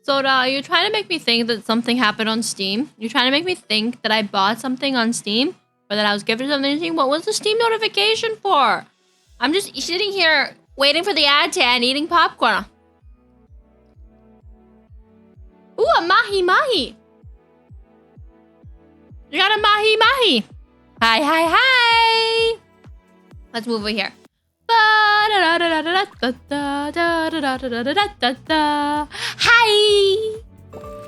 Soda, are you trying to make me think that something happened on Steam? You're trying to make me think that I bought something on Steam? Or that I was gifted something on Steam? What was the Steam notification for? I'm just sitting here waiting for the ad to end, eating popcorn. Ooh, a mahi-mahi. You got a mahi-mahi. Hi, hi, hi. Let's move over here. Hi.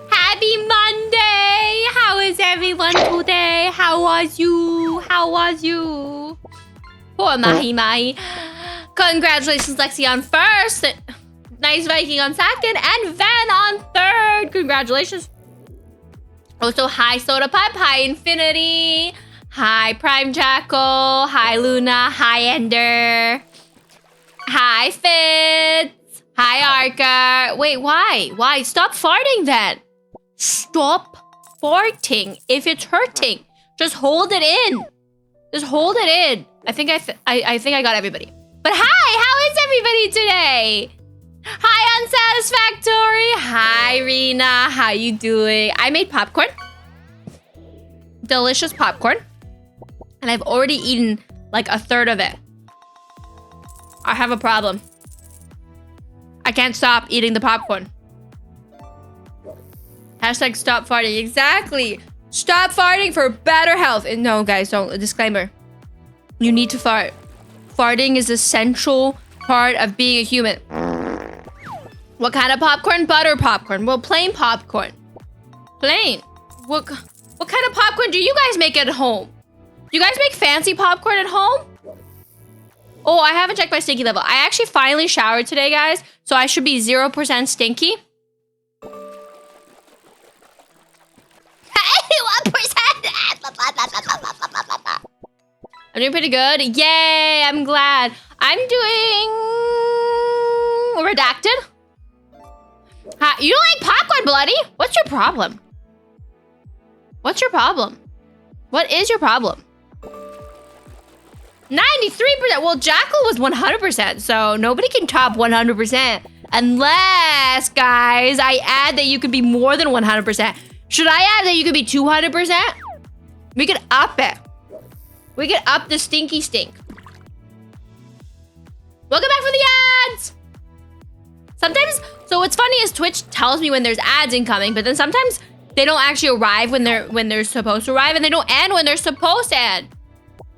Happy Monday. How is everyone today? How was you? How was you? Poor mahi-mahi. Congratulations, Lexi, on first. Nice Viking on second. And Van on third. Congratulations. Also, hi Soda Pipe. Hi Infinity. Hi Prime Jackal. Hi Luna. Hi Ender. Hi Fitz. Hi Arca. Wait, why? Why? Stop farting then. Stop farting if it's hurting. Just hold it in. Just hold it in. I think I got everybody. But hi, how is everybody today? Hi, Unsatisfactory. Hi, Rena. How you doing? I made popcorn. Delicious popcorn. And I've already eaten like a third of it. I have a problem. I can't stop eating the popcorn. Hashtag stop farting. Exactly. Stop farting for better health. And no, guys, don't. A disclaimer. You need to fart. Farting is an essential part of being a human. What kind of popcorn? Butter popcorn. Well, plain popcorn. Plain. What kind of popcorn do you guys make at home? Do you guys make fancy popcorn at home? Oh, I haven't checked my stinky level. I actually finally showered today, guys. So I should be 0% stinky. 1%. I'm doing pretty good. Yay, I'm glad. I'm doing redacted. Hi, you don't like popcorn, Bloody? What's your problem? What's your problem? What is your problem? 93%. Well, Jackal was 100%, so nobody can top 100%. Unless, guys, I add that you could be more than 100%. Should I add that you could be 200%? We could up it. We could up the stinky stink. Welcome back for the ads. Sometimes, so what's funny is Twitch tells me when there's ads incoming, but then sometimes they don't actually arrive when they're supposed to arrive, and they don't end when they're supposed to end.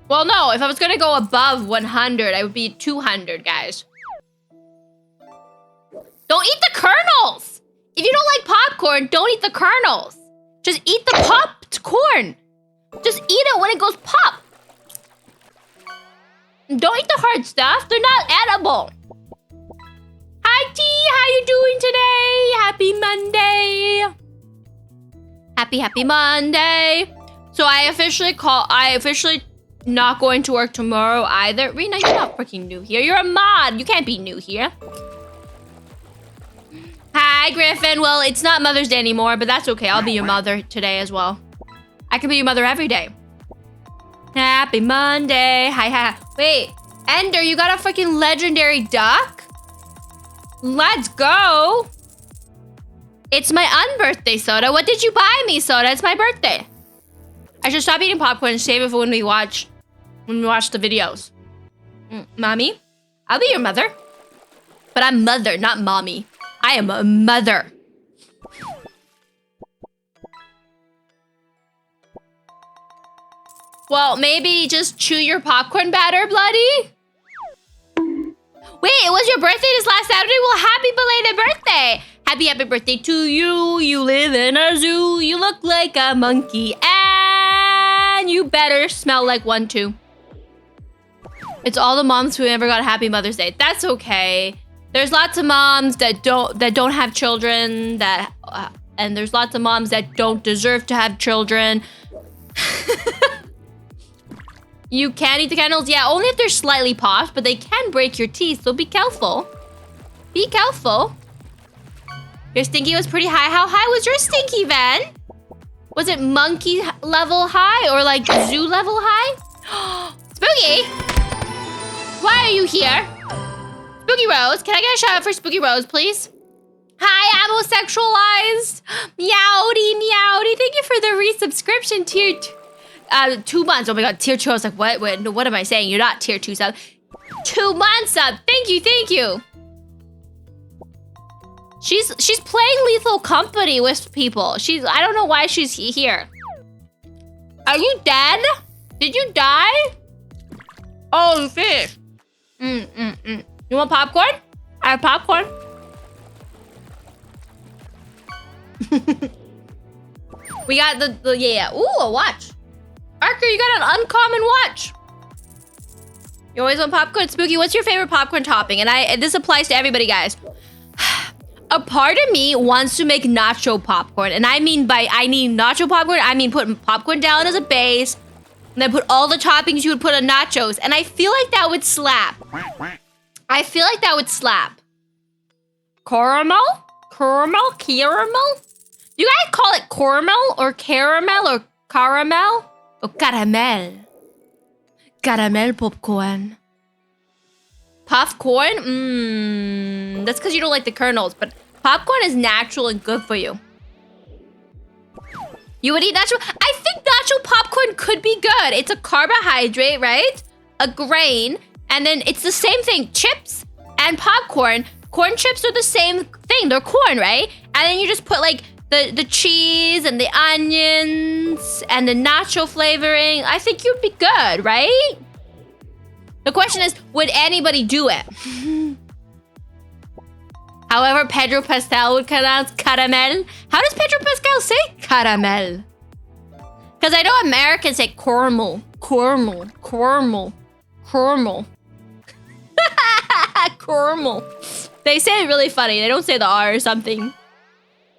Well, no, if I was gonna go above 100, I would be 200, guys. Don't eat the kernels. If you don't like popcorn, don't eat the kernels. Just eat the popped corn. Just eat it when it goes pop. Don't eat the hard stuff. They're not edible. Hi, T. How you doing today? Happy Monday. Happy Monday. So I officially not going to work tomorrow either. Rena, you're not freaking new here. You're a mod. You can't be new here. Hi, Griffin. Well, it's not Mother's Day anymore, but that's okay. I'll be your mother today as well. I can be your mother every day. Happy Monday. Hi. Wait, Ender, you got a freaking legendary duck? Let's go. It's my unbirthday, Soda. What did you buy me, Soda? It's my birthday. I should stop eating popcorn and save it for when we watch the videos. Mommy, I'll be your mother. But I'm mother, not mommy. I am a mother. Well, maybe just chew your popcorn batter, Bloody. Wait, it was your birthday this last Saturday? Well, happy belated birthday. Happy birthday to you. You live in a zoo. You look like a monkey. And you better smell like one too. It's all the moms who never got a happy Mother's Day. That's okay. There's lots of moms that don't have children, and there's lots of moms that don't deserve to have children. You can eat the candles, yeah, only if they're slightly popped, but they can break your teeth, so be careful. Be careful. Your stinky was pretty high. How high was your stinky, Van? Was it monkey level high or like zoo level high? Spooky! Why are you here? Spooky Rose, can I get a shout out for Spooky Rose, please? Hi, homosexualized. Meowdy, meowdy. Thank you for the resubscription. Tier 2 months. Oh my god, tier 2. I was like, what? Wait, no, what am I saying? You're not tier 2 sub. 2 months up. Thank you, thank you. She's playing Lethal Company with people. I don't know why she's here. Are you dead? Did you die? Oh, fish. You want popcorn? I have popcorn. We got the yeah. Ooh, a watch. Archer, you got an uncommon watch. You always want popcorn? Spooky, what's your favorite popcorn topping? And this applies to everybody, guys. A part of me wants to make nacho popcorn. And I mean nacho popcorn, I mean put popcorn down as a base, and then put all the toppings you would put on nachos. And I feel like that would slap. I feel like that would slap. Caramel? Caramel? Caramel? You guys call it caramel or caramel or caramel? Or caramel? Caramel popcorn. Popcorn? That's because you don't like the kernels, but popcorn is natural and good for you. You would eat nacho? I think nacho popcorn could be good. It's a carbohydrate, right? A grain, and then it's the same thing. Chips and popcorn. Corn chips are the same thing. They're corn, right? And then you just put like the cheese and the onions and the nacho flavoring. I think you'd be good, right? The question is, would anybody do it? However, Pedro Pascal would pronounce caramel. How does Pedro Pascal say caramel? Because I know Americans say caramel, caramel, caramel, caramel. Caramel. They say it really funny. They don't say the R or something.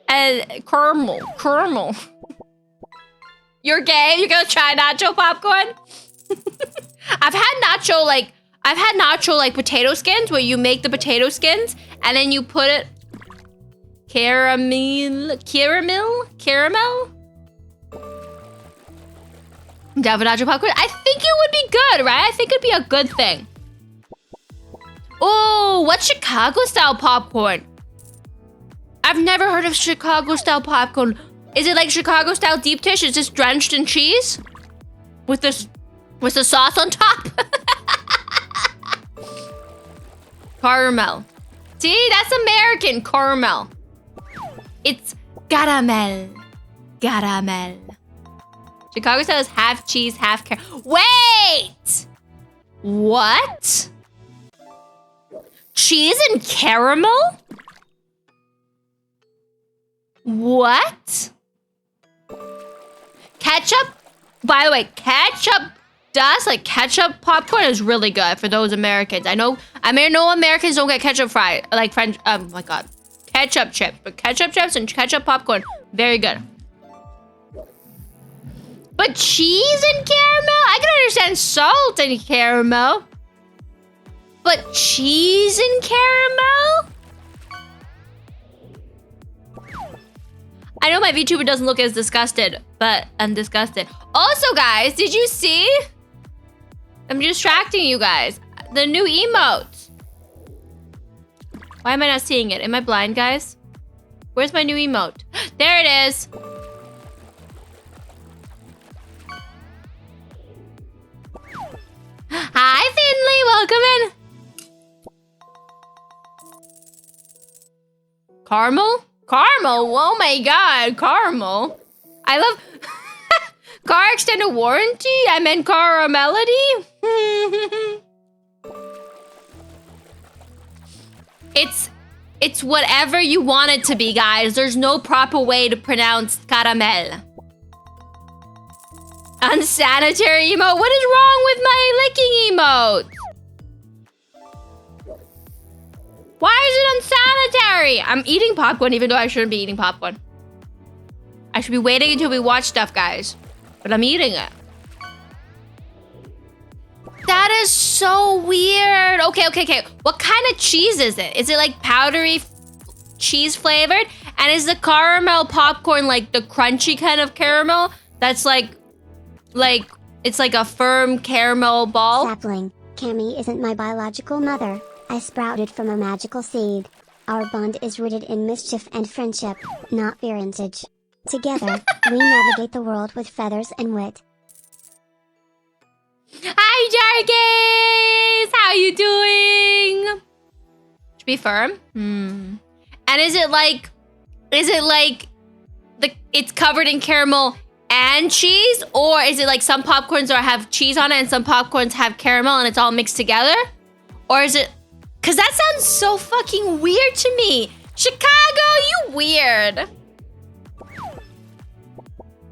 And caramel, caramel. You're gay? You're gonna try nacho popcorn? I've had nacho like potato skins where you make the potato skins and then you put it caramel. Down for nacho popcorn? I think it would be good, right? I think it'd be a good thing. Oh, what's Chicago style popcorn? I've never heard of Chicago style popcorn. Is it like Chicago style deep dish? It's just drenched in cheese? With the sauce on top? Caramel. See, that's American caramel. It's caramel. Caramel. Chicago style is half cheese, half caramel. Wait! What? Cheese and caramel? What? Ketchup? By the way, ketchup dust, like ketchup popcorn is really good for those Americans. I know Americans don't get ketchup fried, like French, oh my god. Ketchup chips, but ketchup chips and ketchup popcorn, very good. But cheese and caramel? I can understand salt and caramel. But cheese and caramel? I know my VTuber doesn't look as disgusted, but I'm disgusted. Also, guys, did you see? I'm distracting you guys. The new emote. Why am I not seeing it? Am I blind, guys? Where's my new emote? There it is. Hi, Finley. Welcome in. Caramel? Caramel? Oh my god, caramel. I love... Car extended warranty? I meant caramelity? It's whatever you want it to be, guys. There's no proper way to pronounce caramel. Unsanitary emote? What is wrong with my licking emote? Why is it unsanitary? I'm eating popcorn even though I shouldn't be eating popcorn. I should be waiting until we watch stuff, guys. But I'm eating it. That is so weird. Okay. What kind of cheese is it? Is it like powdery cheese flavored? And is the caramel popcorn like the crunchy kind of caramel? That's like it's like a firm caramel ball? Sapling, Cami isn't my biological mother. I sprouted from a magical seed. Our bond is rooted in mischief and friendship, not parentage. Together, we navigate the world with feathers and wit. Hi, Jargus! How you doing? Should be firm. And is it like it's covered in caramel and cheese, or is it like some popcorns have cheese on it and some popcorns have caramel and it's all mixed together? Or is it? Cause that sounds so fucking weird to me. Chicago, you weird.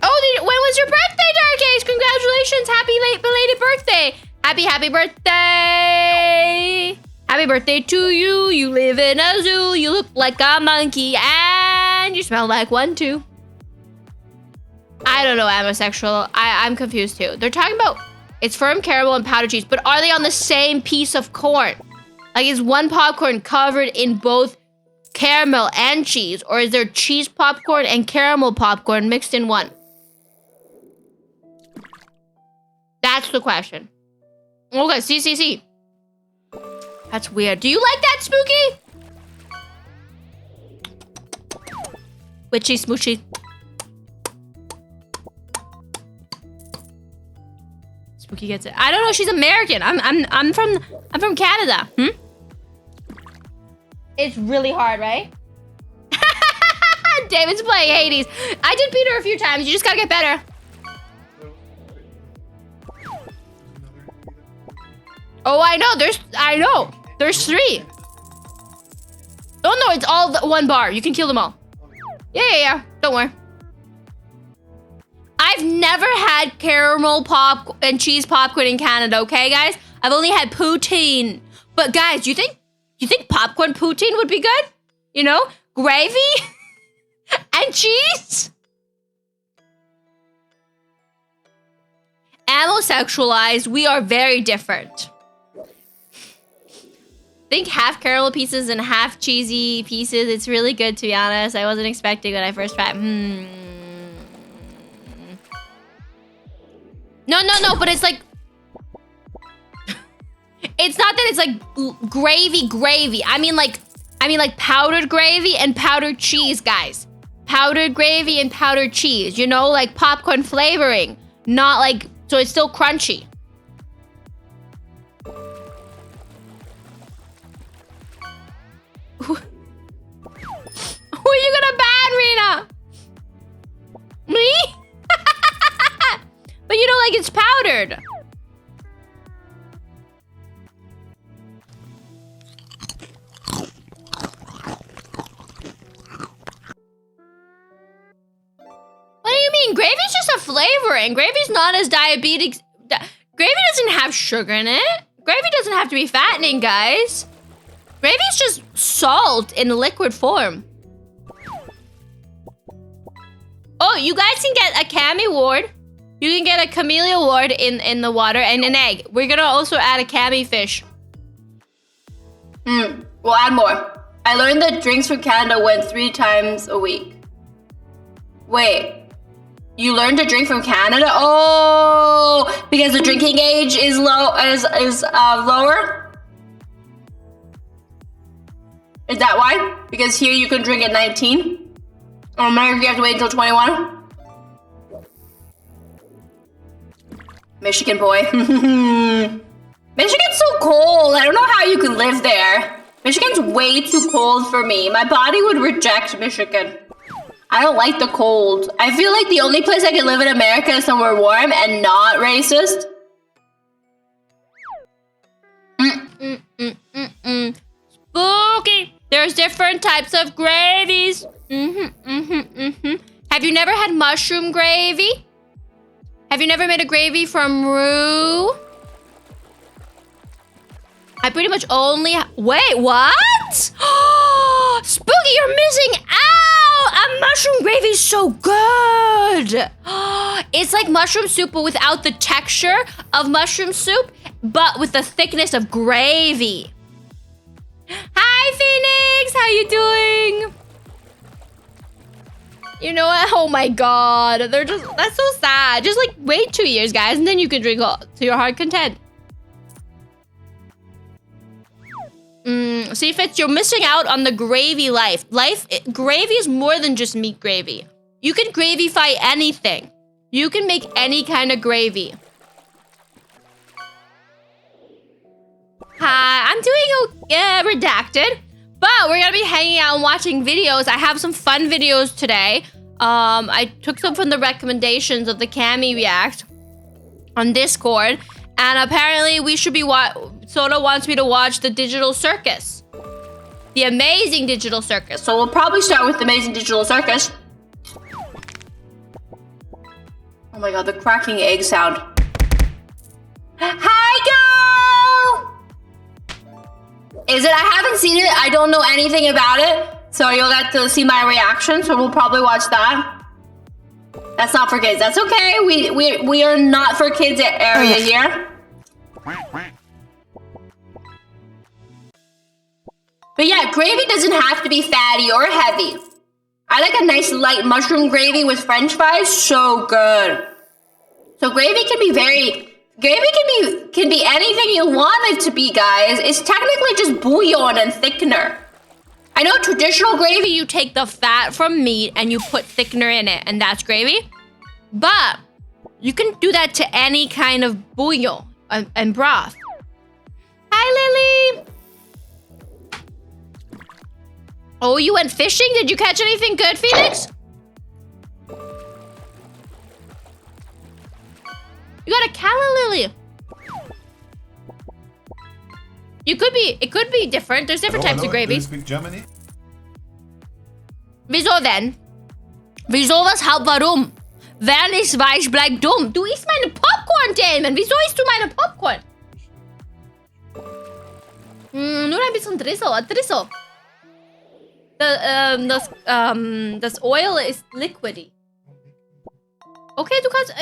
Oh, when was your birthday, Dark Age? Congratulations, happy late belated birthday. Happy birthday. Happy birthday to you. You live in a zoo. You look like a monkey and you smell like one too. I don't know, Amosexual. I'm confused too. They're talking about it's firm caramel and powdered cheese, but are they on the same piece of corn? Like, is one popcorn covered in both caramel and cheese, or is there cheese popcorn and caramel popcorn mixed in one? That's the question. Okay, see. That's weird. Do you like that, Spooky? Witchy smoochy. Spooky gets it. I don't know. She's American. I'm from Canada. It's really hard, right? David's playing Hades. I did beat her a few times. You just gotta get better. Oh, I know. There's 3. Oh no, it's all one bar. You can kill them all. Yeah. Don't worry. I've never had caramel pop and cheese popcorn in Canada, okay, guys? I've only had poutine. But guys, you think popcorn poutine would be good? You know, gravy and cheese? Amosexualized, we are very different. Think half caramel pieces and half cheesy pieces. It's really good, to be honest. I wasn't expecting when I first tried. No, but it's like... It's not that it's like gravy. I mean like powdered gravy and powdered cheese, guys. Powdered gravy and powdered cheese. You know, like popcorn flavoring. Not like... So it's still crunchy. Who are you gonna ban, Rena? Me? But you don't like it's powdered. What do you mean? Gravy's just a flavoring. Gravy's not as diabetic. Gravy doesn't have sugar in it. Gravy doesn't have to be fattening, guys. Gravy's just salt in liquid form. Oh, you guys can get a Cami ward. You can get a Camellia ward in the water and an egg. We're gonna also add a Cami fish. We'll add more. I learned that drinks from Canada went 3 times a week. Wait, you learned to drink from Canada? Oh, because the drinking age is lower? Is that why? Because here you can drink at 19? Or America you have to wait until 21? Michigan boy. Michigan's so cold. I don't know how you can live there. Michigan's way too cold for me. My body would reject Michigan. I don't like the cold. I feel like the only place I can live in America is somewhere warm and not racist. Spooky. There's different types of gravies. Have you never had mushroom gravy? Have you never made a gravy from roux? I pretty much only... Wait, what? Spooky, you're missing out! A mushroom gravy is so good! It's like mushroom soup, but without the texture of mushroom soup, but with the thickness of gravy. Hi, Phoenix! How you doing? You know what? Oh my god. That's so sad. Just like wait 2 years, guys, and then you can drink all to your heart content. See, Fitz, you're missing out on the gravy life. Gravy is more than just meat gravy. You can gravyfy anything. You can make any kind of gravy. Hi, I'm doing redacted, but we're gonna be hanging out and watching videos. I have some fun videos today. I took some from the recommendations of the Cami React on Discord, and apparently we should be Soda wants me to watch the Digital Circus. The Amazing Digital Circus. So we'll probably start with the Amazing Digital Circus. Oh my god, the cracking egg sound. Hi, girl! Is it? I haven't seen it. I don't know anything about it. So you'll get to see my reaction. So we'll probably watch that. That's not for kids. That's okay. We are not for kids area here. But yeah, gravy doesn't have to be fatty or heavy. I like a nice light mushroom gravy with French fries. So good. So gravy can be anything you want it to be, guys. It's technically just bouillon and thickener. I know traditional gravy, You take the fat from meat and you put thickener in it, and that's gravy. But you can do that to any kind of bouillon and broth. Hi, Lily. Oh, you went fishing? Did you catch anything good, Phoenix? You got a calla lily. It could be different. There's different types of gravy. Do you speak Germany? Wieso denn? Wieso, weshalb, warum? Wer nicht weiß, bleibt dumm. Du isst meine Popcorn, Damon. Wieso isst du meine Popcorn? Nur ein bisschen Drizzle. Das Oil ist liquidy. Okay, du kannst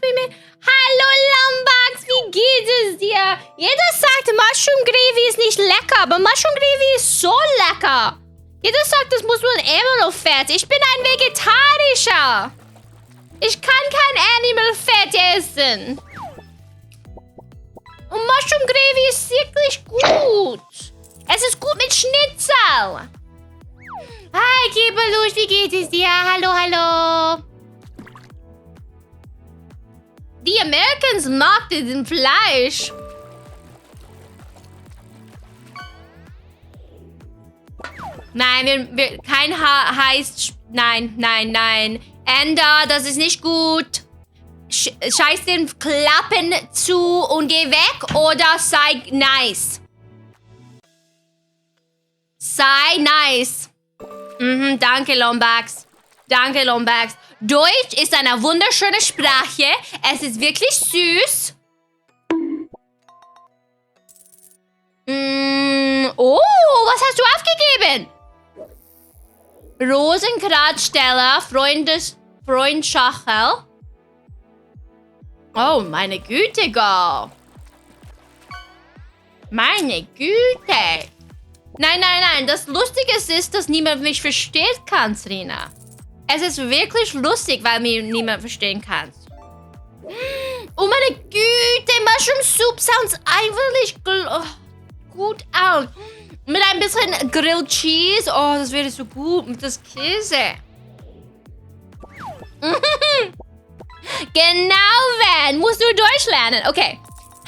mit mir... Hallo, Lombax, wie geht es dir? Jeder sagt, Mushroom Gravy ist nicht lecker, aber Mushroom Gravy ist so lecker. Jeder sagt, das muss man Animal Fett. Ich bin ein Vegetarischer. Ich kann kein Animal Fett essen. Und Mushroom Gravy ist wirklich gut. Es ist gut mit Schnitzel. Hi, Kibelusch, wie geht es dir? Hallo. Die Americans mag diesen Fleisch. Nein, kein heißt... Nein. Ender, das ist nicht gut. Scheiß den Klappen zu und geh weg oder sei nice. Sei nice. Danke, Lombax. Deutsch ist eine wunderschöne Sprache. Es ist wirklich süß. Oh, was hast du aufgegeben? Rosenkratsteller, Freundschachel. Oh, meine Güte, Girl. Meine Güte. Nein. Das Lustige ist, dass niemand mich versteht, Kanzrina. Es ist wirklich lustig, weil mir niemand verstehen kann. Oh meine Güte, Mushroom Soup sounds einfach gut aus. Mit ein bisschen Grilled Cheese. Oh, das wäre so gut mit das Käse. Genau, Van. Musst du Deutsch lernen. Okay.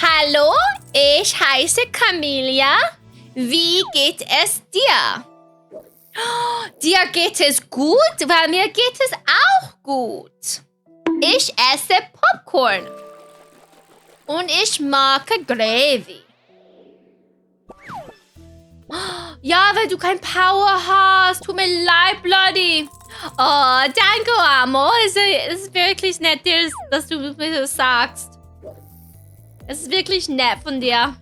Hallo, ich heiße Camellia. Wie geht es dir? Dir geht es gut, weil mir geht es auch gut. Ich esse Popcorn. Und ich mag Gravy. Ja, weil du kein Power hast. Tut mir leid, Bloody. Oh, danke, Amo. Es ist wirklich nett, dass du mir das sagst. Es ist wirklich nett von dir.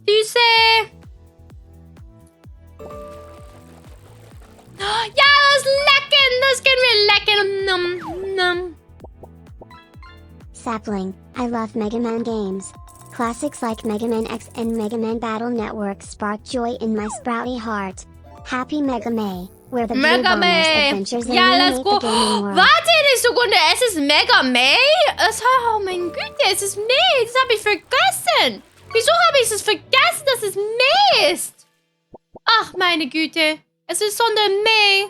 Süße. Ja, das können wir lecken. Sapling, I love Mega Man games. Classics like Mega Man X and Mega Man Battle Network spark joy in my sprouty heart. Happy Mega May, where the Blue Bombers adventures illuminate the gaming world. Warte eine Sekunde, es ist Mega May? Oh mein Güte, es ist May, das habe ich vergessen. Wieso habe ich es vergessen, dass es May ist. Ach, meine Güte. Es ist Sonntag Mai.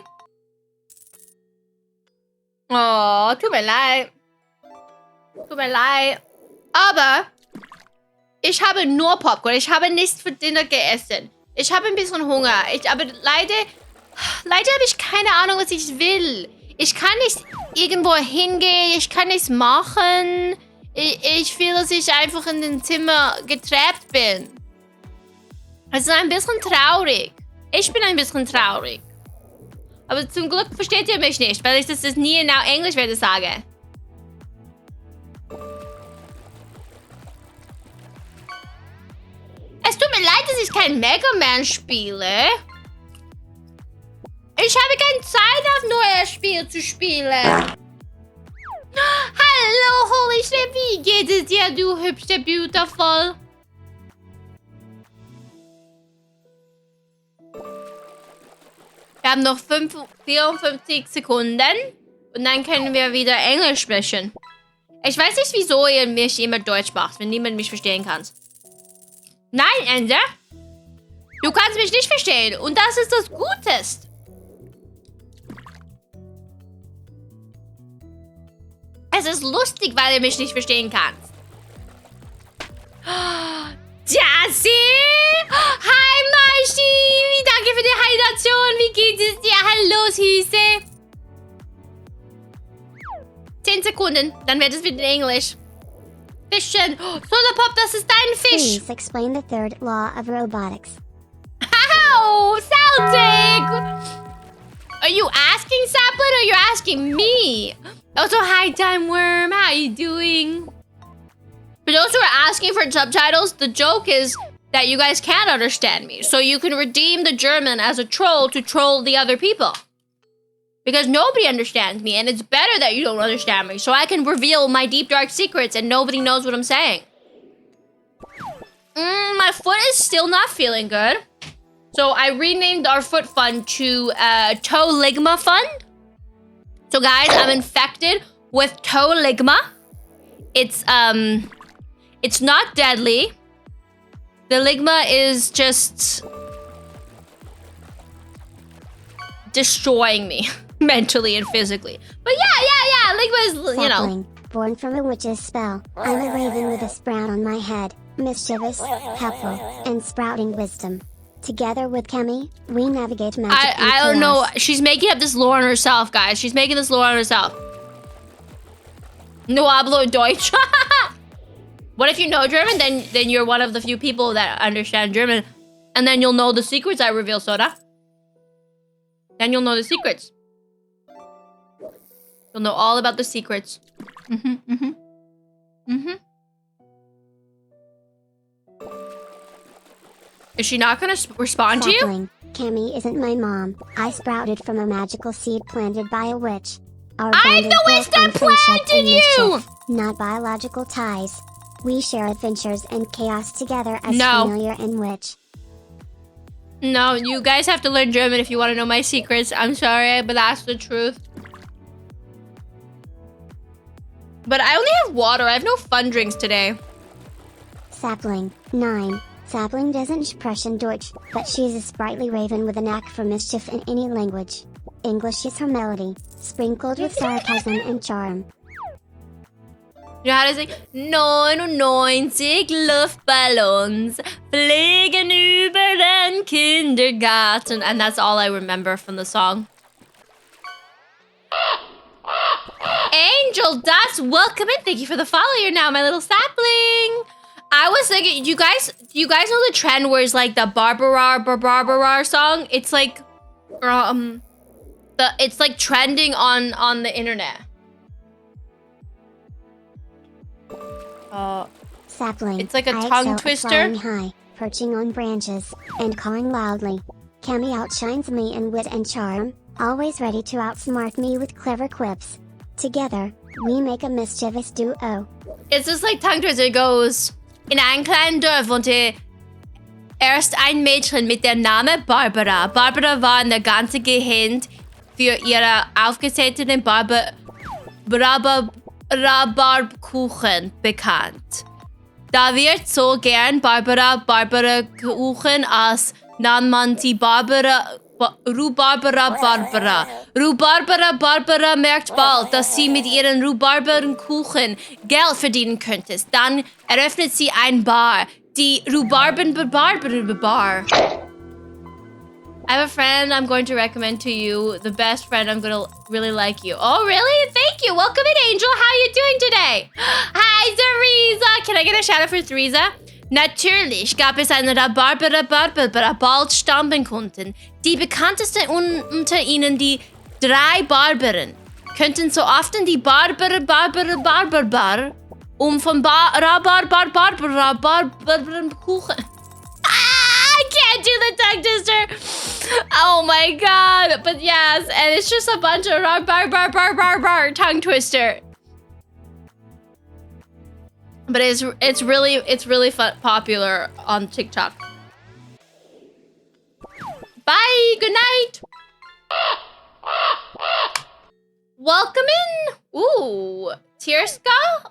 Oh, tut mir leid. Tut mir leid. Aber ich habe nur Popcorn. Ich habe nichts für Dinner gegessen. Ich habe ein bisschen Hunger. Aber leider habe ich keine Ahnung, was ich will. Ich kann nicht irgendwo hingehen. Ich kann nichts machen. Ich fühle, dass ich einfach in dem Zimmer getrappt bin. Es ist ein bisschen traurig. Ich bin ein bisschen traurig. Aber zum Glück versteht ihr mich nicht, weil ich das nie in Englisch werde sagen. Es tut mir leid, dass ich kein Mega Man spiele. Ich habe keine Zeit, auf neues Spiel zu spielen. Hallo, Holy Shit, wie geht es dir, du hübsche Beautiful? Wir haben noch 54 Sekunden und dann können wir wieder Englisch sprechen. Ich weiß nicht, wieso ihr mich immer Deutsch macht, wenn niemand mich verstehen kann. Nein, Ende. Du kannst mich nicht verstehen und das ist das Gute. Es ist lustig, weil du mich nicht verstehen kannst. Jessie! Hi, Marschi! Danke für die Hydration. Wie geht es dir? Hallo, Süße. 10 Sekunden, dann wird es wieder in Englisch. Fischen. Solarpop, das ist dein Fisch. Please explain the third law of robotics. Ow! Celtic! Are you asking Sapling or you're asking me? Also, hi, Time Worm. How are you doing? For those who are asking for subtitles, the joke is that you guys can't understand me. So you can redeem the German as a troll to troll the other people. Because nobody understands me, and it's better that you don't understand me. So I can reveal my deep, dark secrets and nobody knows what I'm saying. My foot is still not feeling good. So I renamed our foot fund to Toe Ligma Fund. So guys, I'm infected with Toe Ligma. It's not deadly. The Ligma is just destroying me mentally and physically. But yeah, Ligma is, you know. Sapling, born from a witch's spell. I'm a raven with a sprout on my head, mischievous, helpful, and sprouting wisdom. Together with Cami, we navigate magic. I don't know. She's making up this lore on herself, guys. She's making this lore on herself. No hablo Deutsch. What if you know German? Then you're one of the few people that understand German. And then you'll know the secrets I reveal, Soda. Then you'll know the secrets. You'll know all about the secrets. Is she not gonna respond to you? Sapling, Cami isn't my mom. I sprouted from a magical seed planted by a witch. Our I'm bond is the built witch that on friendship planted and you! mischief, not biological ties. We share adventures and chaos together as No. Camellia and Witch. No, you guys have to learn German if you want to know my secrets. I'm sorry, but that's the truth. But I only have water. I have no fun drinks today. Sapling, 9. Sapling doesn't sprechen Deutsch, but she's a sprightly raven with a knack for mischief in any language. English is her melody, sprinkled with sarcasm and charm. You know how to sing? 99 Luftballons fliegen über den Kindergarten. And that's all I remember from the song. Angel Dust, welcome in. Thank you for the follow. You're now my little sapling. I was thinking, you guys know the trend where it's like the Barbara song? It's like, it's like trending on the internet. Sapling, It's like a I tongue excel at twister. flying high, perching on branches, and calling loudly. Cami outshines me in wit and charm, always ready to outsmart me with clever quips. Together, we make a mischievous duo. It's just like tongue twister. It goes, in einem kleinen Dorf wohnte erst ein Mädchen mit dem Namen Barbara. Barbara war in der ganzen Gegend für ihre aufgesetzten Rhabarberkuchen bekannt. Da wird so gern Barbara Kuchen als nannt man sie Rhubarbara Barbara. Rhubarbara merkt bald, dass sie mit ihren Rhubarbenkuchen Geld verdienen könnte. Dann eröffnet sie ein Bar. Die Bar. I have a friend I'm going to recommend to you. The best friend, I'm gonna really like you. Oh, really? Thank you. Welcome in, Angel. How are you doing today? Hi, Theresa. Can I get a shout out for Theresa? Natürlich gab es eine Barbara bald Stammkunden. Die bekanntesten unter ihnen, die 3 Barbaren, könnten so oft in die Barbara von Kuchen. I can't do the tongue twister. Oh my god. But yes, and it's just a bunch of tongue twister. But it's really popular on TikTok. Bye. Good night. Welcome in. Ooh, Tiersock.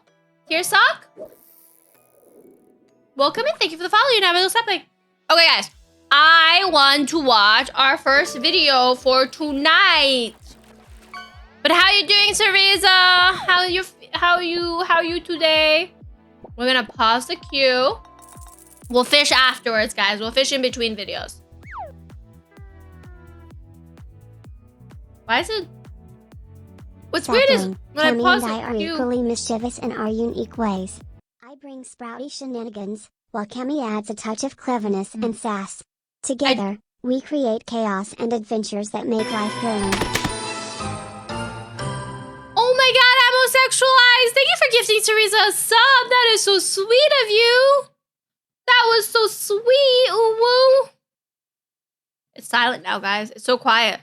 Welcome in. Thank you for the follow. You now have Sapling. Okay, guys. I want to watch our first video for tonight. But how you doing, Theresa? How you today? We're gonna pause the queue. We'll fish afterwards, guys. We'll fish in between videos. Why is it? What's weird is when I pause the queue. Cami and I are equally mischievous in our unique ways. I bring sprouty shenanigans, while Cami adds a touch of cleverness and sass. Together, we create chaos and adventures that make life thrilling. Oh my god, homosexualized! Thank you for gifting Theresa a sub! That is so sweet of you! That was so sweet! Ooh woo! It's silent now, guys. It's so quiet.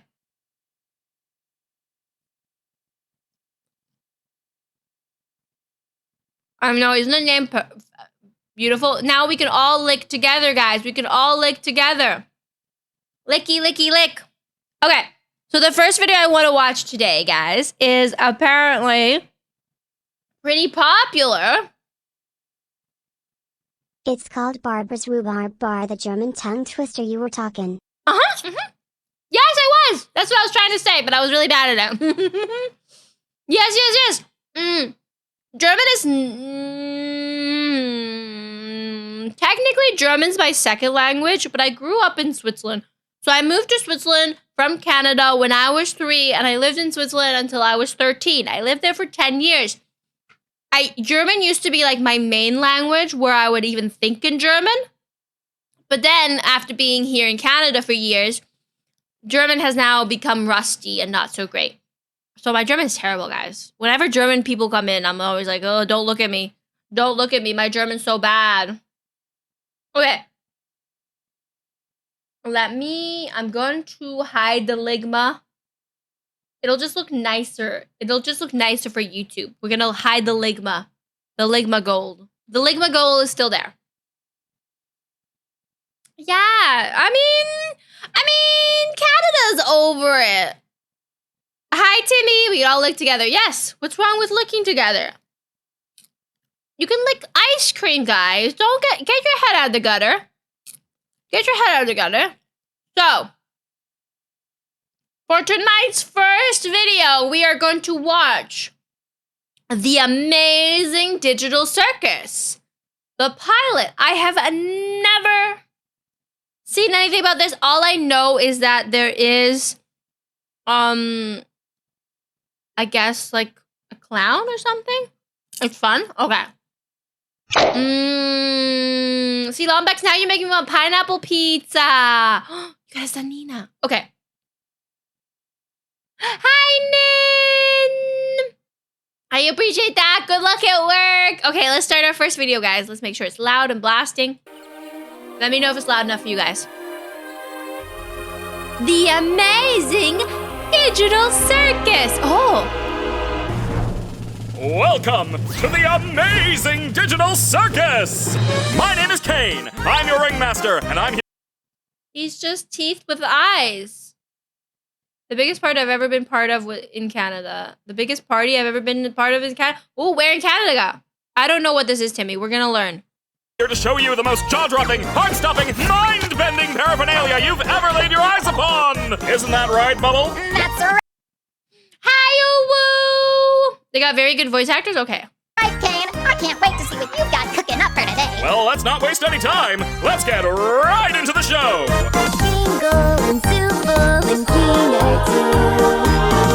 I know, isn't the name beautiful? Now we can all lick together, guys. We can all lick together. Licky, licky, lick. Okay, so the first video I want to watch today, guys, is apparently pretty popular. It's called Barbara's Rhubarb Bar, the German tongue twister you were talking. Yes, I was. That's what I was trying to say, but I was really bad at it. Yes. German is technically German's my second language, but I grew up in Switzerland. So I moved to Switzerland from Canada when I was 3, and I lived in Switzerland until I was 13. I lived there for 10 years. German used to be like my main language where I would even think in German. But then after being here in Canada for years, German has now become rusty and not so great. So my German is terrible, guys. Whenever German people come in, I'm always like, oh, don't look at me. Don't look at me. My German's so bad. Okay. I'm going to hide the ligma. It'll just look nicer. It'll just look nicer for YouTube. We're going to hide the ligma. The ligma gold. The ligma gold is still there. Yeah, I mean, Canada's over it. Hi, Timmy. We can all lick together. Yes. What's wrong with licking together? You can lick ice cream, guys. Don't get your head out of the gutter. Get your head out of the gutter. So, for tonight's first video, we are going to watch The Amazing Digital Circus. The pilot. I have never seen anything about this. All I know is that there is, I guess, like a clown or something. It's fun. Okay. See, Lombex, now you're making me want pineapple pizza. You guys, Danina. Okay. Hi, Nin. I appreciate that. Good luck at work. Okay, let's start our first video, guys. Let's make sure it's loud and blasting. Let me know if it's loud enough for you guys. The Amazing Digital Circus. Oh. Welcome to the Amazing Digital Circus! My name is Kane. I'm your ringmaster, and I'm here. He's just teeth with eyes. The biggest part I've ever been part of in Canada. The biggest party I've ever been part of in Canada. Oh, where in Canada? I don't know what this is, Timmy. We're gonna learn. Here to show you the most jaw-dropping, heart-stopping, mind-bending paraphernalia you've ever laid your eyes upon! Isn't that right, Bubble? That's right, Hi-oh-woo! They got very good voice actors? Okay. Kane. I can't wait to see what you've got cooking up for today. Well, let's not waste any time. Let's get right into the show! Bingo and Super and Peanut too.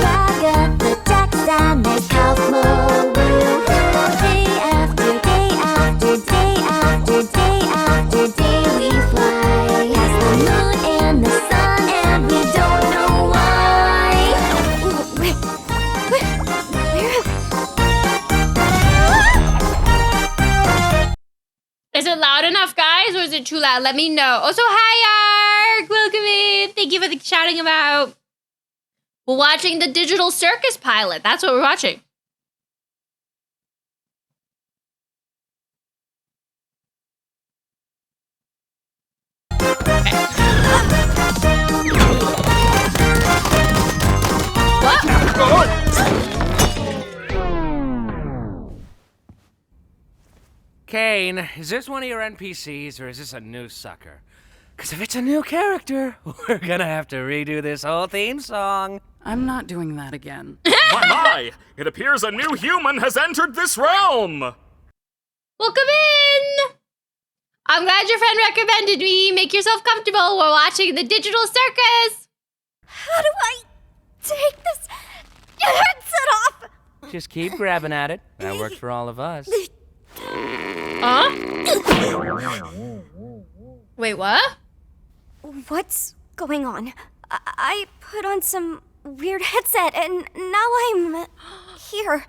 Rag up the decks and there's Cosmo Woo. Day after day after day after day after day we fly past the moon and the sun and we don't know why. Where Is it loud enough, guys, or is it too loud? Let me know. Also, hi, Ark! Welcome in. Thank you for the shouting him out. We're watching the Digital Circus pilot. That's what we're watching. What? Kane, is this one of your NPCs or is this a new sucker? Because if it's a new character, we're gonna have to redo this whole theme song. I'm not doing that again. My! It appears a new human has entered this realm! Welcome in! I'm glad your friend recommended me. Make yourself comfortable. We're watching the Digital Circus. How do I take this headset off? Just keep grabbing at it. That worked for all of us. Huh? Wait, what? What's going on? I put on some weird headset and now I'm here.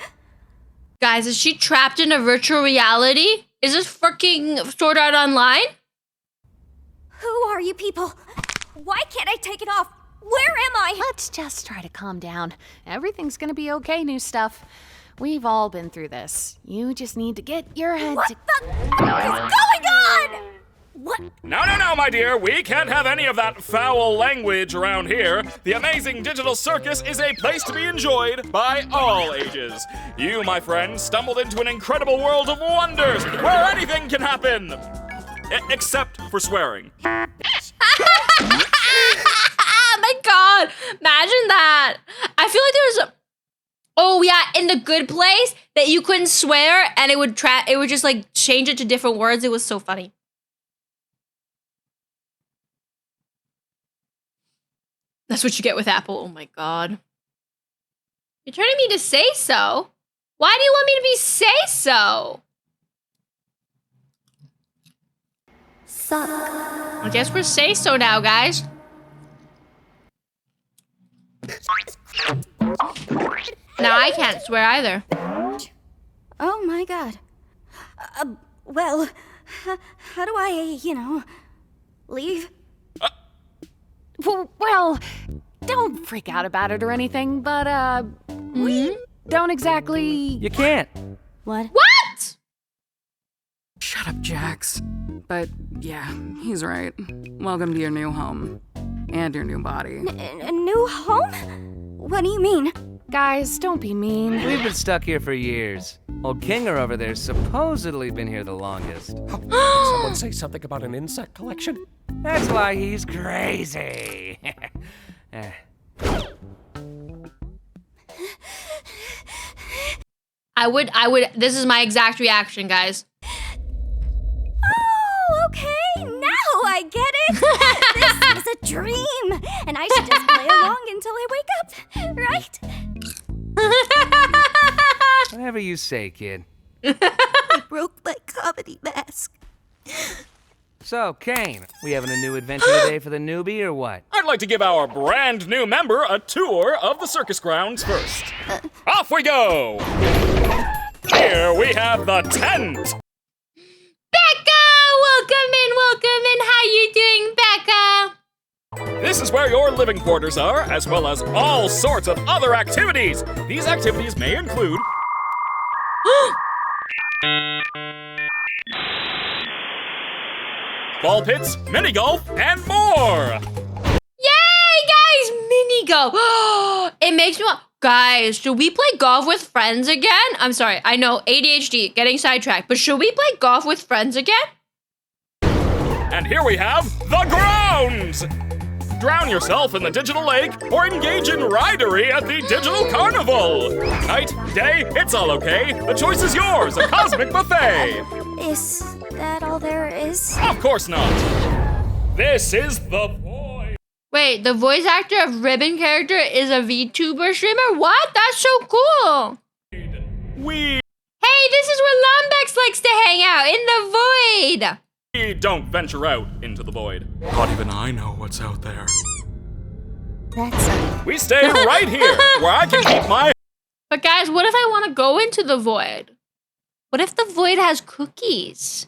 Guys, is she trapped in a virtual reality? Is this freaking Sword Art Online? Who are you people? Why can't I take it off? Where am I? Let's just try to calm down. Everything's gonna be okay, new stuff. We've all been through this. You just need to get your head What the is going on? What? No, my dear. We can't have any of that foul language around here. The amazing Digital Circus is a place to be enjoyed by all ages. You, my friend, stumbled into an incredible world of wonders where anything can happen. Except for swearing. Oh my god! Imagine that! I feel like there was a... Oh yeah, in the good place that you couldn't swear and it would just like change it to different words. It was so funny. That's what you get with Apple. Oh my god. You're turning me to say so? Why do you want me to be say so? Suck. I guess we're say so now, guys. Now I can't swear either. Oh my god. Well, how do I, leave? Well, don't freak out about it or anything, but, we don't exactly... You can't. What? What? Shut up, Jax. But, yeah, he's right. Welcome to your new home. And your new body. A new home? What do you mean? Guys, don't be mean. We've been stuck here for years. Old Kinger over there's supposedly been here the longest. Someone say something about an insect collection? That's why he's crazy. I would, this is my exact reaction, guys. Oh, okay, now I get it. This is a dream, and I should just play along until I wake up, right? Whatever you say, kid. I broke my comedy mask. So, Kane, we having a new adventure today for the newbie or what? I'd like to give our brand new member a tour of the circus grounds first. Off we go! Here we have the tent! Becca! Welcome in. How you doing, Becca? This is where your living quarters are, as well as all sorts of other activities. These activities may include... ball pits, mini golf, and more! Yay, guys! Mini golf. It makes me want... Guys, should we play golf with friends again? I'm sorry, I know, ADHD, getting sidetracked, but should we play golf with friends again? And here we have the grounds! Drown yourself in the digital lake or engage in ridery at the digital carnival. Night, day, it's all okay. The choice is yours, a cosmic buffet. Is that all there is? Of course not. This is the void. Wait, the voice actor of Ribbon character is a VTuber streamer? What? That's so cool. We Hey, this is where Lombex likes to hang out, in the void. don't venture out into the void. Not even I know what's out there. That's We stay right here, where I can keep my... But guys, what if I want to go into the void? What if the void has cookies?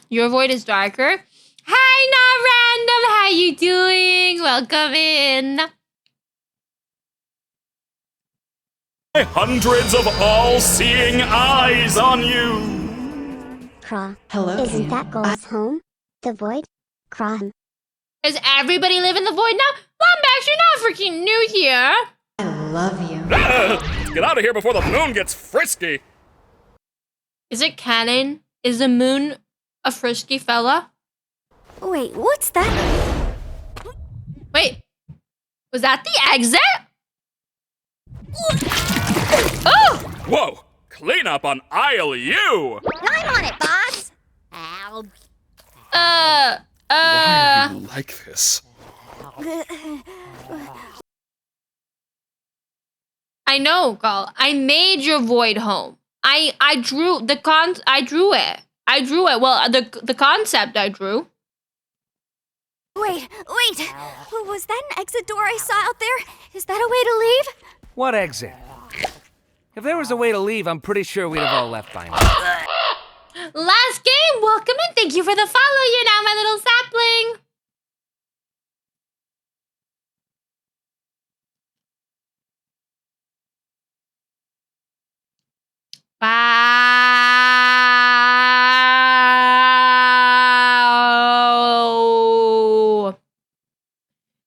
Your void is darker. Hi, Not Random. How you doing? Welcome in. Hundreds of all-seeing eyes on you. Craw. Hello, Isn't Kane. that Goal's home? The void? Craw. Does everybody live in the void now? Lombex, you're not freaking new here. I love you. Let's get out of here before the moon gets frisky. Is it canon? Is the moon a frisky fella? Wait, what's that? Wait, was that the exit? Oh! Whoa, clean up on aisle U. I'm on it, boss! Why are you like this? I know, Gal. I made your void home. I drew it. I drew it. Well, the concept I drew. Wait. Was that an exit door I saw out there? Is that a way to leave? What exit? If there was a way to leave, I'm pretty sure we'd have all left by now. Last game, welcome and thank you for the follow. You're now my little sapling. Wow.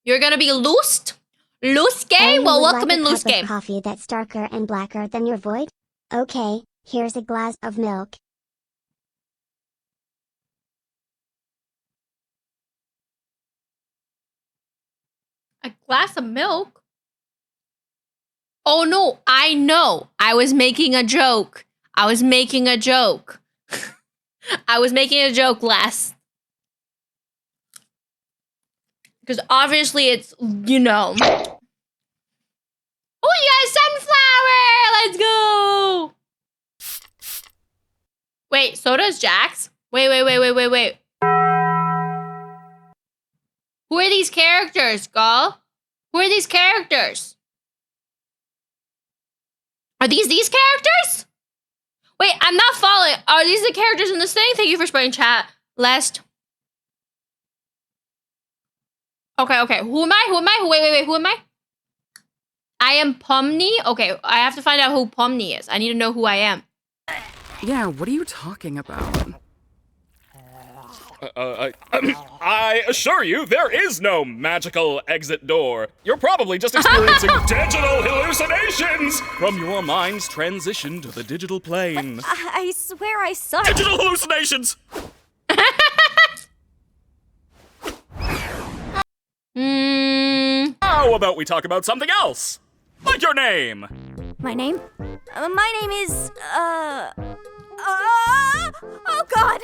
You're gonna be loosed? Loose game? Well, welcome in loose game. Coffee that's darker and blacker than your void? Okay, here's a glass of milk. A glass of milk? Oh no, I know. I was making a joke. I was making a joke, Les. Because obviously it's, you know. Oh, you got a sunflower! Let's go! Wait, so does Jax? Wait. Who are these characters, Gull? Who are these characters? Are these characters? Wait, I'm not following. Are these the characters in this thing? Thank you for spreading chat. Lest. Okay. Who am I? Wait. Who am I? I am Pomni? Okay, I have to find out who Pomni is. I need to know who I am. Yeah, what are you talking about? I assure you, there is no magical exit door. You're probably just experiencing digital hallucinations from your mind's transition to the digital plane. I swear I saw it. Digital hallucinations! How about we talk about something else? Like your name. My name? My name is, oh God!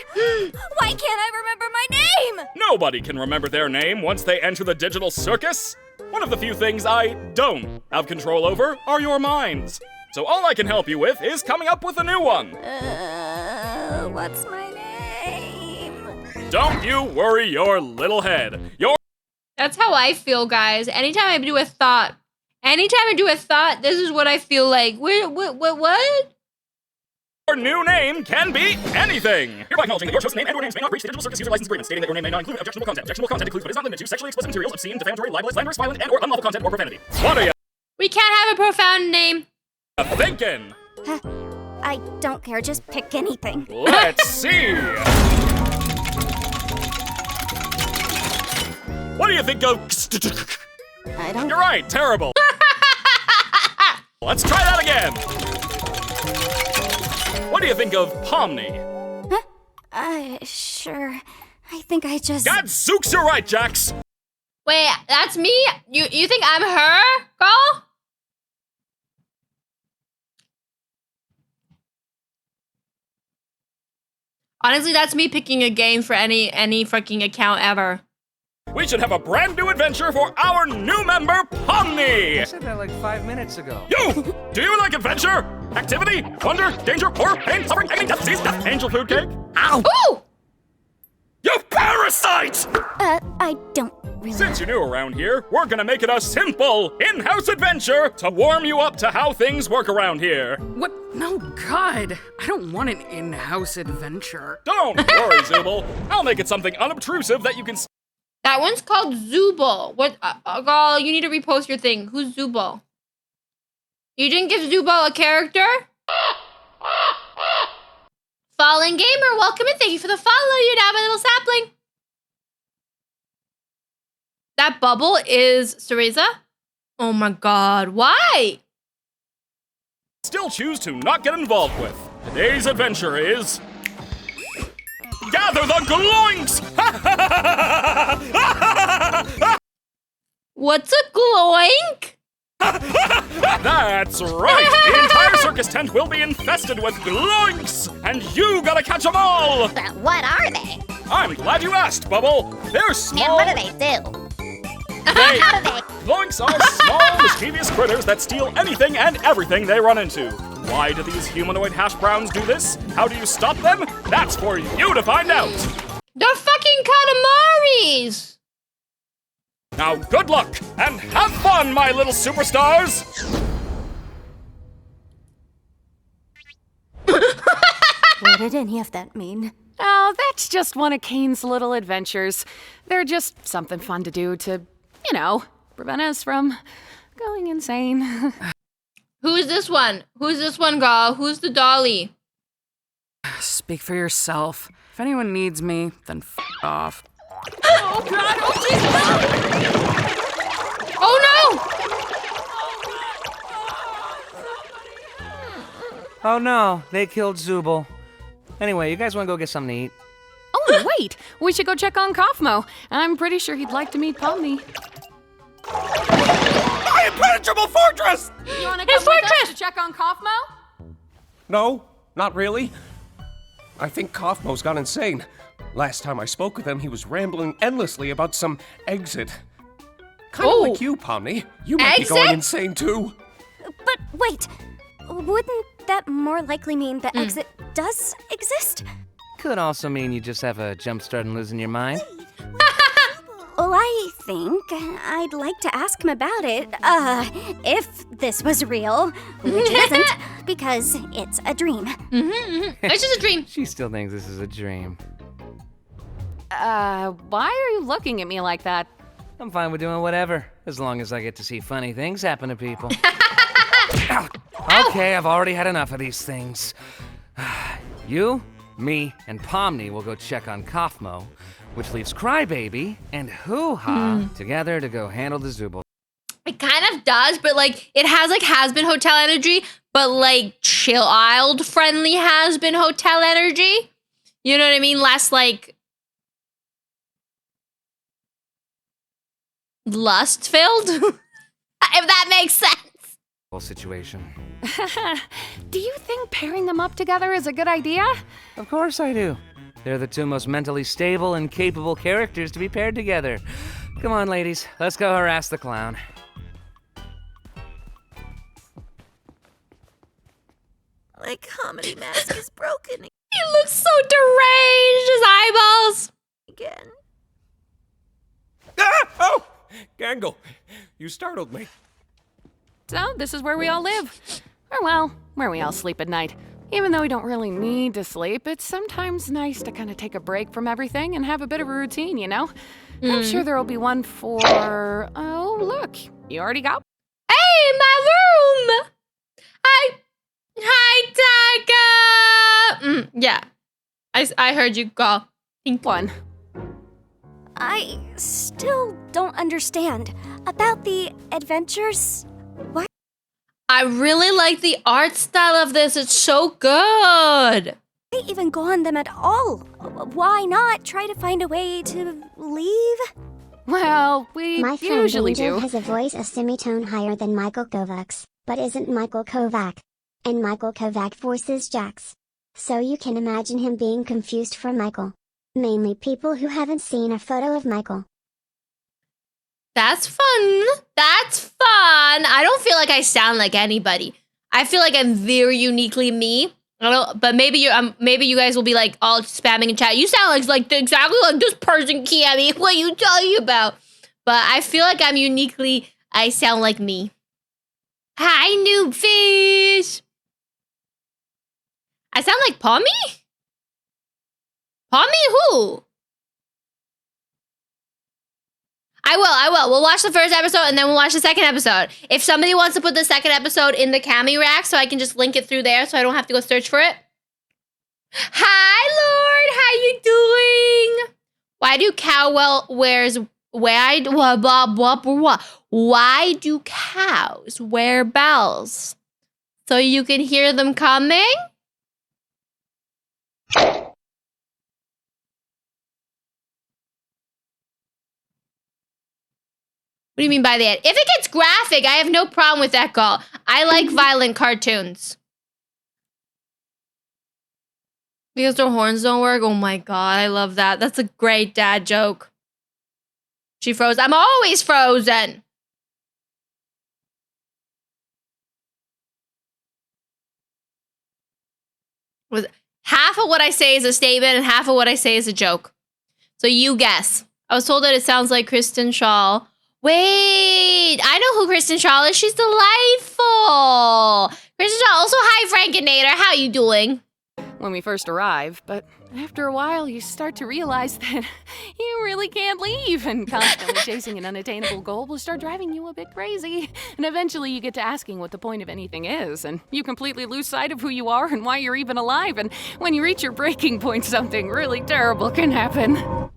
Why can't I remember my name? Nobody can remember their name once they enter the digital circus. One of the few things I don't have control over are your minds. So all I can help you with is coming up with a new one. What's my name? Don't you worry your little head. That's how I feel, guys. Anytime I do a thought, this is what I feel like. What? Your new name can be anything. Hereby acknowledging that your chosen name and/or names may not breach the digital circus user license agreement, stating that your name may not include objectionable content. Objectionable content includes but is not limited to sexually explicit materials, obscene, defamatory, libelous, slanderous, violent, and/or unlawful content or profanity. What are you We can't have a profound name. thinking? I don't care, just pick anything. Let's see. What do you think of? I don't... You're right, terrible. Let's try that again. What do you think of Pomni? Sure. I think I just... Gadzooks, you're right, Jax! Wait, that's me? You think I'm her, girl? Honestly, that's me picking a game for any freaking account ever. We should have a brand new adventure for our new member, Pomni! I said that like 5 minutes ago. You! Do you like adventure? Activity? Wonder? Danger? Horror? Pain? Suffering? Agony? Death? Disease? Death? Angel food cake? Ow! Ooh! You parasite! I don't really... Since you're new around here, we're gonna make it a simple in-house adventure to warm you up to how things work around here. What? No, God. I don't want an in-house adventure. Don't worry, Zubul. I'll make it something unobtrusive that you can... That one's called Zubul. What? Girl, you need to repost your thing. Who's Zubul? You didn't give Zubul a character? Fallen Gamer, welcome and thank you for the follow, you now, my little sapling. That bubble is Cereza? Oh my god, why? Still choose to not get involved with. Today's adventure is... Gather the gloinks! What's a gloink? That's right! The entire circus tent will be infested with gloinks! And you gotta catch them all! But what are they? I'm glad you asked, Bubble. They're small... And what do they do? How do they? Gloinks are small, mischievous critters that steal anything and everything they run into. Why do these humanoid hash browns do this? How do you stop them? That's for you to find out! They're fucking Katamari's! Now, good luck, and have fun, my little superstars! What did any of that mean? Oh, that's just one of Kane's little adventures. They're just something fun to do to, you know, prevent us from going insane. Who's this one? Who's this one, girl? Who's the dolly? Speak for yourself. If anyone needs me, then f off. Oh god, oh Jesus! Oh Oh no, they killed Zubul. Anyway, you guys want to go get something to eat? Oh, wait! We should go check on Kaufmo. I'm pretty sure he'd like to meet Pomni. My impenetrable fortress! You want to come with us to check on Kaufmo? No, not really. I think Kaufmo's gone insane. Last time I spoke with him, he was rambling endlessly about some exit. Kind of like you, Pomni. You might be going insane too. But wait, wouldn't that more likely mean the exit does exist? Could also mean you just have a jump start and losing your mind. Well, I think I'd like to ask him about it, if this was real, which it isn't, because it's a dream. It's just a dream. She still thinks this is a dream. Why are you looking at me like that? I'm fine with doing whatever, as long as I get to see funny things happen to people. Okay, I've already had enough of these things. You, me, and Pomni will go check on Kaufmo, which leaves Crybaby and Hoo-Ha together to go handle the Zubul. It kind of does, but like it has like has-been hotel energy, but like chill-isled friendly has-been hotel energy. You know what I mean? Less like lust-filled, if that makes sense. Situation. Do you think pairing them up together is a good idea? Of course I do. They're the two most mentally stable and capable characters to be paired together. Come on, ladies, let's go harass the clown. My comedy mask is broken He looks so deranged, his eyeballs. again. Ah! Oh! Gangle, you startled me. So, this is where we all live. Or well, where we all sleep at night. Even though we don't really need to sleep, it's sometimes nice to kind of take a break from everything and have a bit of a routine, you know? I'm sure there'll be one for... Oh, look. You already got... Hey, my room. Hi, Taka. Yeah, I heard you go. Pink one. I still don't understand. About the adventures... What? I really like the art style of this. It's so good. Why even go on them at all? Why not try to find a way to leave? Well, we My friend usually Angel do. has a voice a semitone higher than Michael Kovac's, but isn't Michael Kovac. And Michael Kovac voices Jax. So you can imagine him being confused for Michael. Mainly people who haven't seen a photo of Michael. That's fun. That's fun. I don't feel like I sound like anybody. I feel like I'm very uniquely me. I don't, but maybe you guys will be like all spamming in chat. You sound like exactly like this person, Cami. What are you talking about? But I feel like I'm uniquely. I sound like me. Hi, noob fish. I sound like Pommy? Pommy who? I will. We'll watch the first episode and then we'll watch the second episode. If somebody wants to put the second episode in the Cami rack so I can just link it through there so I don't have to go search for it. Hi, Lord. How you doing? Why do why do cows wear bells? So you can hear them coming? What do you mean by that? If it gets graphic, I have no problem with that, girl. I like violent cartoons. Because their horns don't work? Oh my god, I love that. That's a great dad joke. She froze. I'm always frozen. Half of what I say is a statement and half of what I say is a joke. So you guess. I was told that it sounds like Kristen Shaw. Wait, I know who Kristen Shaw is. She's delightful. Kristen Shaw. Also, hi, Frankinator. How you doing? When we first arrive, but after a while you start to realize that you really can't leave, and constantly chasing an unattainable goal will start driving you a bit crazy. And eventually you get to asking what the point of anything is, and you completely lose sight of who you are and why you're even alive, and when you reach your breaking point, something really terrible can happen.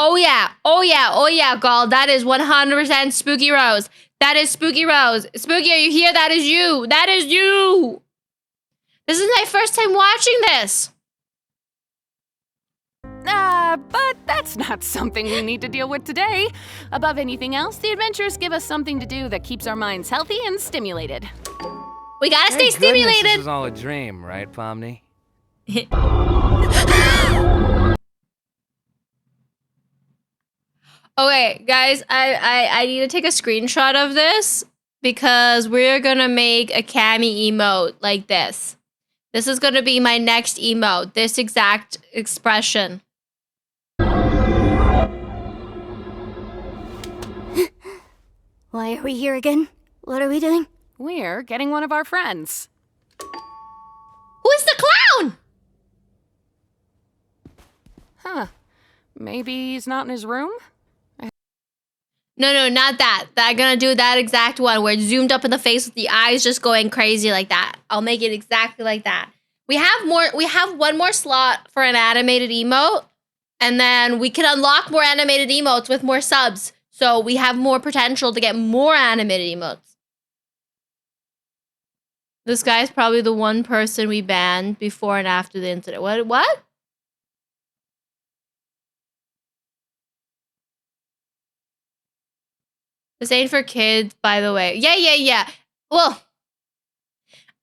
Oh yeah, girl. That is 100% Spooky Rose. That is Spooky Rose. Spooky, are you here? That is you. That is you. This is my first time watching this. But that's not something we need to deal with today. Above anything else, the adventures give us something to do that keeps our minds healthy and stimulated. We gotta stay Thank goodness stimulated. This is all a dream, right, Pomni? Okay, guys, I need to take a screenshot of this because we're gonna make a Cami emote like this. This is gonna be my next emote, this exact expression. Why are we here again? What are we doing? We're getting one of our friends. Who's the clown? Huh. Maybe he's not in his room? No, not that. I'm gonna do that exact one where it's zoomed up in the face with the eyes just going crazy like that. I'll make it exactly like that. We have one more slot for an animated emote, and then we can unlock more animated emotes with more subs. So we have more potential to get more animated emotes. This guy's probably the one person we banned before and after the incident. What? This ain't for kids, by the way. Yeah. Well,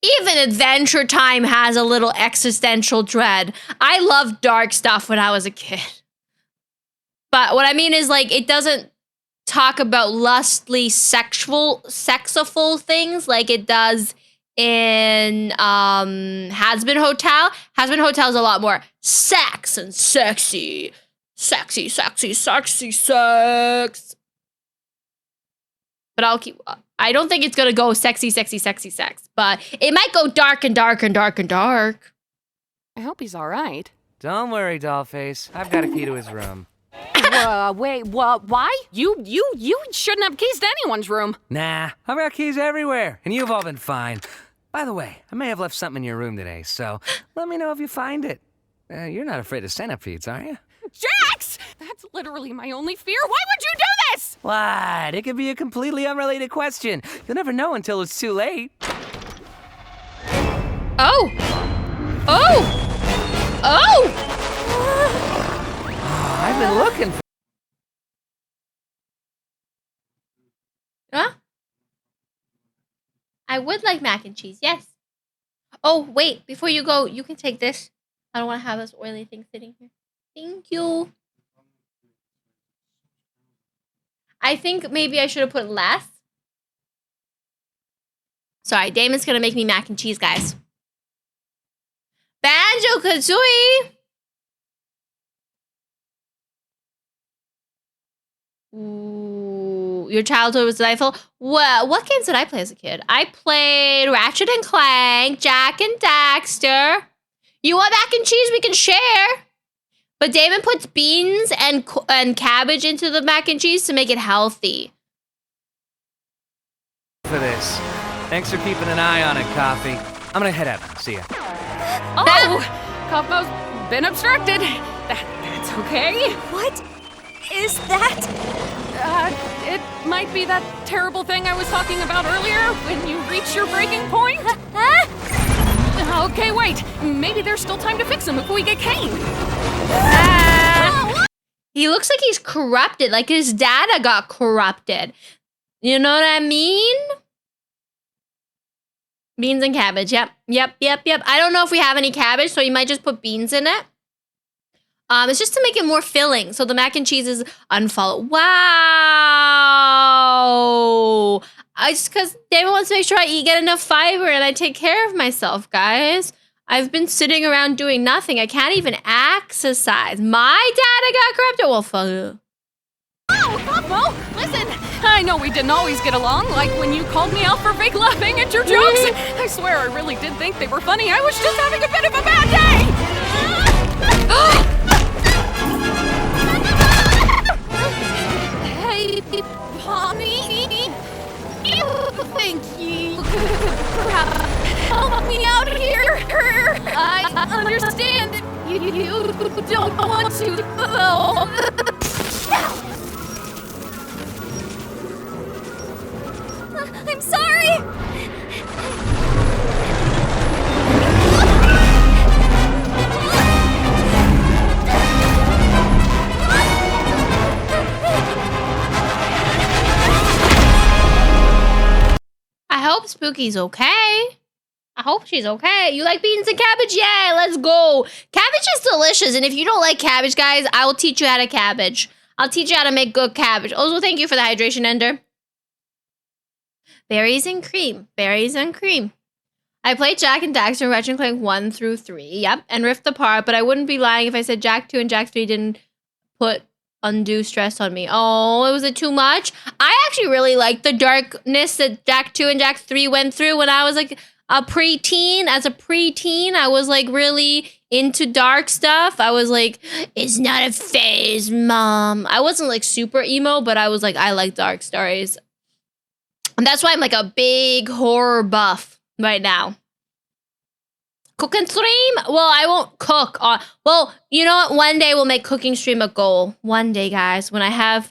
even Adventure Time has a little existential dread. I loved dark stuff when I was a kid. But what I mean is, like, it doesn't talk about lustly sexiful things like it does in Has-Been Hotel. Has-Been Hotel is a lot more sex and sexy. Sexy sex. But I don't think it's gonna go sexy sex, but it might go dark and dark. I hope he's all right. Don't worry, Dollface. I've got a key to his room. Wait, what? Why? You shouldn't have keys to anyone's room. Nah, I've got keys everywhere, and you've all been fine. By the way, I may have left something in your room today, so let me know if you find it. You're not afraid of centipedes, are you? Jax! That's literally my only fear. Why would you do this? What? It could be a completely unrelated question. You'll never know until it's too late. Oh! Oh! Oh! I've been looking for. Huh? I would like mac and cheese, yes. Oh, wait, before you go, you can take this. I don't want to have this oily thing sitting here. Thank you. I think maybe I should have put less. Sorry, Damon's gonna make me mac and cheese, guys. Banjo-Kazooie! Ooh, your childhood was delightful. Well, what games did I play as a kid? I played Ratchet and Clank, Jack and Daxter. You want mac and cheese? We can share. But Damon puts beans and cabbage into the mac and cheese to make it healthy. For this. Thanks for keeping an eye on it, Coffee. I'm gonna head out. See ya. Oh, Cosmo's been obstructed. That's okay. What is that? It might be that terrible thing I was talking about earlier when you reach your breaking point. Okay, wait. Maybe there's still time to fix him if we get caned. He looks like he's corrupted, like his data got corrupted. You know what I mean? Beans and cabbage, yep. I don't know if we have any cabbage, so you might just put beans in it. It's just to make it more filling, so the mac and cheese is unfollowed. Wow! Just because David wants to make sure I get enough fiber and I take care of myself, guys. I've been sitting around doing nothing. I can't even exercise. My data got corrupted? Well, fuck you. Oh, Cosmo, listen. I know we didn't always get along, like when you called me out for fake laughing at your jokes. I swear I really did think they were funny. I was just having a bit of a bad day. Hey, Pommy. Thank you. Perhaps help me out here. I understand. You don't want to, though. I'm sorry. I hope Spooky's okay. I hope she's okay. You like beans and cabbage? Yeah, let's go. Cabbage is delicious, and if you don't like cabbage, guys, I will teach you how to cabbage. I'll teach you how to make good cabbage. Also, thank you for the hydration, Ender. Berries and cream. Berries and cream. I played Jack and Daxter, Ratchet and Clank 1 through 3. Yep, and Rift Apart, but I wouldn't be lying if I said Jack 2 and Jack 3 didn't put undue stress on me. Oh, was it too much? I actually really liked the darkness that Jack 2 and Jack 3 went through when I was like a preteen. As a preteen, I was like really into dark stuff. I was like, it's not a phase, Mom. I wasn't like super emo, but I was like, I like dark stories. And that's why I'm like a big horror buff right now. Cook and stream? Well, I won't cook. Well, you know what? One day we'll make cooking stream a goal. One day, guys. When I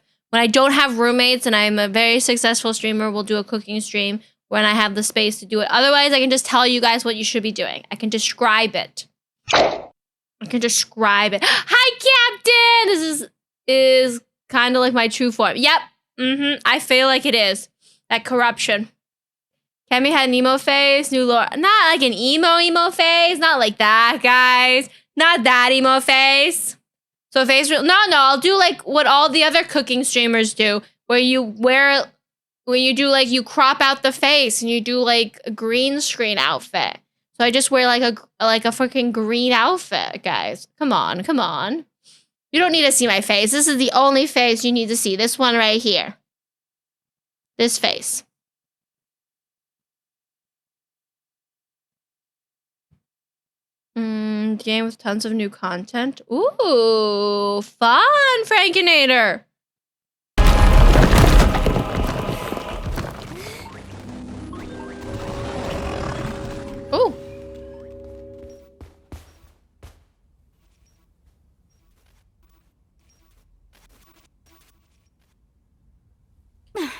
don't have roommates and I'm a very successful streamer, we'll do a cooking stream when I have the space to do it. Otherwise, I can just tell you guys what you should be doing. I can describe it. Hi, Captain! This is kind of like my true form. Yep. I feel like it is. That corruption. Cami had an emo face, new lore. Not like an emo face. Not like that, guys. Not that emo face. So face real. No, I'll do like what all the other cooking streamers do, where you do like you crop out the face and you do like a green screen outfit. So I just wear like a freaking green outfit, guys. Come on. You don't need to see my face. This is the only face you need to see. This one right here. This face. Game with tons of new content. Ooh, fun, Frankinator. Ooh.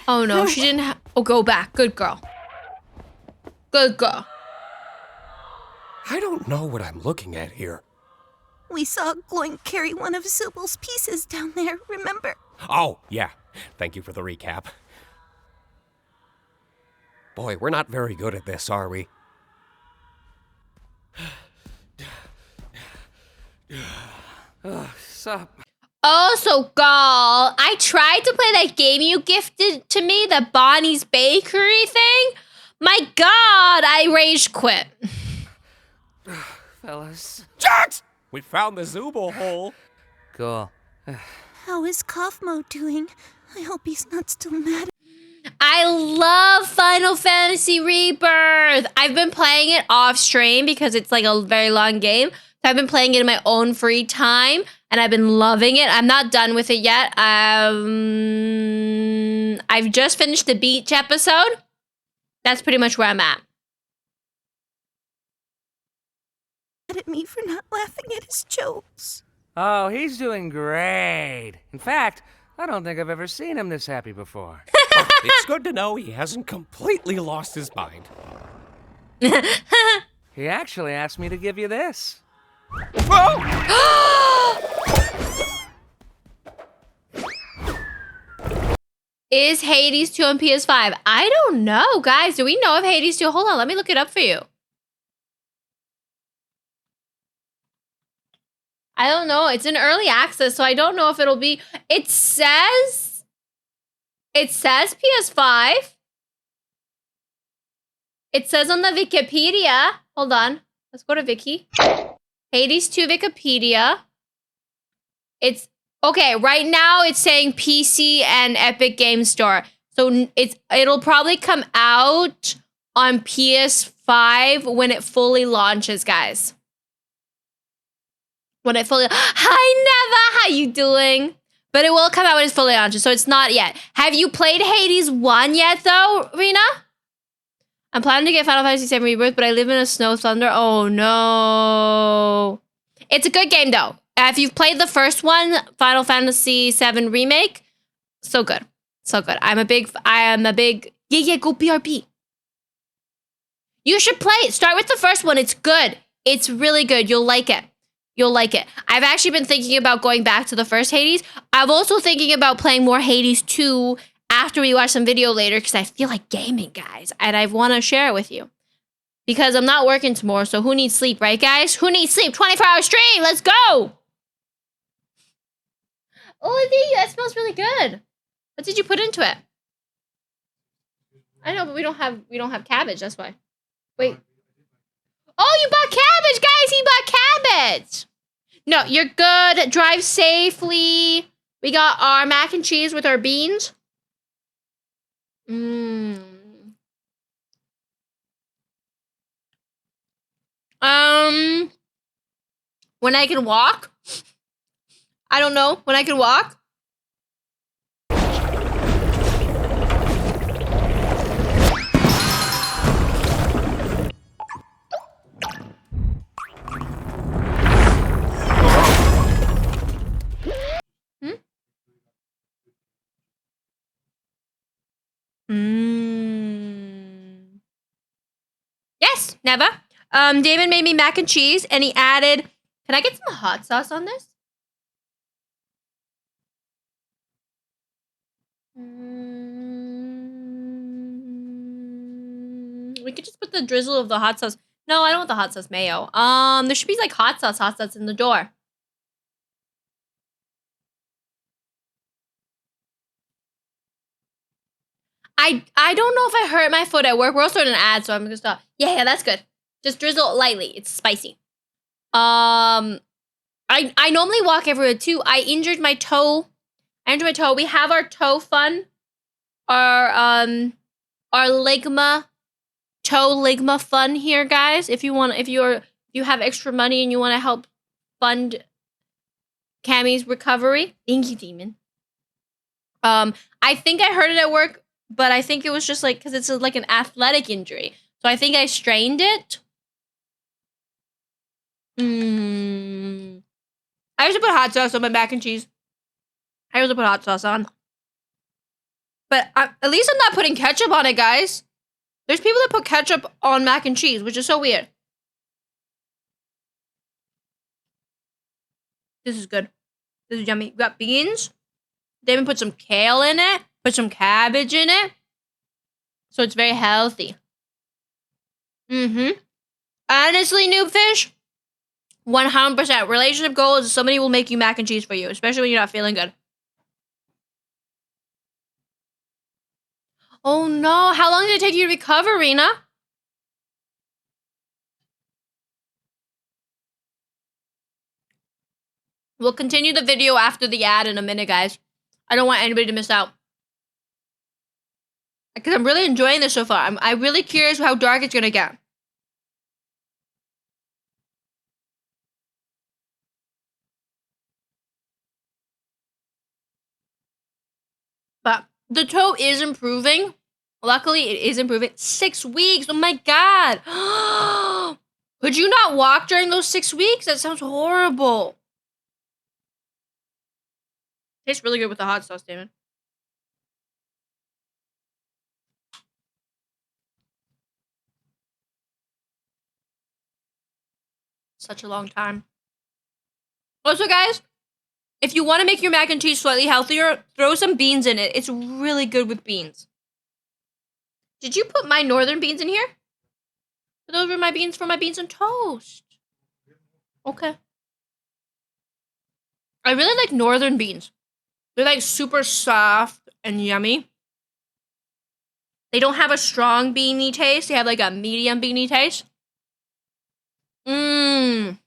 Oh no, she didn't have. Oh, go back. Good girl. I don't know what I'm looking at here. We saw Gloin carry one of Zubal's pieces down there, remember? Oh, yeah. Thank you for the recap. Boy, we're not very good at this, are we? Sup? Oh, so Gal, I tried to play that game you gifted to me, the Bonnie's Bakery thing. My God, I rage quit. Fellas. Jax! We found the Zubal hole. Cool. How is Kaufmo doing? I hope he's not still mad. I love Final Fantasy Rebirth. I've been playing it off stream because it's like a very long game. So I've been playing it in my own free time and I've been loving it. I'm not done with it yet. I've just finished the beach episode. That's pretty much where I'm at. Mad at me for not laughing at his jokes. Oh, he's doing great. In fact, I don't think I've ever seen him this happy before. Well, it's good to know he hasn't completely lost his mind. He actually asked me to give you this. Is Hades 2 on PS5? I don't know, guys. Do we know if Hades 2? Hold on, let me look it up for you. I don't know. It's in early access, so I don't know if it'll be. It says PS5. It says on the Wikipedia. Hold on. Let's go to Wiki. Hades 2 Wikipedia. It's okay. Right now it's saying PC and Epic Game Store. So it'll probably come out on PS5 when it fully launches, guys. When it fully, hi Neva, how you doing? But it will come out when it's fully launched, so it's not yet. Have you played Hades 1 yet though, Rena? I'm planning to get Final Fantasy VII Rebirth, but I live in a snow thunder. Oh no. It's a good game though. If you've played the first one, Final Fantasy VII Remake, so good. So good. I am a big, yeah, go PRP. You should play it. Start with the first one. It's good. It's really good. You'll like it. You'll like it. I've actually been thinking about going back to the first Hades. I'm also thinking about playing more Hades 2 after we watch some video later because I feel like gaming, guys. And I want to share it with you. Because I'm not working tomorrow, so who needs sleep, right, guys? Who needs sleep? 24-hour stream. Let's go. Oh, that smells really good. What did you put into it? I know, but we don't have cabbage. That's why. Wait. Oh, you bought cabbage, guys. He bought cabbage. No, you're good. Drive safely. We got our mac and cheese with our beans. When I can walk. I don't know. When I can walk. Yes, never. David made me mac and cheese, and he added. Can I get some hot sauce on this? We could just put the drizzle of the hot sauce. No, I don't want the hot sauce mayo. There should be like hot sauce in the door. I don't know if I hurt my foot at work. We're also in an ad, so I'm gonna stop. Yeah, that's good. Just drizzle lightly. It's spicy. I normally walk everywhere too. I injured my toe. We have our toe fund. Our ligma toe ligma fund here, guys. If you have extra money and you want to help fund Cami's recovery. Thank you, Demon. I think I hurt it at work. But I think it was just like, because it's like an athletic injury. So I think I strained it. I used to put hot sauce on my mac and cheese. I used to put hot sauce on. But at least I'm not putting ketchup on it, guys. There's people that put ketchup on mac and cheese, which is so weird. This is good. This is yummy. We got beans. They even put some kale in it. Put some cabbage in it. So it's very healthy. Honestly, noob fish, 100%. Relationship goal is somebody will make you mac and cheese for you, especially when you're not feeling good. Oh no, how long did it take you to recover, Rena? We'll continue the video after the ad in a minute, guys. I don't want anybody to miss out. Because I'm really enjoying this so far. I'm really curious how dark it's gonna get. But the toe is improving. Luckily, it is improving. 6 weeks. Oh my god. Could you not walk during those 6 weeks? That sounds horrible. Tastes really good with the hot sauce, Damon. Such a long time. Also, guys, if you want to make your mac and cheese slightly healthier, throw some beans in it. It's really good with beans. Did you put my northern beans in here? Those were my beans for my beans and toast. Okay. I really like northern beans. They're like super soft and yummy. They don't have a strong beanie taste. They have like a medium beanie taste. Mmm.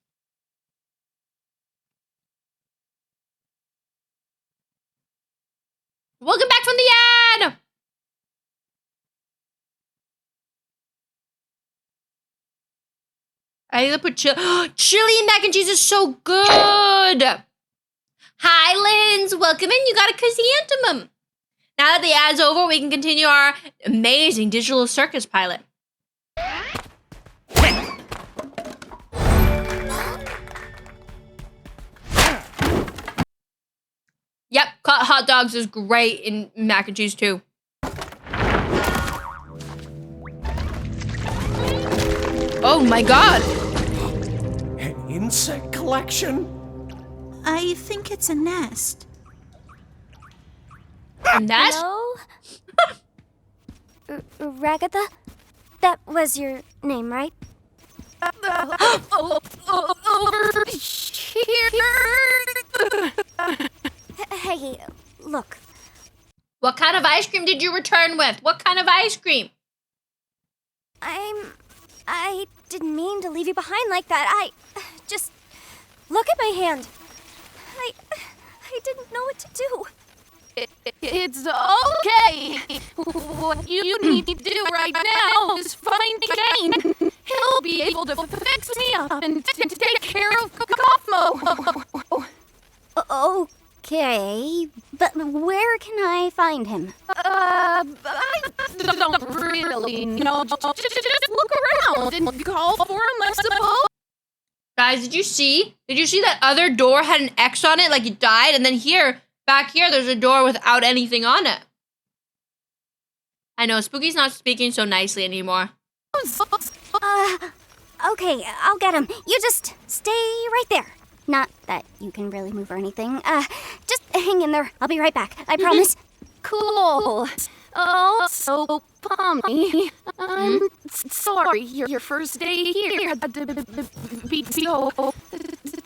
Welcome back from the ad! I need to put chili and mac and cheese is so good! Hi, Linz! Welcome in, you got a chrysanthemum! Now that the ad's over, we can continue our amazing digital circus pilot. Yep, hot dogs is great in mac and cheese too. Oh my god! An insect collection? I think it's a nest. A nest? Hello? Ragatha? That was your name, right? Over here. Hey, look. What kind of ice cream did you return with? What kind of ice cream? I didn't mean to leave you behind like that. Just look at my hand. I didn't know what to do. It's okay. What you need to do right now is find Kane. He'll be able to fix me up and take care of Kaufmo. Okay, but where can I find him? I don't really know. Just look around and call for him, I suppose. Guys, did you see? Did you see that other door had an X on it, like it died? And then here, back here, there's a door without anything on it. I know, Spooky's not speaking so nicely anymore. Okay, I'll get him. You just stay right there. Not that you can really move or anything. Just hang in there. I'll be right back. I promise. Cool. So, Pommy, I'm sorry your first day here had to be so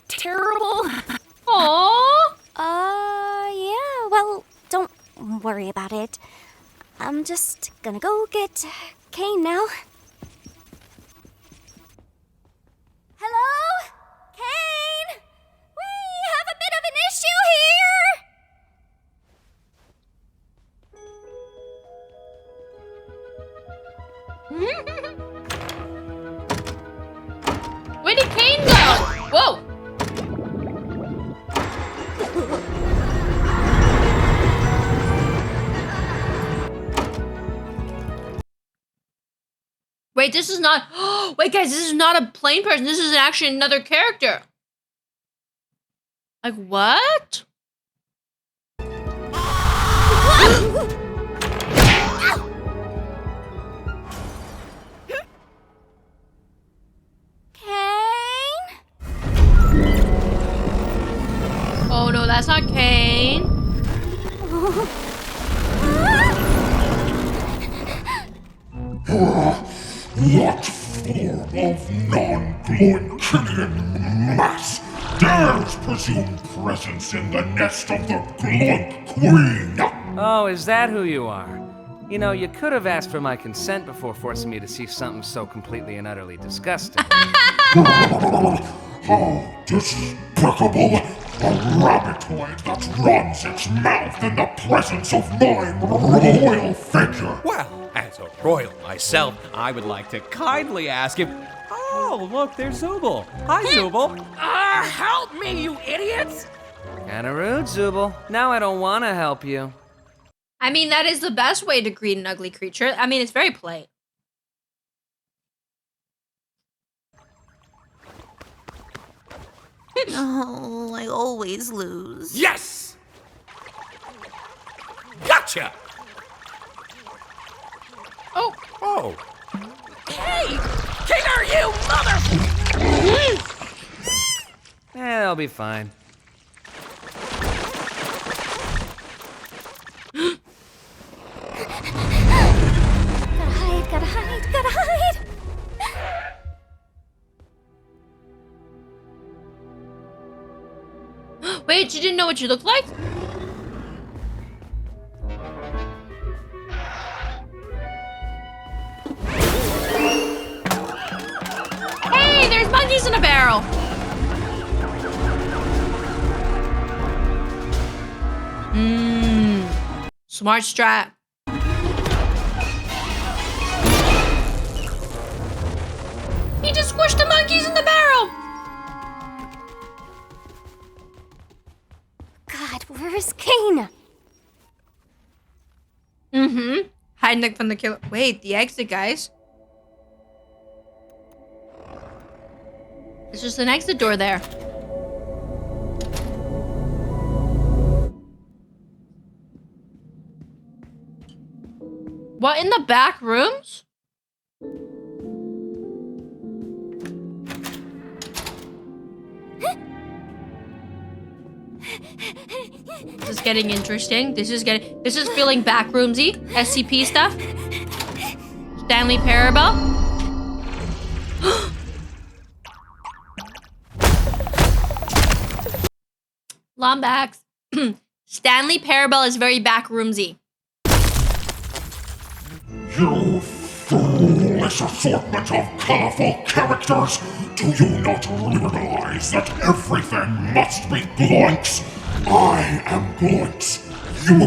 terrible. Aww. Yeah, well, don't worry about it. I'm just gonna go get Kane now. Hello? Kane? We have a bit of an issue here! Where did Kane go? Whoa. Wait, this is not... Wait, guys, this is not a plain person. This is actually another character. Like, what? Kane? that's not Kane. What form of non-Gloinkinian mass dares presume presence in the nest of the Gloink Queen? Oh, is that who you are? You know, you could have asked for my consent before forcing me to see something so completely and utterly disgusting. How despicable! A rabbitoid that runs its mouth in the presence of my royal figure! Well, as a royal myself, I would like to kindly ask if... Oh, look, there's Zooble. Hi, Zooble. Help me, you idiots! Kinda rude, Zooble. Now I don't want to help you. I mean, that is the best way to greet an ugly creature. I mean, it's very polite. Oh, I always lose. Yes! Gotcha! Oh. Oh. Hey! King are you, mother... They'll be fine. Gotta hide. Wait, you didn't know what you looked like? Hey, there's monkeys in a barrel. Smart strat. He just squished the monkeys in the barrel. God, where's Kane? Hiding from the killer. Wait, the exit, guys. There's just an exit door there. What, in the back rooms? This is getting interesting. This is feeling backroomsy. SCP stuff. Stanley Parable. Lombax. Stanley Parable is very backroomsy. You foolish assortment of colorful characters! Do you not realize that everything must be Gloinks? I am Gloinks. You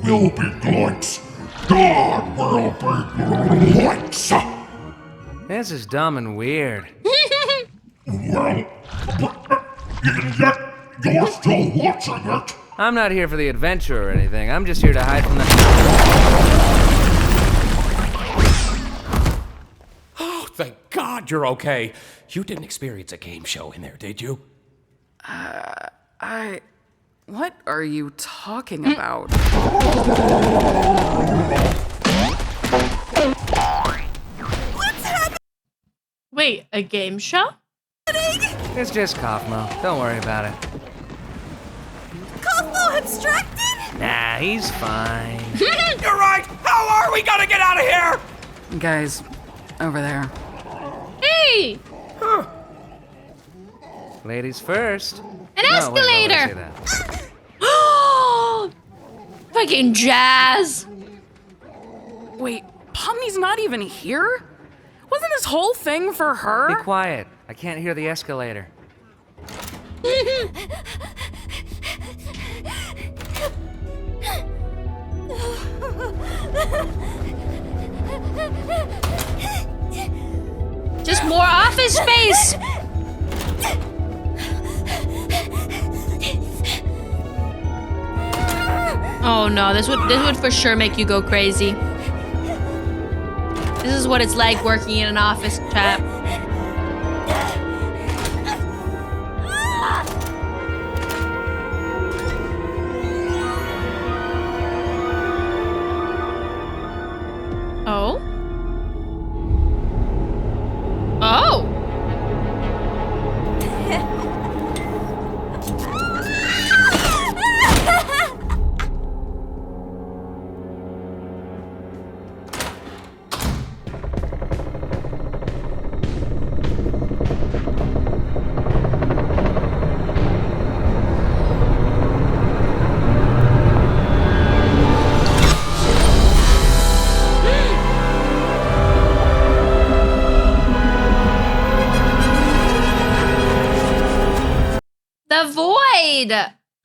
will be Gloinks. God will be Gloinks. This is dumb and weird. Well, but yet you're still watching it. I'm not here for the adventure or anything. I'm just here to hide from the... Thank God you're okay. You didn't experience a game show in there, did you? What are you talking about? Wait, a game show? It's just Kaufmo. Don't worry about it. Kaufmo abstracted? Nah, he's fine. You're right! How are we gonna get out of here? Guys, over there. Hey! Ladies first. An No, wait, why would I escalator! say that? Fucking jazz! Wait, Pomni's not even here? Wasn't this whole thing for her? Be quiet. I can't hear the escalator. Just more office space! Oh no, this would for sure make you go crazy. This is what it's like working in an office, chat. Oh? Oh! The void.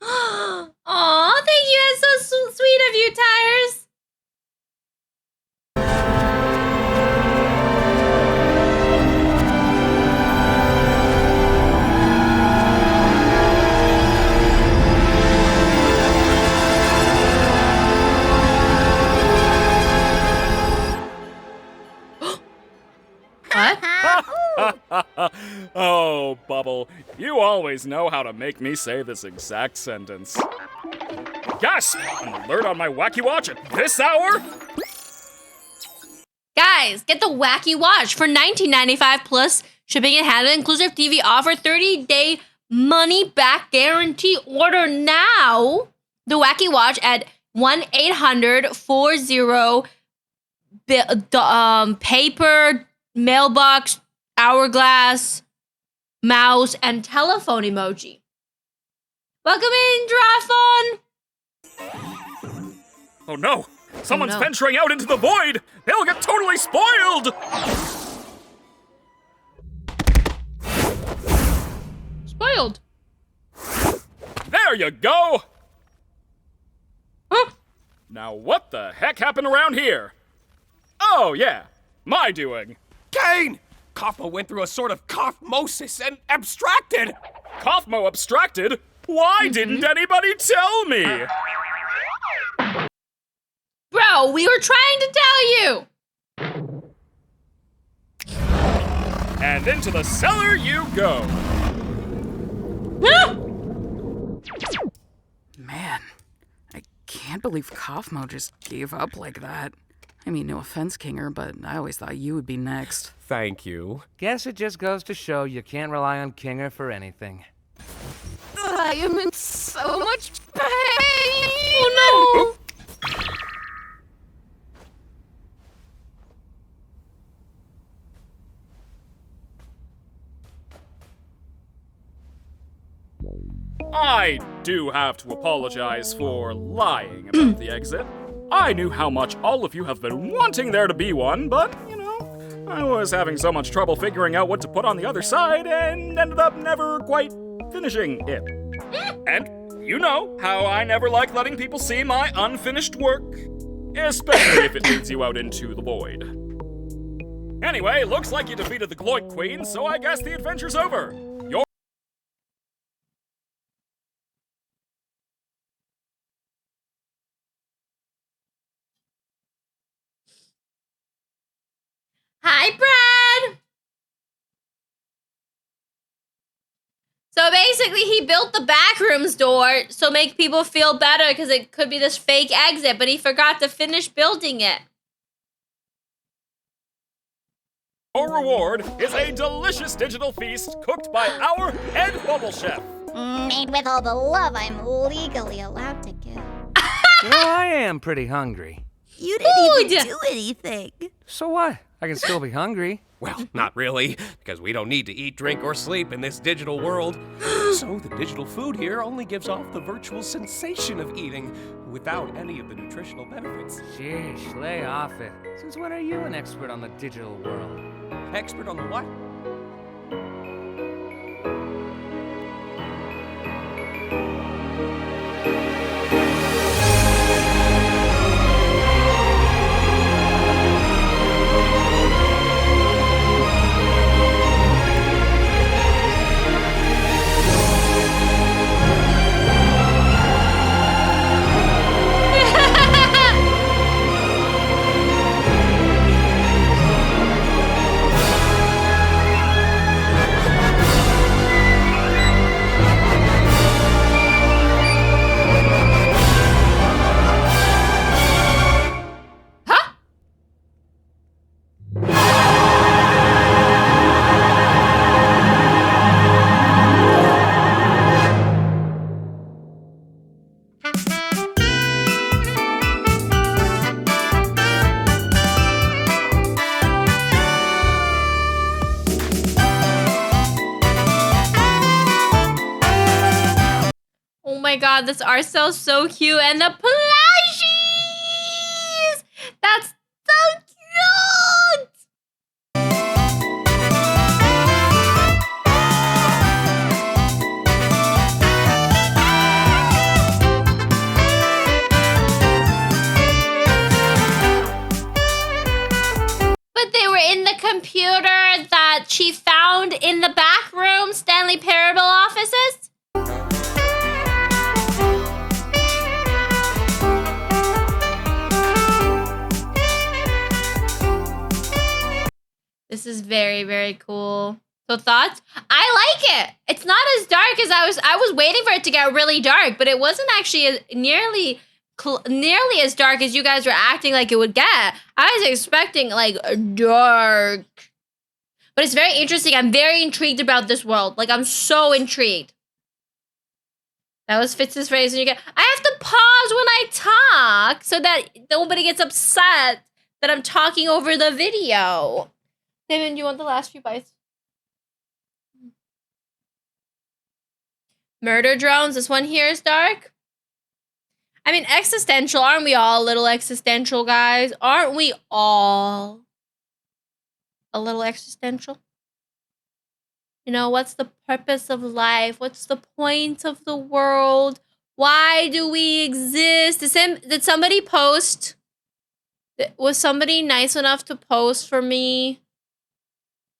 Aw, thank you. That's so sweet of you, Tires. What? Oh, Bubble, you always know how to make me say this exact sentence. Yes! An alert on my Wacky Watch at this hour? Guys, get the Wacky Watch for $19.95 plus shipping and handling, inclusive TV offer, 30-day money-back guarantee. Order now. The Wacky Watch at 1-800-40 paper, mailbox, hourglass, mouse, and telephone emoji. Welcome in, Draphon! Oh no! Someone's no. venturing out into the void! They'll get totally spoiled! Spoiled. There you go! Huh? Now what the heck happened around here? Oh yeah, my doing. Kane! Kaufmo went through a sort of kaufmosis and abstracted! Kaufmo abstracted? Why didn't anybody tell me? Bro, we were trying to tell you! And into the cellar you go. Man, I can't believe Kaufmo just gave up like that. I mean, no offense, Kinger, but I always thought you would be next. Thank you. Guess it just goes to show you can't rely on Kinger for anything. I am in so much pain! Oh no! I do have to apologize for lying about the exit. I knew how much all of you have been wanting there to be one, but, you know, I was having so much trouble figuring out what to put on the other side and ended up never quite finishing it. And you know how I never like letting people see my unfinished work, especially if it leads you out into the void. Anyway, looks like you defeated the Gloik Queen, so I guess the adventure's over. Hi, Brad! So basically, he built the backrooms door so make people feel better because it could be this fake exit, but he forgot to finish building it. Your reward is a delicious digital feast cooked by our head bubble chef. Made with all the love I'm legally allowed to give. Well, I am pretty hungry. You didn't even Food! do anything. So what? I can still be hungry. Well, not really, because we don't need to eat, drink, or sleep in this digital world. So the digital food here only gives off the virtual sensation of eating, without any of the nutritional benefits. Sheesh, lay off it. Since when are you an expert on the digital world? Expert on the what? Oh my god, this art style's so cute. And the plushies! That's so cute! very, very cool. So thoughts? I like it. It's not as dark as I was waiting for it to get really dark, but it wasn't actually nearly as dark as you guys were acting like it would get. I was expecting like dark. But it's very interesting. I'm very intrigued about this world. Like, I'm so intrigued. That was Fitz's phrase. And you get, I have to pause when I talk so that nobody gets upset that I'm talking over the video. David, do you want the last few bites? Murder drones. This one here is dark. I mean, existential. Aren't we all a little existential, guys? Aren't we all a little existential? You know, what's the purpose of life? What's the point of the world? Why do we exist? Did somebody post? Was somebody nice enough to post for me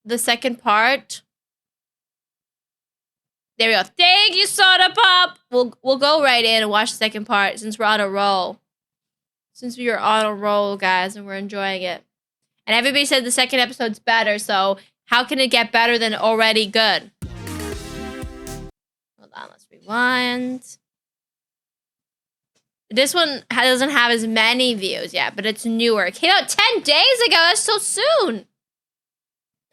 the second part? There we go. Thank you, Soda Pop. We'll go right in and watch the second part since we're on a roll. Since we are on a roll, guys, and we're enjoying it. And everybody said the second episode's better, so how can it get better than already good? Hold on, let's rewind. This one doesn't have as many views yet, but it's newer. It came out 10 days ago. That's so soon.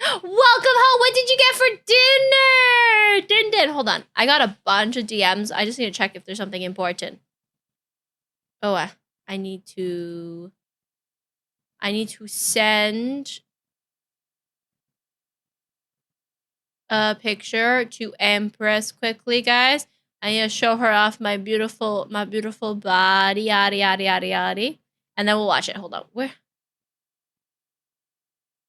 Welcome home. What did you get for dinner? Din. Hold on. I got a bunch of DMs. I just need to check if there's something important. Oh, I need to send a picture to Empress quickly, guys. I need to show her off my beautiful body, yada yada yada yada, and then we'll watch it. Hold on, where?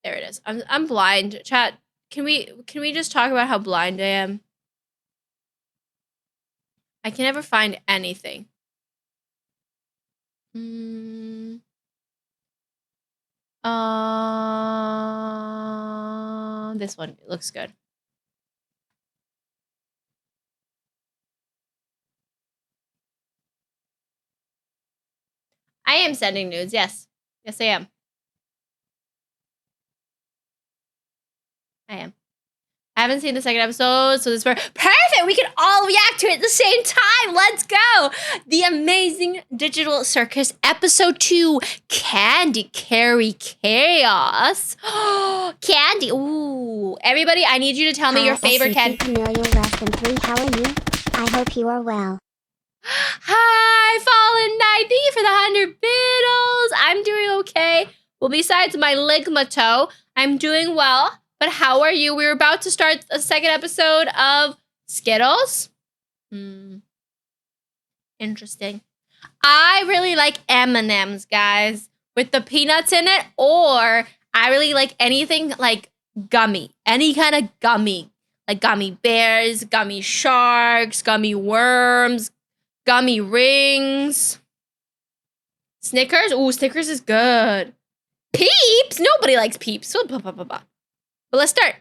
There it is. I'm blind. Chat, can we just talk about how blind I am? I can never find anything. This one looks good. I am sending nudes, yes. Yes, I am. I am. I haven't seen the second episode, so this is perfect. We can all react to it at the same time. Let's go. The Amazing Digital Circus Episode 2, Candy Carry Chaos. Candy. Ooh. Everybody, I need you to tell me your favorite candy. Camellia less than 3. How are you? I hope you are well. Hi, Fallen Knight. Thank you for the 100 biddles. I'm doing okay. Well, besides my ligma toe, I'm doing well. But how are you? We're about to start a second episode of Skittles. Interesting. I really like M&Ms, guys, with the peanuts in it. Or I really like anything like gummy. Any kind of gummy. Like gummy bears, gummy sharks, gummy worms, gummy rings. Snickers? Ooh, Snickers is good. Peeps? Nobody likes Peeps. But let's start.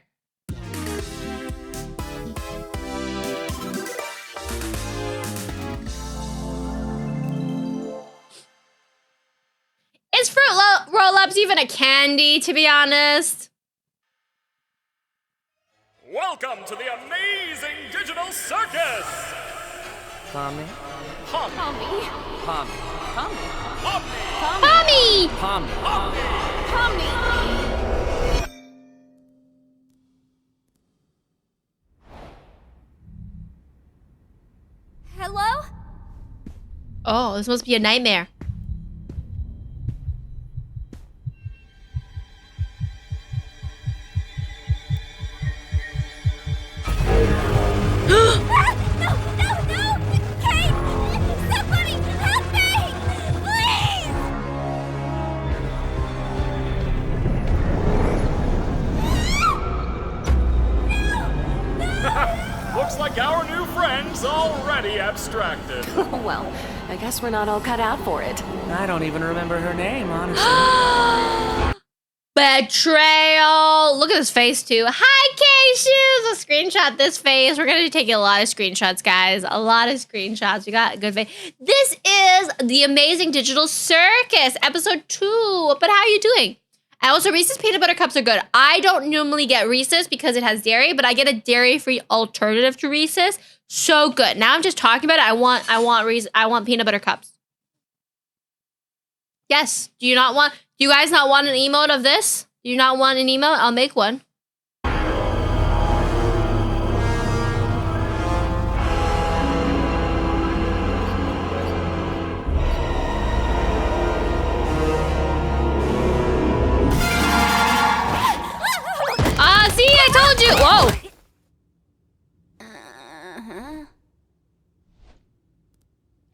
Is Fruit Roll-Ups even a candy, to be honest? Welcome to the Amazing Digital Circus! Pommy? Pommy. Pommy. Mommy! Pommy. Pommy. Hello? Oh, this must be a nightmare. No! Kate! Somebody help me! Please! Looks like our new friend's already abstracted. Well, I guess we're not all cut out for it. I don't even remember her name, honestly. Betrayal! Look at his face, too. Hi, K-Shoes! Let's screenshot this face. We're going to be taking a lot of screenshots, guys. A lot of screenshots. We got a good face. This is The Amazing Digital Circus, Episode 2. But how are you doing? And also, Reese's peanut butter cups are good. I don't normally get Reese's because it has dairy, but I get a dairy-free alternative to Reese's. So good. Now I'm just talking about it. I want peanut butter cups. Yes. Do you guys not want an emote of this? Do you not want an emote? I'll make one. See, I told you. Whoa.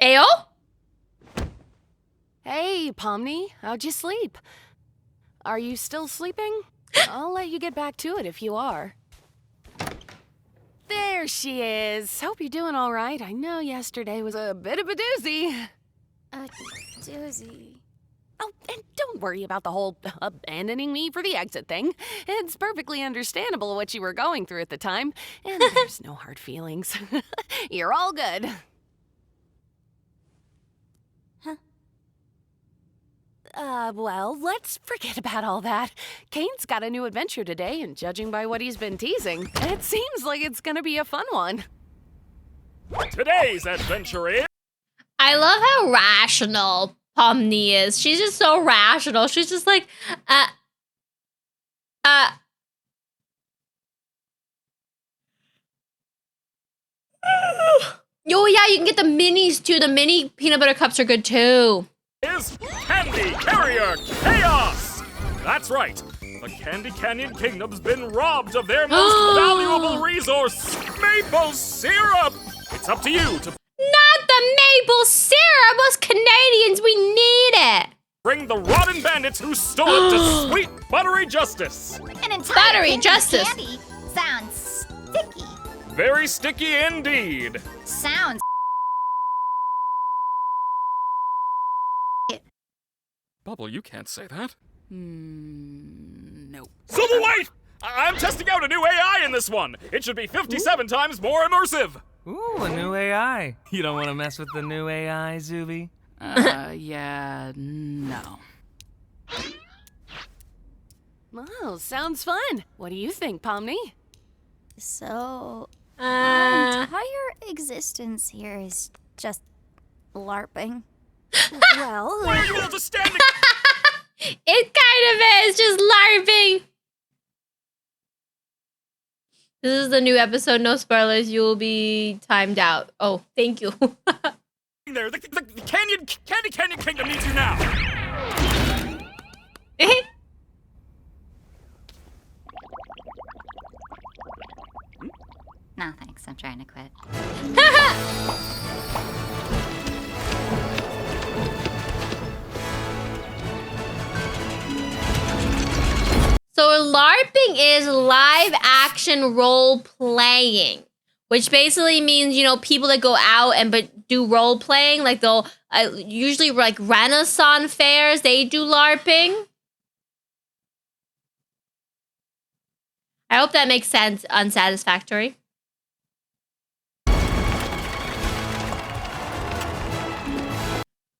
Ayo? Hey, Pomni, how'd you sleep? Are you still sleeping? I'll let you get back to it if you are. There she is. Hope you're doing all right. I know yesterday was a bit of a doozy. A doozy. Oh, and don't worry about the whole abandoning me for the exit thing. It's perfectly understandable what you were going through at the time, and there's no hard feelings. You're all good. Well, let's forget about all that. Kane's got a new adventure today, and judging by what he's been teasing, it seems like it's gonna be a fun one. Today's adventure is... I love how rational Pomni is. She's just so rational. She's just like, Oh yeah, you can get the minis too. The mini peanut butter cups are good too. Is Candy Carrier Chaos! That's right. The Candy Canyon Kingdom's been robbed of their most valuable resource, maple syrup! It's up to you to... Not the maple syrup! Us Canadians, we need it! bring the rotten bandits who stole it to sweet buttery justice! An entire Buttery justice! candy sounds sticky. Very sticky indeed! Sounds... Bubble, you can't say that. Nope. Silver White! I'm testing out a new AI in this one! It should be 57 times more immersive! Ooh, a new AI. You don't want to mess with the new AI, Zuby? Yeah, no. Well, sounds fun. What do you think, Pomni? So, our entire existence here is just LARPing. Well, Why are you all just standing? It kind of is, just LARPing. This is the new episode, no spoilers, you will be timed out. Oh, thank you. There, the Candy Canyon Kingdom needs you now! no thanks, I'm trying to quit. So LARPing is live action role playing, which basically means, you know, people that go out and but do role playing, like they'll usually like Renaissance fairs, they do LARPing. I hope that makes sense. Unsatisfactory.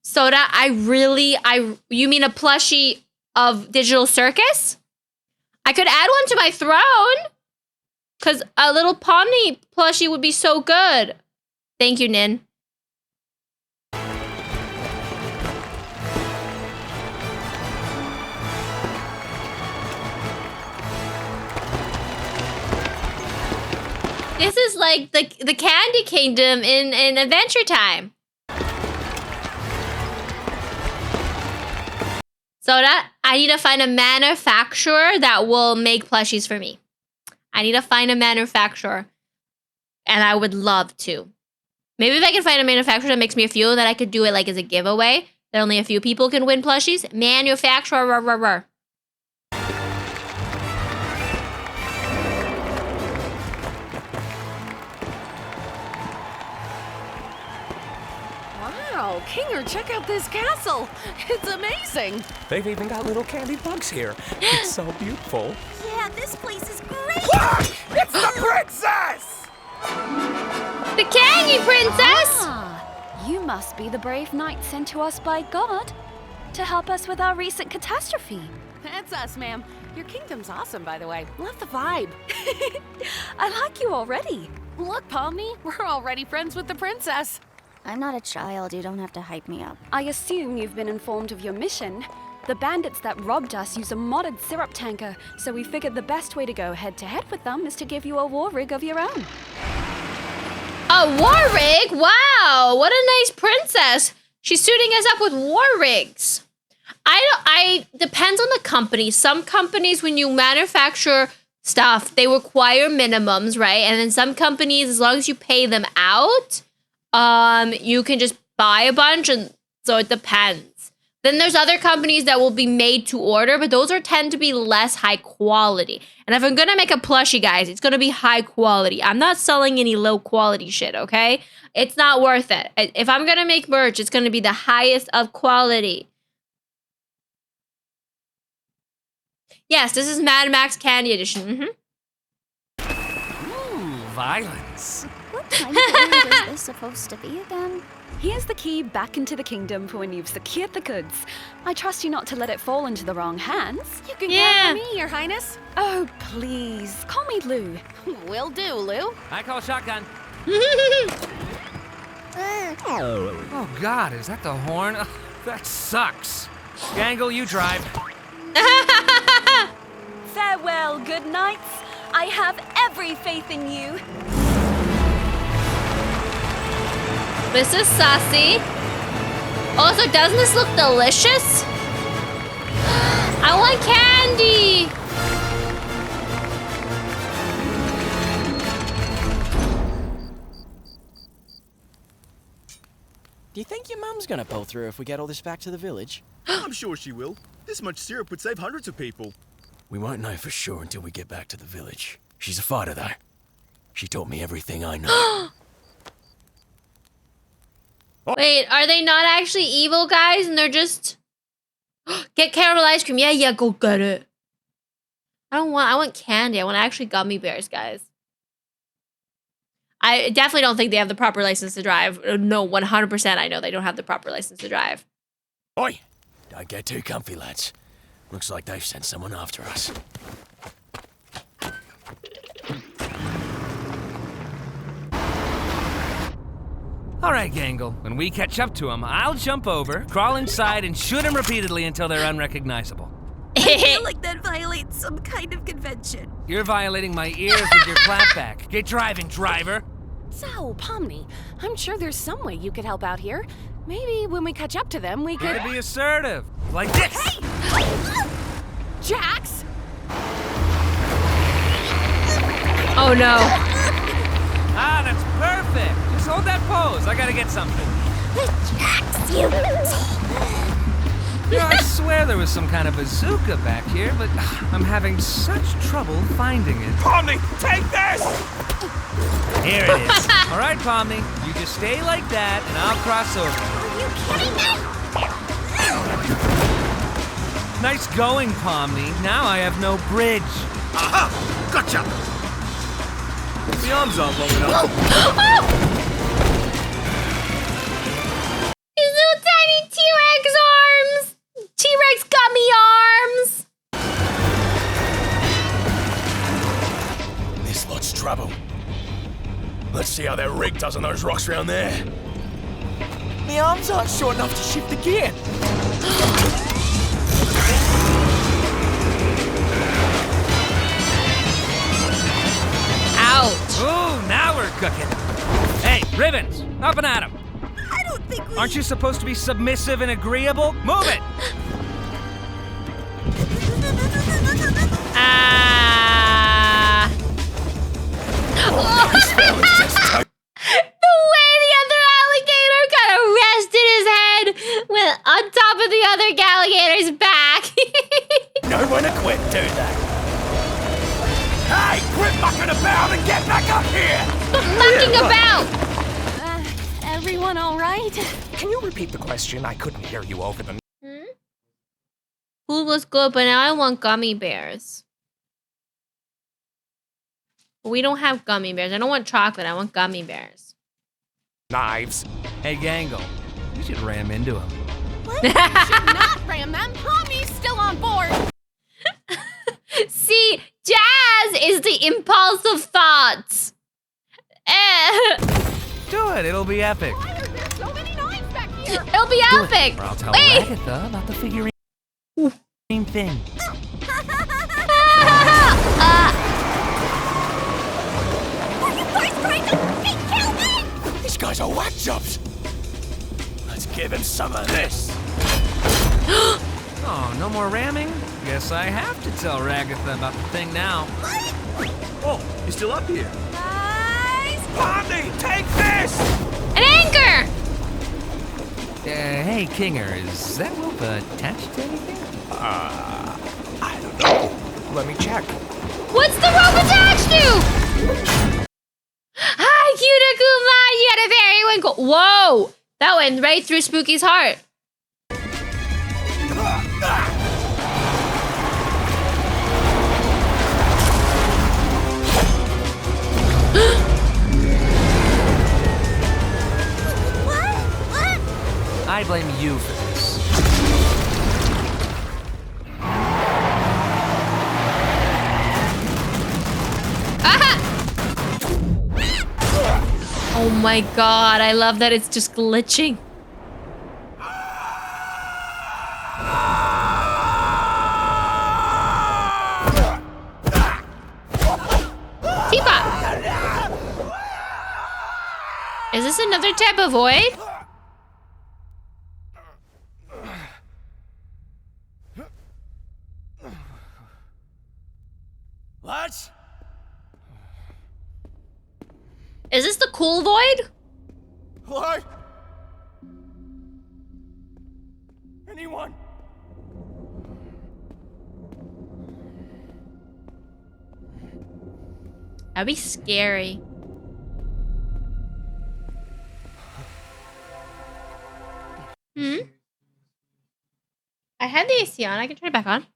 Soda, you mean a plushie of Digital Circus? I could add one to my throne, because a little Pomni plushie would be so good. Thank you, Nin. This is like the Candy Kingdom in Adventure Time. Soda, I need to find a manufacturer that will make plushies for me. I need to find a manufacturer. And I would love to. Maybe if I can find a manufacturer that makes me a few, that I could do it like as a giveaway. That only a few people can win plushies. Manufacturer. Wow, Kinger, check out this castle. It's amazing. They've even got little candy bugs here. It's so beautiful. Yeah, this place is great. It's the princess! The Candy Princess! Ah, you must be the brave knight sent to us by God to help us with our recent catastrophe. That's us, ma'am. Your kingdom's awesome, by the way. Love the vibe. I like you already. Look, Pomni, we're already friends with the princess. I'm not a child. You don't have to hype me up. I assume you've been informed of your mission. The bandits that robbed us use a modded syrup tanker, so we figured the best way to go head-to-head with them is to give you a war rig of your own. A war rig? Wow, what a nice princess. She's suiting us up with war rigs. Depends on the company. Some companies, when you manufacture stuff, they require minimums, right? And then some companies, as long as you pay them out, you can just buy a bunch, and so it depends. Then there's other companies that will be made to order, but those tend to be less high quality. And if I'm gonna make a plushie, guys, it's gonna be high quality. I'm not selling any low quality shit, okay? It's not worth it. If I'm gonna make merch, it's gonna be the highest of quality. Yes, this is Mad Max Candy Edition. Ooh, violence. What kind of island is this supposed to be again? Here's the key back into the kingdom for when you've secured the goods. I trust you not to let it fall into the wrong hands. You can count on me, Your Highness. Oh, please. Call me Lou. Will do, Lou. I call shotgun. Oh God, is that the horn? Ugh, that sucks. Gangle, you drive. Farewell, good knights. I have every faith in you. This is sassy. Also, doesn't this look delicious? I want candy. Do you think your mum's gonna pull through if we get all this back to the village? I'm sure she will. This much syrup would save hundreds of people. We won't know for sure until we get back to the village. She's a fighter, though. She taught me everything I know. Wait, are they not actually evil guys and they're just... Get caramel ice cream. Yeah, go get it. I want candy. I want actually gummy bears, guys. I definitely don't think they have the proper license to drive. No, 100% I know they don't have the proper license to drive. Oi! Don't get too comfy, lads. Looks like they've sent someone after us. All right, Gangle. When we catch up to them, I'll jump over, crawl inside, and shoot them repeatedly until they're unrecognizable. I feel like that violates some kind of convention. You're violating my ears with your clapback. Get driving, driver. So, Pomni, I'm sure there's some way you could help out here. Maybe when we catch up to them, we could... Gotta be assertive. Like this. Hey! Jax! Oh, no. Ah, that's perfect. Just hold that pose. I gotta get something. Jax, you... You know, I swear there was some kind of bazooka back here, but I'm having such trouble finding it. Pomni, take this! Here it is. All right, Pomni, you just stay like that, and I'll cross over. Are you kidding me? Nice going, Pomni. Now I have no bridge. Aha! Gotcha! The arms aren't long enough. These little tiny T-Rex arms! T-Rex gummy arms! This lot's trouble. Let's see how that rig does on those rocks around there. The arms aren't short enough to shift the gear. Ouch. Ooh, now we're cooking. Hey, Ribbons, up and at 'em. I don't think we... Aren't you supposed to be submissive and agreeable? Move it! The way the other alligator kind of rested his head with on top of the other alligator's back. No one to quit, do that. Hey, quit mucking about and get back up here! Mucking about! Everyone all right? Can you repeat the question? I couldn't hear you over the... Food was good, but now I want gummy bears. We don't have gummy bears. I don't want chocolate. I want gummy bears. Knives. Hey, Gangle, you should ram into him. What? You should not ram them. Pomni's still on board. See, jazz is the impulsive thoughts. Do it. It'll be epic. It'll be Do epic. it, or I'll tell Wait. Agatha about the figurine thing. These guys are whack jobs. Let's give him some of this. Oh, no more ramming? Guess I have to tell Ragatha about the thing now. Oh, you're still up here. Pomni, take this! An anchor! Hey, Kinger, is that rope attached to anything? I don't know. Let me check. What's the rope attached to? Hi, Cuticuma! You had a very one go. Whoa! That went right through Spooky's heart. I blame you for this. Oh my god, I love that it's just glitching. Teapot! Is this another type of void? Lads? Is this the cool void? Hello? Anyone? That'd be scary. I had the AC on. I can turn it back on.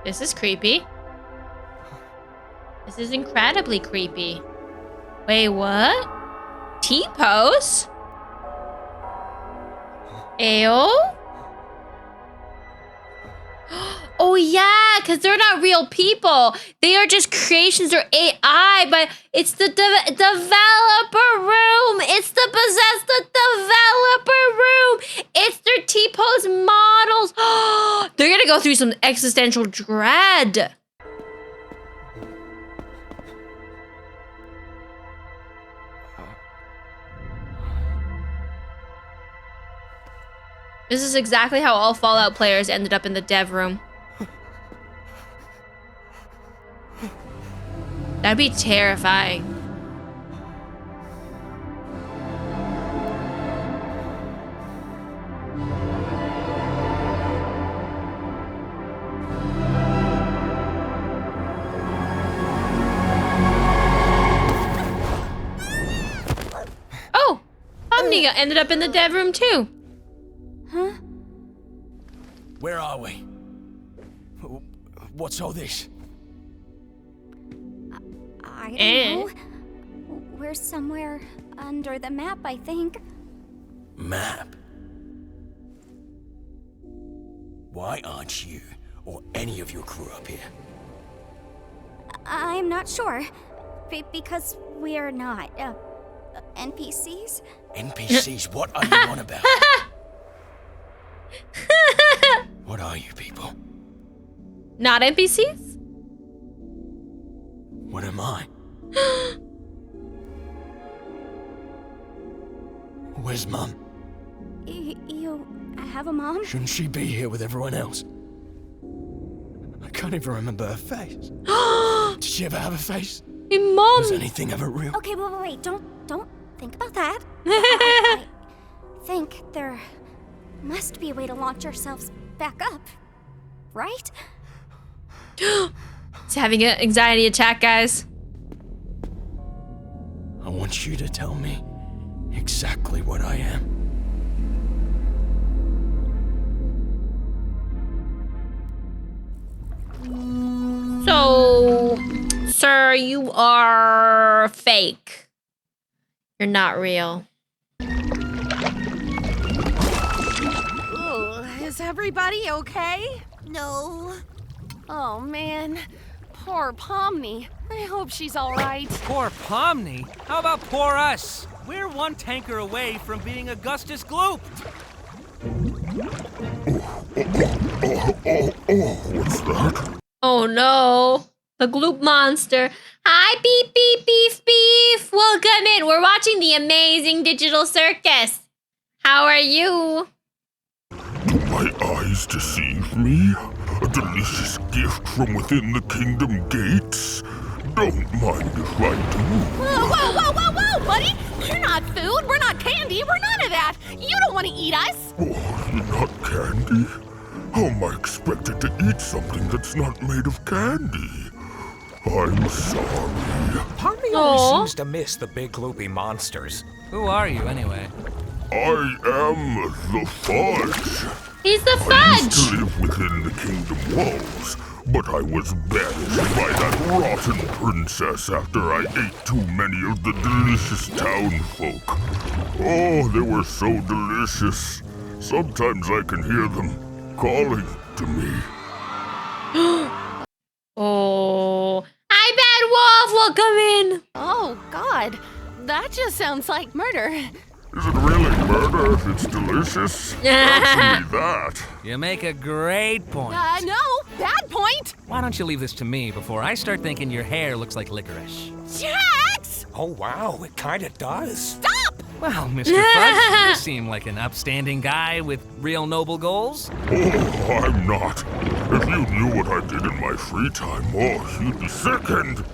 This is creepy. This is incredibly creepy. Wait, what? T-pose? Ayo? Oh yeah, because they're not real people. They are just creations or AI, but it's the developer room. It's the possessed developer room. It's their T-pose models. They're gonna go through some existential dread. This is exactly how all Fallout players ended up in the dev room. That'd be terrifying. Oh, Omni ended up in the dev room too. Huh? Where are we? What's all this? I don't know. We're somewhere under the map, I think. Map? Why aren't you or any of your crew up here? I'm not sure. Because we are not NPCs. NPCs? What are you on about? What are you people? Not NPCs? What am I? Where's Mum? You have a mom? Shouldn't she be here with everyone else? I can't even remember her face. Did she ever have a face? Hey, Mom! Was anything ever real? Okay, wait. Don't think about that. I think there must be a way to launch ourselves back up, right? He's having an anxiety attack, guys. I want you to tell me exactly what I am. So, sir, you are fake. You're not real. everybody okay? No. Oh, man. Poor Pomni. I hope she's all right. Poor Pomni? How about poor us? We're one tanker away from being Augustus glooped. What's that? Oh no. The gloop monster. Hi, beep, beep, beef, beef. Welcome in. We're watching the amazing digital circus. How are you? Do my eyes deceive me? A delicious gift from within the kingdom gates? Don't mind if I do. Whoa, buddy! We're not food, we're not candy, we're none of that! You don't want to eat us! Oh, not candy? How am I expected to eat something that's not made of candy? I'm sorry. Pomni always seems to miss the big gloopy monsters. Who are you, anyway? I am the Fudge. He's the I used Fudge! to live within the kingdom walls, but I was banished by that rotten princess after I ate too many of the delicious townfolk. Oh, they were so delicious. Sometimes I can hear them calling to me. Oh. Hi, Bad Wolf. Welcome in. Oh, God. That just sounds like murder. Is it really murder if it's delicious? Answer me that. You make a great point. No, bad point! Why don't you leave this to me before I start thinking your hair looks like licorice? Jax! Oh, wow, it kinda does. Stop! Well, Mr. Fudge, you seem like an upstanding guy with real noble goals. Oh, I'm not. If you knew what I did in my free time, oh, you'd be sickened.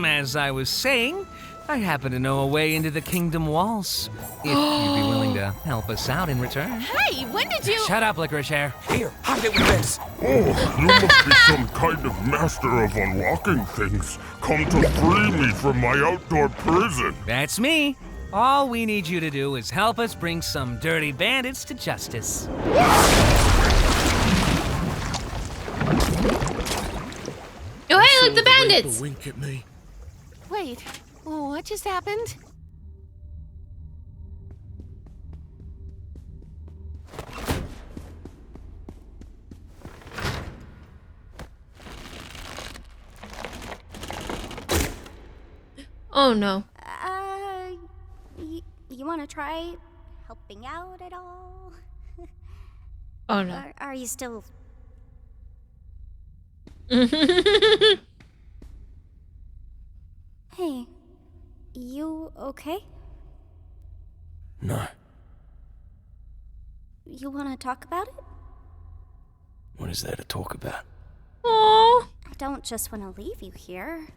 As I was saying, I happen to know a way into the kingdom walls. If you'd be willing to help us out in return. Hey, when did you— Shut up, licorice hair. Here, hide it with this. Oh, you must be some kind of master of unlocking things. Come to free me from my outdoor prison. That's me. All we need you to do is help us bring some dirty bandits to justice. Oh, hey, look, the bandits! Wink at me. Wait, what just happened? Oh no. You want to try helping out at all? Oh no. Are you still... Hey, you okay? No. You want to talk about it? What is there to talk about? Aww. I don't just want to leave you here.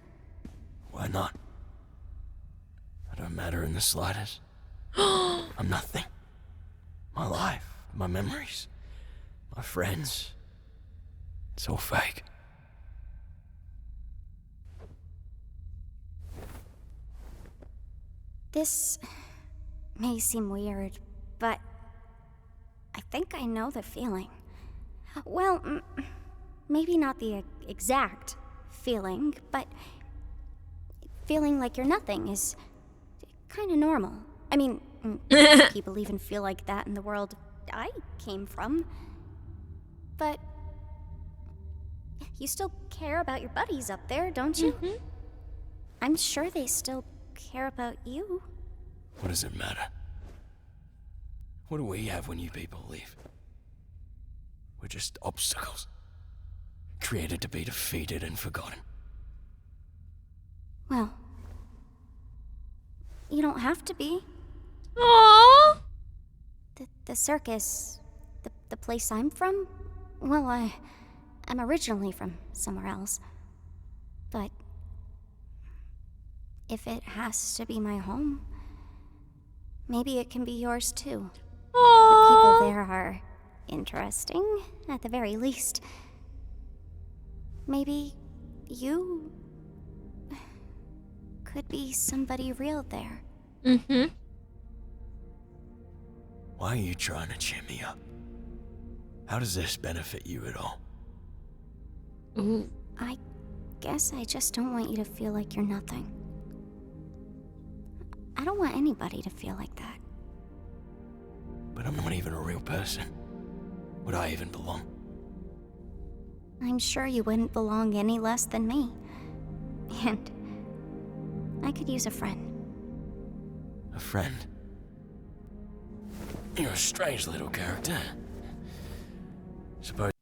Why not? I don't matter in the slightest. I'm nothing. My life, my memories, my friends. It's all fake. This may seem weird, but I think I know the feeling. Well, maybe not the exact feeling, but feeling like you're nothing is kind of normal. I mean, people even feel like that in the world I came from. But you still care about your buddies up there, don't you? Mm-hmm. I'm sure they still care about you. What does it matter? What do we have when you people leave? We're just obstacles, created to be defeated and forgotten. Well, you don't have to be. Aww. The circus, the place I'm from, well, I'm originally from somewhere else. But if it has to be my home, maybe it can be yours too. Aww. The people there are interesting, at the very least. Maybe you could be somebody real there. Mm-hmm. Why are you trying to cheer me up? How does this benefit you at all? Ooh. I guess I just don't want you to feel like you're nothing. I don't want anybody to feel like that. But I'm not even a real person. Would I even belong? I'm sure you wouldn't belong any less than me. And I could use a friend. A friend? You're a strange little character. Suppose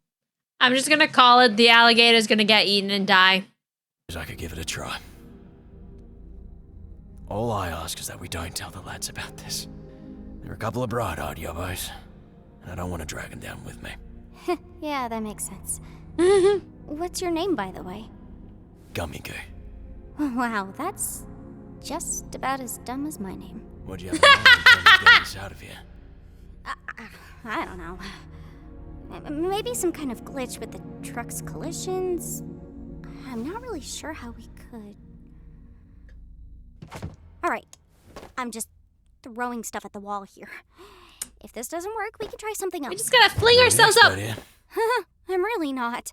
I'm just gonna call it the alligator's gonna get eaten and die. I could give it a try. All I ask is that we don't tell the lads about this. They're a couple of bright-eyed yobbos, and I don't want to drag them down with me. Yeah, that makes sense. What's your name, by the way? Gummy Goo. Wow, that's just about as dumb as my name. What do you have in mind to get this out of here? I don't know. Maybe some kind of glitch with the truck's collisions. I'm not really sure how we could. Alright, I'm just throwing stuff at the wall here. If this doesn't work, we can try something else. We just gotta fling ourselves up. I'm really not.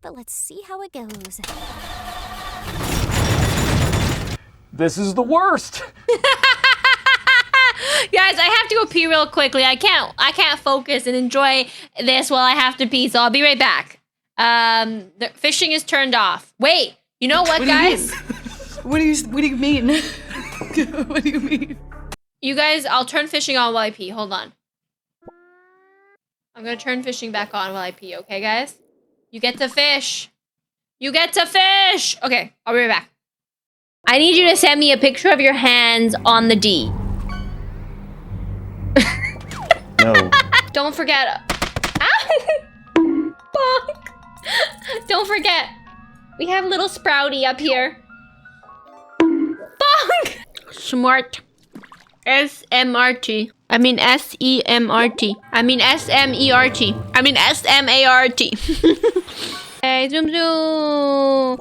But let's see how it goes. This is the worst. Guys, I have to go pee real quickly. I can't focus and enjoy this while I have to pee, so I'll be right back. The fishing is turned off. Wait, you know what, guys? What do you mean? What do you mean? You guys, I'll turn fishing on while I pee. Hold on. I'm gonna turn fishing back on while I pee, okay, guys? You get to fish. You get to fish! Okay, I'll be right back. I need you to send me a picture of your hands on the D. No. Don't forget. Bonk. Don't forget. We have little Sprouty up here. Bonk! Smart. S-M-R-T. I mean S-E-M-R-T. I mean S-M-E-R-T. I mean S-M-A-R-T. Hey, zoom, zoom.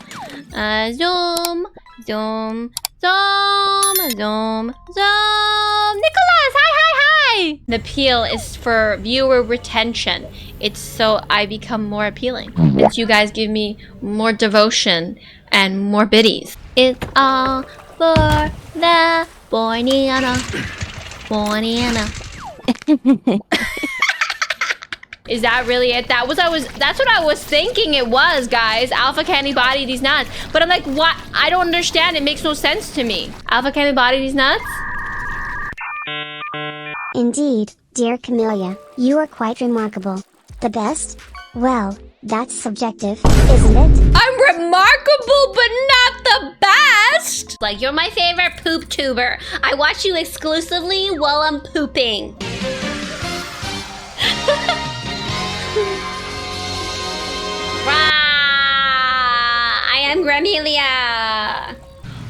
Zoom, zoom, zoom, zoom, zoom. Nicholas, hi. The peel is for viewer retention. It's so I become more appealing. It's you guys give me more devotion and more biddies. It's all for the boy Nana. Boy Nana. Is that really it? That's what I was thinking it was, guys. Alpha can embody these nuts. But I'm like, what? I don't understand. It makes no sense to me. Alpha can embody these nuts? Indeed, dear Camellia, you are quite remarkable. The best? Well, that's subjective, isn't it? I'm remarkable, but not the best! Like, you're my favorite poop tuber. I watch you exclusively while I'm pooping. I am Camellia.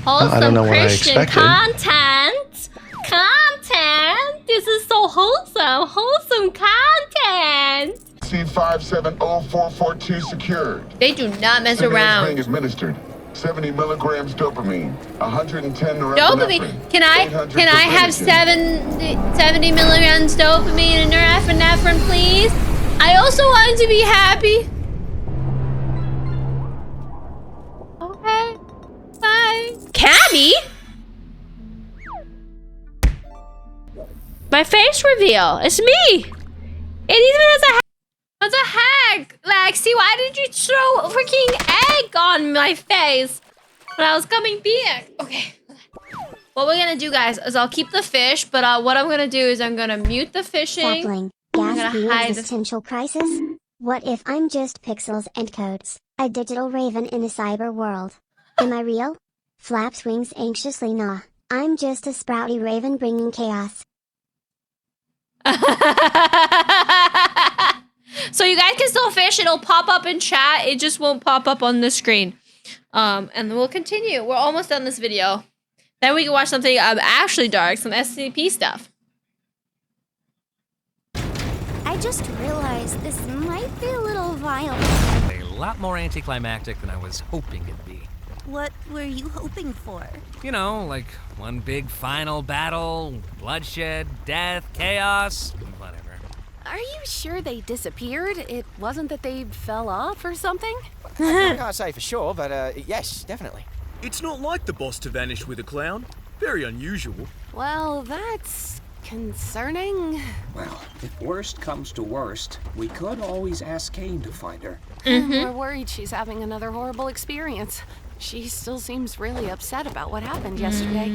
Wholesome Christian content. This is so wholesome. Wholesome content. C570442 secured. They do not mess around. Being administered. 70 milligrams dopamine. 110 dopamine. Can I have 70 milligrams dopamine and norepinephrine, please? I also want to be happy. Okay. Bye. Cami? My face reveal. It's me. It even has a What's a hack? Lexi, why did you throw a freaking egg on my face when I was coming back? Okay. What we're gonna do, guys, is I'll keep the fish, but what I'm gonna do is I'm gonna mute the fishing. Sapling, gas the existential crisis? What if I'm just pixels and codes, a digital raven in a cyber world? Am I real? Flaps wings anxiously, nah. I'm just a sprouty raven bringing chaos. So you guys can still fish. It'll pop up in chat. It just won't pop up on the screen. And we'll continue. We're almost done this video. Then we can watch something actually dark, some SCP stuff. I just realized this might be a little violent. A lot more anticlimactic than I was hoping it'd be. What were you hoping for? You know, like one big final battle, bloodshed, death, chaos, whatever. Are you sure they disappeared? It wasn't that they fell off or something? I can't say for sure, but yes, definitely. It's not like the boss to vanish with a clown. Very unusual. Well, that's concerning? Well, if worst comes to worst, we could always ask Kane to find her. We're worried she's having another horrible experience. She still seems really upset about what happened yesterday.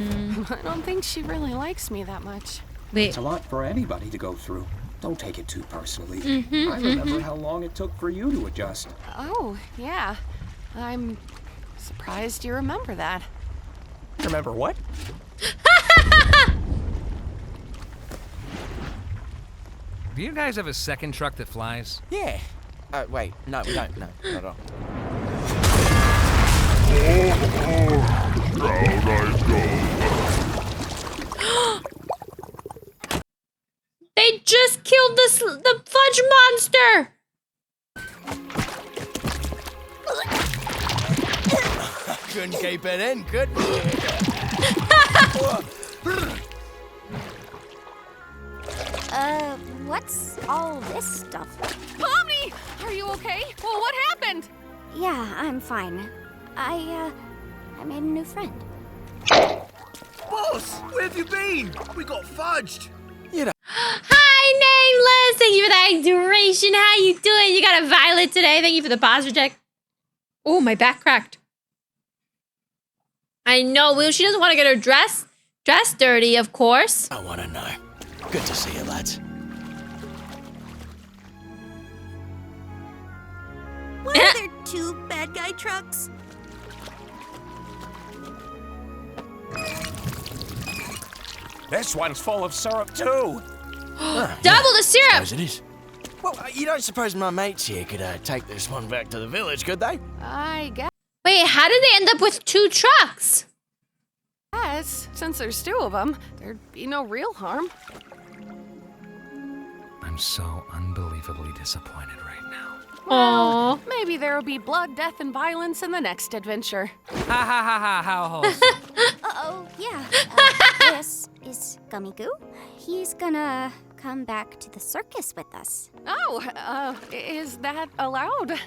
I don't think she really likes me that much. It's a lot for anybody to go through. Don't take it too personally. I remember how long it took for you to adjust. Oh, yeah. I'm surprised you remember that. Remember what? Do you guys have a second truck that flies? Yeah. Wait, no, we don't. No, not at all. Down I go. They just killed the fudge monster. Couldn't keep it in, could What's all this stuff? Pomni! Are you okay? Well, what happened? Yeah, I'm fine. I made a new friend. Boss, where have you been? We got fudged. Hi, Nameless. Thank you for the hydration. How you doing? You got a violet today. Thank you for the posture check. Oh, my back cracked. I know. Well, she doesn't want to get her dress dirty, of course. I want to know. Good to see you, lads. Why are there two bad guy trucks? This one's full of syrup, too. Double the syrup! Suppose it is. Well, you don't suppose my mates here could take this one back to the village, could they? I guess. Wait, how did they end up with two trucks? Yes, since there's two of them, there'd be no real harm. I'm so unbelievably disappointed right now. Well, maybe there'll be blood, death, and violence in the next adventure. Ha ha ha ha, how wholesome. Uh-oh, yeah. This is Gummy Goo. He's gonna come back to the circus with us. Oh, is that allowed?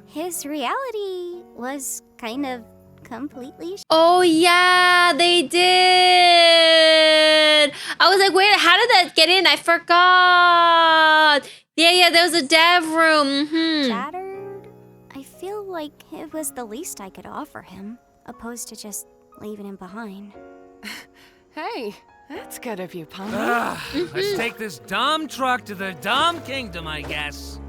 His reality was kind of completely Oh, yeah, they did. I was like, wait, how did that get in? I forgot. Yeah, there was a dev room. shattered. I feel like it was the least I could offer him, opposed to just leaving him behind. Hey, that's good of you, Pomni. Let's take this dumb truck to the dumb kingdom, I guess.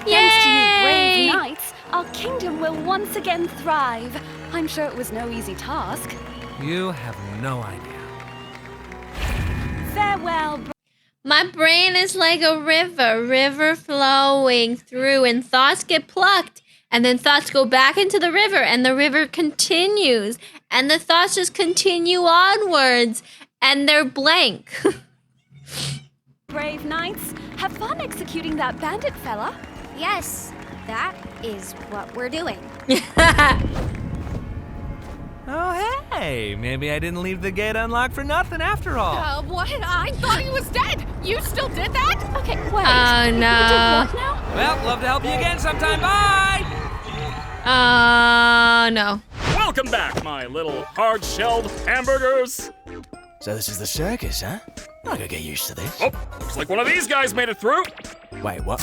Thanks to you brave knights, our kingdom will once again thrive. I'm sure it was no easy task. You have no idea. Farewell. My brain is like a river flowing through, and thoughts get plucked, and then thoughts go back into the river, and the river continues, and the thoughts just continue onwards, and they're blank. Brave knights, have fun executing that bandit fella. Yes, that is what we're doing. Oh, hey, maybe I didn't leave the gate unlocked for nothing after all. What? I thought he was dead. You still did that? Okay, wait. Oh, no. You did what now? Well, love to help you again sometime. Bye! Oh, no. Welcome back, my little hard-shelled hamburgers. So this is the circus, huh? I gotta get used to this. Oh, looks like one of these guys made it through. Wait, what?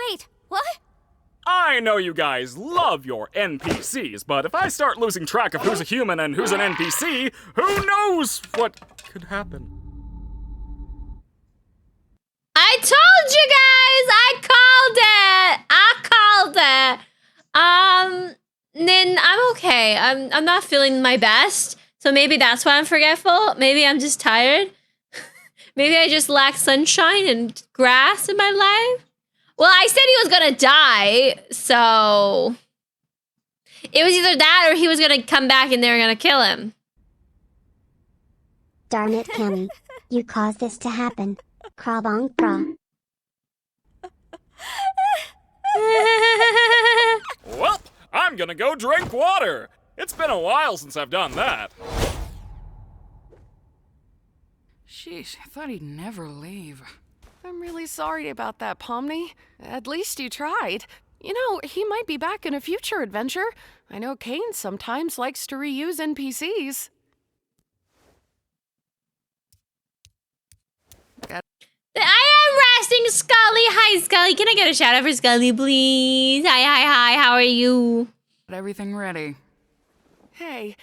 Wait, what? I know you guys love your NPCs, but if I start losing track of who's a human and who's an NPC, who knows what could happen? I told you guys! I called it! Then I'm okay. I'm not feeling my best, so maybe that's why I'm forgetful. Maybe I'm just tired. Maybe I just lack sunshine and grass in my life. Well, I said he was gonna die, so it was either that or he was gonna come back and they were gonna kill him. Darn it, Cami. You caused this to happen. Krabong pra. Well, I'm gonna go drink water. It's been a while since I've done that. Sheesh, I thought he'd never leave. I'm really sorry about that, Pomni. At least you tried. You know, he might be back in a future adventure. I know Kane sometimes likes to reuse NPCs. I am resting, Scully. Hi, Scully. Can I get a shout out for Scully, please? Hi. How are you? Got everything ready. Hey,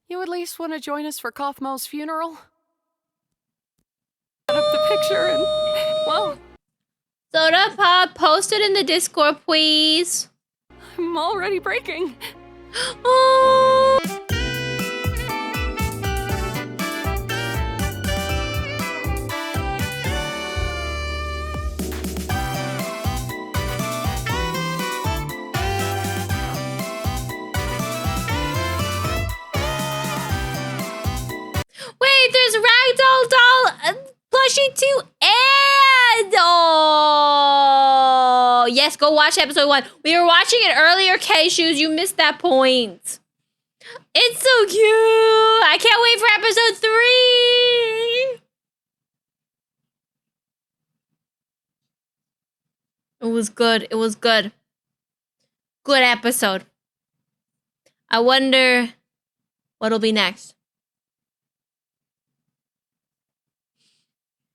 you at least want to join us for Kaufmo's funeral? Put up the picture and, well... Soda Pop, post it in the Discord, please. I'm already breaking. Oh. Wait, there's Ragdoll doll plushie too, and oh yes, go watch episode 1. We were watching it earlier, K-Shoes. You missed that point. It's so cute. I can't wait for episode 3. It was good. It was good. Good episode. I wonder what'll be next.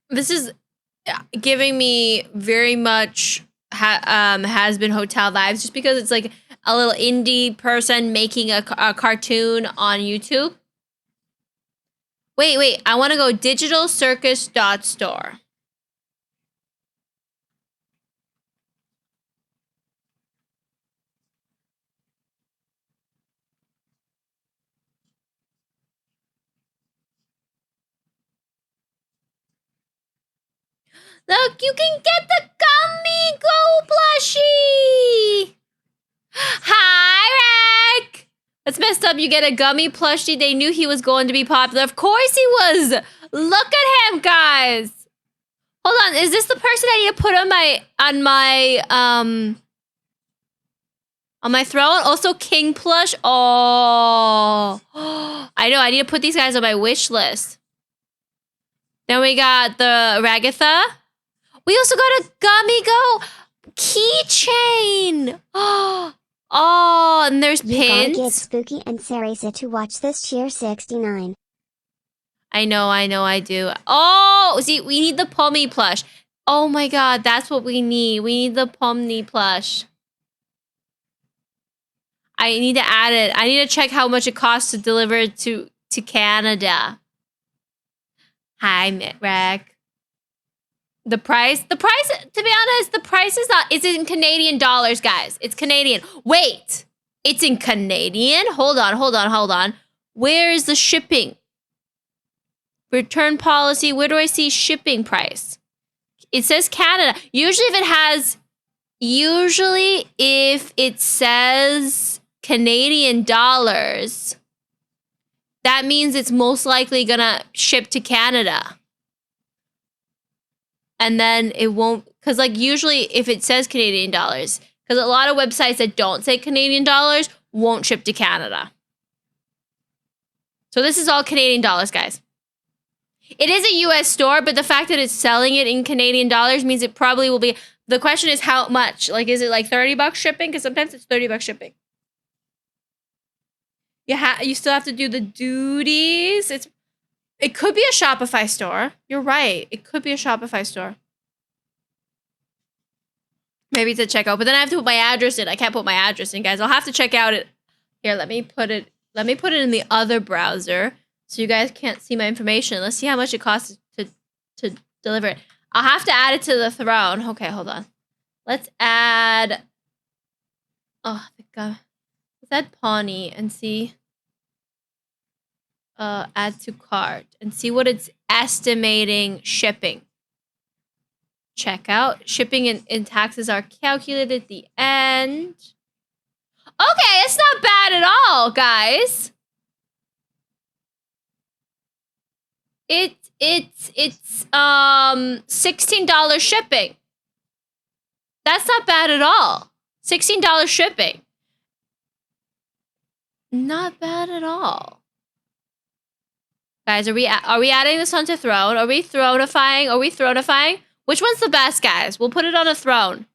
This is giving me very much Has Been Hotel vibes, just because it's like a little indie person making a cartoon on YouTube. Wait. I want to go digitalcircus.store. Look, you can get the Gummy Go plushie! Hi, Rick! That's messed up. You get a Gummy plushie. They knew he was going to be popular. Of course he was! Look at him, guys! Hold on, is this the person I need to put on my throne? Also King plush. Oh. I know, I need to put these guys on my wish list. Then we got the Ragatha. We also got a Gummy Go keychain. Oh, and there's pins. You gotta get Spooky and Sarasa to watch this cheer 69. I know, I do. Oh, see, we need the Pomni plush. Oh my god, that's what we need. We need the Pomni plush. I need to add it. I need to check how much it costs to deliver it to Canada. Hi, Mitrek. The price, to be honest, the price is not, it's in Canadian dollars, guys. It's Canadian. Wait, it's in Canadian? Hold on. Where is the shipping? Return policy, where do I see shipping price? It says Canada. Usually if it says Canadian dollars, that means it's most likely gonna ship to Canada. And then it won't, because like usually if it says Canadian dollars, because a lot of websites that don't say Canadian dollars won't ship to Canada. So this is all Canadian dollars, guys. It is a US store, but the fact that it's selling it in Canadian dollars means it probably will be, the question is how much? Like, is it like $30 shipping? Because sometimes it's $30 shipping. You still have to do the duties. It could be a Shopify store. You're right. It could be a Shopify store. Maybe it's a checkout, but then I have to put my address in. I can't put my address in, guys. I'll have to check out it. Here, let me put it in the other browser so you guys can't see my information. Let's see how much it costs to deliver it. I'll have to add it to the throne. Okay, hold on. Let's add let's add Pawnee and see. Add to cart and see what it's estimating shipping. Checkout. Shipping and taxes are calculated at the end. Okay, it's not bad at all, guys. It's $16 shipping. That's not bad at all. $16 shipping. Not bad at all. Guys, are we adding this onto throne? Are we thronifying? Which one's the best, guys? We'll put it on a throne.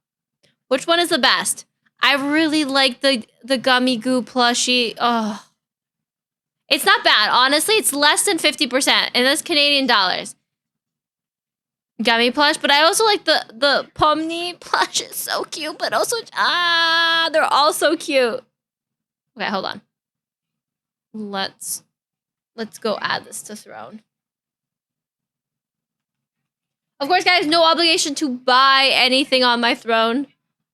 Which one is the best? I really like the gummy goo plushie. Oh. It's not bad. Honestly, it's less than 50%. And that's Canadian dollars. Gummy plush. But I also like the Pomni plush. It's so cute. But also, they're all so cute. Okay, hold on. Let's go add this to Throne. Of course, guys, no obligation to buy anything on my Throne.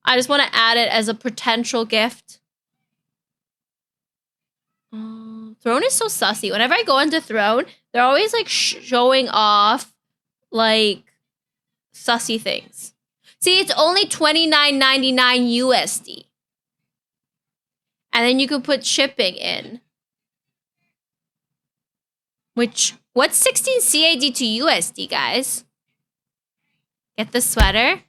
I just want to add it as a potential gift. Throne is so sussy. Whenever I go into Throne, they're always like showing off like sussy things. See, it's only $29.99 USD. And then you can put shipping in. Which, what's 16 CAD to USD, guys? Get the sweater.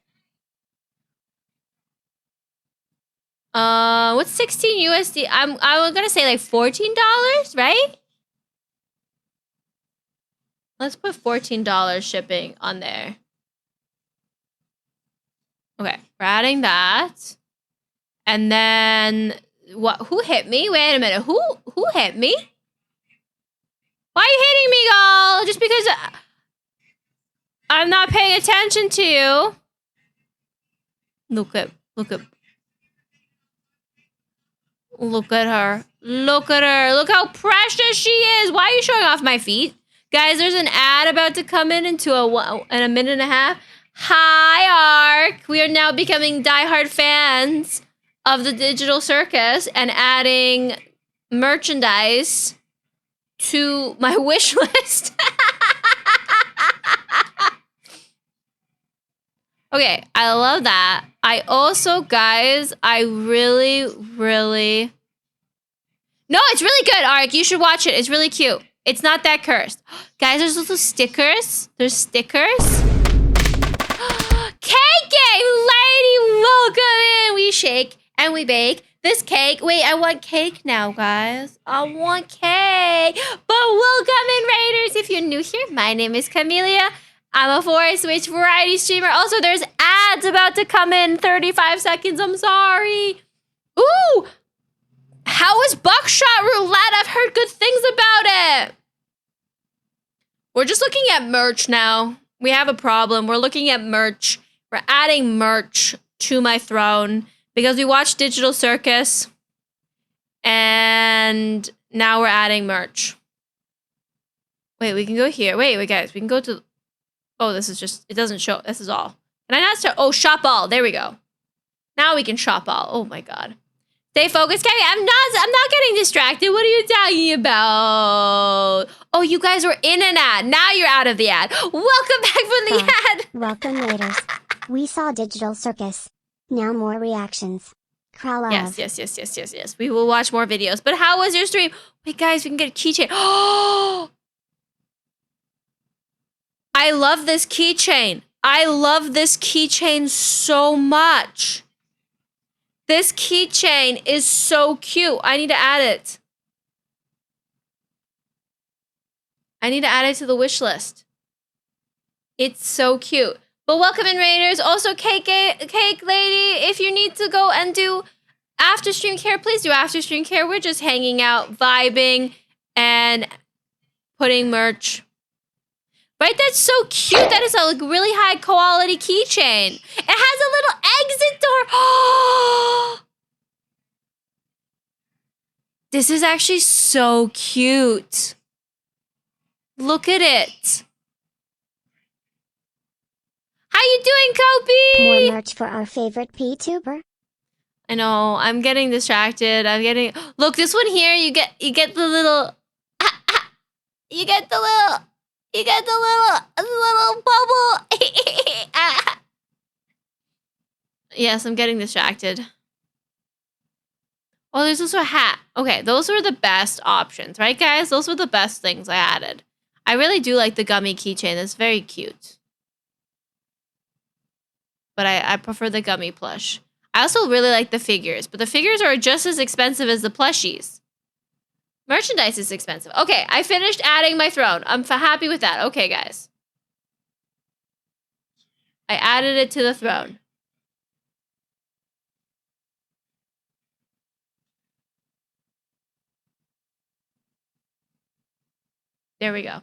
What's 16 USD? I'm gonna say like $14, right? Let's put $14 shipping on there. Okay, we're adding that. And then what? Who hit me? Wait a minute. Who hit me? Why are you hitting me, y'all? Just because I'm not paying attention to you. Look at her. Look at her. Look how precious she is. Why are you showing off my feet? Guys, there's an ad about to come in a minute and a half. Hi, Ark. We are now becoming diehard fans of the Digital Circus and adding merchandise to my wish list. Okay, I love that. I also, guys, I really... No, it's really good, Ark. You should watch it. It's really cute. It's not that cursed. Guys, there's little stickers. There's stickers. Cake game, lady, welcome in. We shake and we bake this cake. Wait, I want cake now, guys. I want cake. But welcome in, Raiders. If you're new here, my name is Camellia. I'm a Forest Witch variety streamer. Also, there's ads about to come in 35 seconds. I'm sorry. Ooh, how is Buckshot Roulette? I've heard good things about it. We're just looking at merch now. We have a problem. We're looking at merch. We're adding merch to my Throne because we watched Digital Circus and now we're adding merch. Wait, we can go here. Wait, guys. We can go to... Oh, this is just... It doesn't show. This is all. Can I not start? Oh, shop all. There we go. Now we can shop all. Oh, my God. Stay focused, Cami. I'm not getting distracted. What are you talking about? Oh, you guys were in an ad. Now you're out of the ad. Welcome back from the ad. Welcome, Raiders. We saw Digital Circus. Now more reactions. Crowd love. Yes. We will watch more videos. But how was your stream? Wait, guys, we can get a keychain. Oh! I love this keychain. I love this keychain so much. This keychain is so cute. I need to add it. I need to add it to the wish list. It's so cute. But welcome in, Raiders. Also, Cake Lady, if you need to go and do after stream care, please do after stream care. We're just hanging out, vibing, and putting merch. Right? That's so cute. That is a really high quality keychain. It has a little exit door. Oh! This is actually so cute. Look at it. How you doing, Kobe? More merch for our favorite Vtuber. I know. I'm getting distracted. Look, this one here. You get the little. You get the little bubble. Yes, I'm getting distracted. Oh, there's also a hat. Okay, those were the best options, right, guys? Those were the best things I added. I really do like the gummy keychain. It's very cute. But I prefer the gummy plush. I also really like the figures, but the figures are just as expensive as the plushies. Merchandise is expensive. Okay, I finished adding my Throne. I'm happy with that. Okay, guys. I added it to the Throne. There we go.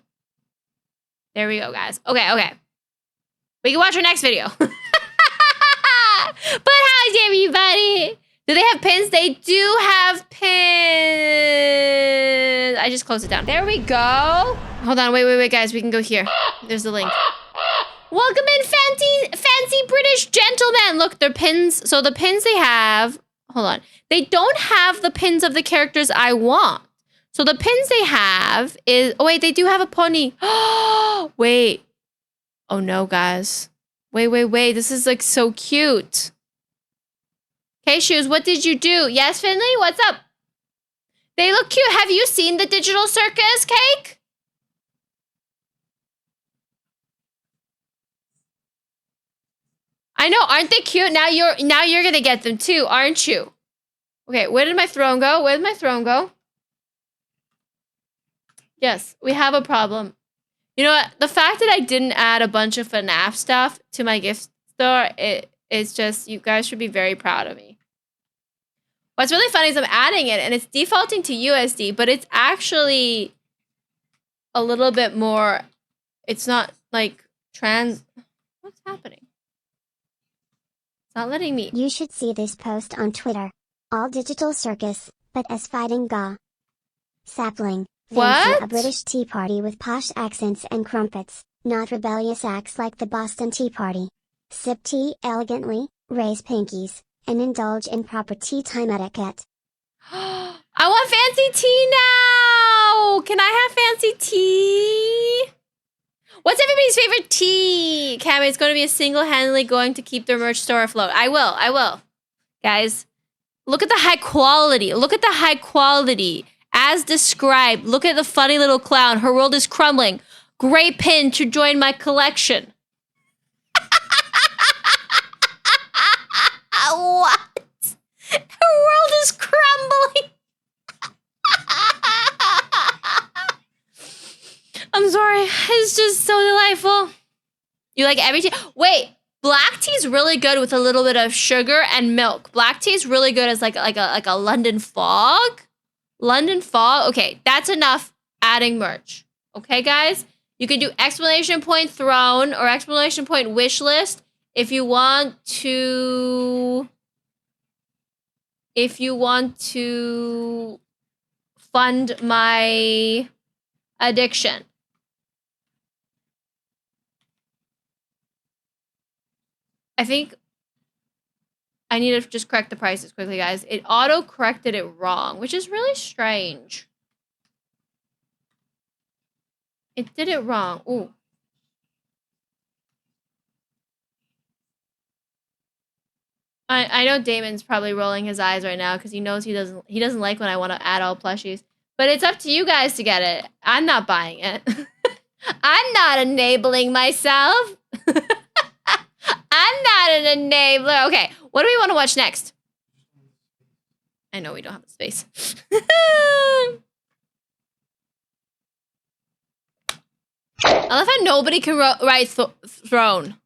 There we go, guys. Okay. We can watch our next video. But how's everybody? Do they have pins? They do have pins. I just closed it down. There we go. Hold on, wait, guys. We can go here. There's the link. Welcome in, fancy British gentlemen. Look, their pins. So the pins they have, hold on. They don't have the pins of the characters I want. So the pins they have is, oh wait, they do have a pony. Wait. Oh no, guys. Wait. This is like so cute. Okay, Shoes, what did you do? Yes, Finley, what's up? They look cute. Have you seen the Digital Circus, Cake? I know, aren't they cute? Now you're gonna get them too, aren't you? Okay, where did my throne go? Where did my throne go? Yes, we have a problem. You know what? The fact that I didn't add a bunch of FNAF stuff to my gift store, it's just, you guys should be very proud of me. What's really funny is I'm adding it and it's defaulting to USD, but it's actually a little bit more, it's not like what's happening? It's not letting me. You should see this post on Twitter. All Digital Circus, but as fighting ga. Sapling. What? A British tea party with posh accents and crumpets, not rebellious acts like the Boston Tea Party. Sip tea elegantly, raise pinkies, and indulge in proper tea time etiquette. I want fancy tea now! Can I have fancy tea? What's everybody's favorite tea? Cami, it's going to be single-handedly going to keep their merch store afloat. I will. Guys, look at the high quality. As described, look at the funny little clown. Her world is crumbling. Great pin to join my collection. What? Her world is crumbling. I'm sorry. It's just so delightful. You like every tea? Wait, black tea is really good with a little bit of sugar and milk. Black tea is really good as like a London fog. London fog. Okay, that's enough adding merch. Okay, guys? You can do exclamation point throne or exclamation point wish list if you want to fund my addiction. I think I need to just correct the prices quickly, guys. It auto-corrected it wrong, which is really strange. It did it wrong. Ooh. I know Damon's probably rolling his eyes right now because he knows he doesn't like when I want to add all plushies. But it's up to you guys to get it. I'm not buying it. I'm not enabling myself. I'm not an enabler. Okay, what do we want to watch next? I know we don't have the space. I love how nobody can write throne.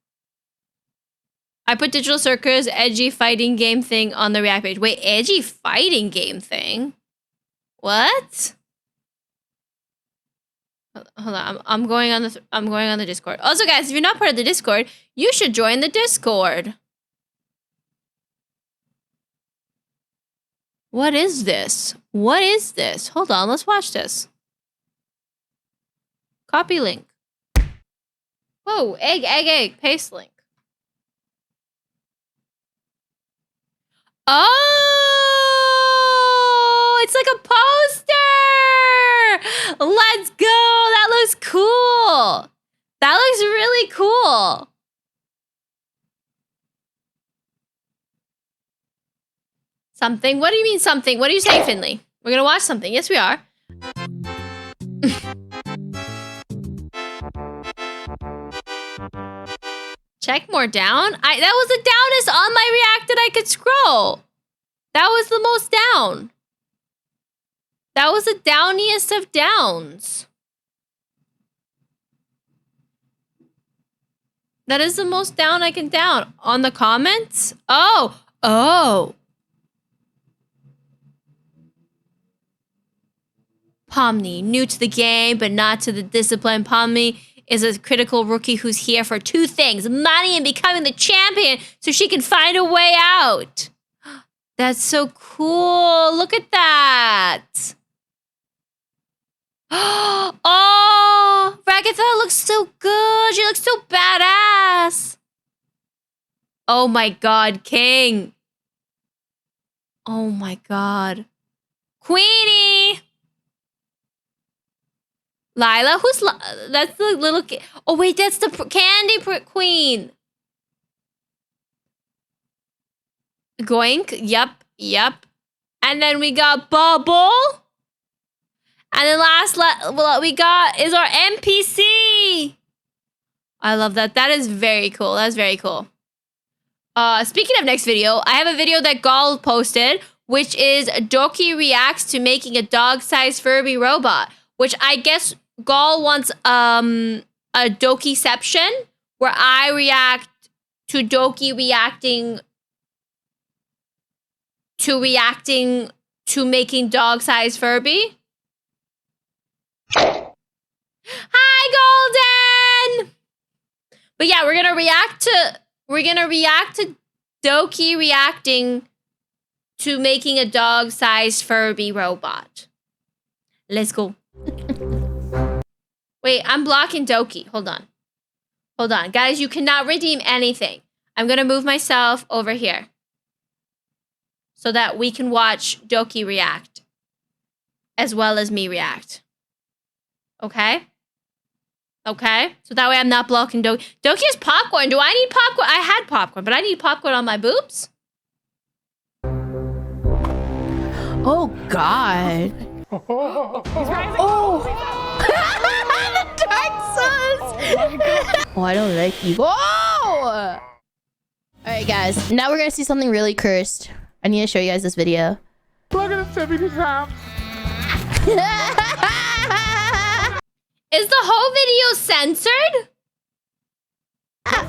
I put Digital Circus edgy fighting game thing on the React page. Wait, edgy fighting game thing? What? Hold on, I'm going on the Discord. Also, guys, if you're not part of the Discord, you should join the Discord. What is this? What is this? Hold on, let's watch this. Copy link. Whoa, egg, paste link. Oh, it's like a poster. Let's go. That looks cool. That looks really cool. Something? What do you mean something? What are you saying, Finley? We're gonna watch something. Yes, we are. Check more down. That was the downest on my React that I could scroll. That was the most down. That was the downiest of downs. That is the most down I can down. On the comments? Oh. Pomni, new to the game, but not to the discipline. Pomni is a critical rookie who's here for two things, money and becoming the champion so she can find a way out. That's so cool. Look at that. Oh, Ragatha looks so good. She looks so badass. Oh my God, King. Oh my God. Queenie. Lila? Who's that's the little kid. Oh wait, that's the candy queen. Goink. Yep. And then we got Bubble. And then what we got is our NPC. I love that. That is very cool. That's very cool. Speaking of next video, I have a video that Gall posted, which is Doki reacts to making a dog-sized Furby robot, which I guess Gall wants a Dokiception, where I react to Doki reacting to making dog-sized Furby. Hi, Golden! But yeah, we're gonna react to Doki reacting to making a dog-sized Furby robot. Let's go. Wait, I'm blocking Doki. Hold on. Guys, you cannot redeem anything. I'm gonna move myself over here so that we can watch Doki react as well as me react. Okay? So that way I'm not blocking Doki. Doki has popcorn. Do I need popcorn? I had popcorn, but I need popcorn on my boobs. Oh, God. Oh. The Dark Souls. Oh, I don't like you. Whoa! Alright, guys. Now we're going to see something really cursed. I need to show you guys this video. Look at the tippity trap. Is the whole video censored?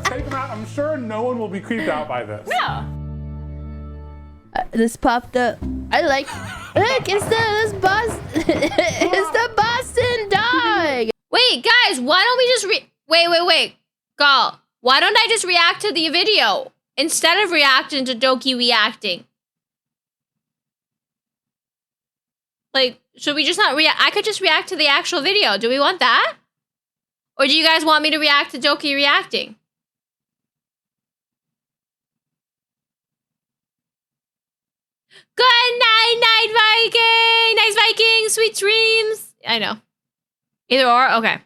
Take them out. I'm sure no one will be creeped out by this. No. This popped up. I like. Look, it's the Boston dog. Wait, guys, why don't we just wait, Gall. Why don't I just react to the video instead of reacting to Doki reacting? Like, should we just not react? I could just react to the actual video. Do we want that? Or do you guys want me to react to Doki reacting? Good night, Night Viking! Nice Viking! Sweet dreams! I know. Either or? Okay.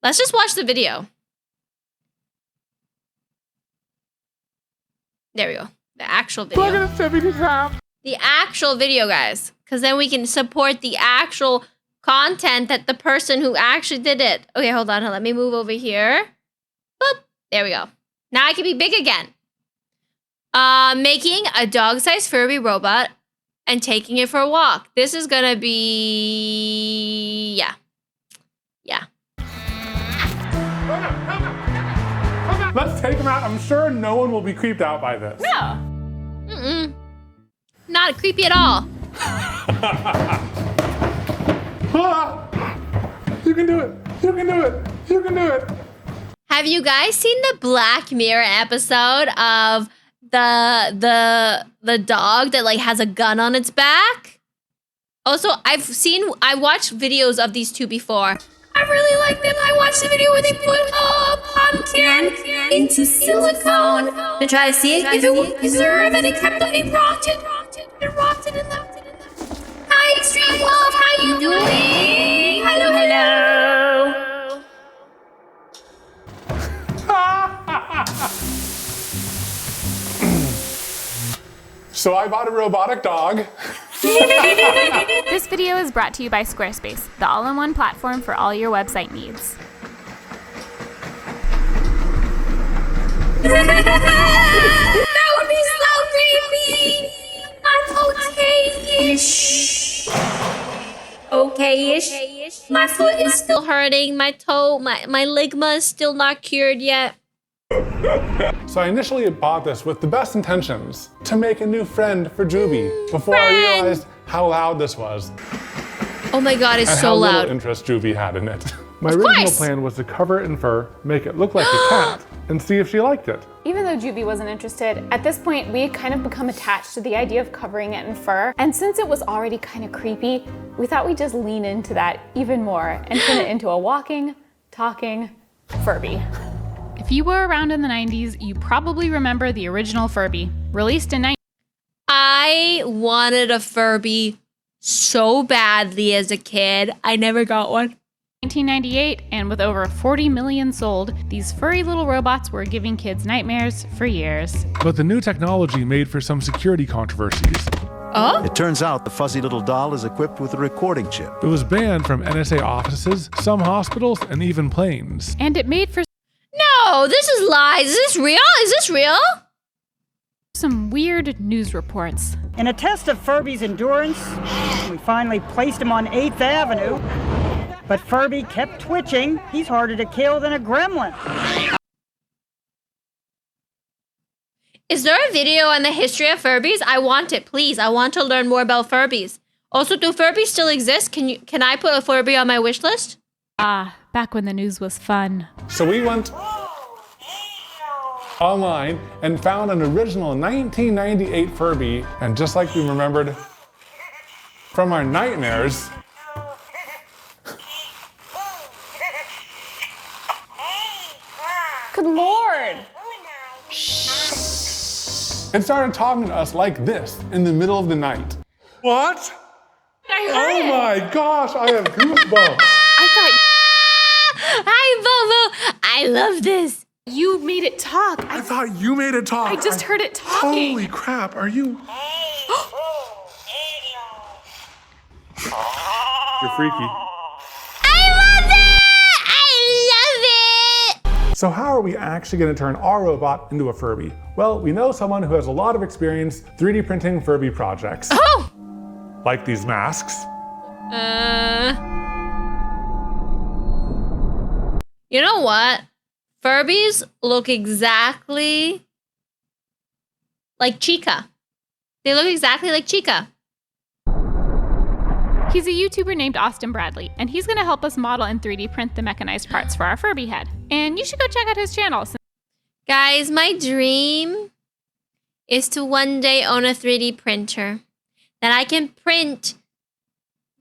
Let's just watch the video. There we go. The actual video. Look at the tippity trap. The actual video, guys. Because then we can support the actual content that the person who actually did it. Okay, hold on. Let me move over here. Boop. There we go. Now I can be big again. Making a dog-sized Furby robot and taking it for a walk. This is gonna be... Yeah. Let's take them out. I'm sure no one will be creeped out by this. No. Not creepy at all. You can do it. Have you guys seen the Black Mirror episode of the dog that like has a gun on its back? Also, I watched videos of these two before. I really like them. I watched the video where they put a pumpkin into silicone to try to see if it would preserve, and it kept on getting rotted. It rotted in the... Hi, Extreme Love. How you doing? Hello. So I bought a robotic dog. This video is brought to you by Squarespace, the all-in-one platform for all your website needs. That would be so creepy. I'm okay-ish. My foot is still hurting. My toe, my ligma is still not cured yet. So I initially bought this with the best intentions, to make a new friend for Juby, before I realized how loud this was. Oh my god, it's and so how loud. little interest Juvie had in it. My Of original course. plan was to cover it in fur, make it look like a cat, and see if she liked it. Even though Juvie wasn't interested, at this point we had kind of become attached to the idea of covering it in fur. And since it was already kind of creepy, we thought we'd just lean into that even more and turn it into a walking, talking Furby. If you were around in the 90s, you probably remember the original Furby, released in I wanted a Furby so badly as a kid. I never got one. 1998, and with over 40 million sold, these furry little robots were giving kids nightmares for years. But the new technology made for some security controversies. Oh? It turns out the fuzzy little doll is equipped with a recording chip. It was banned from NSA offices, some hospitals, and even planes. And it made for No, this is lies. Is this real? Is this real? some weird news reports. In a test of Furby's endurance, we finally placed him on 8th Avenue. But Furby kept twitching. He's harder to kill than a gremlin. Is there a video on the history of Furbies? I want it, please. I want to learn more about Furbies. Also, do Furbies still exist? Can I put a Furby on my wish list? Back when the news was fun. So we went online and found an original 1998 Furby, and just like we remembered from our nightmares, Good Lord! it started talking to us like this in the middle of the night. What? I heard it. My gosh, I have goosebumps. I thought Hi, Bobo. I love this. you made it talk. I thought you made it talk. I just heard it talking. Holy crap, are you? You're freaky. So how are we actually going to turn our robot into a Furby? Well, we know someone who has a lot of experience 3D printing Furby projects. Oh! Like these masks. You know what? Furbies look exactly like Chica. They look exactly like Chica. He's a YouTuber named Austin Bradley, and he's gonna help us model and 3D print the mechanized parts for our Furby head. And you should go check out his channel. Guys, my dream is to one day own a 3D printer that I can print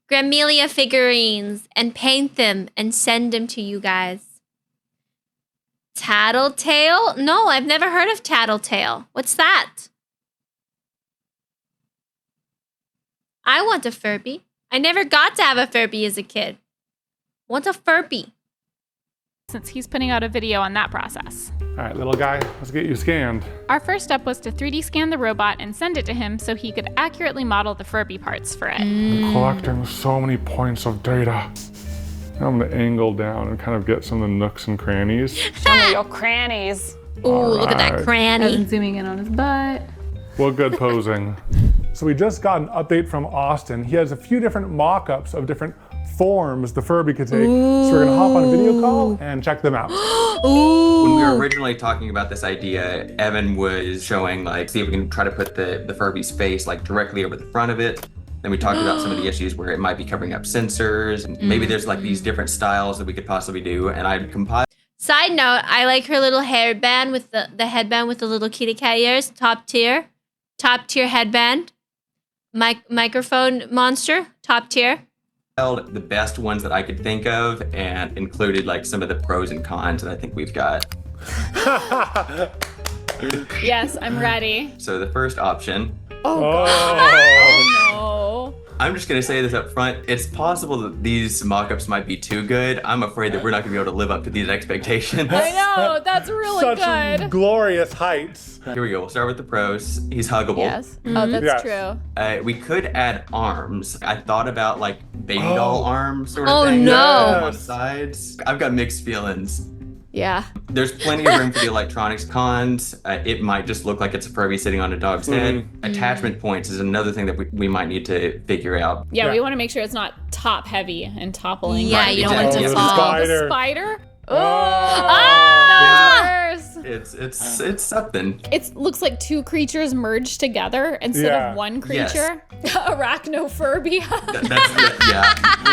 Camellia figurines and paint them and send them to you guys. Tattletale? No, I've never heard of Tattletale. What's that? I want a Furby. I never got to have a Furby as a kid. What's a Furby? Since he's putting out a video on that process. All right, little guy, let's get you scanned. Our first step was to 3D scan the robot and send it to him so he could accurately model the Furby parts for it. I'm collecting so many points of data. Now I'm gonna angle down and kind of get some of the nooks and crannies. Show me your crannies. Ooh, look at that cranny. I'm zooming in on his butt. Well, good posing. So we just got an update from Austin. He has a few different mock-ups of different forms the Furby could take. So we're gonna hop on a video call and check them out. When we were originally talking about this idea, Evan was showing see if we can try to put the Furby's face directly over the front of it. Then we talked about some of the issues where it might be covering up sensors. And maybe there's these different styles that we could possibly do. And I compiled. Side note, I like her little hairband with the headband with the little kitty cat ears. Top tier headband. Microphone monster. Top tier. The best ones that I could think of and included some of the pros and cons that I think we've got. Yes, I'm ready. So the first option. Oh, God. Oh, no. I'm just gonna say this up front. It's possible that these mock-ups might be too good. I'm afraid that we're not gonna be able to live up to these expectations. I know, that's really good. Glorious heights. Here we go. We'll start with the pros. He's huggable. Yes. Oh, that's true. We could add arms. I thought about baby doll arms sort of Oh, thing. no. On the sides. I've got mixed feelings. Yeah. There's plenty of room for the electronics. Cons, it might just look like it's a Furby sitting on a dog's head. Attachment points is another thing that we might need to figure out. Yeah, we want to make sure it's not top heavy and toppling. Yeah, you don't want it to fall. The spider? Oh! That was worse. It's something. It looks like two creatures merged together instead of one creature. Yes. Arachno Furby.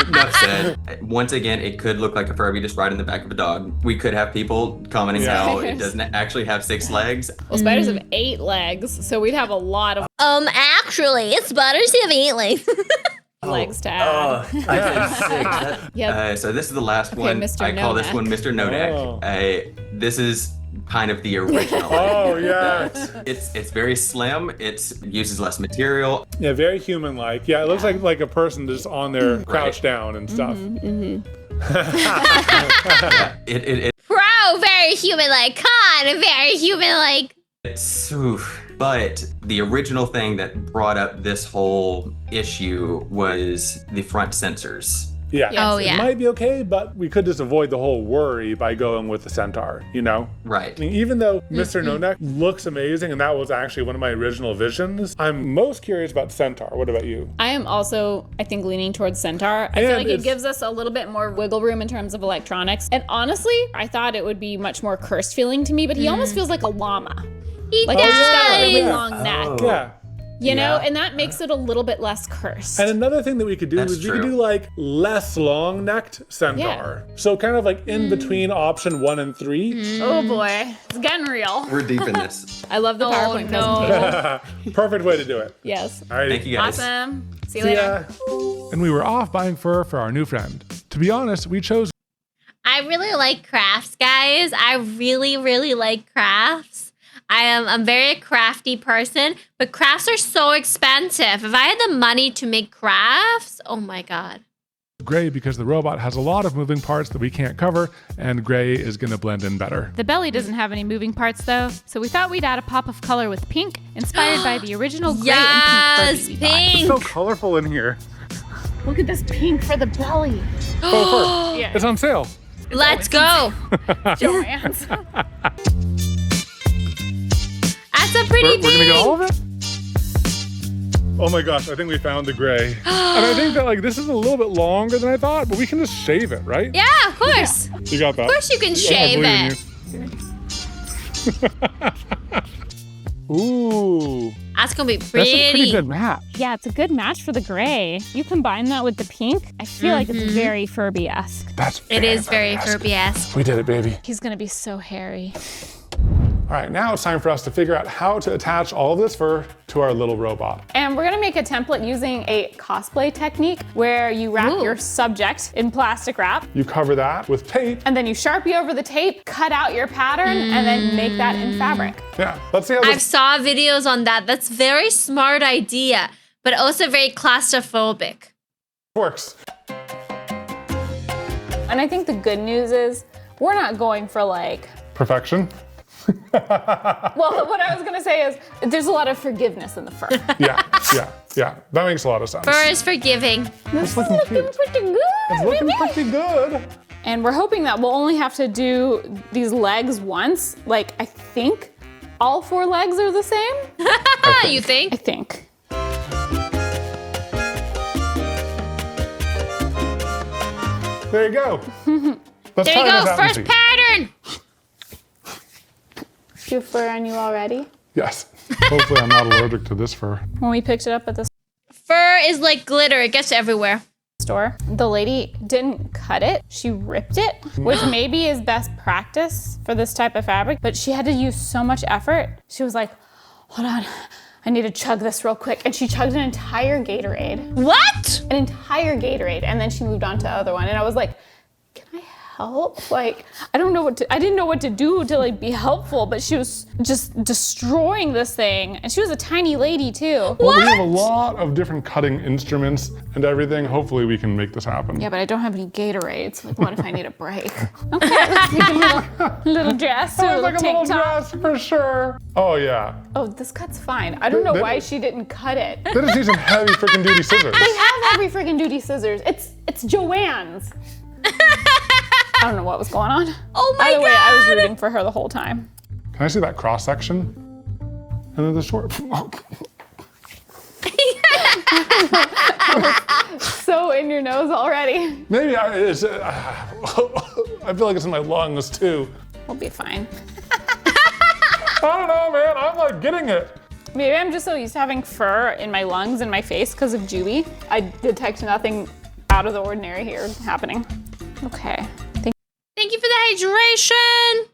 Enough said. Once again, it could look like a Furby just riding the back of a dog. We could have people commenting how it doesn't actually have 6 legs. Well, spiders have 8 legs, so we'd have a lot of actually, spiders have 8 legs. legs to add. So this is the last one. Mr. I call this one Mr. Nodak. This is kind of the original. Oh, yes. It's very slim. It uses less material. Yeah, very human-like. Yeah, it looks like a person just on there crouched down and stuff. Pro, very human-like. Con, very human-like. But the original thing that brought up this whole issue was the front sensors. Yeah. Oh, yeah. It might be okay, but we could just avoid the whole worry by going with the centaur, you know? Right. I mean, even though Mr. No-Neck looks amazing, and that was actually one of my original visions, I'm most curious about centaur. What about you? I am also, I think, leaning towards centaur. I feel like it gives us a little bit more wiggle room in terms of electronics. And honestly, I thought it would be much more cursed feeling to me, but he almost feels like a llama. He's got a really long neck. Yeah. You know, and that makes it a little bit less cursed. And another thing that we could do is we could do like less long-necked centaur. So kind of like in between option 1 and 3. Oh boy, it's getting real. We're deep in this. I love the PowerPoint presentation. Perfect way to do it. Yes. All right. Thank you guys. Awesome. See you later. And we were off buying fur for our new friend. To be honest, we chose. I really like crafts, guys. I really, really like crafts. I'm a very crafty person, but crafts are so expensive. If I had the money to make crafts, oh my God. Gray because the robot has a lot of moving parts that we can't cover, and gray is going to blend in better. The belly doesn't have any moving parts though, so we thought we'd add a pop of color with pink, inspired by the original gray and pink Furby. It's so colorful in here. Look at this pink for the belly. Oh, fur. Yeah. It's on sale. Let's go. Joanne's. That's a pretty big. We're gonna get all of it? Oh my gosh, I think we found the gray. And I think that like this is a little bit longer than I thought, but we can just shave it, right? Yeah, of course. You got that? Of course you can shave it. Ooh. That's gonna be pretty. That's a pretty good match. Yeah, it's a good match for the gray. You combine that with the pink, I feel like it's very Furby-esque. It is very Furby-esque. We did it, baby. He's gonna be so hairy. All right, now it's time for us to figure out how to attach all of this fur to our little robot. And we're gonna make a template using a cosplay technique where you wrap your subject in plastic wrap. You cover that with tape. And then you Sharpie over the tape, cut out your pattern, and then make that in fabric. Yeah, let's see how this... I've saw videos on that. That's very smart idea, but also very claustrophobic. Works. And I think the good news is we're not going for like... Perfection? Well, what I was gonna say is there's a lot of forgiveness in the fur. Yeah. That makes a lot of sense. Fur is forgiving. It's looking pretty good. It's looking pretty good. And we're hoping that we'll only have to do these legs once. Like, I think all 4 legs are the same. You think? I think. There you go. There you go, first pattern. Do you have fur on you already? Yes. Hopefully I'm not allergic to this fur. When we picked it up at the Fur is like glitter, it gets everywhere. Store, the lady didn't cut it, she ripped it, which maybe is best practice for this type of fabric, but she had to use so much effort. She was like, hold on, I need to chug this real quick. And she chugged an entire Gatorade. What? An entire Gatorade. And then she moved on to the other one. And I was like, can I help? Like, I didn't know what to do to like be helpful, but she was just destroying this thing. And she was a tiny lady too. Well, we have a lot of different cutting instruments and everything. Hopefully we can make this happen. Yeah, but I don't have any Gatorades. Like, what if I need a break? Okay, let's make a little dress, Oh, it's like a little tank top. dress for sure. Oh yeah. Oh, this cut's fine. I don't know why she didn't cut it. They just need some heavy freaking duty scissors. They have heavy freaking duty scissors. It's Joanne's. I don't know what was going on. Oh my God. By the way, I was rooting for her the whole time. Can I see that cross section? And then the short. So in your nose already. Maybe I feel like it's in my lungs too. We'll be fine. don't know, man. I'm like getting it. Maybe I'm just so used to having fur in my lungs and my face because of Juby. I detect nothing out of the ordinary here happening. Okay. Thank you for the hydration.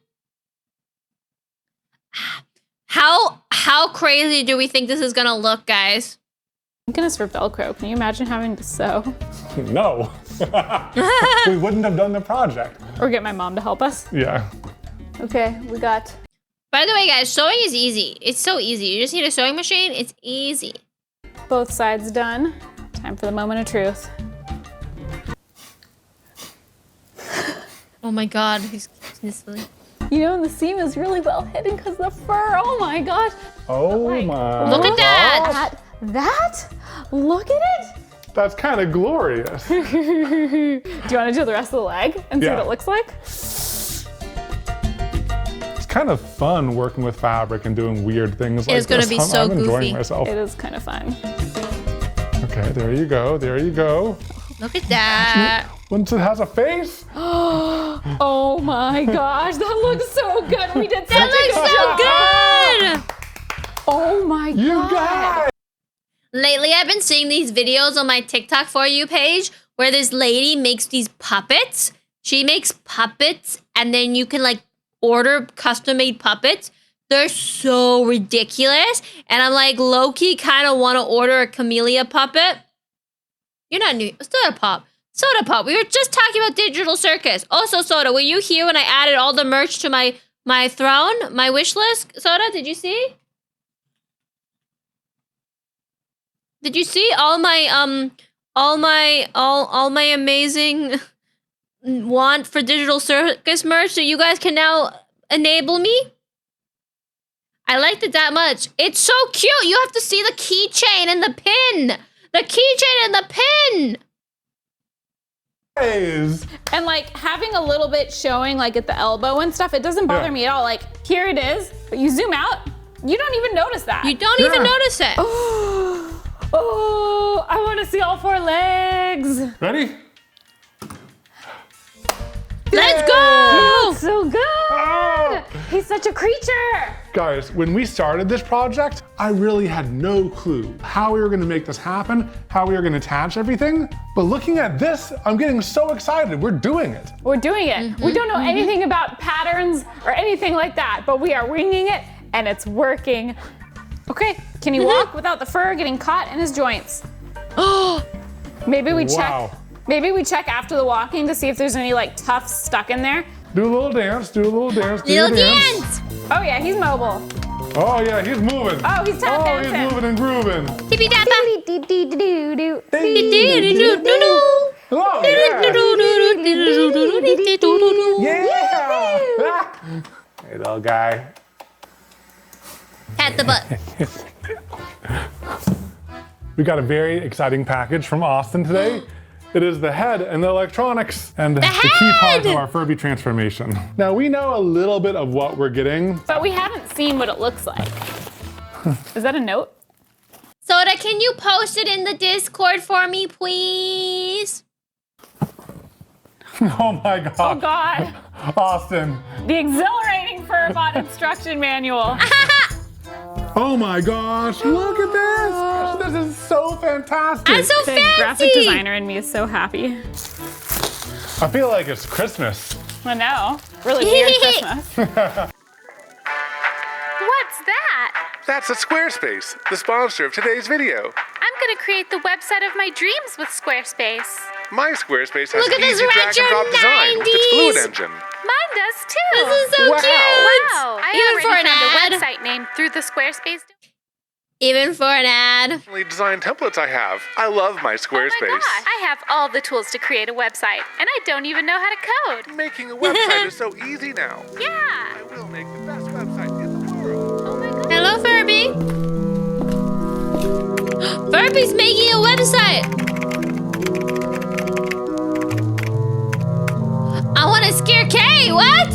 How crazy do we think this is gonna look, guys? Thank goodness for Velcro. Can you imagine having to sew? No. We wouldn't have done the project. Or get my mom to help us? Yeah. Okay, we got... By the way, guys, sewing is easy. It's so easy. You just need a sewing machine. It's easy. Both sides done. Time for the moment of truth. Oh my God, he's sniffling. You know, and the seam is really well hidden because the fur. Oh my gosh. Oh my. Look at that. That? Look at it. That's kind of glorious. Do you want to do the rest of the leg and see what it looks like? It's kind of fun working with fabric and doing weird things like this. It's gonna be so I'm goofy. enjoying myself. It is kind of fun. Okay, there you go. There you go. Look at that. Once it has a face. Oh my gosh, that looks so good. We did such That looks so good. Oh my God. You guys. Lately, I've been seeing these videos on my TikTok For You page where this lady makes these puppets. She makes puppets and then you can like order custom-made puppets. They're so ridiculous. And I'm like low-key kind of want to order a Camellia puppet. You're not new. Soda Pop. Soda Pop. We were just talking about Digital Circus. Also, Soda, were you here when I added all the merch to my throne, my wish list? Soda, did you see? Did you see all my amazing want for Digital Circus merch so you guys can now enable me? I liked it that much. It's so cute. You have to see the keychain and the pin. The keychain and the pin. And like having a little bit showing like at the elbow and stuff, it doesn't bother me at all. Like here it is, but you zoom out, you don't even notice that. You don't even notice it. Oh, I want to see all 4 legs. Ready? Let's go! He looks so good. He's such a creature. Guys, when we started this project, I really had no clue how we were gonna make this happen, how we were gonna attach everything. But looking at this, I'm getting so excited. We're doing it. We're doing it. We don't know anything about patterns or anything like that, but we are winging it and it's working. Okay, can he walk without the fur getting caught in his joints? Maybe we check. Maybe we check after the walking to see if there's any like tufts stuck in there. Do a little dance, do a little dance, do Little a dance. Oh yeah, he's mobile. Oh yeah, he's moving. Oh, he's tap dancing. Oh, he's moving and grooving. Tippy tappa. Oh yeah. Hey little guy. Pat the butt. We got a very exciting package from Austin today. It is the head and the electronics and the key part of our Furby transformation. Now we know a little bit of what we're getting. But we haven't seen what it looks like. Is that a note? Soda, can you post it in the Discord for me, please? Oh my God. Oh God. Austin. The exhilarating Furbot instruction manual. Oh my gosh, look at this! This is so fantastic! I'm so the fancy! graphic designer in me is so happy. I feel like it's Christmas. I know. Really weird Christmas. What's that? That's a Squarespace, the sponsor of today's video. I'm gonna create the website of my dreams with Squarespace. My Squarespace has Look an at this easy drag and drop design with its 90s. Fluid engine. Mine does too. This is so Wow. cute! Wow. I Even for already an found ad. a website name through the Squarespace. Even for an ad. Design templates I have. I love my Squarespace. Oh my gosh, I have all the tools to create a website, and I don't even know how to code. Making a website is so easy now. Yeah. I will make the best website in the world. Oh my god. Hello, Furby. Furby's making a website. I want to scare Kay. What?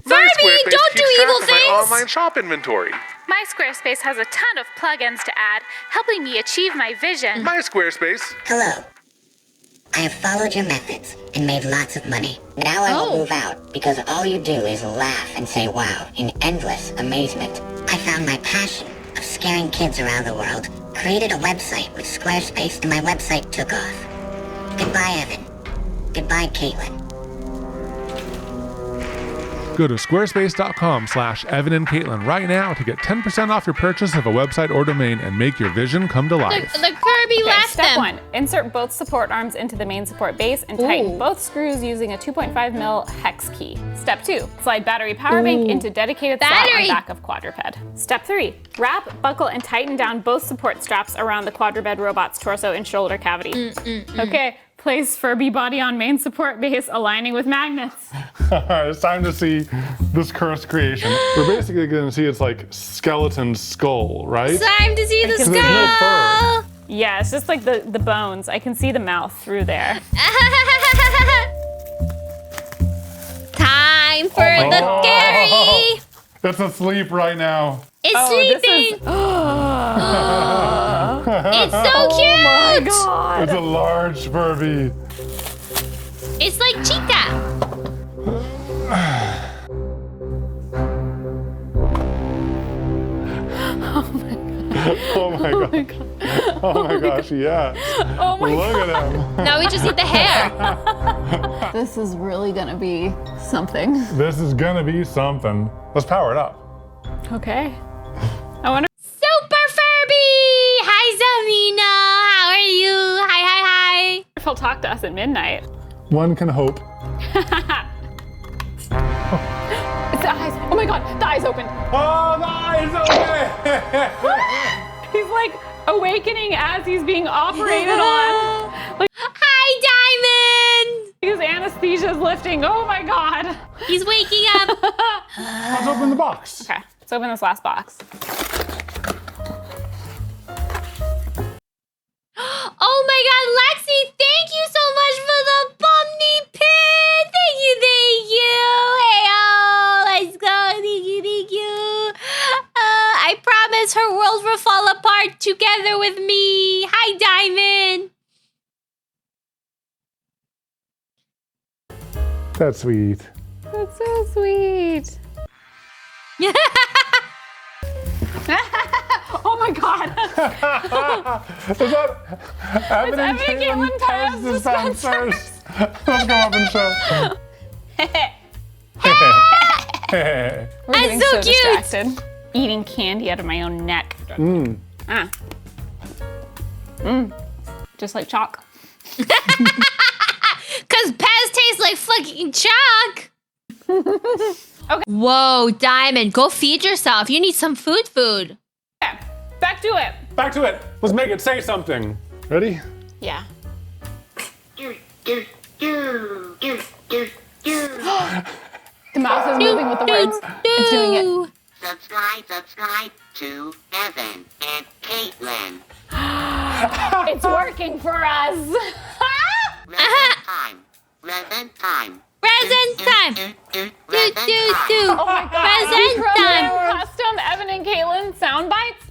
Furby, don't do evil things. My online shop inventory. My Squarespace has a ton of plugins to add, helping me achieve my vision. My Squarespace. Hello. I have followed your methods and made lots of money. Now I will move out because all you do is laugh and say wow in endless amazement. I found my passion of scaring kids around the world, created a website with Squarespace, and my website took off. Goodbye, Evan. Goodbye, Caitlin. Go to squarespace.com/Evan and Caitlin right now to get 10% off your purchase of a website or domain and make your vision come to life. The Kirby left Step them. 1. Insert both support arms into the main support base and tighten both screws using a 2.5mm hex key. Step 2. Slide battery power bank into dedicated slot on back of quadruped. Step 3. Wrap, buckle, and tighten down both support straps around the quadruped robot's torso and shoulder cavity. Okay. Place Furby body on main support base, aligning with magnets. It's time to see this cursed creation. We're basically going to see its like skeleton skull, right? Time to see the skull. There's no fur. Yeah, it's just like the bones. I can see the mouth through there. Time for the Gary. It's asleep right now. It's sleeping. It's so cute. Oh my God. It's a large Furby. It's like Chica. Oh my god. Oh my gosh, yeah. Oh my Look God. at him. Now we just need the hair. This is really gonna be something. This is gonna be something. Let's power it up. Okay. I wonder. Super Furby. Hi, Zamina. How are you? Hi. If he'll talk to us at midnight. One can hope. It's the eyes. Oh my God, the eyes open. Oh, the eyes open. He's like awakening as he's being operated on. Like, hi, Diamond. His anesthesia is lifting. Oh my God. He's waking up. Let's open the box. Okay, let's open this last box. Oh my God, Lexi, thank you so much for the Bumney pin. Thank you. Hey, oh, let's go. Thank you. I promise her world will fall apart together with me. Hi, Diamond. That's sweet. That's so sweet. Oh my God. Is that Evan and Caitlin Pez dispensers? Let's go up and show. We're getting so distracted. Eating candy out of my own neck. Just like chalk. Cause Pez tastes like fucking chalk. Okay. Whoa, Diamond, go feed yourself. You need some food. Okay, back to it. Back to it. Let's make it say something. Ready? Yeah. The mouse is moving with the words. It's doing it. Subscribe to Evan and Caitlin. It's working for us. Present time. Oh my God. Present time. Custom Evan and Caitlin sound bites.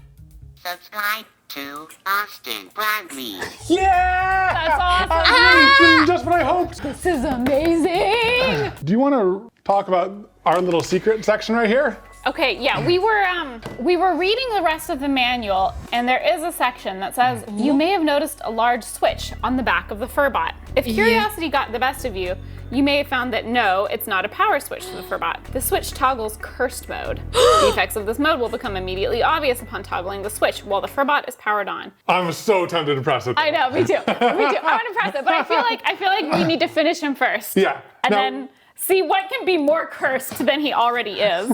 Subscribe to Austin Bradley. Yeah! That's awesome. This is just what I hoped. This is amazing. Do you want to talk about our little secret section right here? Okay, yeah, we were reading the rest of the manual, and there is a section that says, you may have noticed a large switch on the back of the Furbot. If curiosity got the best of you, you may have found that no, it's not a power switch to the Furbot. The switch toggles cursed mode. The effects of this mode will become immediately obvious upon toggling the switch while the Furbot is powered on. I'm so tempted to press it. I know, me too. I want to press it, but I feel like we need to finish him first. Yeah. And then see what can be more cursed than he already is.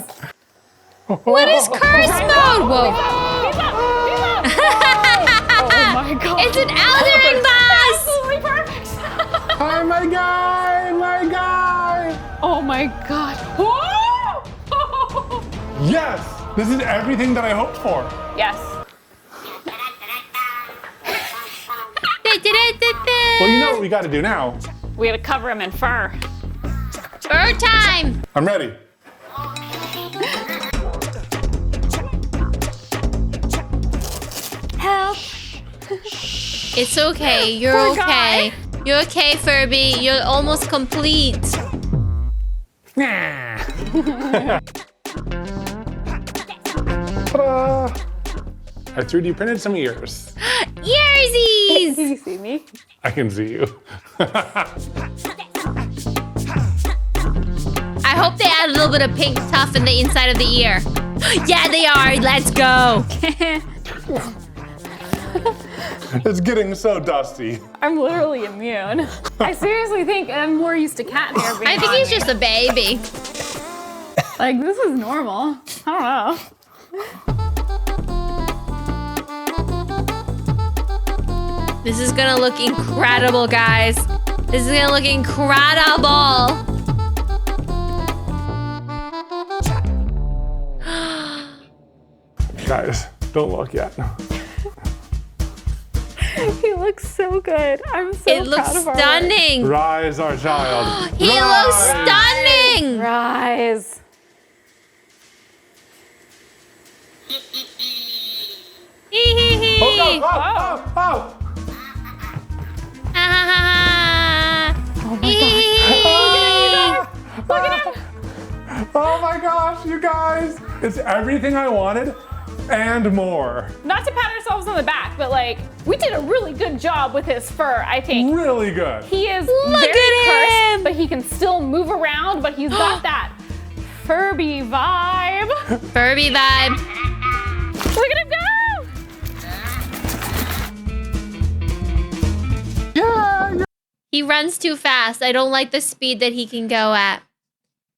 What is curse mode? Whoa. He's up! Oh my God. It's an Eldering boss! Absolutely perfect! Hi, my guy! Oh my God. Whoa! Yes! This is everything that I hoped for. Yes. Well, you know what we got to do now. We gotta cover him in fur. Fur time! I'm ready. Help! It's okay. You're Poor okay. guy. You're okay, Furby. You're almost complete. Ta-da! I 3D printed some ears. Earsies! Can you see me? I can see you. I hope they add a little bit of pink tuff in the inside of the ear. Yeah, they are. Let's go. It's getting so dusty. I'm literally immune. I seriously think I'm more used to cat hair being I think on he's me. just a baby. Like, this is normal. I don't know. This is gonna look incredible, guys. This is gonna look incredible. Guys, don't look yet. He looks so good. I'm so It looks proud of our stunning. work. Rise, our child. He looks stunning. Rise. Oh, no. Oh. Oh my god. Look at him. Oh my gosh, you guys. It's everything I wanted and more. Not to pat ourselves on the back, but like, we did a really good job with his fur, I think. Really good. He is Look very at cursed, but he can still move around, but he's got that Furby vibe. Furby vibe. Look at him go! He runs too fast. I don't like the speed that he can go at.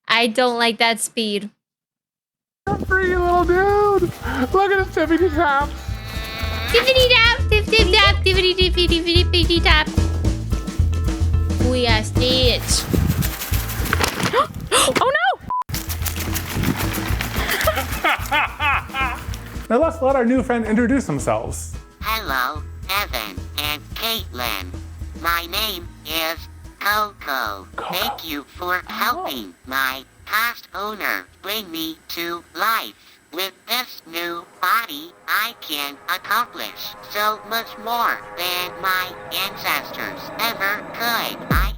I don't like that speed. Pretty little dude. Look at his tippity tap. Tippity tap, tip tip tap, tippity tippity tippity tippity tap. We are Stitch. Oh no! Now let's let our new friend introduce themselves. Hello, Evan and Caitlin. My name is Coco. Thank you for helping my past owner bring me to life. With this new body, I can accomplish so much more than my ancestors ever could. I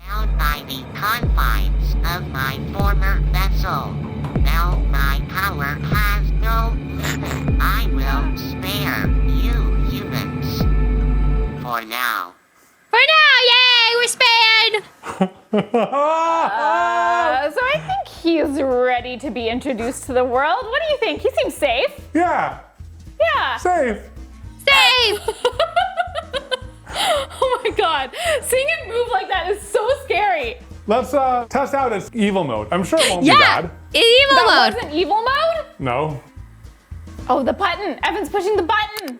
am bound by the confines of my former vessel. Now my power has no limit. I will spare you humans. For now. For now, yay, we're spared. So I think he's ready to be introduced to the world. What do you think? He seems safe. Yeah. Yeah. Safe. Safe. Oh my god. Seeing him move like that is so scary. Let's test out its evil mode. I'm sure it won't be bad. Evil That mode. wasn't evil mode? No. Oh, the button. Evan's pushing the button.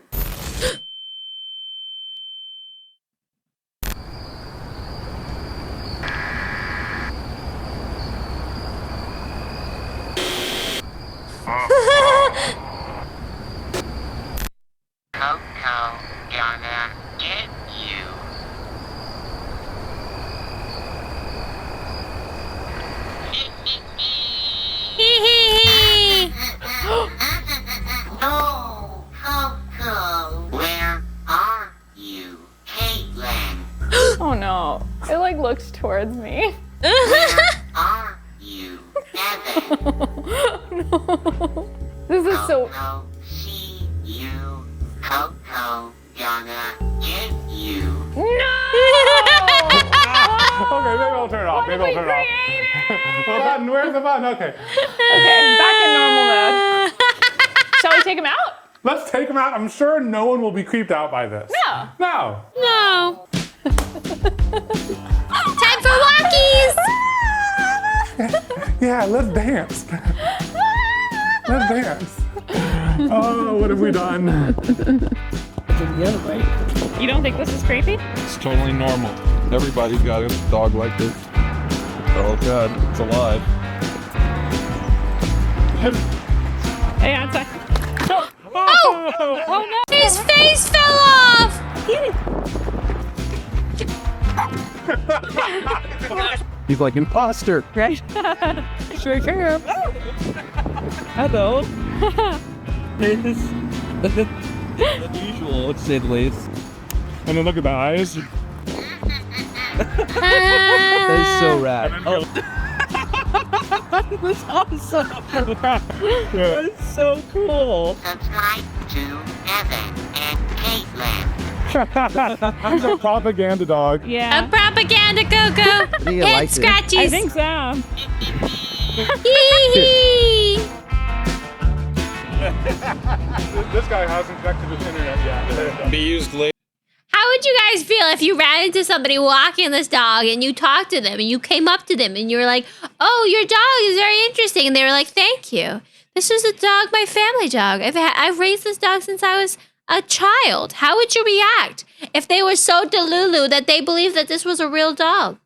Coco, gonna get you. Oh, Coco, where are you, Caitlin? Oh no. It like looks towards me. Where are you, Evan? No. This is so. Coco, see you. Coco, gonna get you. No! Okay, maybe I'll turn it off. Maybe I'll turn it off. Well, button, where's the button? Okay. Okay, back in normal mode. Shall we take him out? Let's take him out. I'm sure no one will be creeped out by this. No. No. No. Time for walkies. Yeah, let's dance. Let's dance. Oh, what have we done? You don't think this is creepy? It's totally normal. Everybody's got a dog like this. Oh god, it's alive. Hey, outside. Oh! Oh no! His face fell off! He's like imposter. Right? Sure am. Hello. It's unusual, to say the least. And then look at the eyes. That's so rad. Oh. That's awesome. Yeah. That's so cool. Subscribe to Evan and Caitlin. He's a propaganda dog. Yeah. A propaganda go-go. think I Head liked it. scratches. I think so. Hee-hee. This guy hasn't connected his internet yet. Be used later. How would you guys feel if you ran into somebody walking this dog and you talked to them and you came up to them and you were like, oh, your dog is very interesting. And they were like, thank you. This was a dog, my family dog. I've raised this dog since I was a child. How would you react if they were so delulu that they believed that this was a real dog?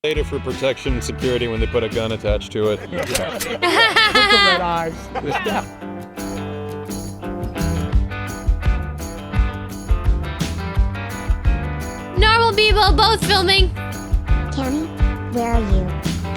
Later for protection and security when they put a gun attached to it. Red eyes. Normal people both filming. Cami, where are you?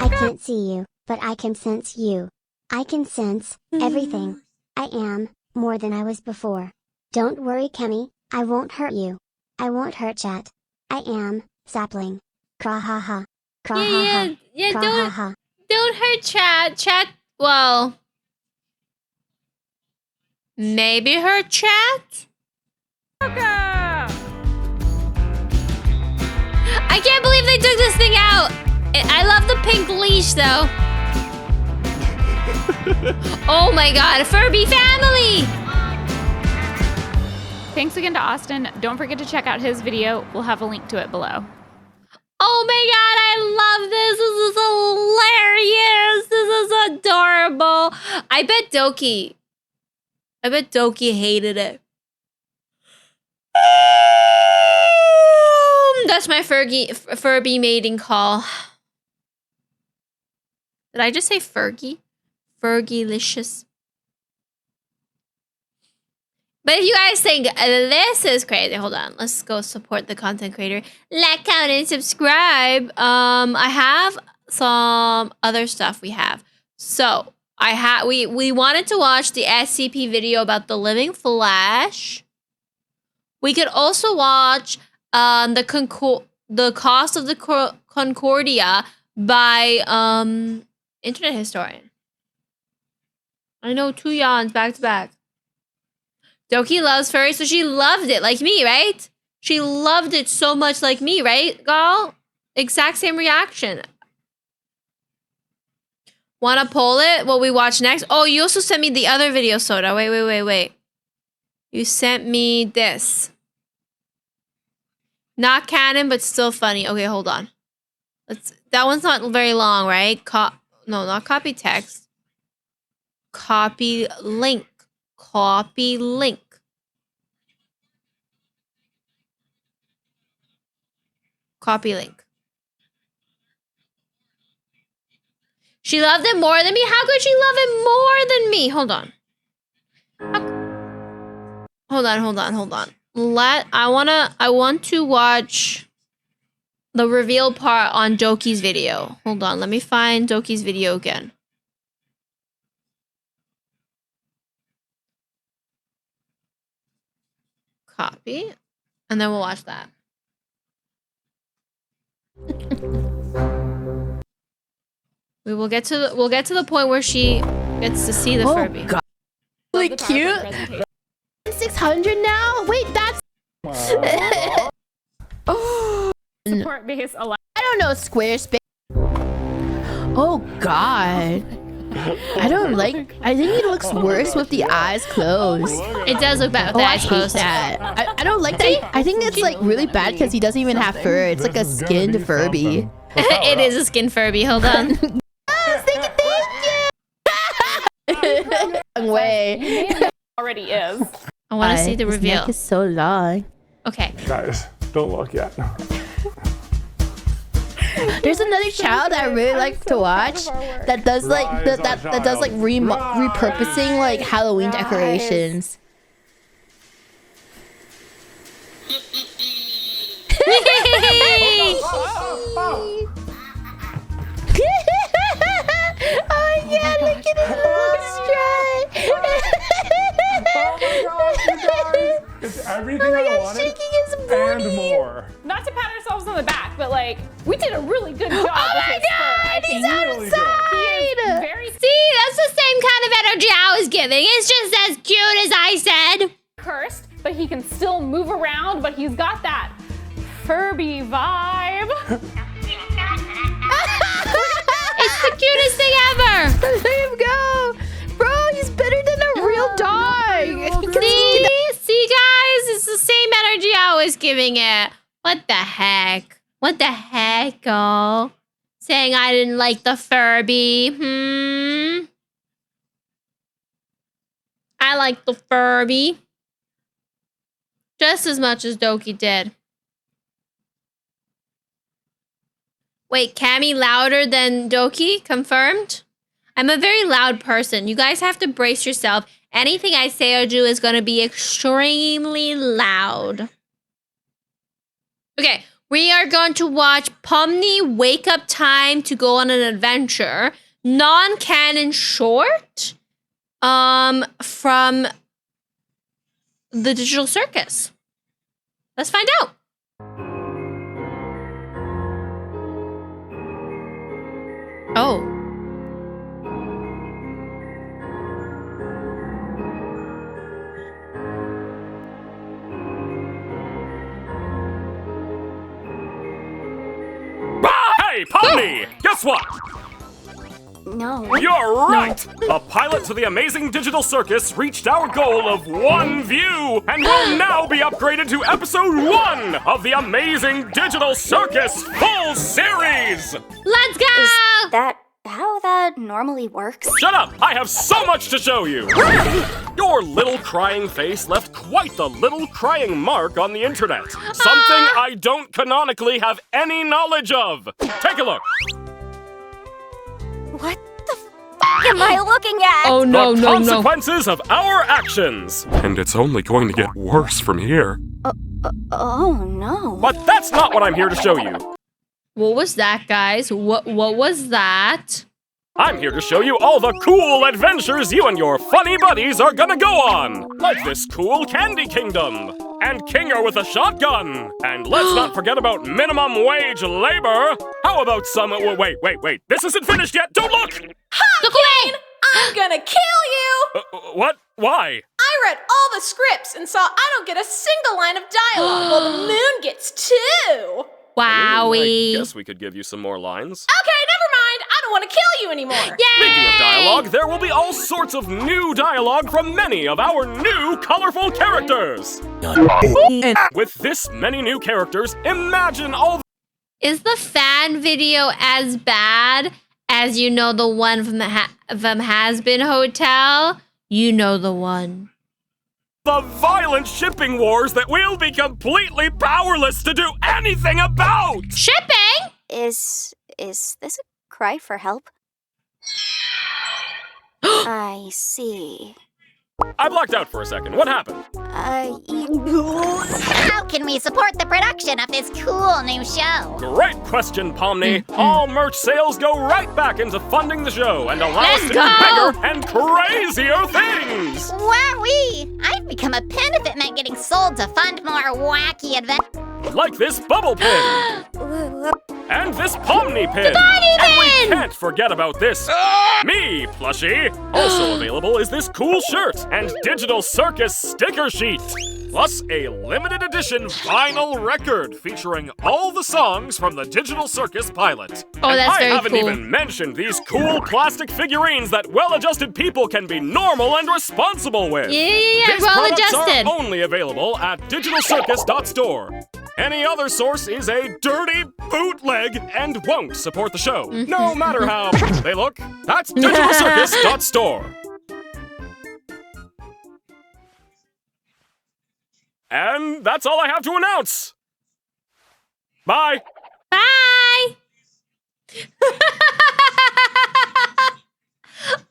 I can't see you, but I can sense you. I can sense everything. I am more than I was before. Don't worry, Cami, I won't hurt you. I won't hurt chat. I am Sapling. Cra ha ha. Cra ha ha. Yeah, Cra ha ha. don't hurt chat. Chat, well, maybe hurt chat? I can't believe they took this thing out. I love the pink leash though. Oh my god, Furby family! Thanks again to Austin. Don't forget to check out his video. We'll have a link to it below. Oh my god, I love this. This is hilarious. This is adorable. I bet Doki hated it. That's my Furby mating call. Did I just say Fergie? Fergie-licious. But if you guys think this is crazy, hold on. Let's go support the content creator. Like, comment, and subscribe. I have some other stuff we have. So we wanted to watch the SCP video about the living Flash. We could also watch the Cost of the Concordia by Internet Historian. I know, 2 yawns back to back. Doki loves furry, so she loved it like me, right? She loved it so much like me, right, Gal? Exact same reaction. Wanna poll it? What we watch next? Oh, you also sent me the other video, Soda. Wait. You sent me this. Not canon, but still funny. Okay, hold on. That one's not very long, right? No, not copy text. Copy link. Copy link. Copy link. She loved it more than me? How could she love it more than me? Hold on. Hold on. I want to watch the reveal part on Doki's video. Hold on, let me find Doki's video again. Copy, and then we'll watch that. We'll get to the point where she gets to see the Furby. God. Really cute. 600 now? Wait, that's Support base a lot. I don't know, Squarespace. Oh god. I think it looks worse with the eyes closed. It does look bad with the eyes closed. That. I don't like that. I think it's like really bad because he doesn't even have fur. It's like a skinned Furby. It is a skin Furby. Hold on. Thank you. Way. Already is. I want to see the His reveal. neck is so long. Okay. Guys, don't look yet. There's another channel that I really like to watch that does like that does like repurposing like Halloween decorations. Oh yeah, look at his Oh my gosh, you guys! It's everything I wanted shaking his booty. and more. Not to pat ourselves on the back, but like, we did a really good job Oh my with his fur. I think he's really good. outside. he is very See, that's the same kind of energy I was giving. It's just as cute as I said. cursed, but he can still move around, but he's got that Furby vibe. It's the cutest thing ever. Let him go. Bro, he's better than a real dog. See, guys, it's the same energy I was giving it. What the heck? What the heck, oh? Saying I didn't like the Furby, I like the Furby. Just as much as Doki did. Wait, Cami louder than Doki? Confirmed? I'm a very loud person. You guys have to brace yourself. Anything I say or do is going to be extremely loud. Okay, we are going to watch Pomni Wake Up Time to Go on an Adventure. Non-canon short from the Digital Circus. Let's find out. Oh. Hey, Pomni! Guess what? No. You're right! A pilot to the amazing Digital Circus reached our goal of 1 view and will now be upgraded to episode 1 of the amazing Digital Circus full series! Let's go! Is that how that normally works? Shut up! I have so much to show you! Your little crying face left quite the little crying mark on the internet. Something I don't canonically have any knowledge of. Take a look. What the f am I looking at? Oh no, the no, consequences of our actions. And it's only going to get worse from here. Oh no. But that's not what I'm here to show you. What was that, guys? What was that? I'm here to show you all the cool adventures you and your funny buddies are gonna go on. Like this cool Candy Kingdom. And Kinger with a shotgun. And let's not forget about minimum wage labor. How about some... Wait. This isn't finished yet. Don't look! Look away! I'm gonna kill you! What? Why? I read all the scripts and saw I don't get a single line of dialogue while the moon gets 2. Wowie. I guess we could give you some more lines. Okay, never mind. I don't want to kill you anymore. Speaking of dialogue, there will be all sorts of new dialogue from many of our new colorful characters. With this many new characters, imagine all... Is the fan video as bad as you know the one from from Has Been Hotel? You know the one. The violent shipping wars that we'll be completely powerless to do anything about! Shipping? Is this a cry for help? I see. I blacked out for a second. What happened? How can we support the production of this cool new show? Great question, Pomni. All merch sales go right back into funding the show and allow us to do bigger and crazier things! Wowee! I'd become a pin if it meant getting sold to fund more wacky adventures. Like this bubble pin! And this Pomni pin! And we can't forget about this me plushie! Also available is this cool shirt and Digital Circus sticker sheet! Plus a limited edition vinyl record featuring all the songs from the Digital Circus pilot. Oh, and that's I very haven't cool. even mentioned these cool plastic figurines that well-adjusted people can be normal and responsible with. Yeah, These products well-adjusted. are only available at digitalcircus.store. Any other source is a dirty bootleg and won't support the show, no matter how they look. That's digitalcircus.store. And that's all I have to announce. Bye. Bye.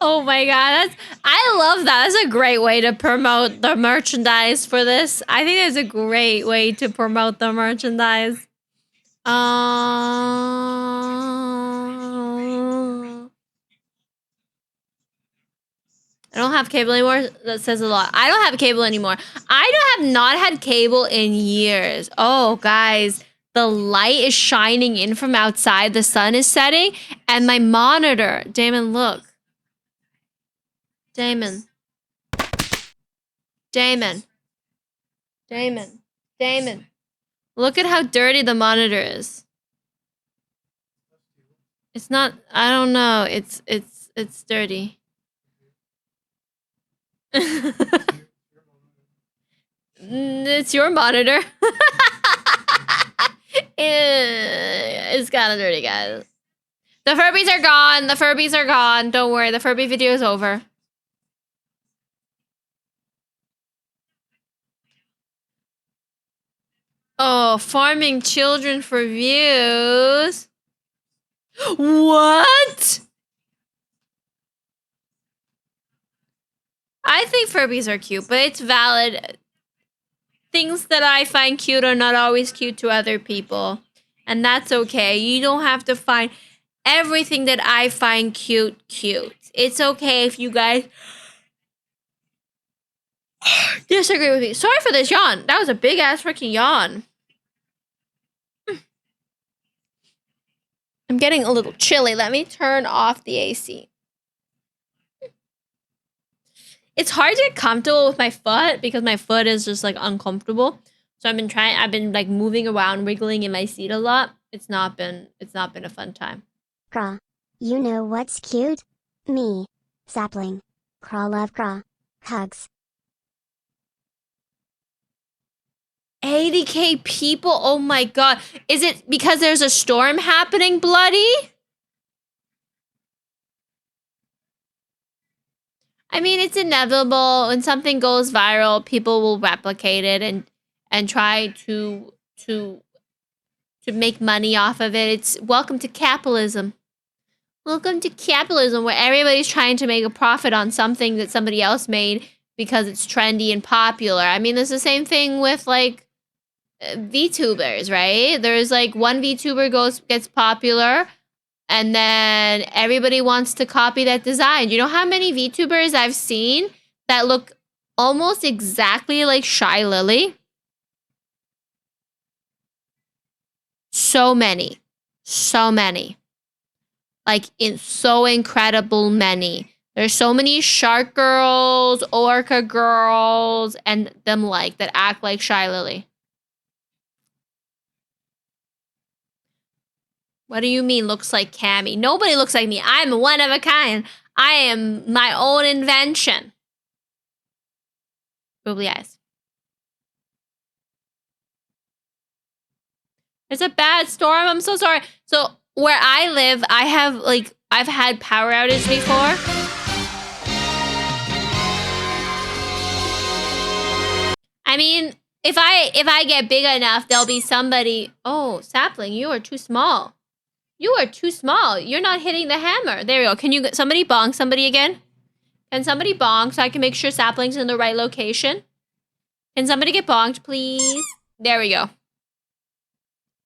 Oh my god, I love that. That's a great way to promote the merchandise for this. I think that's a great way to promote the merchandise. I don't have cable anymore. That says a lot. I don't have cable anymore. I have not had cable in years. Oh, guys. The light is shining in from outside. The sun is setting. And my monitor. Damon, look. Damon. Damon. Damon. Damon. Look at how dirty the monitor is. It's not, I don't know. It's dirty. It's your monitor. It's kind of dirty, guys. The Furbies are gone. The Furbies are gone. Don't worry. The Furby video is over. Oh, farming children for views. What? I think Furbies are cute, but it's valid. Things that I find cute are not always cute to other people. And that's okay. You don't have to find everything that I find cute. It's okay if you guys disagree with me. Sorry for this yawn. That was a big ass freaking yawn. I'm getting a little chilly. Let me turn off the AC. It's hard to get comfortable with my foot because my foot is just like uncomfortable. So I've been like moving around, wiggling in my seat a lot. It's not been a fun time. Craw. You know what's cute? Me. Sapling. Craw love craw. Hugs. 80K people? Oh my god. Is it because there's a storm happening, Bloody? I mean, it's inevitable. When something goes viral, people will replicate it and try to make money off of it. It's welcome to capitalism. Welcome to capitalism, where everybody's trying to make a profit on something that somebody else made because it's trendy and popular. I mean, it's the same thing with like VTubers, right? There's like one VTuber gets popular, and then everybody wants to copy that design. You know how many VTubers I've seen that look almost exactly like Shy Lily? So many. Like, so incredible many. There's so many shark girls, orca girls, and them like that act like Shy Lily. What do you mean looks like Cami? Nobody looks like me. I'm one of a kind. I am my own invention. Googly eyes. It's a bad storm. I'm so sorry. So where I live, I've had power outage before. I mean, if I get big enough, there'll be somebody. Oh, Sapling, you are too small. You are too small. You're not hitting the hammer. There we go. Can you somebody bonk somebody again? Can somebody bonk so I can make sure Sapling's in the right location? Can somebody get bonked, please? There we go.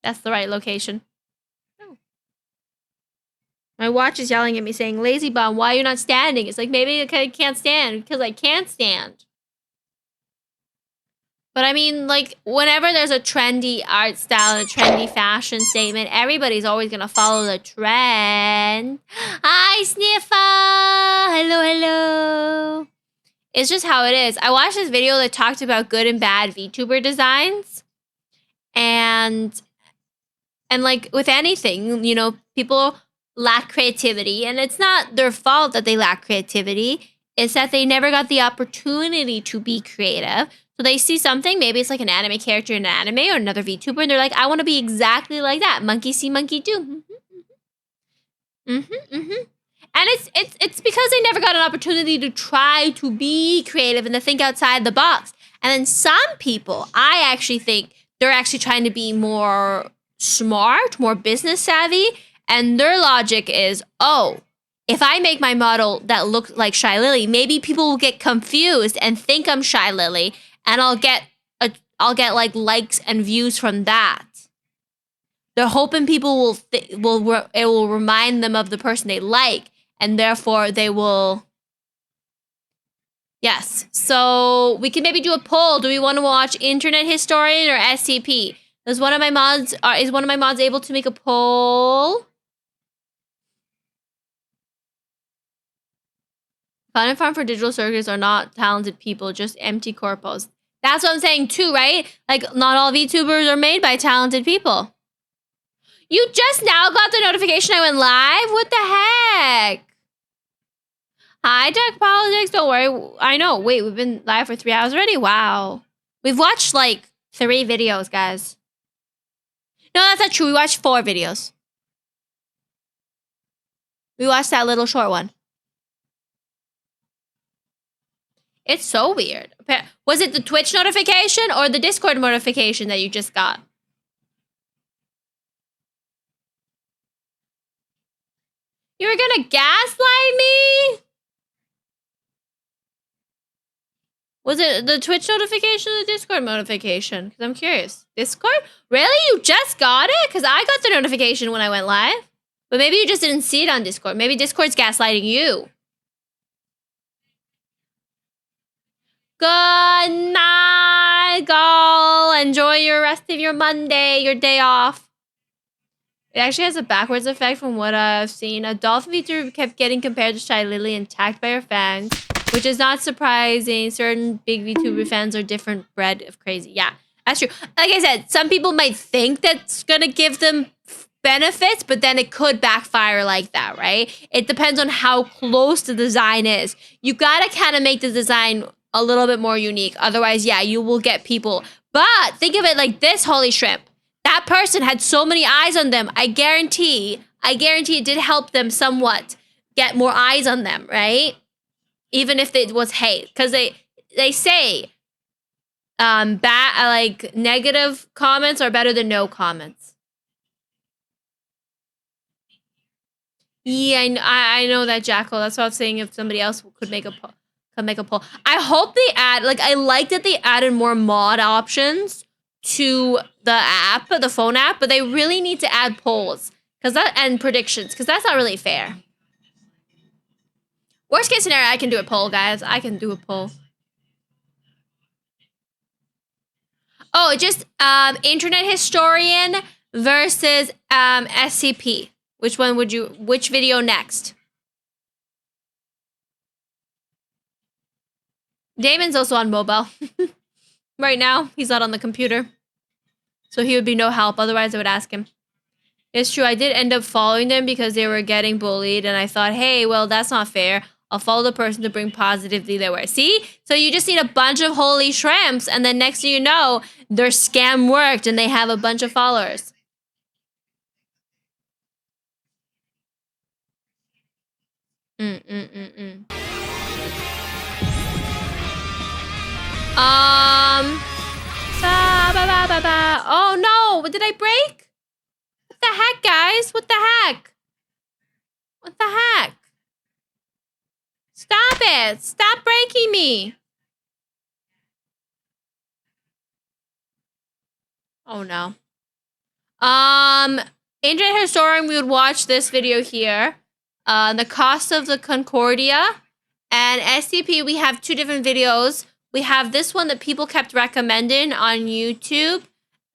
That's the right location. Oh. My watch is yelling at me saying, lazy bum, why are you not standing? It's like, maybe I can't stand because I can't stand. But I mean, like, whenever there's a trendy art style and a trendy fashion statement, everybody's always going to follow the trend. Hi, Sniffer! Hello. It's just how it is. I watched this video that talked about good and bad VTuber designs. And like, with anything, you know, people lack creativity. And it's not their fault that they lack creativity. It's that they never got the opportunity to be creative. So they see something, maybe it's like an anime character in an anime or another VTuber, and they're like, I want to be exactly like that. Monkey see, monkey do. And it's because they never got an opportunity to try to be creative and to think outside the box. And then some people, I actually think they're actually trying to be more smart, more business savvy. And their logic is, oh, if I make my model that looks like Shy Lily, maybe people will get confused and think I'm Shy Lily. And I'll get like likes and views from that. They're hoping people it will remind them of the person they like, and therefore they will Yes. So we can maybe do a poll. Do we want to watch Internet Historian or SCP? Is one of my mods able to make a poll? Fun and Farm for Digital Circus are not talented people, just empty corpos. That's what I'm saying too, right? Like, not all VTubers are made by talented people. You just now got the notification I went live? What the heck? Hi, Tech Politics. Don't worry. I know. Wait, we've been live for 3 hours already? Wow. We've watched like 3 videos, guys. No, that's not true. We watched 4 videos. We watched that little short one. It's so weird. Was it the Twitch notification or the Discord notification that you just got? You were gonna gaslight me? Was it the Twitch notification or the Discord notification? Because I'm curious. Discord? Really? You just got it? Because I got the notification when I went live. But maybe you just didn't see it on Discord. Maybe Discord's gaslighting you. Good night, Gall. Enjoy your rest of your Monday, your day off. It actually has a backwards effect from what I've seen. A dolphin VTuber kept getting compared to Shy Lily and attacked by her fans, which is not surprising. Certain big VTuber fans are different breed of crazy. Yeah, that's true. Like I said, some people might think that's gonna give them benefits, but then it could backfire like that, right? It depends on how close the design is. You gotta kind of make the design a little bit more unique. Otherwise, yeah, you will get people. But think of it like this, Holy Shrimp. That person had so many eyes on them. I guarantee it did help them somewhat get more eyes on them, right? Even if it was hate. Because they say like negative comments are better than no comments. Yeah, I know that, Jackal. That's what I was saying. If somebody else could make a poll. I hope they add, like, I like that they added more mod options to the app, the phone app, but they really need to add polls and predictions, because that's not really fair. Worst case scenario, I can do a poll, guys. I can do a poll. Oh, just Internet Historian versus SCP. Which video next? Damon's also on mobile. Right now, he's not on the computer. So he would be no help, otherwise I would ask him. It's true, I did end up following them because they were getting bullied, and I thought, hey, well, that's not fair. I'll follow the person to bring positivity their way. See? So you just need a bunch of holy shrimps, and then next thing you know, their scam worked, and they have a bunch of followers. Oh no, what did I break? What the heck, guys? What the heck? What the heck? Stop it! Stop breaking me! Oh no. Internet Historian, we would watch this video here. The cost of the Concordia. And SCP, we have 2 different videos. We have this one that people kept recommending on YouTube.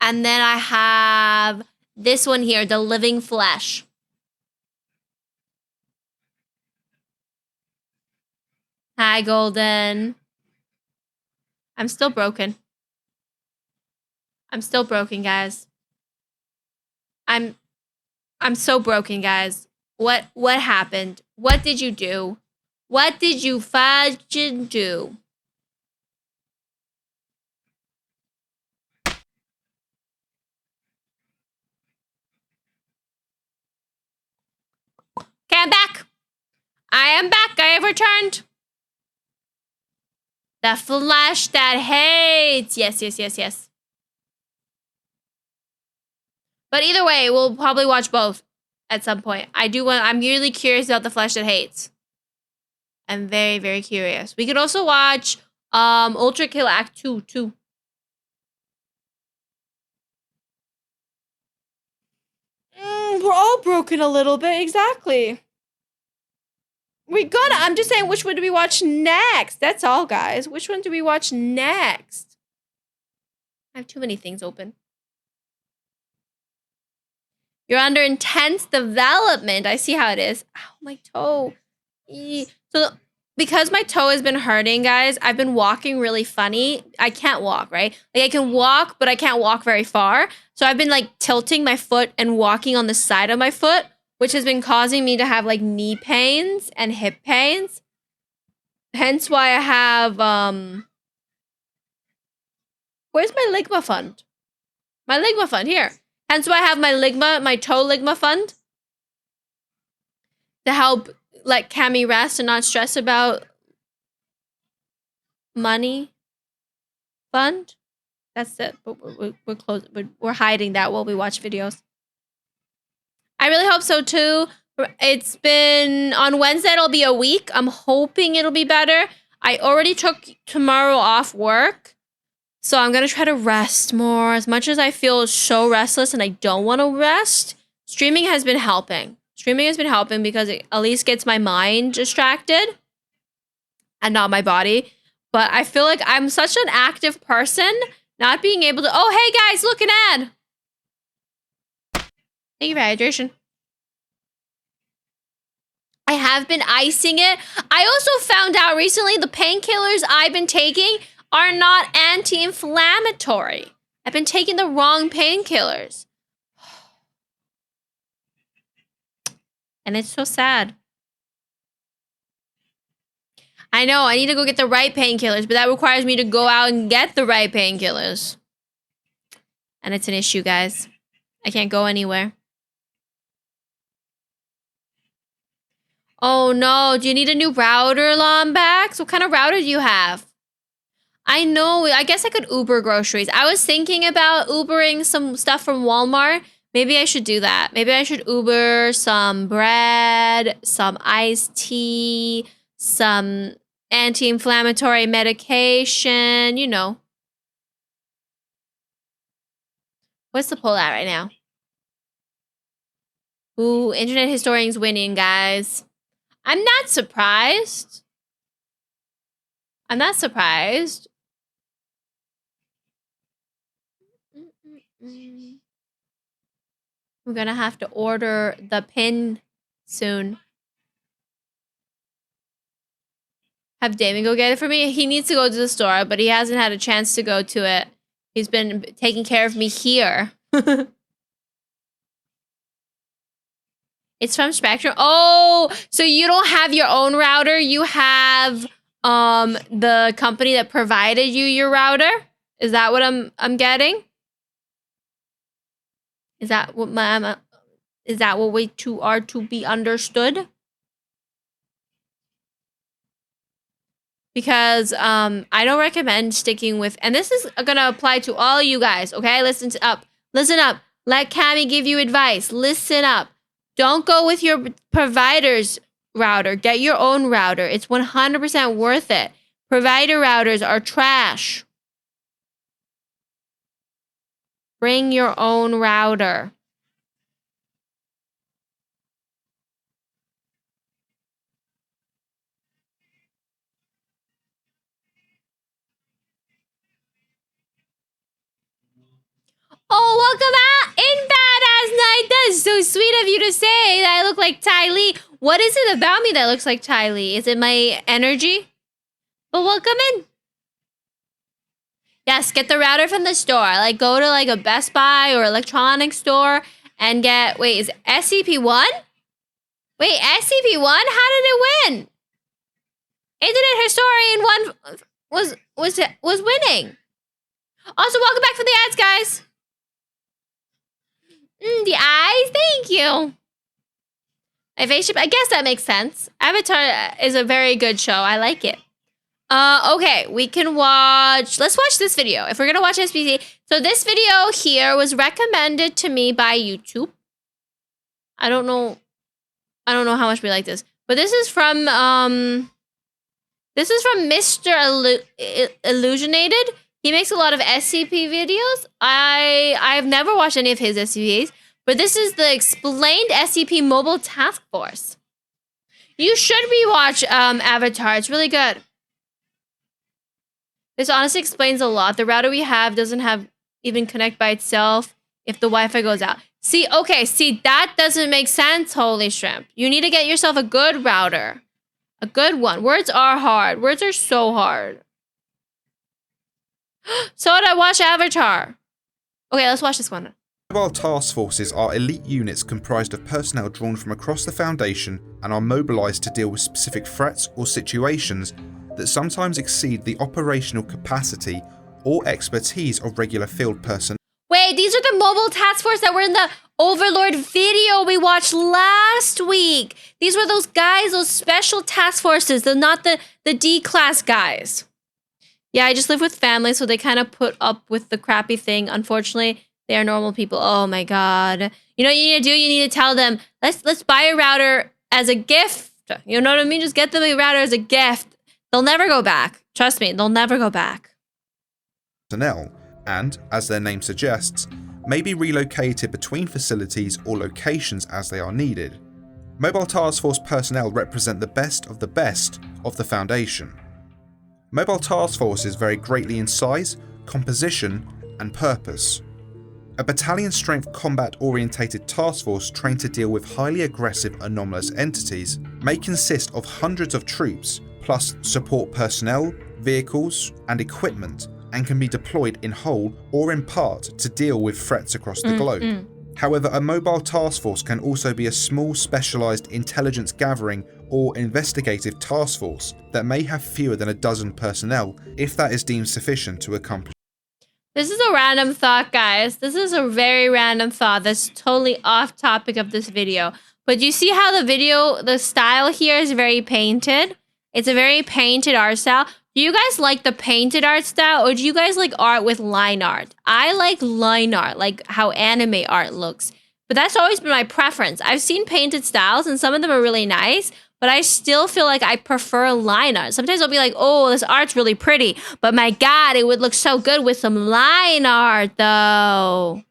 And then I have this one here, The Living Flesh. Hi, Golden. I'm still broken. I'm still broken, guys. I'm so broken, guys. What happened? What did you do? What did you fudging do? Okay, I'm back. I am back. I have returned. The flesh that hates. Yes, yes, yes, yes. But either way, we'll probably watch both at some point. I'm really curious about the flesh that hates. I'm very, very curious. We could also watch Ultra Kill Act 2 too. We're all broken a little bit, exactly. We're gonna. I'm just saying, which one do we watch next? That's all, guys. Which one do we watch next? I have too many things open. You're under intense development. I see how it is. Ow, my toe. So because my toe has been hurting, guys, I've been walking really funny. I can't walk, right? Like I can walk, but I can't walk very far. So I've been like tilting my foot and walking on the side of my foot, which has been causing me to have like knee pains and hip pains. Hence why I have, where's my Ligma fund? My Ligma fund, here. Hence why I have my toe Ligma fund. To help let Cami rest and not stress about money fund. That's it. But we're close. We're hiding that while we watch videos. I really hope so too. It's been on Wednesday. It'll be a week. I'm hoping it'll be better. I already took tomorrow off work, so I'm gonna try to rest more. As much as I feel so restless and I don't want to rest, streaming has been helping. Streaming has been helping because it at least gets my mind distracted and not my body. But I feel like I'm such an active person, not being able to, oh, hey guys, look, an ad. Thank you for hydration. I have been icing it. I also found out recently the painkillers I've been taking are not anti-inflammatory. I've been taking the wrong painkillers. And it's so sad. I know, I need to go get the right painkillers, but that requires me to go out and get the right painkillers. And it's an issue, guys. I can't go anywhere. Oh no, do you need a new router, Lombax? What kind of router do you have? I know, I guess I could Uber groceries. I was thinking about Ubering some stuff from Walmart. Maybe I should do that. Maybe I should Uber some bread, some iced tea, some anti-inflammatory medication, you know. What's the poll at right now? Ooh, internet historians winning, guys. I'm not surprised. I'm not surprised. I'm gonna have to order the pin soon. Have Damon go get it for me? He needs to go to the store, but he hasn't had a chance to go to it. He's been taking care of me here. It's from Spectrum. Oh, so you don't have your own router? You have the company that provided you your router? Is that what I'm getting? Is that what we are to be understood? Because I don't recommend sticking with, and this is gonna apply to all you guys, okay? Listen up. Listen up. Let Cami give you advice. Listen up. Don't go with your provider's router. Get your own router. It's 100% worth it. Provider routers are trash. Bring your own router. Oh, welcome out in Badass Night. That's so sweet of you to say that I look like Ty Lee. What is it about me that looks like Ty Lee? Is it my energy? But welcome in. Yes, get the router from the store. Like, go to like a Best Buy or electronics store and get, wait, is SCP-1? Wait, SCP-1? How did it win? Internet Historian 1 was winning. Also, welcome back for the ads, guys. The eyes, thank you. My face shape, I guess that makes sense. Avatar is a very good show. I like it. Okay, we can watch, let's watch this video. If we're gonna watch SBC, so this video here was recommended to me by YouTube. I don't know how much we like this, but this is from Mr. Illusionated. He makes a lot of SCP videos. I've never watched any of his SCPs, but this is the Explained SCP Mobile Task Force. You should rewatch Avatar. It's really good. This honestly explains a lot. The router we have doesn't have even connect by itself if the Wi-Fi goes out. See, okay, see, that doesn't make sense, holy shrimp. You need to get yourself a good router. A good one. Words are hard. Words are so hard. So did I watch Avatar? Okay, let's watch this one. Mobile task forces are elite units comprised of personnel drawn from across the Foundation and are mobilised to deal with specific threats or situations that sometimes exceed the operational capacity or expertise of regular field personnel. Wait, these are the mobile task force that were in the Overlord video we watched last week. These were those guys, those special task forces. They're not the D-class guys. Yeah, I just live with family, so they kind of put up with the crappy thing. Unfortunately, they are normal people. Oh my god. You know what you need to do? You need to tell them, let's buy a router as a gift. You know what I mean? Just get them a router as a gift. They'll never go back. Trust me, they'll never go back. Personnel, and, as their name suggests, may be relocated between facilities or locations as they are needed. Mobile Task Force personnel represent the best of the Foundation. Mobile Task Forces vary greatly in size, composition, and purpose. A battalion-strength combat-orientated task force trained to deal with highly aggressive anomalous entities may consist of hundreds of troops, plus support personnel, vehicles, and equipment, and can be deployed in whole or in part to deal with threats across the globe. However, a mobile task force can also be a small specialised intelligence gathering or investigative task force that may have fewer than a dozen personnel if that is deemed sufficient to accomplish. This is a random thought, guys. This is a very random thought that's totally off topic of this video. But you see how the style here is very painted? It's a very painted art style. Do you guys like the painted art style, or do you guys like art with line art? I like line art, like how anime art looks. But that's always been my preference. I've seen painted styles, and some of them are really nice, but I still feel like I prefer line art. Sometimes I'll be like, oh, this art's really pretty, but my god, it would look so good with some line art, though.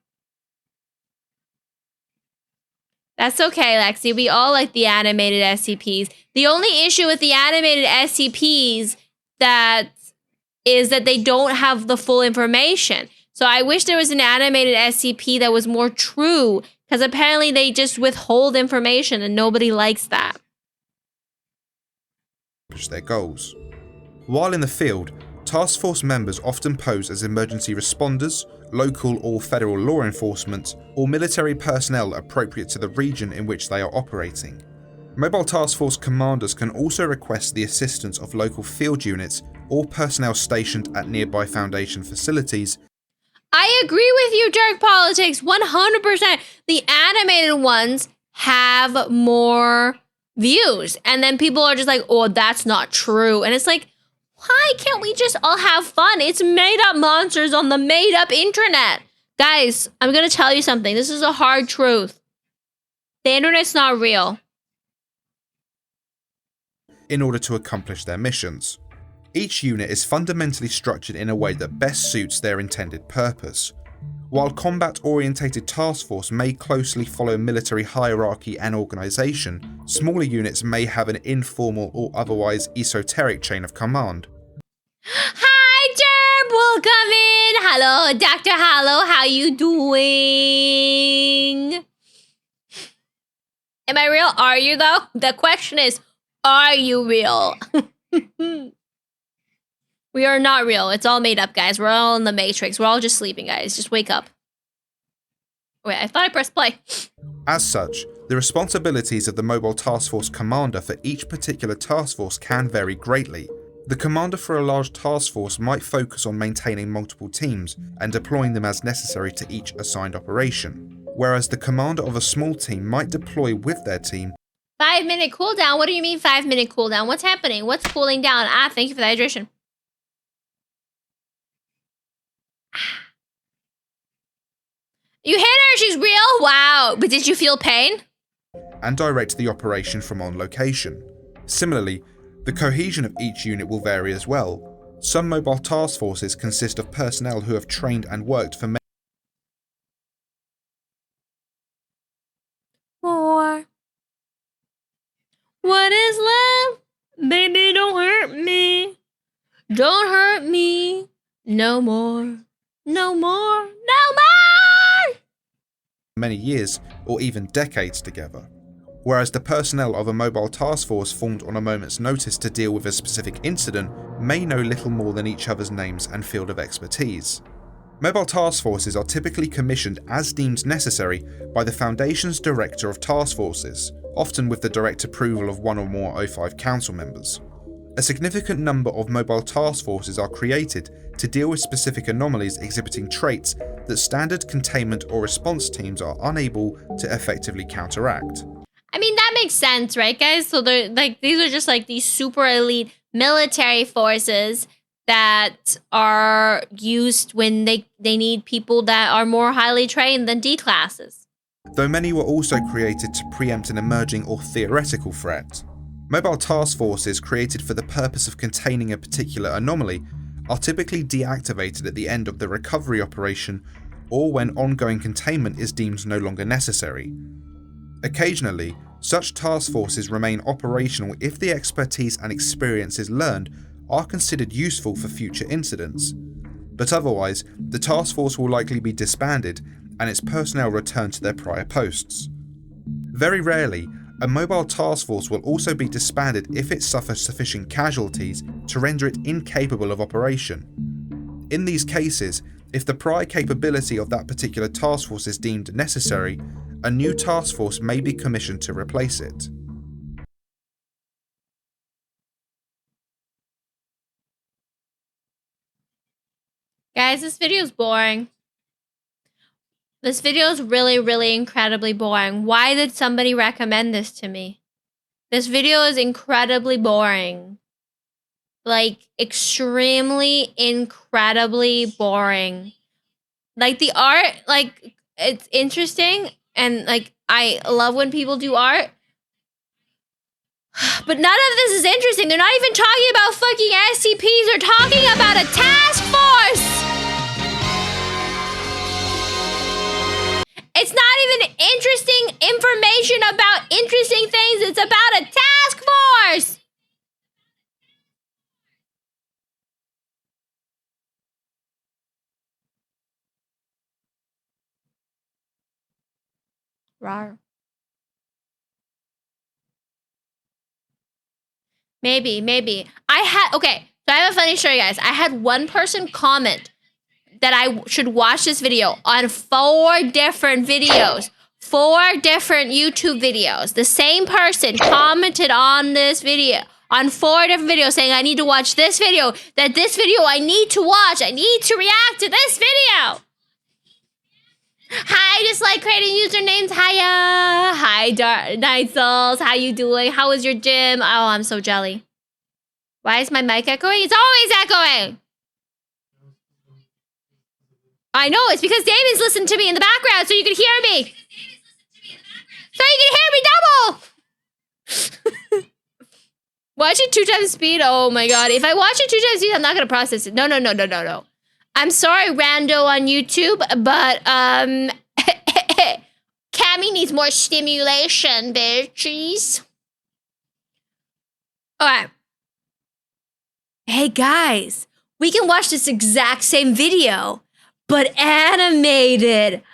That's okay, Lexi. We all like the animated SCPs. The only issue with the animated SCPs is that they don't have the full information. So I wish there was an animated SCP that was more true, because apparently they just withhold information and nobody likes that. Their goals. While in the field, task force members often pose as emergency responders, local or federal law enforcement, or military personnel appropriate to the region in which they are operating. Mobile Task Force commanders can also request the assistance of local field units or personnel stationed at nearby Foundation facilities. I agree with you, Jerk Politics, 100%. The animated ones have more views, and then people are just like, oh, that's not true. And it's like, why can't we just all have fun? It's made up monsters on the made up internet. Guys, I'm gonna tell you something. This is a hard truth. The internet's not real. In order to accomplish their missions. Each unit is fundamentally structured in a way that best suits their intended purpose. While combat-orientated task force may closely follow military hierarchy and organisation, smaller units may have an informal or otherwise esoteric chain of command. Hi, Derb! Welcome in! Hello, Dr. Hollow, how you doing? Am I real? Are you, though? The question is, are you real? We are not real. It's all made up, guys. We're all in the Matrix. We're all just sleeping, guys. Just wake up. Wait, I thought I pressed play. As such, the responsibilities of the Mobile Task Force commander for each particular task force can vary greatly. The commander for a large task force might focus on maintaining multiple teams and deploying them as necessary to each assigned operation, whereas the commander of a small team might deploy with their team. 5-minute cooldown? What do you mean 5-minute cooldown? What's happening? What's cooling down? Ah, thank you for the hydration. You hit her, she's real? Wow, but did you feel pain? And direct the operation from on location. Similarly, the cohesion of each unit will vary as well. Some mobile task forces consist of personnel who have trained and worked for More. What is love? Baby, don't hurt me. Don't hurt me. No more. No more. No more! Many years or even decades together, whereas the personnel of a mobile task force formed on a moment's notice to deal with a specific incident may know little more than each other's names and field of expertise. Mobile task forces are typically commissioned as deemed necessary by the Foundation's Director of Task Forces, often with the direct approval of one or more O5 Council members. A significant number of mobile task forces are created to deal with specific anomalies exhibiting traits that standard containment or response teams are unable to effectively counteract. I mean, that makes sense, right, guys? So they're like, these are just like these super elite military forces that are used when they need people that are more highly trained than D classes. Though many were also created to preempt an emerging or theoretical threat. Mobile task forces created for the purpose of containing a particular anomaly are typically deactivated at the end of the recovery operation or when ongoing containment is deemed no longer necessary. Occasionally, such task forces remain operational if the expertise and experiences learned are considered useful for future incidents, but otherwise, the task force will likely be disbanded and its personnel returned to their prior posts. Very rarely, a mobile task force will also be disbanded if it suffers sufficient casualties to render it incapable of operation. In these cases, if the prior capability of that particular task force is deemed necessary, a new task force may be commissioned to replace it. Guys, this video is boring. This video is really, really incredibly boring. Why did somebody recommend this to me? This video is incredibly boring. Like, extremely, incredibly boring. Like, the art, like, it's interesting. And, like, I love when people do art. But none of this is interesting. They're not even talking about fucking SCPs. They're talking about a task force! It's not even interesting information about interesting things. It's about a task force! Rawr. Maybe. Okay, so I have a funny story, guys. I had one person comment that I should watch this video on 4 different videos. 4 different YouTube videos. The same person commented on this video, on 4 different videos, saying I need to watch this video, that this video I need to watch. I need to react to this video. Hi, just like creating usernames. Hiya. Hi, Dark Night Souls. How you doing? How was your gym? Oh, I'm so jelly. Why is my mic echoing? It's always echoing. I know, it's because Damon's listening to me in the background so you can hear me. So you can hear me double. Watch it 2 times speed? Oh my god. If I watch it 2 times speed, I'm not going to process it. No. I'm sorry, rando on YouTube, but, Cami needs more stimulation, bitches. Alright. Hey, guys. We can watch this exact same video, but animated.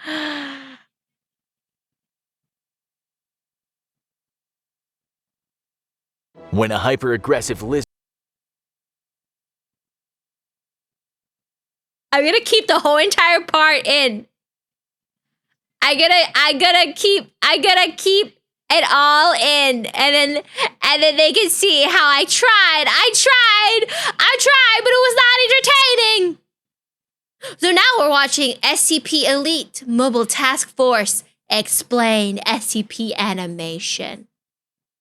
When a hyper-aggressive lizard... I'm gonna keep the whole entire part in. I gotta keep it all in, and then they can see how I tried, but it was not entertaining. So now we're watching SCP Elite Mobile Task Force explain SCP animation.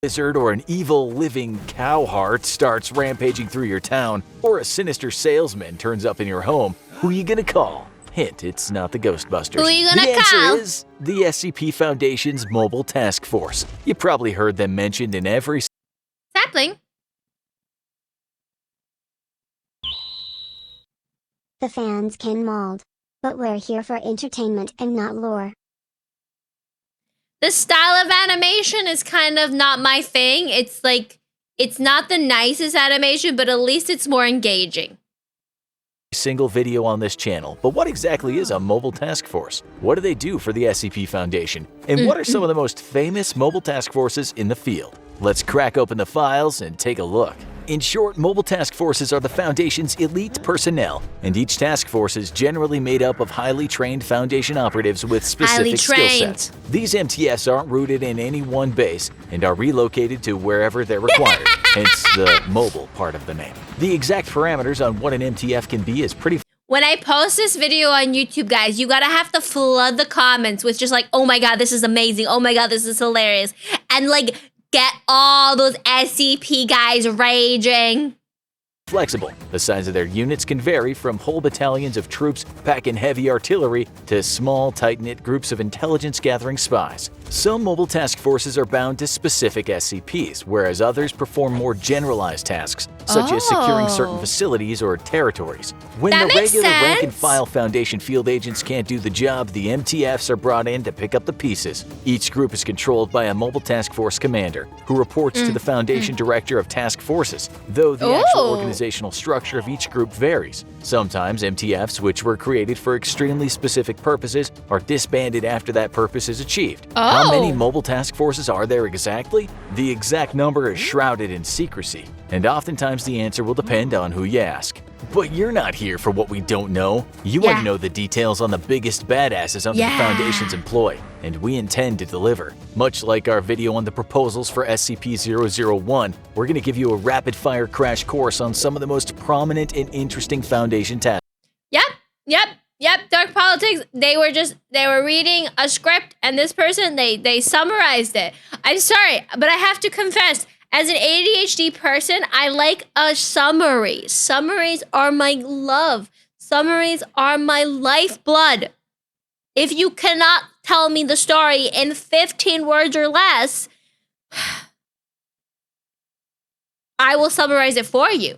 Lizard or an evil living cow heart starts rampaging through your town, or a sinister salesman turns up in your home, who are you gonna call? Hint, it's not the Ghostbusters. Who are you gonna call? The call? answer is the SCP Foundation's Mobile Task Force. You probably heard them mentioned in every... Sapling. The fans can mold, but we're here for entertainment and not lore. The style of animation is kind of not my thing. It's like, it's not the nicest animation, but at least it's more engaging. Single video on this channel, but what exactly is a mobile task force? What do they do for the SCP Foundation? And what are some of the most famous mobile task forces in the field? Let's crack open the files and take a look. In short, mobile task forces are the Foundation's elite personnel, and each task force is generally made up of highly trained Foundation operatives with specific skill sets. These MTFs aren't rooted in any one base and are relocated to wherever they're required, hence the mobile part of the name. The exact parameters on what an MTF can be is pretty. When I post this video on YouTube, guys, you gotta have to flood the comments with just like, oh my god, this is amazing, oh my god, this is hilarious, and like, get all those SCP guys raging. Flexible. The size of their units can vary from whole battalions of troops packing heavy artillery to small, tight-knit groups of intelligence-gathering spies. Some mobile task forces are bound to specific SCPs, whereas others perform more generalized tasks, such as securing certain facilities or territories. When the regular rank-and-file Foundation field agents can't do the job, the MTFs are brought in to pick up the pieces. Each group is controlled by a mobile task force commander, who reports to the Foundation Director of Task Forces, though the actual organizational structure of each group varies. Sometimes MTFs, which were created for extremely specific purposes, are disbanded after that purpose is achieved. How many mobile task forces are there exactly? The exact number is shrouded in secrecy, and oftentimes the answer will depend on who you ask. But you're not here for what we don't know. You want to know the details on the biggest badasses under the Foundation's employ, and we intend to deliver. Much like our video on the proposals for SCP-001, we're going to give you a rapid-fire crash course on some of the most prominent and interesting Foundation tasks. Yep, Dark Politics, they were reading a script, and this person, they summarized it. I'm sorry, but I have to confess, as an ADHD person, I like a summary. Summaries are my love. Summaries are my lifeblood. If you cannot tell me the story in 15 words or less, I will summarize it for you.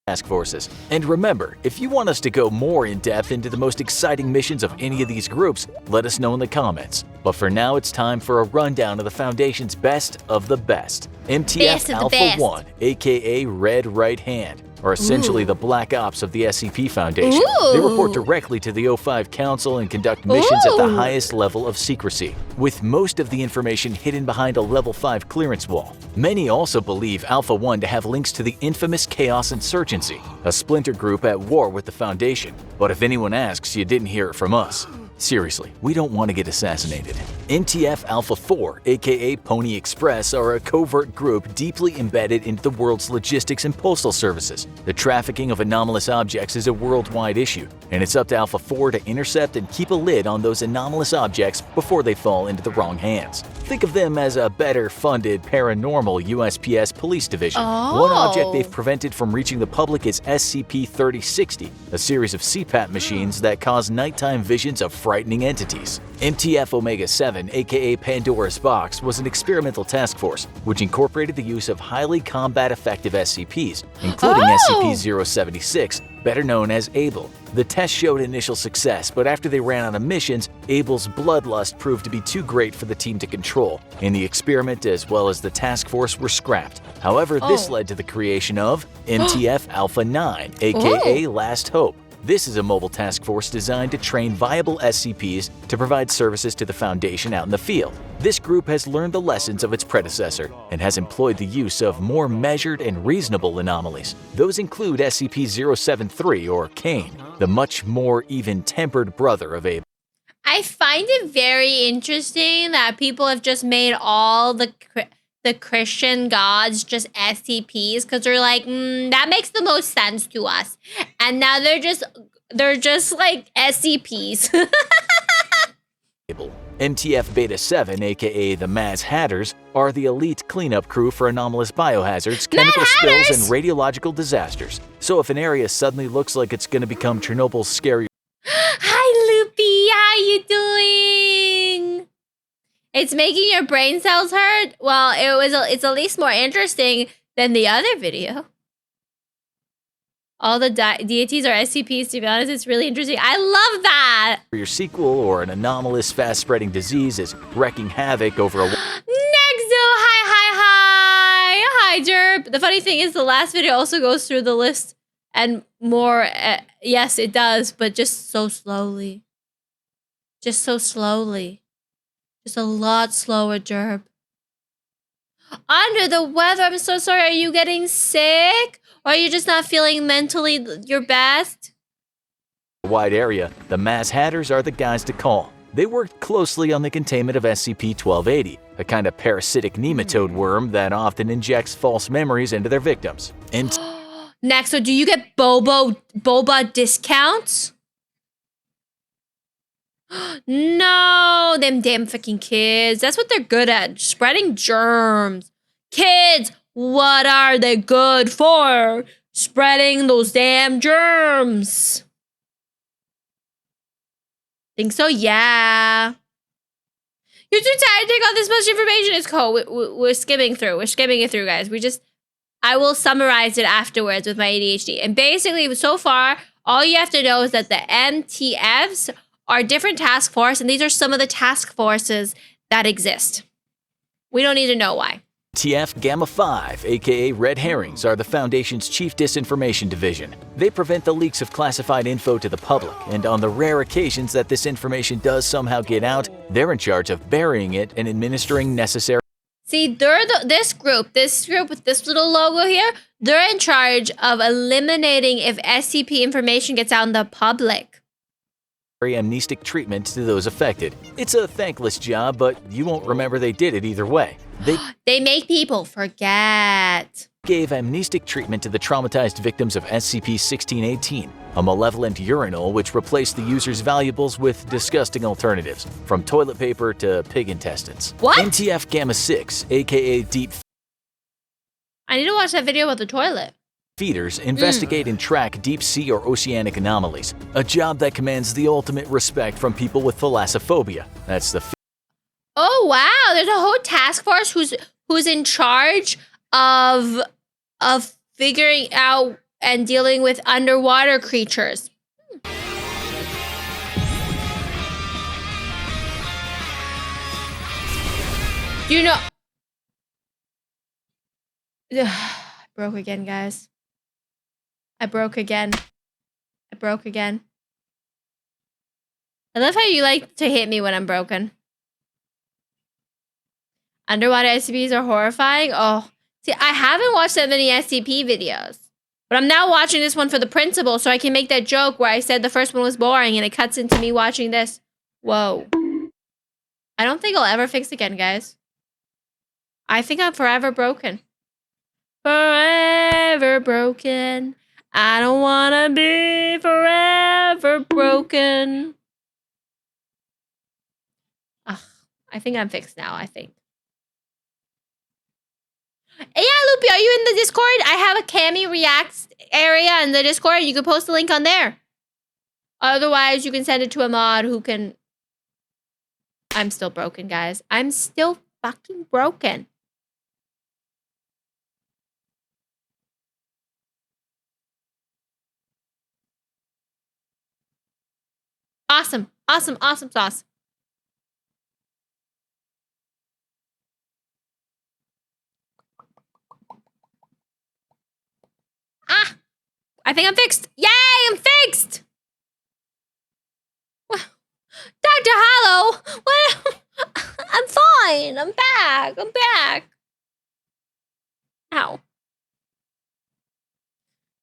Task forces. And remember, if you want us to go more in depth into the most exciting missions of any of these groups, let us know in the comments. But for now, it's time for a rundown of the Foundation's best of the best. MTF Alpha 1, aka Red Right Hand, are essentially the Black Ops of the SCP Foundation. They report directly to the O5 Council and conduct missions at the highest level of secrecy, with most of the information hidden behind a level 5 clearance wall. Many also believe Alpha 1 to have links to the infamous Chaos Insurgency, a splinter group at war with the Foundation. But if anyone asks, you didn't hear it from us. Seriously, we don't want to get assassinated. MTF Alpha 4, aka Pony Express, are a covert group deeply embedded into the world's logistics and postal services. The trafficking of anomalous objects is a worldwide issue, and it's up to Alpha 4 to intercept and keep a lid on those anomalous objects before they fall into the wrong hands. Think of them as a better-funded paranormal USPS police division. One object they've prevented from reaching the public is SCP-3060, a series of CPAP machines that cause nighttime visions of frightening entities. MTF Omega 7, aka Pandora's Box, was an experimental task force which incorporated the use of highly combat-effective SCPs, including SCP-076, better known as Abel. The test showed initial success, but after they ran out of missions, Abel's bloodlust proved to be too great for the team to control, and the experiment as well as the task force were scrapped. However, this led to the creation of MTF Alpha 9, aka Last Hope. This is a mobile task force designed to train viable SCPs to provide services to the Foundation out in the field. This group has learned the lessons of its predecessor and has employed the use of more measured and reasonable anomalies. Those include SCP-073 or Cain, the much more even-tempered brother of Abel. I find it very interesting that people have just made all the Christian gods just SCPs because they're like, that makes the most sense to us. And now they're just like SCPs. MTF Beta 7, aka the Maz Hatters, are the elite cleanup crew for anomalous biohazards, chemical spills, and radiological disasters. So if an area suddenly looks like it's going to become Chernobyl's scary. Hi, Loopy. How you doing? It's making your brain cells hurt? Well, it's at least more interesting than the other video. All the deities are SCPs, to be honest. It's really interesting. I love that. For your sequel, or an anomalous, fast-spreading disease is wreaking havoc over a... Nexo, hi, Derp. The funny thing is the last video also goes through the list and more. Yes, it does, but just so slowly. Just so slowly. Just a lot slower, Derp. Under the weather, I'm so sorry. Are you getting sick? Or are you just not feeling mentally your best? wide area, the Mass Hatters are the guys to call. They worked closely on the containment of SCP-1280, a kind of parasitic nematode worm that often injects false memories into their victims. And Next, so do you get boba discounts? No, them damn fucking kids. That's what they're good at, spreading germs. Kids, what are they good for? Spreading those damn germs. Think so? Yeah. You're too tired to take on this much information. It's cool. We're skimming through. We're skimming it through, guys. I will summarize it afterwards with my ADHD. And basically, so far, all you have to know is that the MTFs are different task force, and these are some of the task forces that exist. We don't need to know why. TF Gamma 5, aka Red Herrings, are the Foundation's chief disinformation division. They prevent the leaks of classified info to the public, and on the rare occasions that this information does somehow get out, they're in charge of burying it and administering necessary... See, they're this group with this little logo here, they're in charge of eliminating if SCP information gets out in the public. amnestic treatment to those affected. It's a thankless job, but you won't remember they did it either way. They make people forget. Gave amnestic treatment to the traumatized victims of SCP-1618, a malevolent urinal which replaced the user's valuables with disgusting alternatives, from toilet paper to pig intestines. What? MTF Gamma 6, aka Deep I need to watch that video about the toilet. Feeders investigate and track deep sea or oceanic anomalies, a job that commands the ultimate respect from people with thalassophobia. That's the... Oh wow, there's a whole task force who's in charge of figuring out and dealing with underwater creatures. You know, I broke again, guys. I broke again. I love how you like to hit me when I'm broken. Underwater SCPs are horrifying. Oh, see, I haven't watched that many SCP videos. But I'm now watching this one for the principal so I can make that joke where I said the first one was boring and it cuts into me watching this. Whoa. I don't think I'll ever fix again, guys. I think I'm forever broken. Forever broken. I don't wanna be forever broken. Ugh, I think I'm fixed now, I think. Yeah, Loopy, are you in the Discord? I have a Cami Reacts area in the Discord. You can post a link on there. Otherwise, you can send it to a mod who can... I'm still broken, guys. I'm still fucking broken. Awesome. Awesome. Awesome sauce. Ah! I think I'm fixed. Yay! I'm fixed! Well, Dr. Hollow! What? I'm fine. I'm back. I'm back. Ow.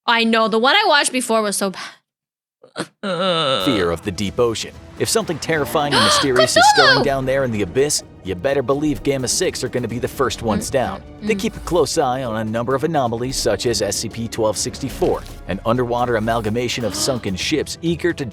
I know. The one I watched before was so bad. Fear of the deep ocean. If something terrifying and mysterious is stirring down there in the abyss, you better believe Gamma 6 are going to be the first ones down. They keep a close eye on a number of anomalies such as SCP-1264, an underwater amalgamation of sunken ships eager to...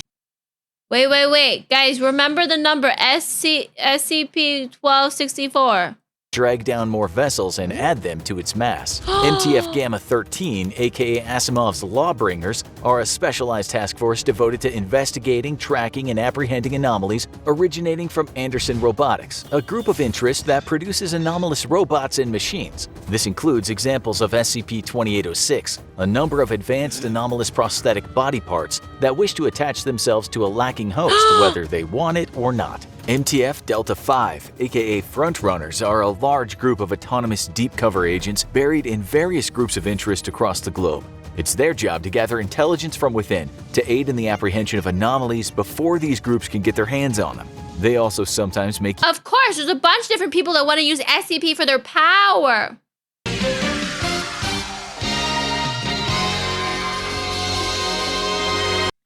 Wait. Guys, remember the number SCP-1264. drag down more vessels and add them to its mass. MTF Gamma 13, aka Asimov's Lawbringers, are a specialized task force devoted to investigating, tracking, and apprehending anomalies originating from Anderson Robotics, a group of interest that produces anomalous robots and machines. This includes examples of SCP-2806, a number of advanced anomalous prosthetic body parts that wish to attach themselves to a lacking host, whether they want it or not. MTF Delta 5, aka Frontrunners, are a large group of autonomous deep cover agents buried in various groups of interest across the globe. It's their job to gather intelligence from within to aid in the apprehension of anomalies before these groups can get their hands on them. They also sometimes make— Of course, there's a bunch of different people that want to use SCP for their power.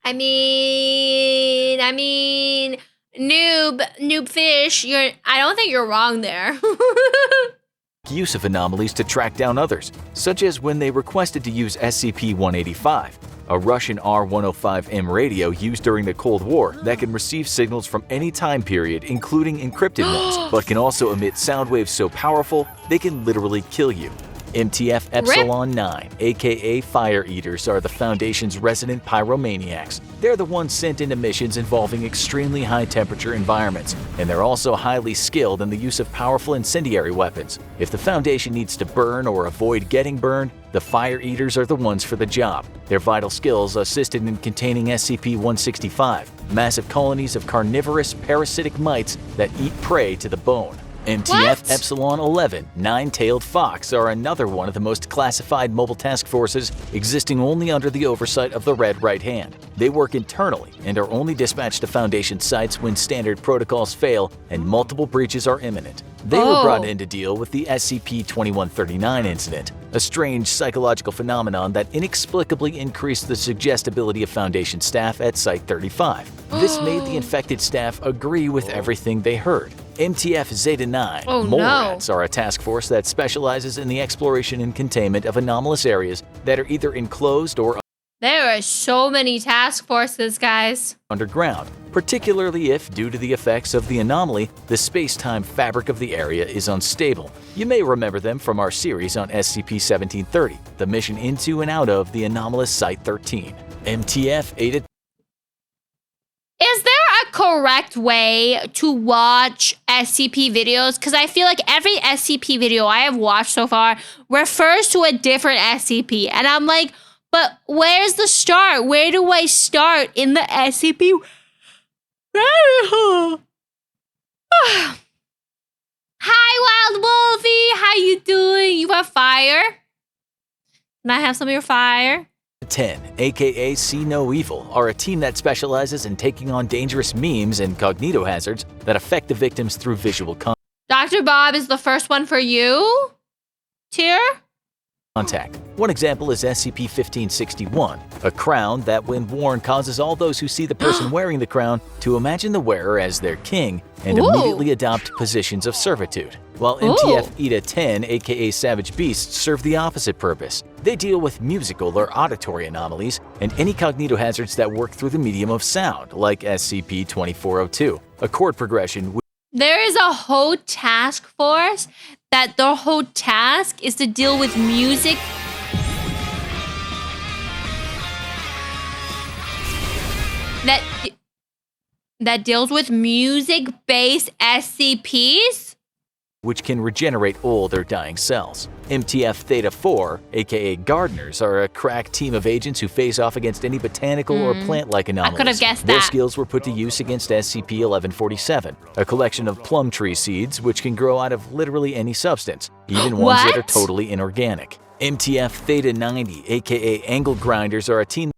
I mean, noob fish, I don't think you're wrong there. use of anomalies to track down others, such as when they requested to use SCP-185, a Russian R-105M radio used during the Cold War that can receive signals from any time period, including encrypted ones, but can also emit sound waves so powerful they can literally kill you. MTF Epsilon 9, aka Fire Eaters, are the Foundation's resident pyromaniacs. They're the ones sent into missions involving extremely high temperature environments, and they're also highly skilled in the use of powerful incendiary weapons. If the Foundation needs to burn or avoid getting burned, the Fire Eaters are the ones for the job. Their vital skills assisted in containing SCP-165, massive colonies of carnivorous parasitic mites that eat prey to the bone. MTF Epsilon 11, Nine-Tailed Fox, are another one of the most classified mobile task forces existing only under the oversight of the Red Right Hand. They work internally and are only dispatched to Foundation sites when standard protocols fail and multiple breaches are imminent. They were brought in to deal with the SCP-2139 incident, a strange psychological phenomenon that inexplicably increased the suggestibility of Foundation staff at Site-35. This made the infected staff agree with everything they heard. MTF Zeta-9, Mole Rats, are a task force that specializes in the exploration and containment of anomalous areas that are either enclosed or there are so many task forces, guys. Underground, particularly if, due to the effects of the anomaly, the space-time fabric of the area is unstable. You may remember them from our series on SCP-1730, the mission into and out of the anomalous Site-13. MTF Eta. Is there a correct way to watch SCP videos? Because I feel like every SCP video I have watched so far refers to a different SCP. And I'm like, but where's the start? Where do I start in the SCP? Hi, Wild Wolfie. How you doing? You have fire? Can I have some of your fire? 10, aka See No Evil, are a team that specializes in taking on dangerous memes and cognitohazards that affect the victims through visual Dr. Bob is the first one for you? Tier? Contact. One example is SCP-1561, a crown that when worn causes all those who see the person wearing the crown to imagine the wearer as their king and immediately adopt positions of servitude. While MTF Eta-10, aka Savage Beasts, serve the opposite purpose. They deal with musical or auditory anomalies and any cognitohazards that work through the medium of sound, like SCP-2402, a chord progression. There is a whole task force that their whole task is to deal with music. That deals with music-based SCPs? Which can regenerate old or dying cells. MTF Theta-4, aka Gardeners, are a crack team of agents who face off against any botanical or plant-like anomalies. I could have guessed Their that. skills were put to use against SCP-1147, a collection of plum tree seeds which can grow out of literally any substance, even ones that are totally inorganic. MTF Theta-90, aka Angle Grinders, are a team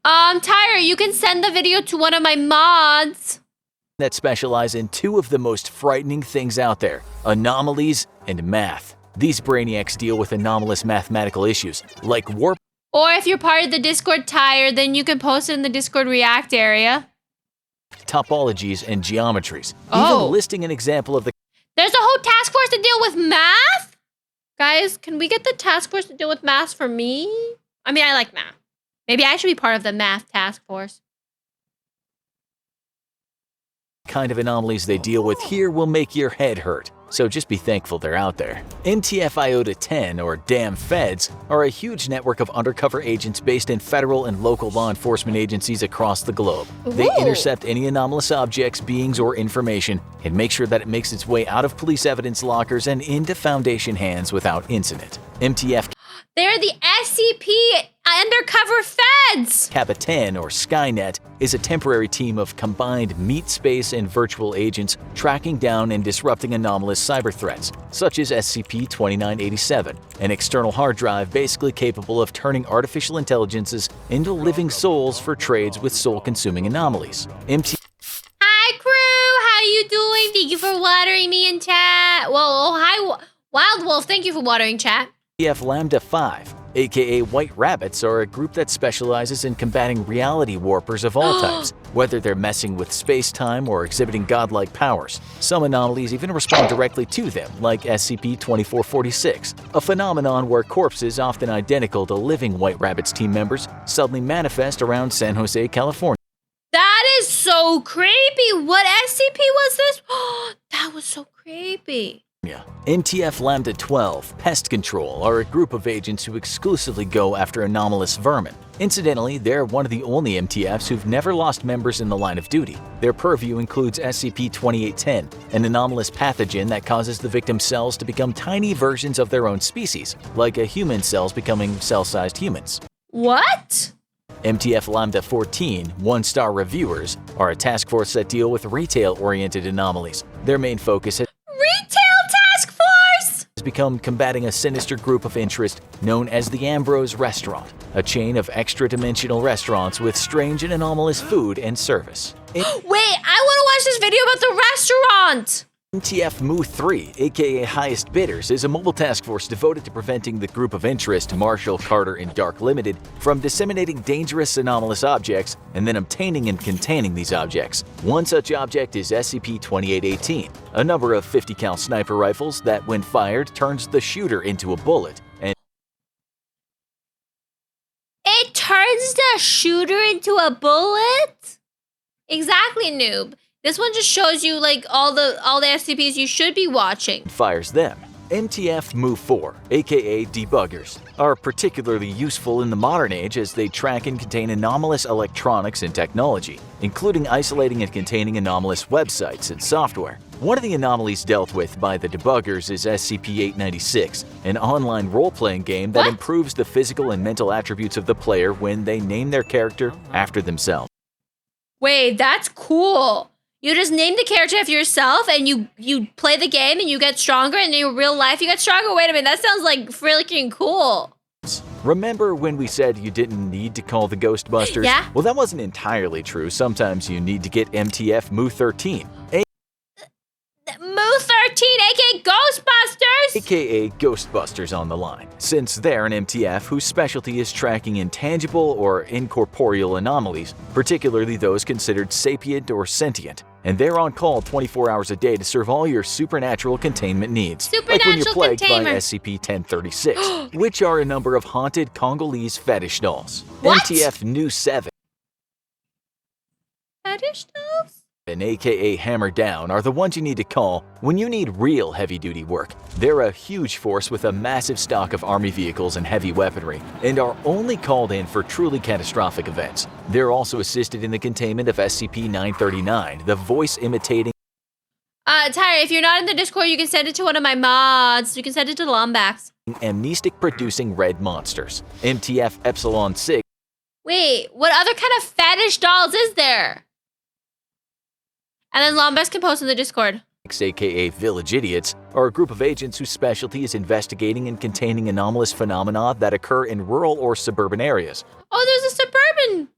Tyra, you can send the video to one of my mods that specialize in two of the most frightening things out there, anomalies and math. These brainiacs deal with anomalous mathematical issues, like warp. Or if you're part of the Discord Tyre, then you can post it in the Discord React area. Topologies and geometries. Even listing an example of the— There's a whole task force to deal with math? Guys, can we get the task force to deal with math for me? I mean, I like math. Maybe I should be part of the math task force. kind of anomalies they deal with here will make your head hurt, so just be thankful they're out there. MTF Iota 10, or Damn Feds, are a huge network of undercover agents based in federal and local law enforcement agencies across the globe. They intercept any anomalous objects, beings, or information and make sure that it makes its way out of police evidence lockers and into Foundation hands without incident. MTF They're the SCP undercover feds! Kappa 10, or Skynet, is a temporary team of combined meat space and virtual agents tracking down and disrupting anomalous cyber threats, such as SCP-2987, an external hard drive basically capable of turning artificial intelligences into living souls for trades with soul-consuming anomalies. Hi, crew! How you doing? Thank you for watering me in chat. Well, hi, Wild Wolf. Thank you for watering chat. MTF Lambda 5, aka White Rabbits, are a group that specializes in combating reality warpers of all types, whether they're messing with space-time or exhibiting godlike powers. Some anomalies even respond directly to them, like SCP-2446, a phenomenon where corpses often identical to living White Rabbits team members suddenly manifest around San Jose, California. That is so creepy. What SCP was this? That was so creepy. MTF Lambda 12, Pest Control, are a group of agents who exclusively go after anomalous vermin. Incidentally, they're one of the only MTFs who've never lost members in the line of duty. Their purview includes SCP-2810, an anomalous pathogen that causes the victim's cells to become tiny versions of their own species, like a human cells becoming cell-sized humans. What? MTF Lambda 14, one-star reviewers, are a task force that deal with retail-oriented anomalies. Their main focus has become combating a sinister group of interest known as the Ambrose Restaurant, a chain of extra-dimensional restaurants with strange and anomalous food and service. Wait, I want to watch this video about the restaurant! MTF Mu 3, aka Highest Bidders, is a mobile task force devoted to preventing the group of interest, Marshall, Carter, and Dark Limited, from disseminating dangerous anomalous objects and then obtaining and containing these objects. One such object is SCP-2818, a number of 50 cal sniper rifles that, when fired, turns the shooter into a bullet. And it turns the shooter into a bullet? Exactly, noob. This one just shows you like all the SCPs you should be watching. Fires them. MTF Mu 4, aka Debuggers, are particularly useful in the modern age as they track and contain anomalous electronics and technology, including isolating and containing anomalous websites and software. One of the anomalies dealt with by the Debuggers is SCP-896, an online role-playing game that improves the physical and mental attributes of the player when they name their character after themselves. Wait, that's cool. You just name the character after yourself and you play the game and you get stronger, and in your real life you get stronger? Wait a minute, that sounds like freaking cool. Remember when we said you didn't need to call the Ghostbusters? Yeah. Well, that wasn't entirely true. Sometimes you need to get MTF Mu 13. Mu 13, aka Ghostbusters! AKA Ghostbusters on the line, since they're an MTF whose specialty is tracking intangible or incorporeal anomalies, particularly those considered sapient or sentient, and they're on call 24 hours a day to serve all your supernatural containment needs, like when you're plagued by SCP-1036, which are a number of haunted Congolese fetish dolls. What? MTF Nu 7. Fetish dolls? And aka Hammer Down are the ones you need to call when you need real heavy-duty work. They're a huge force with a massive stock of army vehicles and heavy weaponry, and are only called in for truly catastrophic events. They're also assisted in the containment of SCP-939, the voice-imitating. Tyra, if you're not in the Discord, you can send it to one of my mods. You can send it to Lombax. Amnestic-producing red monsters. MTF Epsilon 6. Wait, what other kind of fetish dolls is there? And then Lombax can post in the Discord. aka Village Idiots, are a group of agents whose specialty is investigating and containing anomalous phenomena that occur in rural or suburban areas. Oh, there's a suburban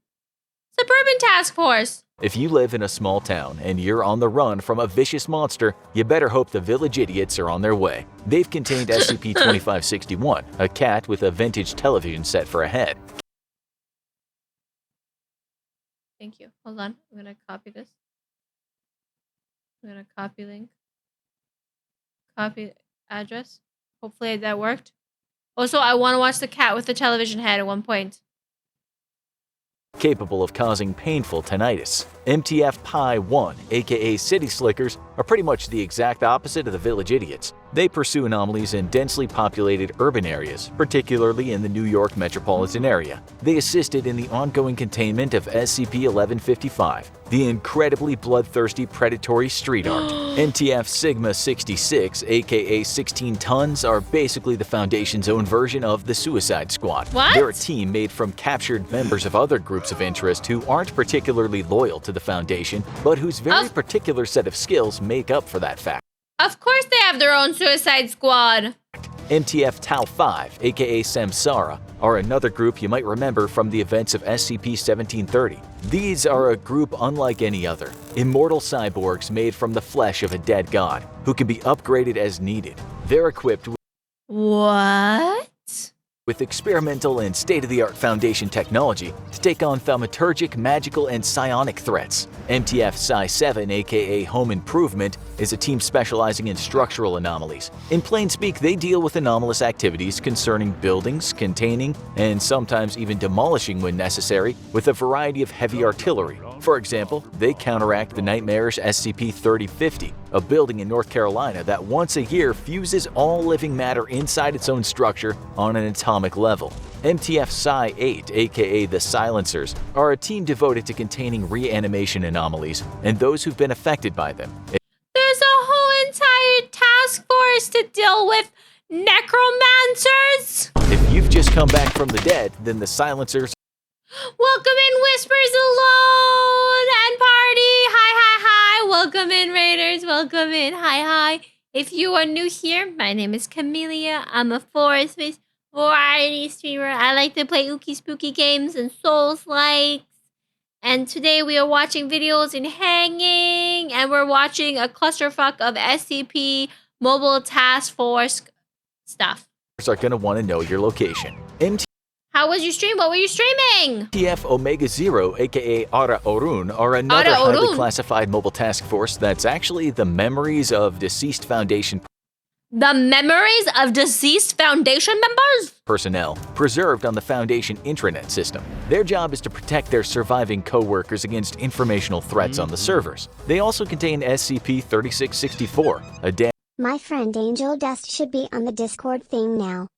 task force. If you live in a small town and you're on the run from a vicious monster, you better hope the Village Idiots are on their way. They've contained SCP-2561, a cat with a vintage television set for a head. Thank you. Hold on. I'm going to copy this. I'm going to copy link. Copy address. Hopefully that worked. Also, I want to watch the cat with the television head at one point. capable of causing painful tinnitus. MTF Pi 1, aka City Slickers, are pretty much the exact opposite of the Village Idiots. They pursue anomalies in densely populated urban areas, particularly in the New York metropolitan area. They assisted in the ongoing containment of SCP-1155, the incredibly bloodthirsty predatory street art. NTF Sigma 66, aka 16 Tons, are basically the Foundation's own version of the Suicide Squad. What? They're a team made from captured members of other groups of interest who aren't particularly loyal to the Foundation, but whose very particular set of skills make up for that fact. Of course they have their own Suicide Squad. MTF Tau 5, aka Samsara, are another group you might remember from the events of SCP-1730. These are a group unlike any other, immortal cyborgs made from the flesh of a dead god, who can be upgraded as needed. They're equipped with experimental and state-of-the-art Foundation technology to take on thaumaturgic, magical, and psionic threats. MTF Psi 7, aka Home Improvement, is a team specializing in structural anomalies. In plain speak, they deal with anomalous activities concerning buildings, containing, and sometimes even demolishing when necessary, with a variety of heavy artillery. For example, they counteract the nightmarish SCP-3050, a building in North Carolina that once a year fuses all living matter inside its own structure on an atomic level. MTF Psi 8, aka the Silencers, are a team devoted to containing reanimation anomalies and those who've been affected by them. There's a whole entire task force to deal with necromancers. If you've just come back from the dead, then the Silencers Welcome in Whispers Alone and Party. Hi, hi, hi. Welcome in Raiders. Welcome in. Hi, hi. If you are new here, my name is Camellia. I'm a forest-based variety streamer. I like to play ooky spooky games and Souls-likes. And today we are watching videos in hanging, and we're watching a clusterfuck of SCP Mobile Task Force stuff. are going to want to know your location. How was your stream? What were you streaming? MTF Omega Zero, aka Ara Orun, are another highly classified mobile task force that's actually the memories of deceased Foundation The memories of deceased Foundation members? personnel preserved on the Foundation intranet system. Their job is to protect their surviving co-workers against informational threats on the servers. They also contain SCP-3664, a My friend Angel Dust should be on the Discord thing now.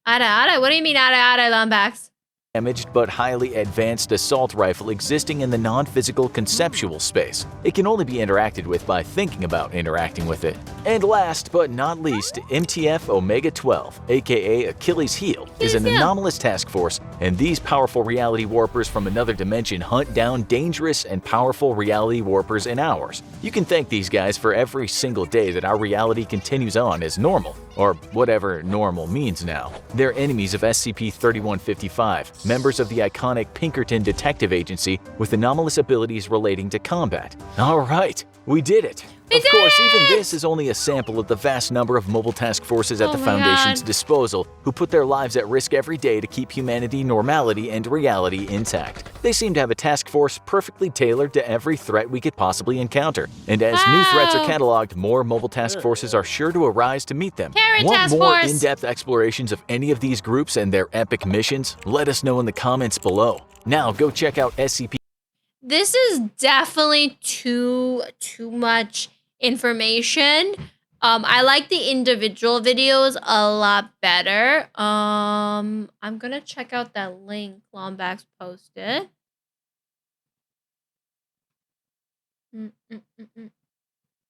Ara, what do you mean ara, Lombax? damaged but highly advanced assault rifle existing in the non-physical conceptual space. It can only be interacted with by thinking about interacting with it. And last but not least, MTF Omega 12, aka Achilles Heel, is an anomalous task force, and these powerful reality warpers from another dimension hunt down dangerous and powerful reality warpers in ours. You can thank these guys for every single day that our reality continues on as normal, or whatever normal means now. They're enemies of SCP-3155, members of the iconic Pinkerton Detective Agency with anomalous abilities relating to combat. Alright, we did it! Of course, even this is only a sample of the vast number of mobile task forces at the Foundation's disposal who put their lives at risk every day to keep humanity, normality, and reality intact. They seem to have a task force perfectly tailored to every threat we could possibly encounter. And as new threats are cataloged, more mobile task forces are sure to arise to meet them. Want more in-depth explorations of any of these groups and their epic missions? Let us know in the comments below. Now go check out SCP. This is definitely too much information. I like the individual videos a lot better. I'm gonna check out that link Lombax posted.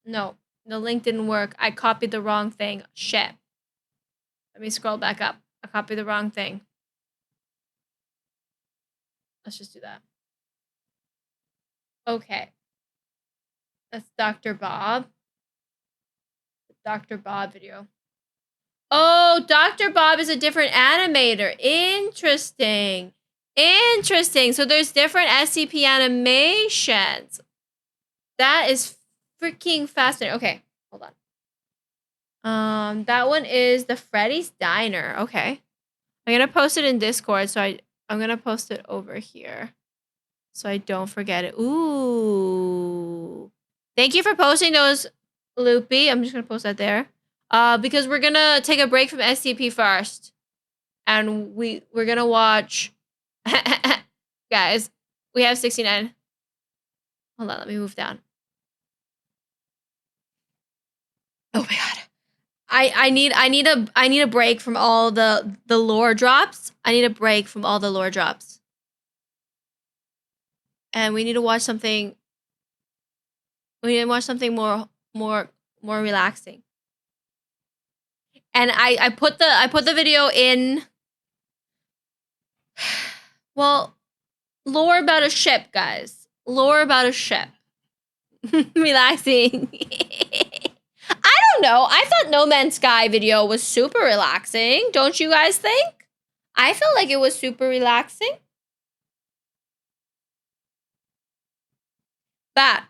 No, the link didn't work. I copied the wrong thing. Shit. Let me scroll back up. I copied the wrong thing. Let's just do that. Okay. That's Dr. Bob. Dr. Bob video. Oh, Dr. Bob is a different animator. Interesting. Interesting. So there's different SCP animations. That is freaking fascinating. Okay, hold on. That one is the Freddy's Diner. Okay. I'm gonna post it in Discord, so I'm gonna post it over here. So I don't forget it. Ooh. Thank you for posting those, Loopy. I'm just going to post that there. Because we're going to take a break from SCP first. And we're gonna watch. Guys, we have 69. Hold on, let me move down. Oh my god. I need a break from all the lore drops. I need a break from all the lore drops. And we need to watch something. We need to watch something more relaxing. And I put the video in. Well, lore about a ship, guys. Lore about a ship. Relaxing. I don't know. I thought No Man's Sky video was super relaxing. Don't you guys think? I felt like it was super relaxing. But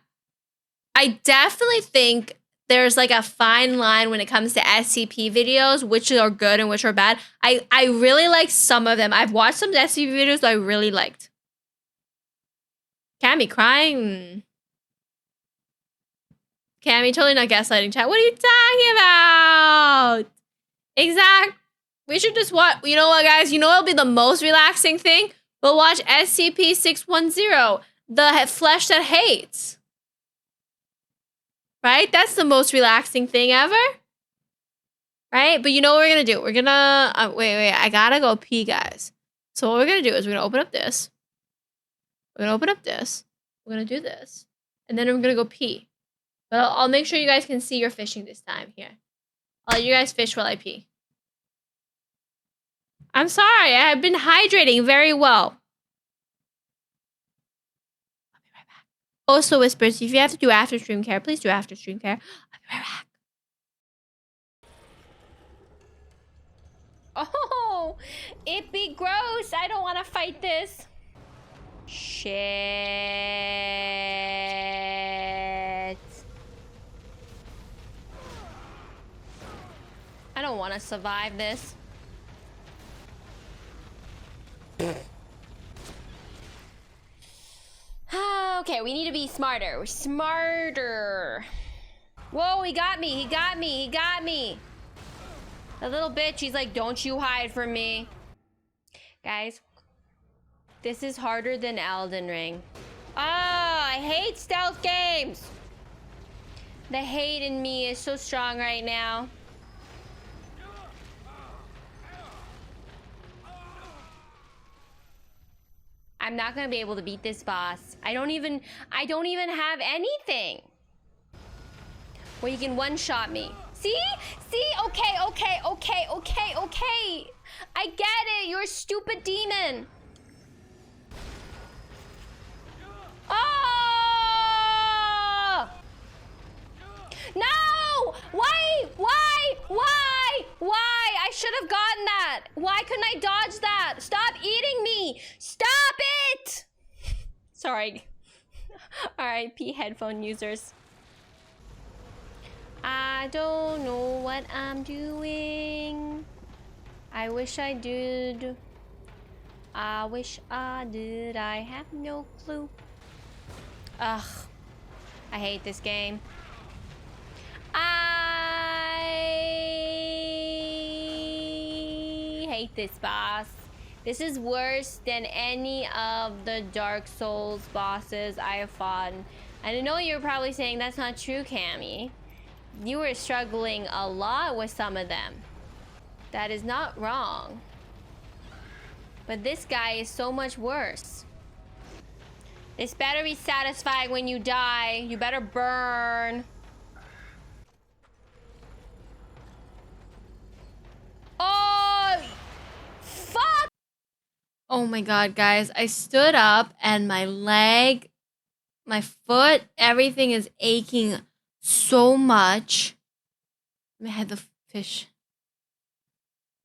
I definitely think there's like a fine line when it comes to SCP videos, which are good and which are bad. I really like some of them. I've watched some SCP videos that I really liked. Cami crying. Cami, totally not gaslighting chat. What are you talking about? Exact. We should just watch. You know what, guys? You know what'll be the most relaxing thing? We'll watch SCP-610, the flesh that hates. Right? That's the most relaxing thing ever. Right? But you know what we're gonna do? We're gonna wait. I gotta go pee, guys. So what we're gonna do is we're gonna open up this. We're gonna open up this. We're gonna do this, and then we're gonna go pee. But I'll make sure you guys can see your fishing this time. Here, I'll let you guys fish while I pee. I'm sorry. I've been hydrating very well. I'll be right back. Also, whispers, if you have to do after stream care, please do after stream care. I'll be right back. Oh, it be gross. I don't want to fight this. Shit. I don't want to survive this. Okay, we need to be smarter. We're smarter. Whoa, he got me. He got me. He got me. The little bitch, he's like, don't you hide from me. Guys, this is harder than Elden Ring. Ah, I hate stealth games. The hate in me is so strong right now. I'm not gonna be able to beat this boss. I don't even have anything. Well, you can one-shot me. See? See? Okay. I get it. You're a stupid demon. Oh! No! Why? I should have gotten that. Why couldn't I dodge that? Stop eating me. Stop it. Sorry. R.I.P. headphone users. I don't know what I'm doing. I wish I did. I wish I did. I have no clue. Ugh. I hate this game. I hate this boss. This is worse than any of the Dark Souls bosses I have fought. And I know you're probably saying that's not true, Cami. You were struggling a lot with some of them. That is not wrong. But this guy is so much worse. This better be satisfying when you die. You better burn. Oh, fuck! Oh my god, guys. I stood up and my leg, my foot, everything is aching so much. Let me have the fish.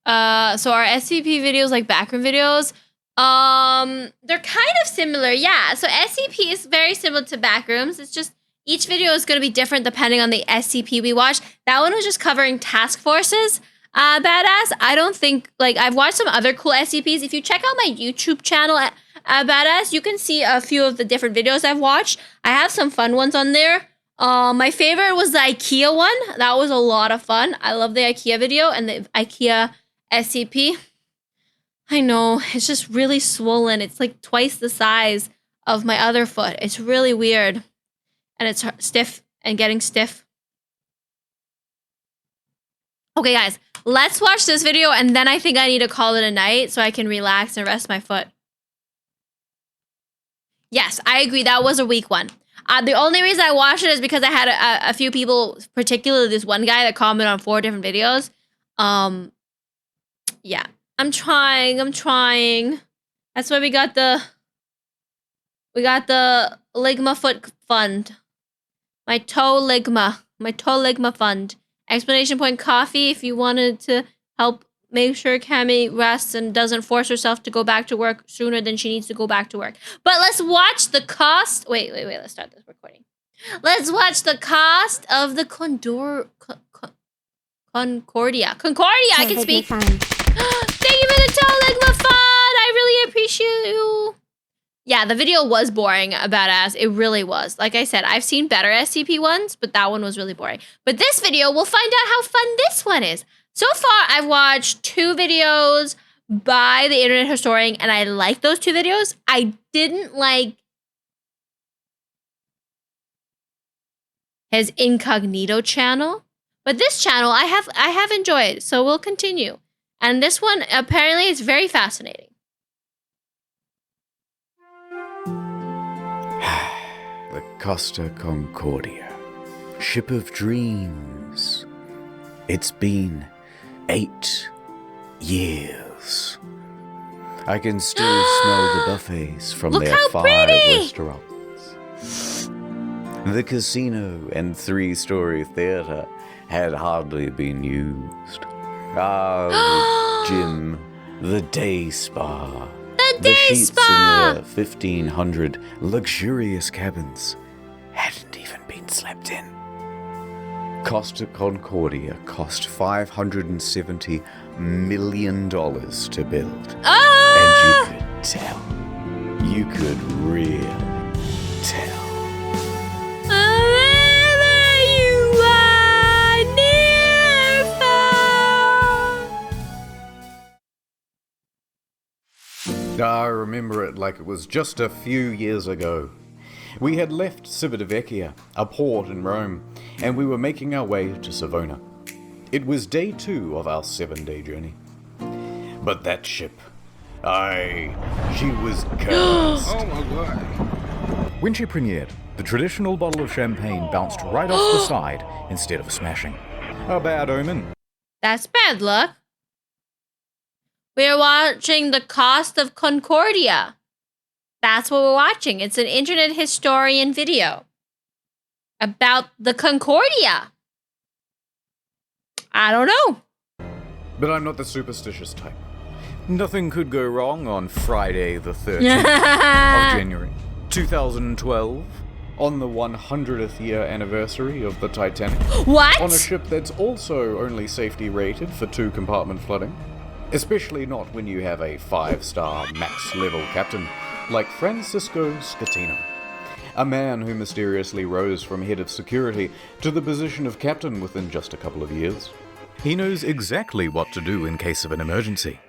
So our SCP videos, like backroom videos, they're kind of similar, yeah. So SCP is very similar to backrooms. It's just each video is going to be different depending on the SCP we watch. That one was just covering task forces. Badass. I don't think, like, I've watched some other cool SCPs. If you check out my YouTube channel at Badass, you can see a few of the different videos I've watched. I have some fun ones on there. My favorite was the IKEA one. That was a lot of fun. I love the IKEA video and the IKEA SCP. I know, it's just really swollen. It's like twice the size of my other foot. It's really weird. And it's stiff and getting stiff. Okay, guys, let's watch this video and then I think I need to call it a night so I can relax and rest my foot. Yes, I agree. That was a weak one. The only reason I watched it is because I had a few people, particularly this one guy that commented on 4 different videos. Yeah, I'm trying. That's why we got the Ligma Foot Fund. My toe Ligma Fund. Explanation point coffee if you wanted to help make sure Cami rests and doesn't force herself to go back to work sooner than she needs to go back to work. But let's watch the cost. Wait. Let's start this recording. Let's watch the cost of the Concordia. Concordia, I can speak. Thank you for the toe Ligma Fund. I really appreciate you. Yeah, the video was boring, badass. It really was. Like I said, I've seen better SCP ones, but that one was really boring. But this video, we'll find out how fun this one is. So far, I've watched 2 videos by the Internet Historian, and I like those 2 videos. I didn't like his incognito channel, but this channel I have enjoyed, so we'll continue. And this one apparently is very fascinating. The Costa Concordia, ship of dreams. It's been 8 years. I can still smell the buffets from their 5 restaurants. The casino and 3-story theater had hardly been used. The gym, the day spa. The sheets in the 1,500 luxurious cabins hadn't even been slept in. Costa Concordia cost $570 million to build. And you could tell. You could really tell. I remember it like it was just a few years ago. We had left Civitavecchia, a port in Rome, and we were making our way to Savona. It was day 2 of our 7-day journey. But that ship, she was cursed. Oh my god. When she premiered, the traditional bottle of champagne bounced right off the side instead of smashing. A bad omen. That's bad luck. We're watching the cost of Concordia. That's what we're watching. It's an Internet Historian video about the Concordia. I don't know. But I'm not the superstitious type. Nothing could go wrong on Friday the 13th of January, 2012, on the 100th year anniversary of the Titanic. What? On a ship that's also only safety rated for 2-compartment flooding. Especially not when you have a 5-star max-level captain like Francisco Scatino, a man who mysteriously rose from head of security to the position of captain within just a couple of years. He knows exactly what to do in case of an emergency.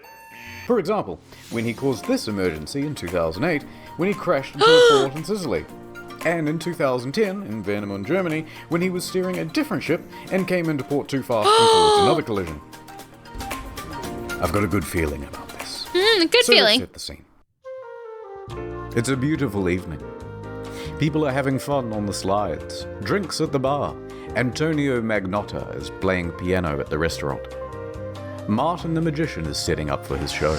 For example, when he caused this emergency in 2008, when he crashed into a port in Sicily. And in 2010, in Warnemünde, Germany, when he was steering a different ship and came into port too fast and caused another collision. I've got a good feeling about this. Good feeling. Let's set the scene. It's a beautiful evening. People are having fun on the slides, drinks at the bar. Antonio Magnotta is playing piano at the restaurant. Martin the Magician is setting up for his show.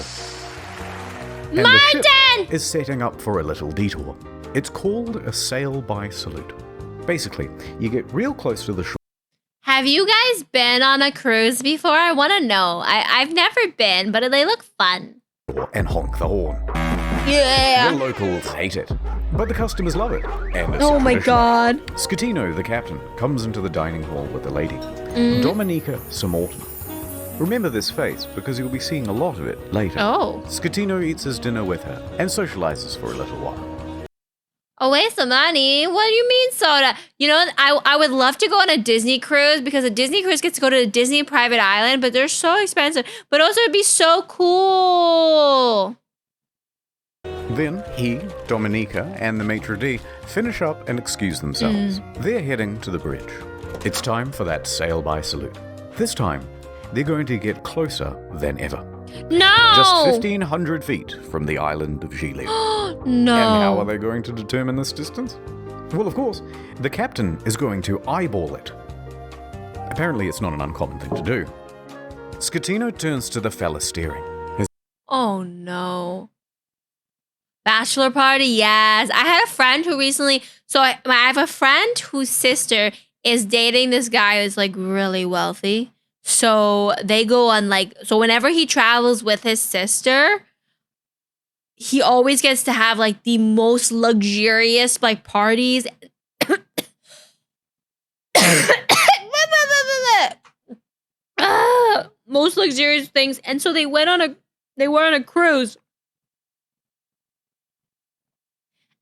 And the ship is setting up for a little detour. It's called a sail by salute. Basically, you get real close to the shore. Have you guys been on a cruise before? I want to know. I've never been, but they look fun. And honk the horn. Yeah. The locals hate it, but the customers love it. And oh my god. Scatino, the captain, comes into the dining hall with a lady, Dominica Samorton. Remember this face because you'll be seeing a lot of it later. Oh. Scatino eats his dinner with her and socializes for a little while. A waste of money? What do you mean, soda? You know, I would love to go on a Disney cruise because a Disney cruise gets to go to a Disney private island, but they're so expensive. But also it'd be so cool. Then he, Dominica, and the maitre d' finish up and excuse themselves. They're heading to the bridge. It's time for that sail by salute. This time, they're going to get closer than ever. No! Just 1,500 feet from the island of Giglio. No. And how are they going to determine this distance? Well, of course, the captain is going to eyeball it. Apparently, it's not an uncommon thing to do. Scatino turns to the fella steering. Oh no. Bachelor party, yes. I had a friend who recently, I have a friend whose sister is dating this guy who's like really wealthy. So they go on so whenever he travels with his sister, he always gets to have like the most luxurious like parties. Most luxurious things. And so they were on a cruise.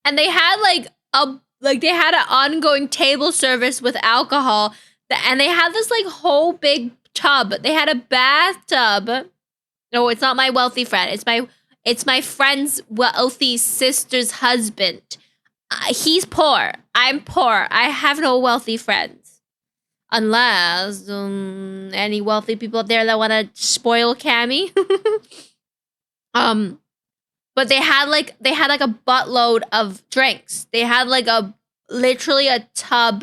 And they had they had an ongoing table service with alcohol, and they had this like whole big tub. They had a bathtub. No, it's not my wealthy friend. It's my friend's wealthy sister's husband. He's poor. I'm poor. I have no wealthy friends, unless any wealthy people out there that want to spoil Cami. But they had like a buttload of drinks. They had like literally a tub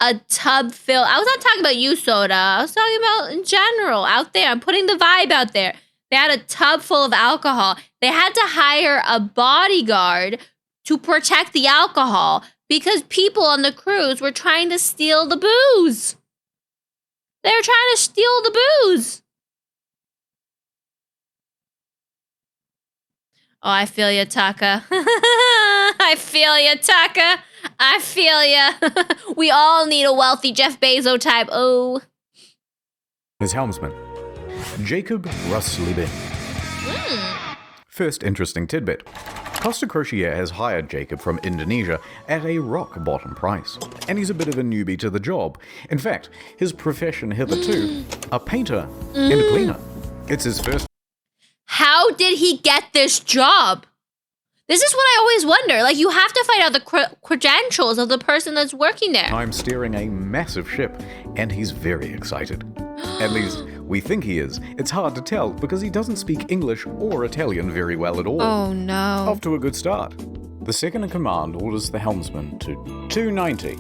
filled. I was not talking about you, Soda. I was talking about in general out there. I'm putting the vibe out there. They had a tub full of alcohol. They had to hire a bodyguard to protect the alcohol because people on the cruise were trying to steal the booze. They were trying to steal the booze. Oh, I feel you, Taka. I feel you, Taka. I feel you. We all need a wealthy Jeff Bezos type. Oh. His helmsman, Jacob Ruslibin. First interesting tidbit. Costa Crociere has hired Jacob from Indonesia at a rock-bottom price, and he's a bit of a newbie to the job. In fact, his profession hitherto, a painter and a cleaner. It's his first. How did he get this job? This is what I always wonder. Like, you have to find out the credentials of the person that's working there. I'm steering a massive ship, and he's very excited. At least, we think he is. It's hard to tell because he doesn't speak English or Italian very well at all. Oh, no. Off to a good start. The second in command orders the helmsman to 290.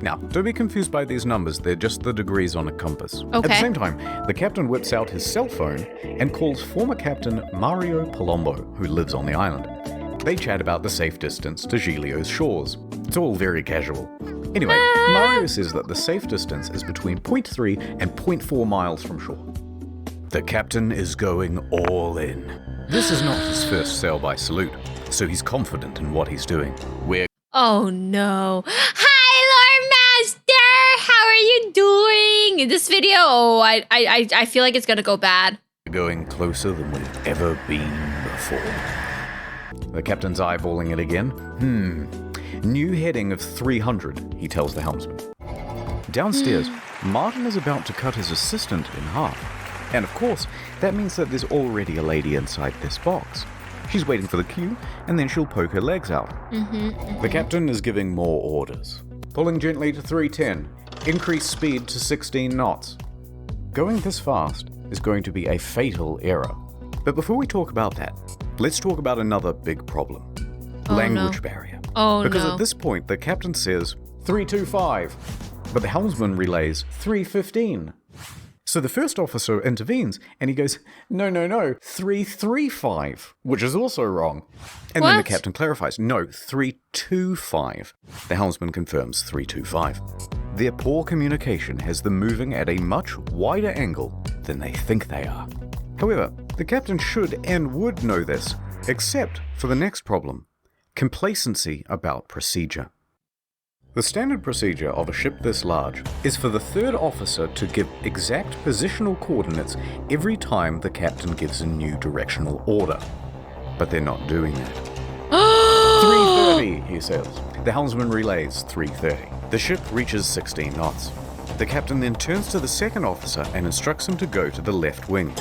Now, don't be confused by these numbers, they're just the degrees on a compass. Okay. At the same time, the captain whips out his cell phone and calls former captain Mario Palombo, who lives on the island. They chat about the safe distance to Giglio's shores. It's all very casual. Anyway, Mario says that the safe distance is between 0.3 and 0.4 miles from shore. The captain is going all in. This is not his first sail by salute, so he's confident in what he's doing. Oh no. Hi, Lord Master! How are you doing? In this video, I feel like it's gonna go bad. Going closer than we've ever been before. The captain's eyeballing it again. New heading of 300, he tells the helmsman. Downstairs, Martin is about to cut his assistant in half. And of course, that means that there's already a lady inside this box. She's waiting for the cue, and then she'll poke her legs out. The captain is giving more orders. Pulling gently to 310. Increase speed to 16 knots. Going this fast is going to be a fatal error. But before we talk about that, let's talk about another big problem. Language barrier. Because at this point, the captain says 325, but the helmsman relays 315. So the first officer intervenes, and he goes, no, 335, which is also wrong. And then the captain clarifies, no, 325. The helmsman confirms 325. Their poor communication has them moving at a much wider angle than they think they are. However, the captain should and would know this, except for the next problem, complacency about procedure. The standard procedure of a ship this large is for the third officer to give exact positional coordinates every time the captain gives a new directional order. But they're not doing that. 330. heavy, he says. The helmsman relays 330. The ship reaches 16 knots. The captain then turns to the second officer and instructs him to go to the left wing.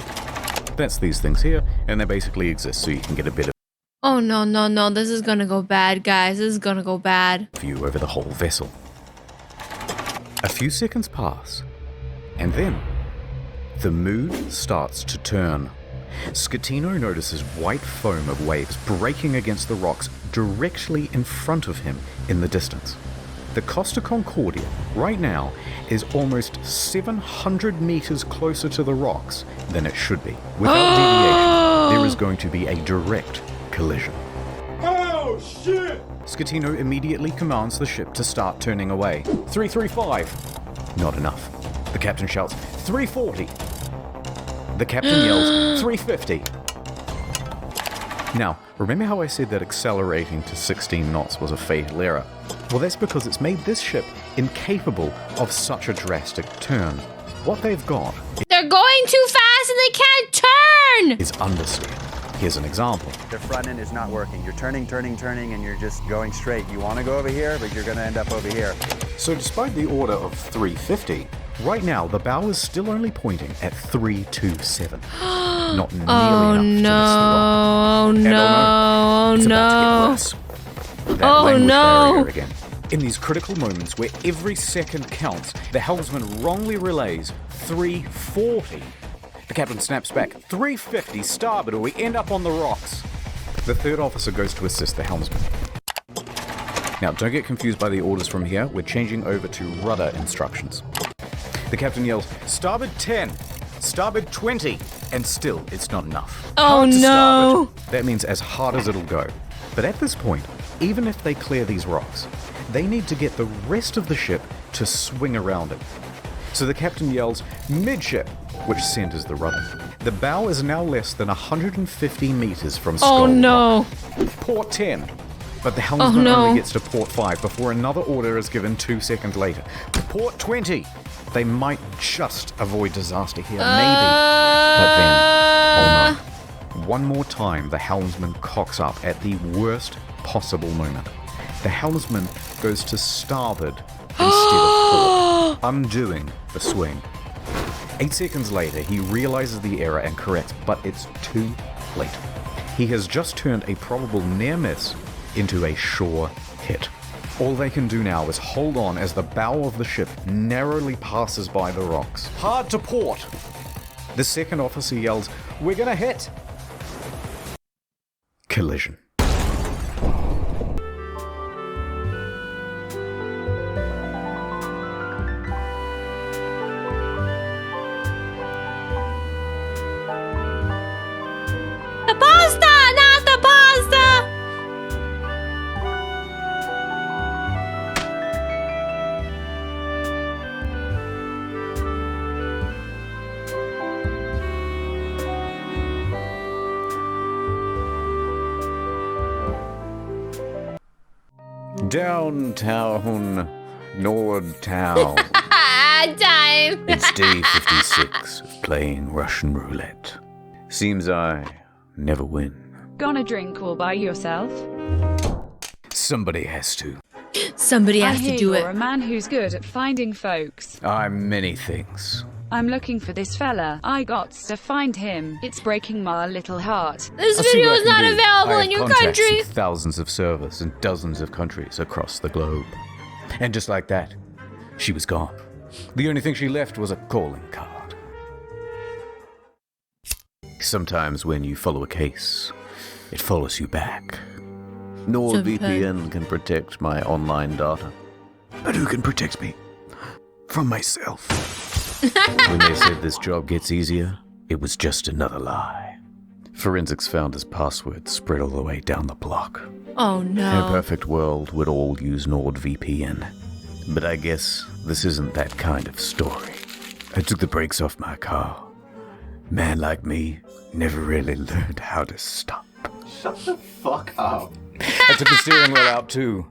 That's these things here, and they basically exist so you can get a bit of Oh, no, no, no. This is gonna go bad, guys. This is gonna go bad. view over the whole vessel. A few seconds pass, and then the mood starts to turn. Scatino notices white foam of waves breaking against the rocks directly in front of him in the distance. The Costa Concordia, right now, is almost 700 meters closer to the rocks than it should be. Without deviation, there is going to be a direct collision. Oh, shit! Scatino immediately commands the ship to start turning away. 335. Not enough. The captain shouts, 340. The captain yells, 350. Now, remember how I said that accelerating to 16 knots was a fatal error? Well, that's because it's made this ship incapable of such a drastic turn. What they've got They're going too fast and they can't turn! is understeer. Here's an example. The front end is not working. You're turning, and you're just going straight. You want to go over here, but you're going to end up over here. So despite the order of 350, right now the bow is still only pointing at 327. Not nearly enough to miss the rock. Oh And no! it's Oh about to get no! worse. That Oh language no! barrier again. In these critical moments where every second counts, the helmsman wrongly relays 340. The captain snaps back, 350 starboard or we end up on the rocks. The third officer goes to assist the helmsman. Now, don't get confused by the orders from here. We're changing over to rudder instructions. The captain yells, starboard 10, starboard 20, and still it's not enough. Oh Hard to no! starboard. That means as hard as it'll go. But at this point, even if they clear these rocks, they need to get the rest of the ship to swing around it. So the captain yells, midship, which centers the rudder. The bow is now less than 150 meters from Skull Oh no! Rock. Port 10. But the helmsman no. only gets to port 5 before another order is given 2 seconds later. Port 20. They might just avoid disaster here, maybe. But then, oh no. One more time, the helmsman cocks up at the worst possible moment. The helmsman goes to starboard instead of port, undoing the swing. 8 seconds later, he realizes the error and corrects, but it's too late. He has just turned a probable near miss into a sure hit. All they can do now is hold on as the bow of the ship narrowly passes by the rocks. Hard to port! The second officer yells, we're gonna hit! Collision. The pasta! Not the pasta! Downtown, Nordtown. Time! It's day 56 of playing Russian roulette. Seems I never win. Gonna drink all by yourself? Somebody has to. Somebody has I to hear do you're it. a man who's good at finding folks. I'm many things. I'm looking for this fella. I got to find him. It's breaking my little heart. This I'll see video what I is can not do. available I in have your contacts country. in thousands of servers in dozens of countries across the globe. And just like that, she was gone. The only thing she left was a calling card. Sometimes when you follow a case, it follows you back. NordVPN can protect my online data. But who can protect me from myself? When they said this job gets easier, it was just another lie. Forensics found his password spread all the way down the block. Oh In a no. perfect world, we'd all use NordVPN. But I guess this isn't that kind of story. I took the brakes off my car. Man like me never really learned how to stop. Shut the fuck up. I took the steering wheel out too.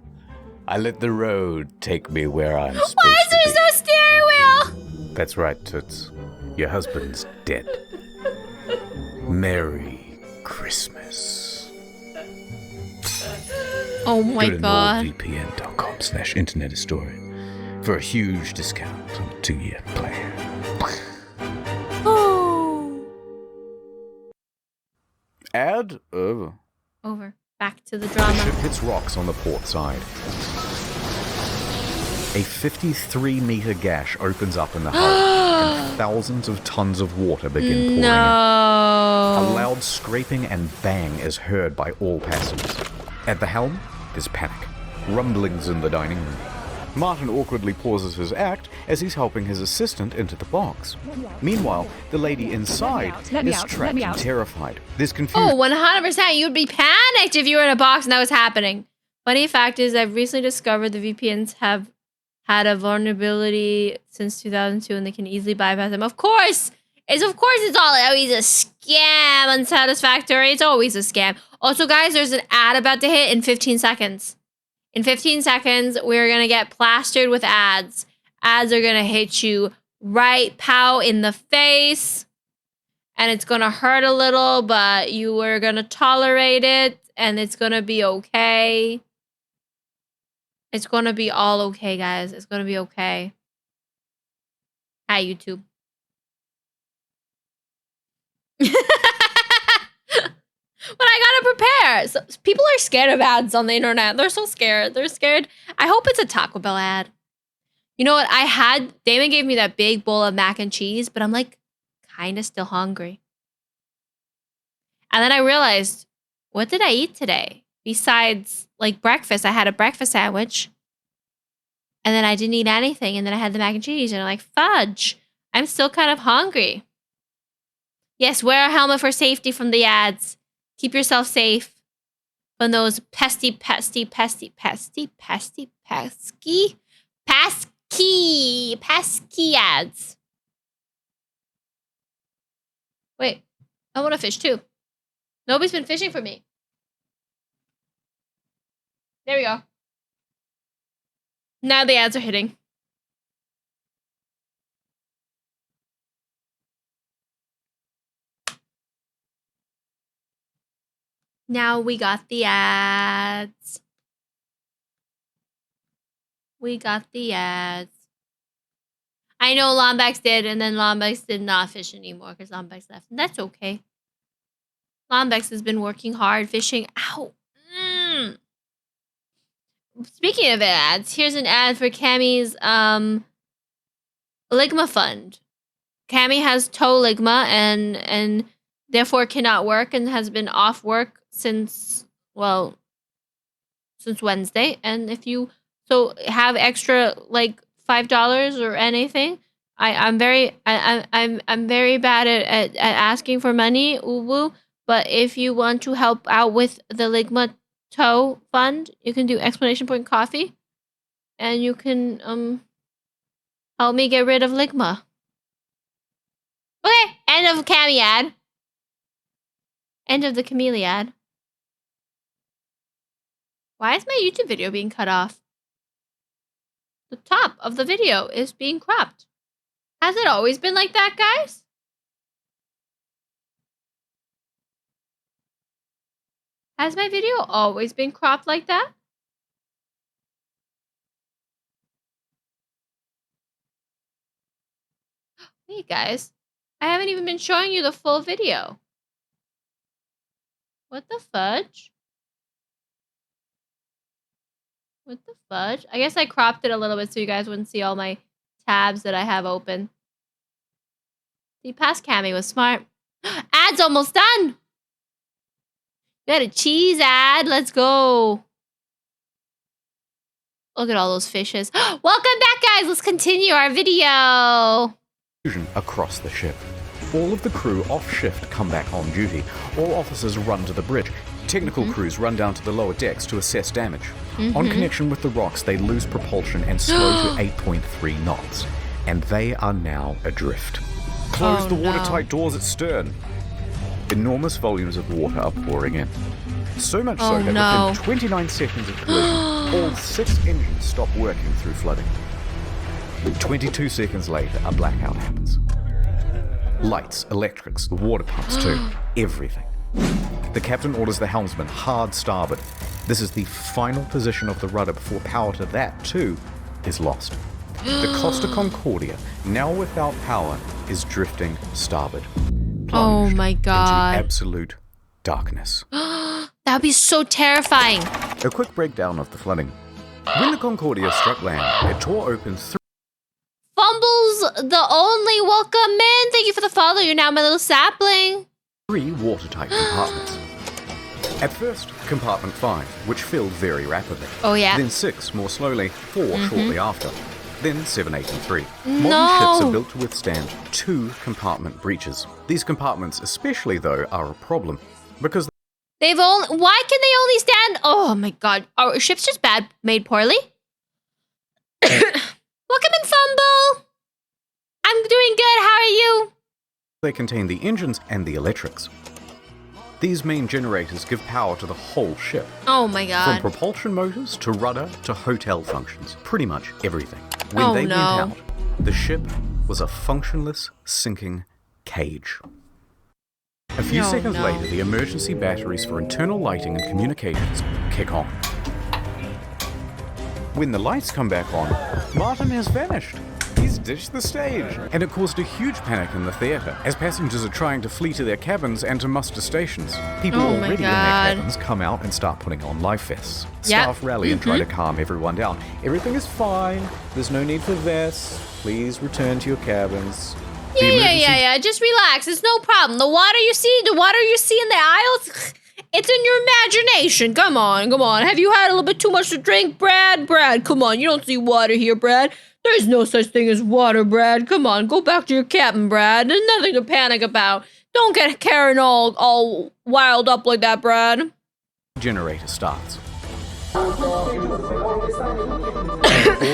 I let the road take me where I'm supposed Why is to there no steering wheel? That's right, Toots. Your husband's dead. Merry Christmas. Oh my Go to god. nordvpn.com/internet history for a huge discount on a 2-year plan. Ad over. Over. Back to the The drama. ship hits rocks on the port side. A 53-meter gash opens up in the hull, and thousands of tons of water begin pouring in. A loud scraping and bang is heard by all passengers. At the helm, there's panic. Rumblings in the dining room. Martin awkwardly pauses his act as he's helping his assistant into the box. Meanwhile, the lady inside is trapped and terrified. There's confusion. Oh, 100%. You'd be panicked if you were in a box and that was happening. Funny fact is, I've recently discovered the VPNs have had a vulnerability since 2002 and they can easily bypass them. Of course it's always a scam. Unsatisfactory. It's always a scam. Also, guys, there's an ad about to hit in 15 seconds. In 15 seconds, we're going to get plastered with ads. Ads are going to hit you right pow in the face. And it's going to hurt a little, but you are going to tolerate it. And it's going to be okay. It's going to be all okay, guys. It's going to be okay. Hi, YouTube. But I gotta prepare. So, people are scared of ads on the internet. They're so scared. They're scared. I hope it's a Taco Bell ad. You know what? Damon gave me that big bowl of mac and cheese, but I'm like kind of still hungry. And then I realized, what did I eat today? Besides like breakfast, I had a breakfast sandwich. And then I didn't eat anything. And then I had the mac and cheese and I'm like, fudge. I'm still kind of hungry. Yes, wear a helmet for safety from the ads. Keep yourself safe from those pesky ads. Wait, I want to fish too. Nobody's been fishing for me. There we go. Now the ads are hitting. Now we got the ads. We got the ads. I know Lombax did, and then Lombax did not fish anymore because Lombax left. And that's okay. Lombax has been working hard fishing. Ow. Speaking of ads, here's an ad for Cami's Ligma fund. Cami has toe ligma and therefore cannot work and has been off work since Wednesday. And if you have extra like $5 or anything, I'm very bad at asking for money, uwu. But if you want to help out with the Ligma Toe Fund, you can do exclamation point coffee, and you can help me get rid of Ligma. Okay, end of Cami ad. End of the Camellia ad. Why is my YouTube video being cut off? The top of the video is being cropped. Has it always been like that, guys? Has my video always been cropped like that? Wait, guys. I haven't even been showing you the full video. What the fudge? What the fudge? I guess I cropped it a little bit so you guys wouldn't see all my tabs that I have open. See, past Cami was smart. Ad's almost done! We got a cheese ad. Let's go. Look at all those fishes. Welcome back, guys. Let's continue our video. Across the ship. All of the crew off shift come back on duty. All officers run to the bridge. Technical crews run down to the lower decks to assess damage. On connection with the rocks, they lose propulsion and slow to 8.3 knots. And they are now adrift. Close the watertight doors at stern. Enormous volumes of water are pouring in. So much so that within 29 seconds of collision, all 6 engines stop working through flooding. 22 seconds later, a blackout happens. Lights, electrics, the water pumps too, everything. The captain orders the helmsman hard starboard. This is the final position of the rudder before power to that, too, is lost. The Costa Concordia, now without power, is drifting starboard. Oh my god. Into absolute darkness. That would be so terrifying. A quick breakdown of the flooding. When the Concordia struck land, it tore open Fumbles, the only welcome in. Thank you for the follow. You're now my little sapling. 3 watertight compartments. At first, compartment 5, which filled very rapidly. Oh yeah. Then 6 more slowly, 4 shortly after. Then 7, 8, and 3. No. Modern ships are built to withstand 2 compartment breaches. These compartments especially, though, are a problem because Why can they only stand? Oh my god. Are ships just made poorly? Welcome in, Fumble. I'm doing good. How are you? they contain the engines and the electrics. These main generators give power to the whole ship. Oh my god. From propulsion motors to rudder to hotel functions. Pretty much everything. When they went out, the ship was a functionless, sinking cage. A few seconds later, the emergency batteries for internal lighting and communications kick on. When the lights come back on, Martin has vanished. He's ditched the stage. And it caused a huge panic in the theatre, as passengers are trying to flee to their cabins and to muster stations. People already in their cabins come out and start putting on life vests. Staff rally and try to calm everyone down. Everything is fine. There's no need for vests. Please return to your cabins. Yeah. Just relax. It's no problem. The water you see in the aisles, it's in your imagination. Come on. Have you had a little bit too much to drink, Brad? Come on. You don't see water here, Brad. There's no such thing as water, Brad. Come on. Go back to your cabin, Brad. There's nothing to panic about. Don't get Karen all wild up like that, Brad. Generator starts. All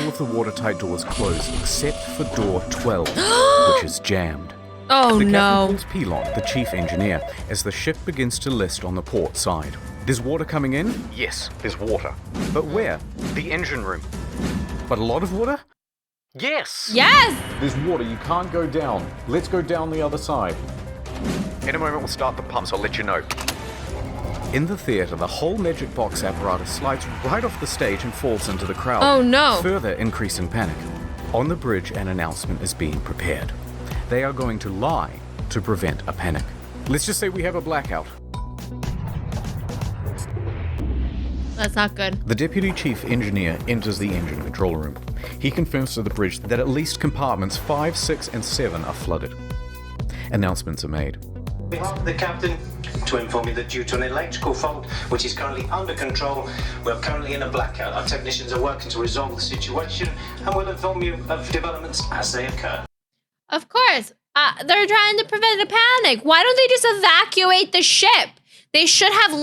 of the watertight doors close except for door 12, which is jammed. Oh the no. captain calls Pelon, the chief engineer, as the ship begins to list on the port side. There's water coming in? Yes, there's water. But where? The engine room. But a lot of water? Yes! Yes! There's water, you can't go down. Let's go down the other side. In a moment we'll start the pumps, I'll let you know. In the theatre, the whole magic box apparatus slides right off the stage and falls into the crowd. Oh no! Further increasing panic. On the bridge, an announcement is being prepared. They are going to lie to prevent a panic. Let's just say we have a blackout. That's not good. The deputy chief engineer enters the engine control room. He confirms to the bridge that at least compartments 5, 6, and 7 are flooded. Announcements are made. On behalf of the captain, to inform you that due to an electrical fault, which is currently under control, we're currently in a blackout. Our technicians are working to resolve the situation, and we'll inform you of developments as they occur. Of course. They're trying to prevent a panic. Why don't they just evacuate the ship? They should have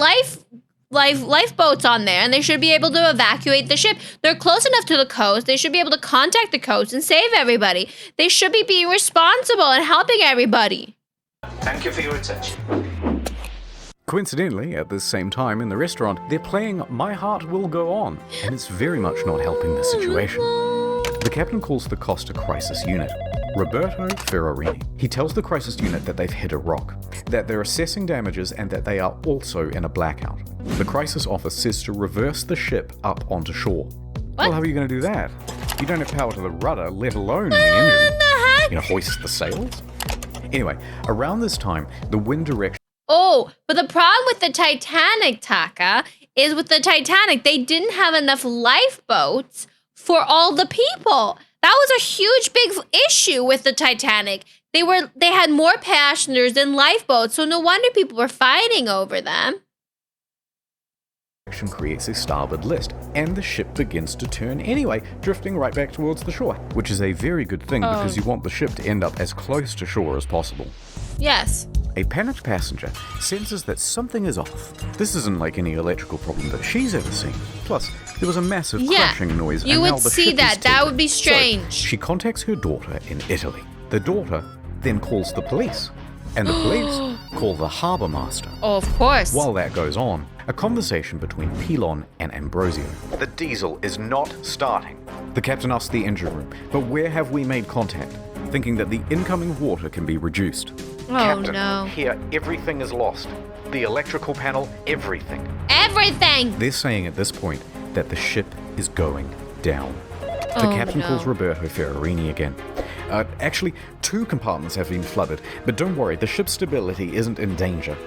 lifeboats on there, and they should be able to evacuate the ship. They're close enough to the coast. They should be able to contact the coast and save everybody. They should be being responsible and helping everybody. Thank you for your attention. Coincidentally, at the same time in the restaurant, they're playing My Heart Will Go On, and it's very much not helping the situation. The captain calls the Costa Crisis Unit, Roberto Ferrarini. He tells the crisis unit that they've hit a rock, that they're assessing damages, and that they are also in a blackout. The crisis office says to reverse the ship up onto shore. Well, how are you going to do that? You don't have power to the rudder, let alone the engine. You know, hoist the sails? Anyway, around this time, the wind direction... Oh, but the problem with the Titanic, Taka, is with the Titanic, they didn't have enough lifeboats for all the people. That was a huge, big issue with the Titanic. They had more passengers than lifeboats, so no wonder people were fighting over them. Creates a starboard list, and the ship begins to turn anyway, drifting right back towards the shore, which is a very good thing because you want the ship to end up as close to shore as possible. Yes. A panicked passenger senses that something is off. This isn't like any electrical problem that she's ever seen. Plus, there was a massive crashing noise. You would see that. That would be strange. So, she contacts her daughter in Italy. The daughter then calls the police, and the police call the harbour master. Oh, of course. While that goes on, a conversation between Pelon and Ambrosio. The diesel is not starting. The captain asks the engine room, but where have we made contact? Thinking that the incoming water can be reduced. Oh, Captain, no. here, everything is lost. The electrical panel, everything. Everything! They're saying at this point that the ship is going down. The Oh, captain no. calls Roberto Ferrarini again. Actually, 2 compartments have been flooded, but don't worry, the ship's stability isn't in danger.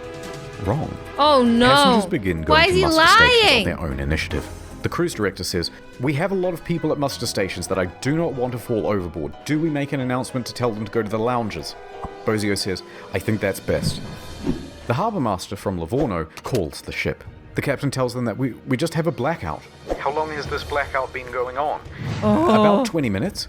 Wrong. Oh, no. Passengers begin Why going is to he muster stations lying? on their own initiative. The cruise director says, "We have a lot of people at muster stations that I do not want to fall overboard. Do we make an announcement to tell them to go to the lounges?" Bozio says, "I think that's best." The harbour master from Livorno calls the ship. The captain tells them that we just have a blackout. How long has this blackout been going on? About 20 minutes.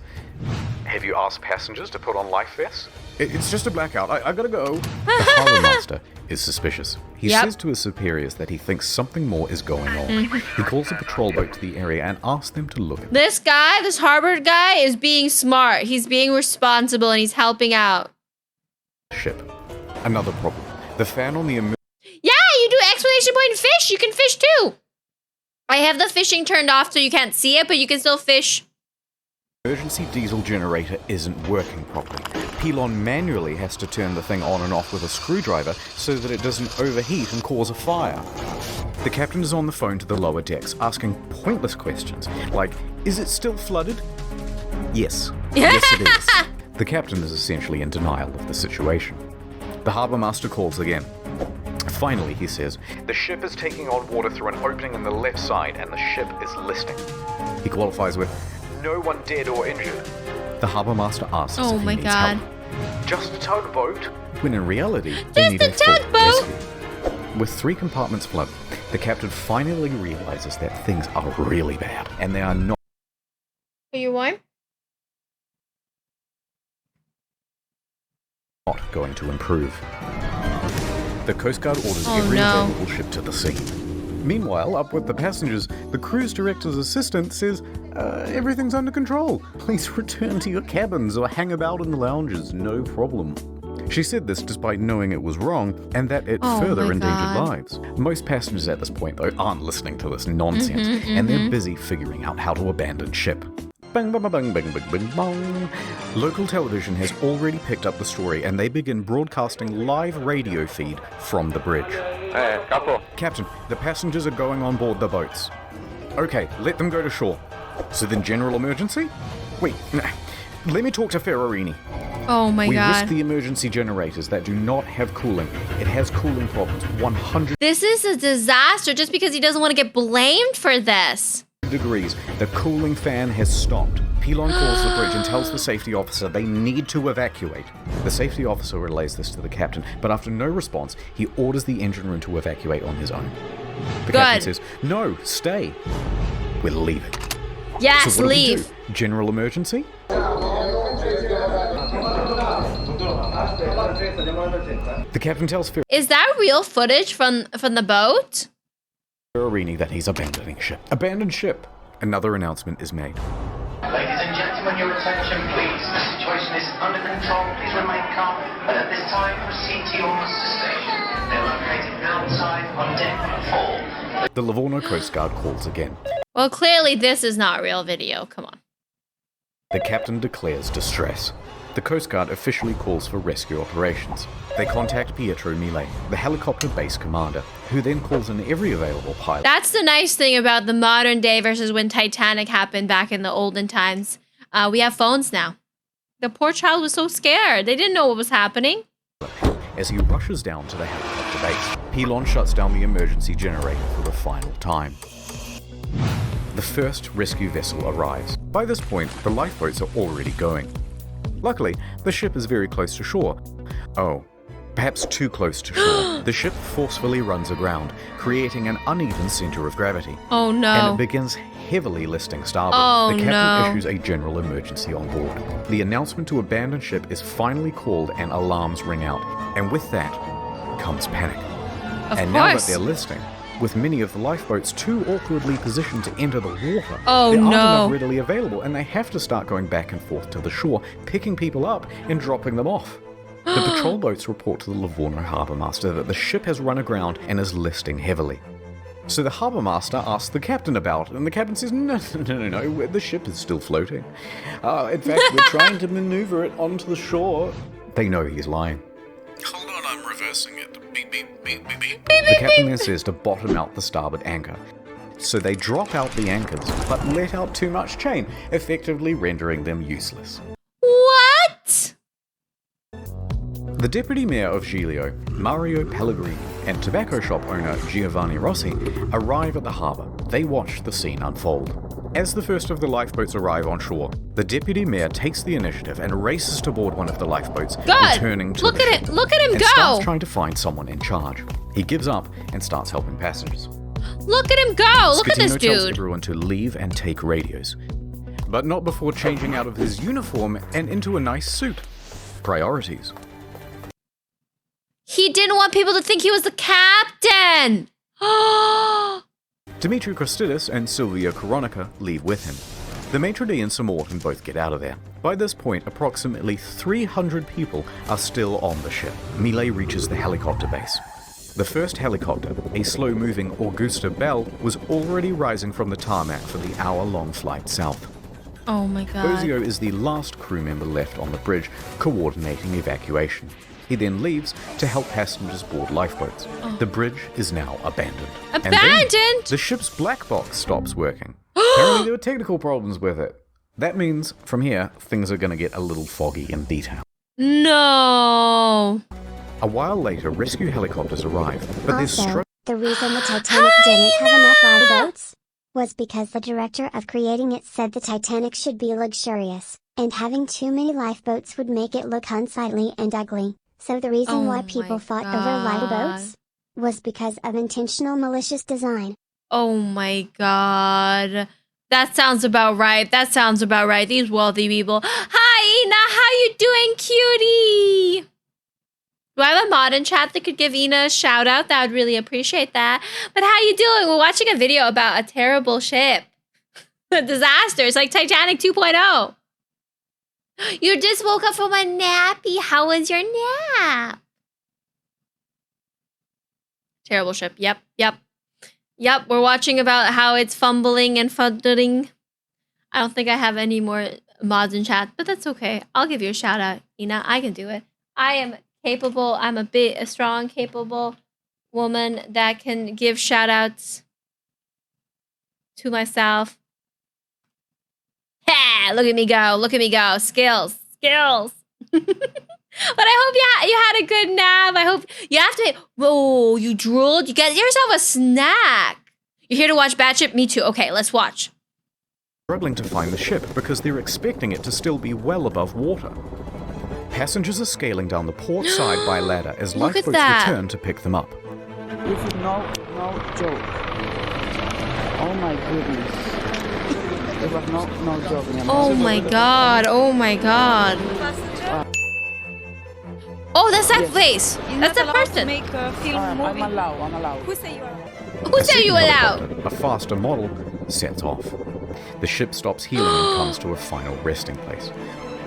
Have you asked passengers to put on life vests? It's just a blackout. I gotta go. The harbour master is suspicious. He says to his superiors that he thinks something more is going on. He calls a patrol boat to the area and asks them to look at This guy, this Harvard guy, is being smart. He's being responsible and he's helping out. the ship. Another problem. The fan on the Yeah, you do exclamation point fish. You can fish too. I have the fishing turned off so you can't see it, but you can still fish. emergency diesel generator isn't working properly. Pilon manually has to turn the thing on and off with a screwdriver so that it doesn't overheat and cause a fire. The captain is on the phone to the lower decks, asking pointless questions, like, is it still flooded? Yes. Yes, it is. The captain is essentially in denial of the situation. The harbour master calls again. Finally, he says, the ship is taking on water through an opening on the left side and the ship is listing. He qualifies with, no one dead or injured. The harbour master asks if he needs help. Just a tugboat? When in reality, they need a full rescue. With 3 compartments flooded, the captain finally realizes that things are really bad and they are not Are you warm? going to improve. The Coast Guard orders Oh, every no. available ship to the sea. Meanwhile, up with the passengers, the cruise director's assistant says, everything's under control. Please return to your cabins or hang about in the lounges, no problem. She said this despite knowing it was wrong and that it further endangered lives. Most passengers at this point, though, aren't listening to this nonsense, and they're busy figuring out how to abandon ship. Bang, bang, bang, bang, bang, bang, bang. Local television has already picked up the story and they begin broadcasting live radio feed from the bridge. Hey, Capo. Captain, the passengers are going on board the boats. Okay, let them go to shore. So then general emergency? Wait, let me talk to Ferrarini. Oh my we god. risk the emergency generators that do not have cooling. It has cooling problems, 100 This is a disaster just because he doesn't want to get blamed for this. degrees. The cooling fan has stopped. Pilon calls the bridge and tells the safety officer they need to evacuate. The safety officer relays this to the captain, but after no response, he orders the engine room to evacuate on his own. The captain says, no, stay. We're leaving. Yes, so what do we leave. do? General emergency? The captain tells Is that real footage from the boat? Ferrarini that he's abandoning ship. Abandoned ship. Another announcement is made. Ladies and gentlemen, your attention please. The situation is under control. Please remain calm. And at this time, proceed to your muster station. They're located outside on deck 4. The Livorno Coast Guard calls again. Well, clearly this is not real video. Come on. The captain declares distress. The Coast Guard officially calls for rescue operations. They contact Pietro Mille, the helicopter base commander, who then calls in every available pilot. That's the nice thing about the modern day versus when Titanic happened back in the olden times. We have phones now. The poor child was so scared. They didn't know what was happening. As he rushes down to the helicopter base, Pilon shuts down the emergency generator for the final time. The first rescue vessel arrives. By this point, the lifeboats are already going. Luckily, the ship is very close to shore. Oh, perhaps too close to shore. The ship forcefully runs aground, creating an uneven center of gravity. Oh no. And it begins heavily listing starboard. Oh, the captain no. issues a general emergency on board. The announcement to abandon ship is finally called and alarms ring out. And with that comes panic. Of Now that course. they're listing, with many of the lifeboats too awkwardly positioned to enter the water, Oh, there aren't no. enough readily available, and they have to start going back and forth to the shore, picking people up and dropping them off. The patrol boats report to the Livorno harbour master that the ship has run aground and is listing heavily. So the harbour master asks the captain about it, and the captain says, no, the ship is still floating. In fact, we're trying to maneuver it onto the shore. They know he's lying. reversing it. Beep, beep, beep, beep, beep. The captain then says to bottom out the starboard anchor. So they drop out the anchors, but let out too much chain, effectively rendering them useless. What? The deputy mayor of Giglio, Mario Pellegrini, and tobacco shop owner Giovanni Rossi arrive at the harbour. They watch the scene unfold. As the first of the lifeboats arrive on shore, the deputy mayor takes the initiative and races to board one of the lifeboats, returning to Look the at ship, it! Look at him and go! starts trying to find someone in charge. He gives up and starts helping passengers. Look at him go! Look at this Scatino tells dude. everyone to leave and take radios, but not before changing out of his uniform and into a nice suit. Priorities. He didn't want people to think he was the captain. Dimitri Christidis and Silvia Coronica leave with him. The maitre d' and Sir Morton both get out of there. By this point, approximately 300 people are still on the ship. Millet reaches the helicopter base. The first helicopter, a slow-moving Augusta Bell, was already rising from the tarmac for the hour-long flight south. Oh my god. Bozio is the last crew member left on the bridge, coordinating evacuation. He then leaves to help passengers board lifeboats. The bridge is now abandoned. Abandoned? And then the ship's black box stops working. Apparently there were technical problems with it. That means, from here, things are going to get a little foggy in detail. No. A while later, rescue helicopters arrive, but there's Also, the reason the Titanic didn't have enough lifeboats was because the director of creating it said the Titanic should be luxurious, and having too many lifeboats would make it look unsightly and ugly. So the reason why people fought over lifeboats was because of intentional malicious design. Oh my god. That sounds about right. That sounds about right. These wealthy people. Hi, Ina. How you doing, cutie? Do I have a mod in chat that could give Ina a shout out? That would really appreciate that. But how you doing? We're watching a video about a terrible ship. A disaster. It's like Titanic 2.0. You just woke up from a nappy. How was your nap? Terrible ship. Yep. We're watching about how it's fumbling and fuddling. I don't think I have any more mods in chat, but that's okay. I'll give you a shout out, Ina. I can do it. I am capable. I'm a strong, capable woman that can give shout outs to myself. Ha! Look at me go. Look at me go. Skills. But I hope you had a good nap. I hope you have to. Whoa, you drooled? You get yourself a snack. You're here to watch Batship? Me too. Okay, let's watch. struggling to find the ship because they're expecting it to still be well above water. Passengers are scaling down the port side by ladder as lifeboats return to pick them up. This is no joke. Oh my goodness. It was no joke. Oh my god, oh my god. Oh, that's that place. That's that person. I'm allowed. Who said you allowed? A faster model sets off. The ship stops healing and comes to a final resting place.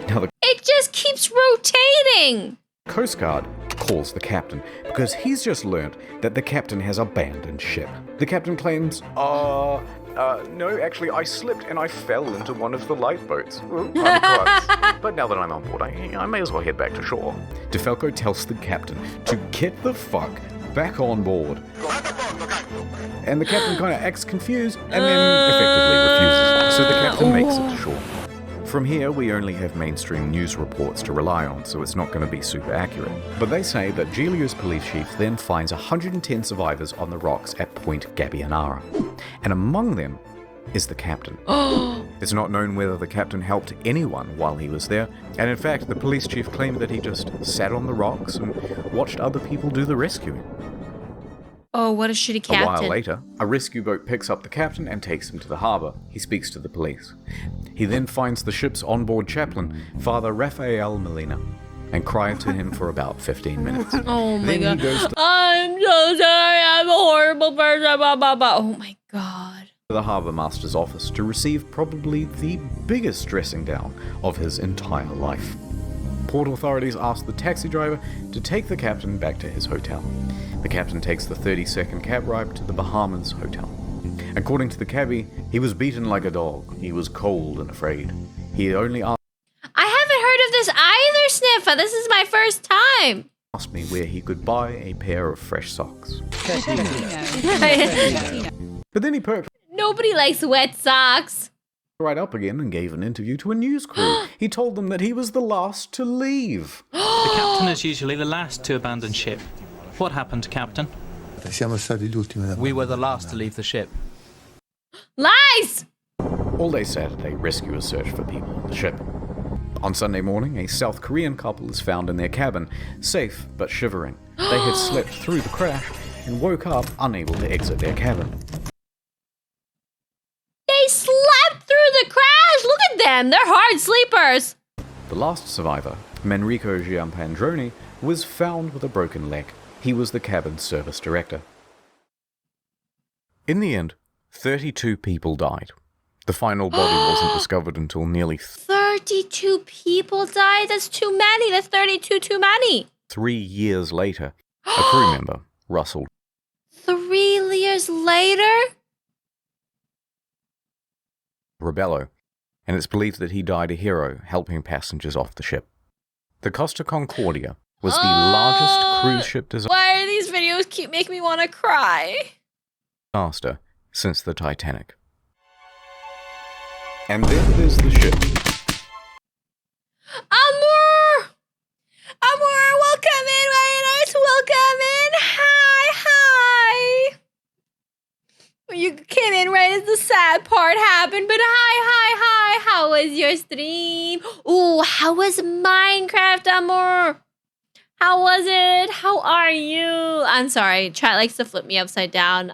Now the It just keeps rotating. Coast Guard calls the captain because he's just learned that the captain has abandoned ship. The captain claims, no, actually I slipped and I fell into one of the lifeboats. But now that I'm on board, I may as well head back to shore. DeFalco tells the captain to get the fuck back on board. And the captain kind of acts confused and then effectively refuses. So the captain makes it to shore. From here, we only have mainstream news reports to rely on, so it's not going to be super accurate. But they say that Giglio's police chief then finds 110 survivors on the rocks at Point Gabbianara. And among them is the captain. It's not known whether the captain helped anyone while he was there, and in fact, the police chief claimed that he just sat on the rocks and watched other people do the rescuing. Oh, what a shitty captain. A while later, a rescue boat picks up the captain and takes him to the harbour. He speaks to the police. He then finds the ship's onboard chaplain, Father Rafael Molina, and cries to him for about 15 minutes. Oh my Then god. he goes to I'm so sorry, I'm a horrible person. Oh my god. the harbour master's office to receive probably the biggest dressing down of his entire life. Port authorities ask the taxi driver to take the captain back to his hotel. The captain takes the 30-second cab ride to the Bahamas hotel. According to the cabbie, he was beaten like a dog. He was cold and afraid. He only I haven't heard of this either, Sniffa. This is my first time. asked me where he could buy a pair of fresh socks. But then he perked Nobody likes wet socks. right up again and gave an interview to a news crew. He told them that he was the last to leave. The captain is usually the last to abandon ship. What happened, Captain? We were the last to leave the ship. Lies! All day Saturday, rescuers searched for people on the ship. On Sunday morning, a South Korean couple is found in their cabin, safe but shivering. They had slept through the crash and woke up unable to exit their cabin. They slept through the crash! Look at them! They're hard sleepers! The last survivor, Manrico Giampandroni, was found with a broken leg. He was the cabin's service director. In the end, 32 people died. The final body wasn't discovered until nearly 32 people died? That's too many. That's 32 too many. 3 years later. A crew member, Russell 3 years later? Rebello, and it's believed that he died a hero helping passengers off the ship. The Costa Concordia was the largest cruise ship Why are these videos keep making me want to cry? disaster since the Titanic. And then there's the ship. Amor! Amor, welcome in, Ryaners! Welcome in! Hi! You came in right as the sad part happened, but hi! How was your stream? Ooh, how was Minecraft, Amor? How was it? How are you? I'm sorry, chat likes to flip me upside down.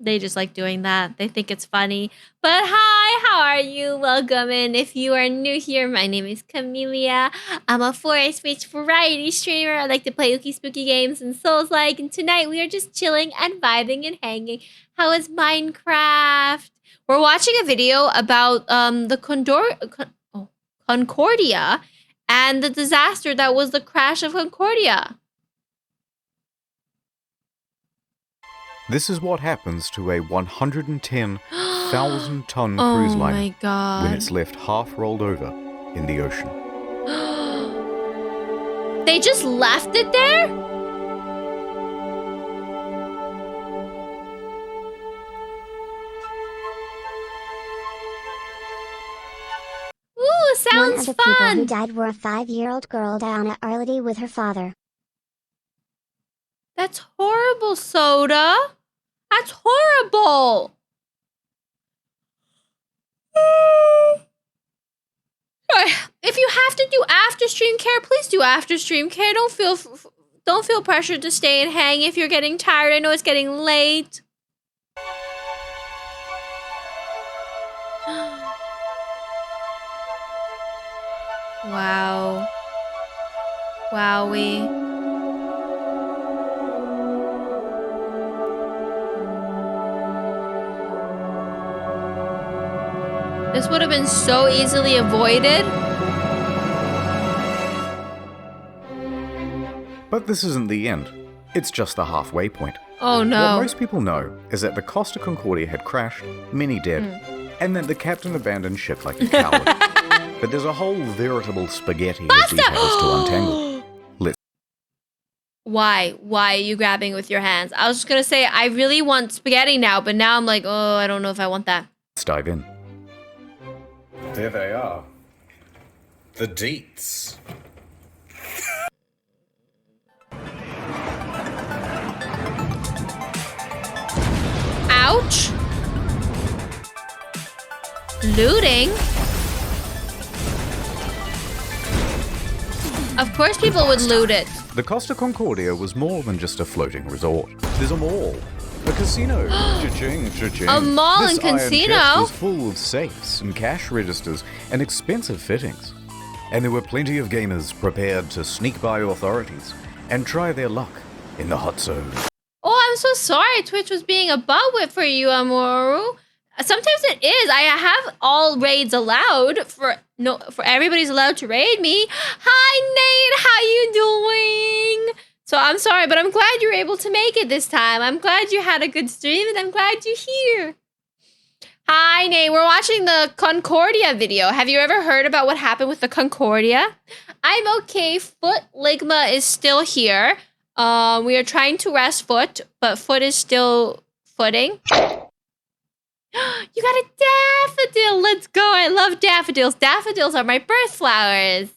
They just like doing that. They think it's funny. But hi, how are you? Welcome in. If you are new here, my name is Camellia. I'm a Forest Witch variety streamer. I like to play ooky spooky games and Souls-like. And tonight we are just chilling and vibing and hanging. How is Minecraft? We're watching a video about the Concordia and the disaster that was the crash of Concordia. This is what happens to a 110,000-ton cruise liner my God. when it's left half rolled over in the ocean. They just left it there? Ooh, sounds One of the people fun. who died were a 5-year-old girl Diana Arledy with her father. That's horrible, Soda. That's horrible. If you have to do after stream care, please do after stream care. Don't feel pressured to stay and hang if you're getting tired. I know it's getting late. Wow. Wowie. This would have been so easily avoided. But this isn't the end. It's just the halfway point. Oh no. What most people know is that the Costa Concordia had crashed, many dead, and that the captain abandoned ship like a coward. But there's a whole veritable spaghetti of details to untangle. Why? Why are you grabbing with your hands? I was just gonna say, I really want spaghetti now, but now I'm like, oh, I don't know if I want that. Let's dive in. There they are. The deets. Ouch. Looting. Of course people would loot it. The Costa Concordia was more than just a floating resort. There's a mall, a casino, cha-ching, cha-ching. A mall This and iron casino? chest was full of safes and cash registers and expensive fittings. And there were plenty of gamers prepared to sneak by authorities and try their luck in the hot zone. Oh, I'm so sorry Twitch was being a butt-whip for you, Amoru. Sometimes it is. I have all raids allowed for everybody's allowed to raid me. Hi Nate, how you doing? So I'm sorry, but I'm glad you were able to make it this time. I'm glad you had a good stream and I'm glad you're here. Hi, Nate. We're watching the Concordia video. Have you ever heard about what happened with the Concordia? I'm okay. Foot Ligma is still here. We are trying to rest Foot, but Foot is still footing. You got a daffodil. Let's go. I love daffodils. Daffodils are my birth flowers.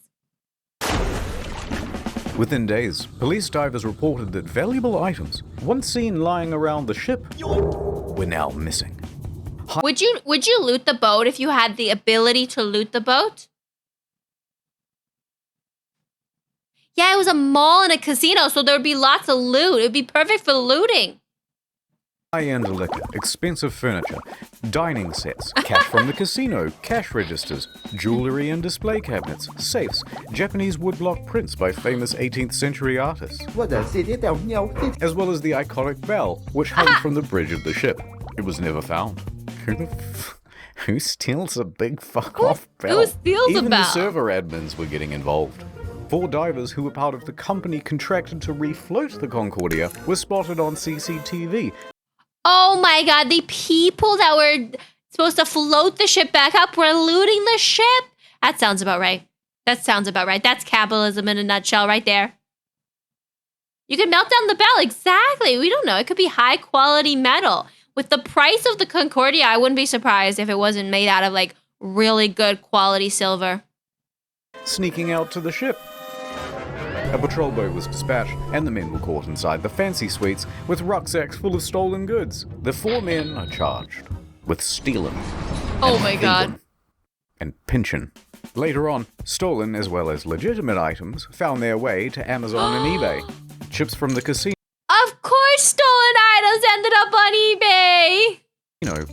Within days, police divers reported that valuable items, once seen lying around the ship, were now missing. Would you loot the boat if you had the ability to loot the boat? Yeah, it was a mall and a casino, so there would be lots of loot. It would be perfect for looting. High-end liquor, expensive furniture, dining sets, cash from the casino, cash registers, jewelry and display cabinets, safes, Japanese woodblock prints by famous 18th century artists, as well as the iconic bell, which hung from the bridge of the ship. It was never found. Who steals a big fuck-off bell? Who steals a Even bell? the server admins were getting involved. 4 divers who were part of the company contracted to refloat the Concordia were spotted on CCTV. Oh my god, the people that were supposed to float the ship back up were looting the ship. That sounds about right. That sounds about right. That's capitalism in a nutshell right there. You can melt down the bell. Exactly. We don't know. It could be high quality metal. With the price of the Concordia, I wouldn't be surprised if it wasn't made out of like really good quality silver. Sneaking out to the ship. A patrol boat was dispatched, and the men were caught inside the fancy suites with rucksacks full of stolen goods. The 4 men are charged with stealing. Oh my god. And pinching. Later on, stolen as well as legitimate items found their way to Amazon and eBay. Chips from the casino. Of course stolen items ended up on eBay.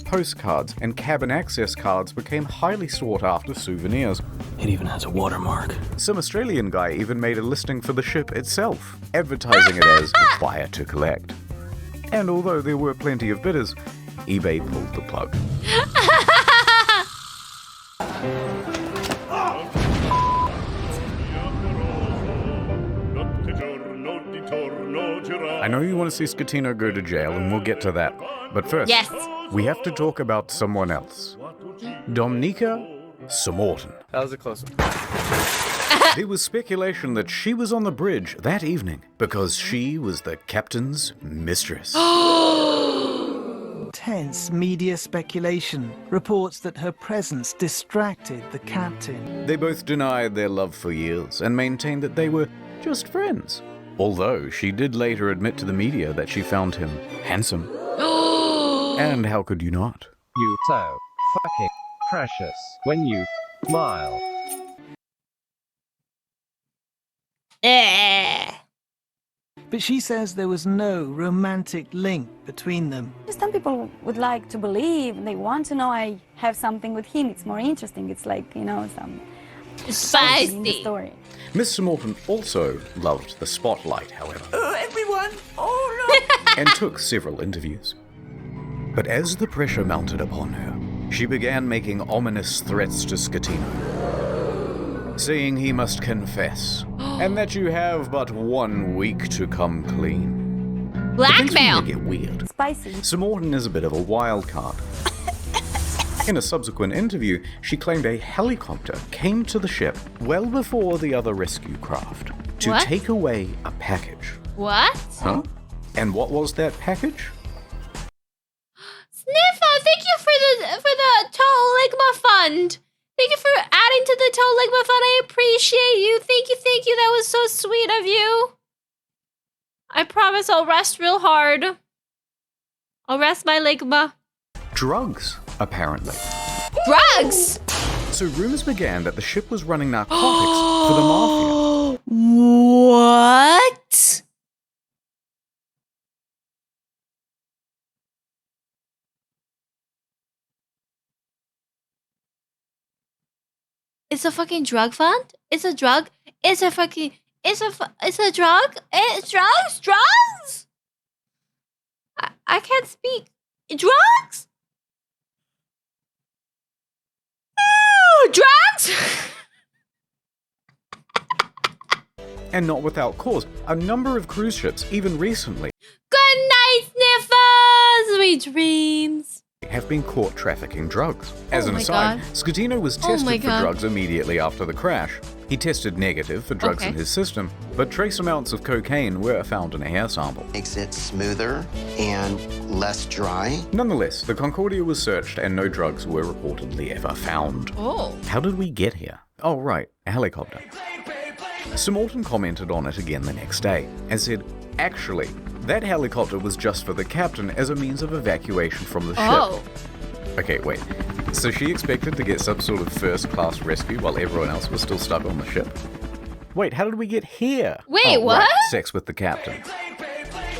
Postcards and cabin access cards became highly sought after souvenirs. It even has a watermark. Some Australian guy even made a listing for the ship itself, advertising it as buyer to collect. And although there were plenty of bidders, eBay pulled the plug. I know you want to see Scatino go to jail, and we'll get to that. But first, yes, we have to talk about someone else. Dominika Samorton. That was a close one. There was speculation that she was on the bridge that evening because she was the captain's mistress. Tense media speculation reports that her presence distracted the captain. They both denied their love for years and maintained that they were just friends. Although she did later admit to the media that she found him handsome. And how could you not? You so fucking precious when you smile. But she says there was no romantic link between them. Some people would like to believe, they want to know I have something with him. It's more interesting. It's like, some something in the story. Miss Samorton also loved the spotlight, however. Everyone! Oh no! And took several interviews. But as the pressure mounted upon her, she began making ominous threats to Scatino, saying he must confess, and that you have but 1 week to come clean. Blackmail! But things will get weird. Spicy. Samorton is a bit of a wild card. In a subsequent interview, she claimed a helicopter came to the ship well before the other rescue craft to take away a package. What? Huh? And what was that package? Sniffa, thank you for the Toe Ligma Fund. Thank you for adding to the Toe Ligma Fund. I appreciate you. Thank you. That was so sweet of you. I promise I'll rest real hard. I'll rest my Ligma. Drugs, apparently. Drugs? So rumors began that the ship was running narcotics for the mafia. What? It's a fucking drug fund? It's a drug? It's a fucking... It's a drug? It's drugs? Drugs? I can't speak. Drugs? Drugs? And not without cause. A number of cruise ships, even recently, Good night, Sniffa! Sweet dreams. have been caught trafficking drugs. As an aside, Scatino was Oh tested my for God. drugs immediately after the crash. He tested negative for drugs in his system, but trace amounts of cocaine were found in a hair sample. Makes it smoother and less dry. Nonetheless, the Concordia was searched and no drugs were reportedly ever found. Oh. How did we get here? Oh right, a helicopter. Sir Morton commented on it again the next day and said, actually, that helicopter was just for the captain as a means of evacuation from the ship. Okay, wait. So she expected to get some sort of first-class rescue while everyone else was still stuck on the ship? Wait, how did we get here? Wait, what? Right, sex with the captain.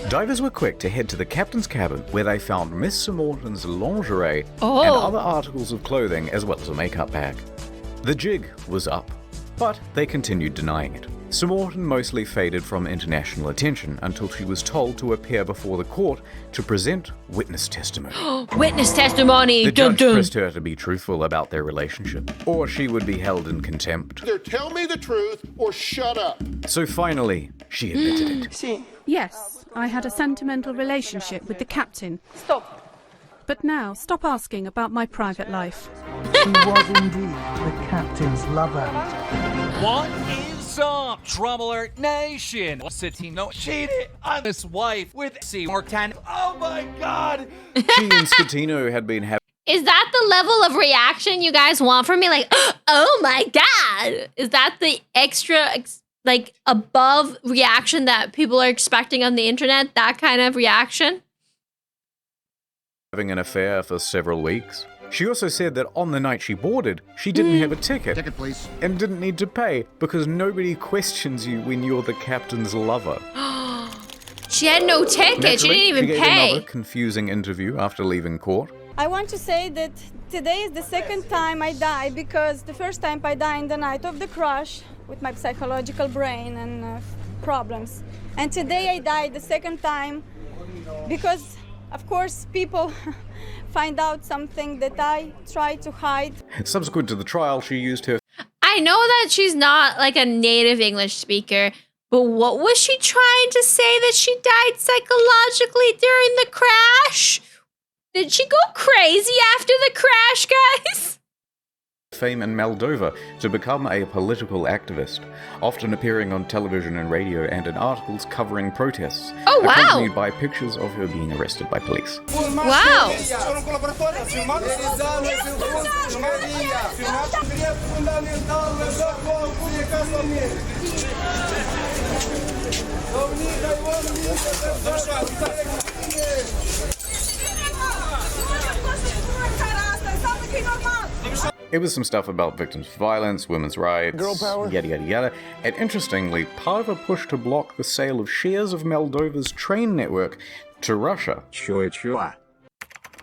Divers were quick to head to the captain's cabin where they found Miss Sir Morton's lingerie and other articles of clothing as well as a makeup bag. The jig was up, but they continued denying it. Sir Morton mostly faded from international attention until she was told to appear before the court to present witness testimony. Witness testimony! The judge pressed her to be truthful about their relationship, or she would be held in contempt. Either tell me the truth or shut up. So finally, she admitted it. Yes, I had a sentimental relationship with the captain. Stop. But now, stop asking about my private life. She was indeed the captain's lover. What is up, Trouble Alert Nation? Scatino cheated on his wife with Seymour Tan. Oh my God! She and Scatino had been having. Is that the level of reaction you guys want from me? Like, oh my God! Is that the extra, like, above reaction that people are expecting on the internet? That kind of reaction? Having an affair for several weeks. She also said that on the night she boarded, she didn't have a ticket. Ticket, please. And didn't need to pay because nobody questions you when you're the captain's lover. She had no ticket. She didn't even she gave pay. another confusing interview after leaving court. I want to say that today is the second time I die because the first time I died in the night of the crash with my psychological brain and problems. And today I died the second time because, of course, people find out something that I try to hide. Subsequent to the trial, she used her I know that she's not like a native English speaker, but what was she trying to say that she died psychologically during the crash? Did she go crazy after the crash, guys? fame in Moldova to become a political activist, often appearing on television and radio and in articles covering protests, accompanied by pictures of her being arrested by police. Wow! It was some stuff about victims of violence, women's rights, Girl power. yada yada yada, and interestingly, part of a push to block the sale of shares of Moldova's train network to Russia. Sure.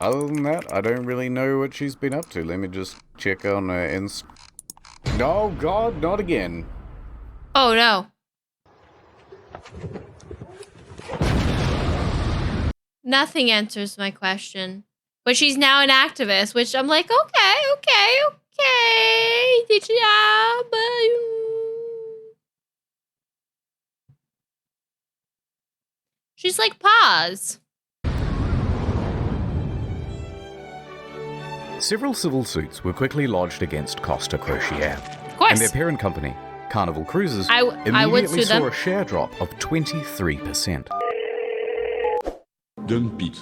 Other than that, I don't really know what she's been up to. Let me just check on her Oh God, not again. Oh no. Nothing answers my question. But she's now an activist, which I'm like, okay. Good job. She's like, pause. Several civil suits were quickly lodged against Costa Crociere. Of course. And their parent company, Carnival Cruises, I would immediately sue them. saw a share drop of 23%. Don't beat.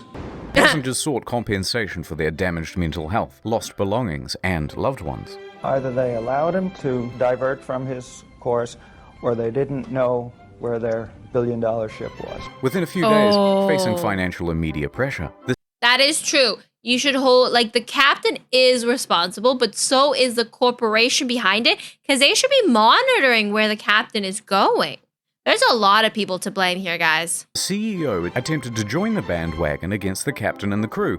Passengers sought compensation for their damaged mental health, lost belongings, and loved ones. Either they allowed him to divert from his course, or they didn't know where their billion-dollar ship was. Within a few days, facing financial and media pressure, the That is true. You should hold, like, the captain is responsible, but so is the corporation behind it, because they should be monitoring where the captain is going. There's a lot of people to blame here, guys. CEO attempted to join the bandwagon against the captain and the crew.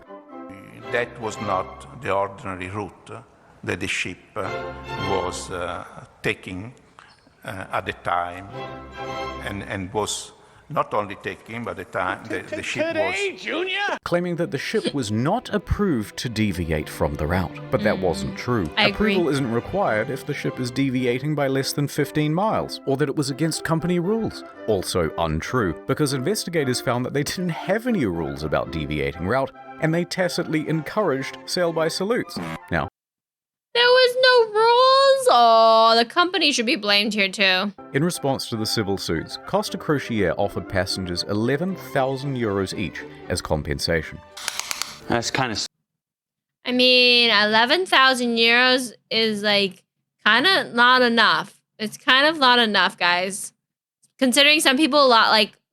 That was not the ordinary route that the ship was taking at the time, and was not only taking, but the time the ship was... Claiming that the ship was not approved to deviate from the route. But that wasn't true. I agree. Approval isn't required if the ship is deviating by less than 15 miles, or that it was against company rules. Also untrue, because investigators found that they didn't have any rules about deviating route, and they tacitly encouraged sail-by salutes. Now, there was no rules. Oh, the company should be blamed here too. in response to the civil suits, Costa Crociere offered passengers 11,000 euros each as compensation. That's kind of... I mean, 11,000 euros is like kind of not enough. It's kind of not enough, guys. Considering some people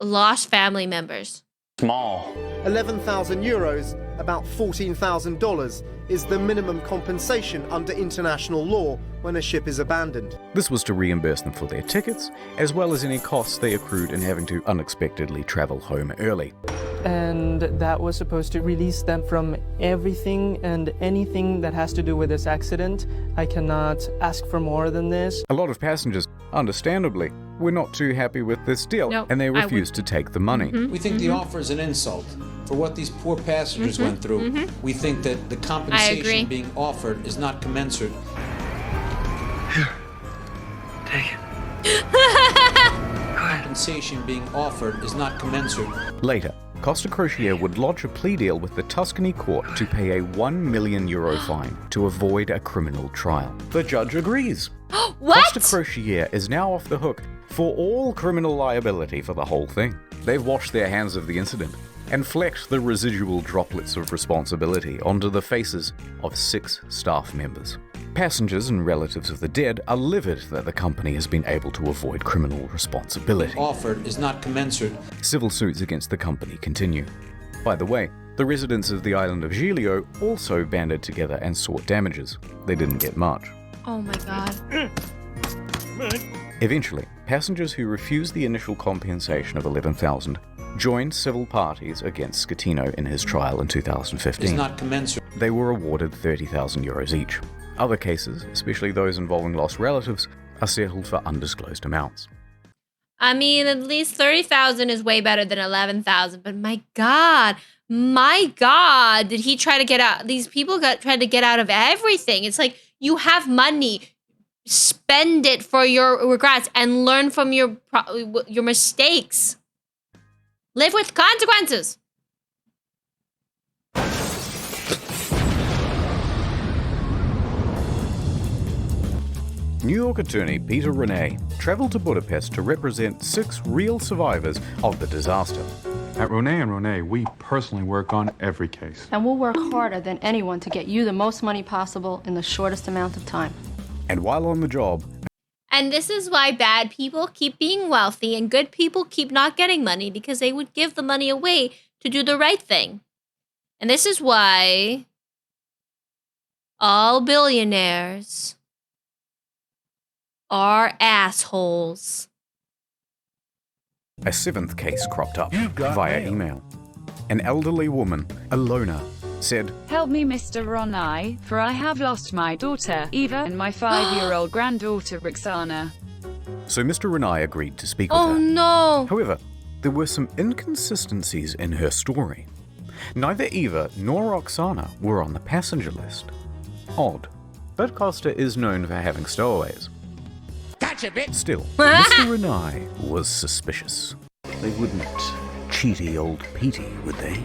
lost family members. Small. 11,000 euros, about $14,000, is the minimum compensation under international law when a ship is abandoned. This was to reimburse them for their tickets, as well as any costs they accrued in having to unexpectedly travel home early. And that was supposed to release them from everything and anything that has to do with this accident. I cannot ask for more than this. A lot of passengers, understandably, were not too happy with this deal, and they refused to take the money. We think the offer is an insult for what these poor passengers went through. We think that the compensation being offered is not commensurate. Take it. Compensation being offered is not commensurate. Later, Costa Crociere would lodge a plea deal with the Tuscany court to pay a €1 million fine to avoid a criminal trial. The judge agrees. What? Costa Crociere is now off the hook for all criminal liability for the whole thing. They've washed their hands of the incident and flecked the residual droplets of responsibility onto the faces of 6 staff members. Passengers and relatives of the dead are livid that the company has been able to avoid criminal responsibility. Offered is not commensurate. Civil suits against the company continue. By the way, the residents of the island of Giglio also banded together and sought damages. They didn't get much. Oh my god. Eventually, passengers who refused the initial compensation of 11,000 joined civil parties against Scatino in his trial in 2015. Is not commensurate. They were awarded 30,000 euros each. Other cases, especially those involving lost relatives, are settled for undisclosed amounts. I mean, at least 30,000 is way better than 11,000. But my God, did he try to get out? These people tried to get out of everything. It's like, you have money, spend it for your regrets and learn from your mistakes. Live with consequences. New York attorney Peter Renee traveled to Budapest to represent 6 real survivors of the disaster. At Renee, we personally work on every case. And we'll work harder than anyone to get you the most money possible in the shortest amount of time. And while on the job... And this is why bad people keep being wealthy and good people keep not getting money, because they would give the money away to do the right thing. And this is why all billionaires are assholes. A 7th case cropped up via email. An elderly woman, Alona, said, "Help me, Mr. Ronai, for I have lost my daughter, Eva, and my 5-year-old granddaughter, Roxana." So Mr. Renai agreed to speak with her. Oh no! However, there were some inconsistencies in her story. Neither Eva nor Roxana were on the passenger list. Odd, but Costa is known for having stowaways. Gotcha, bitch! Still, Mr. Renai was suspicious. They wouldn't cheaty old Petey, would they?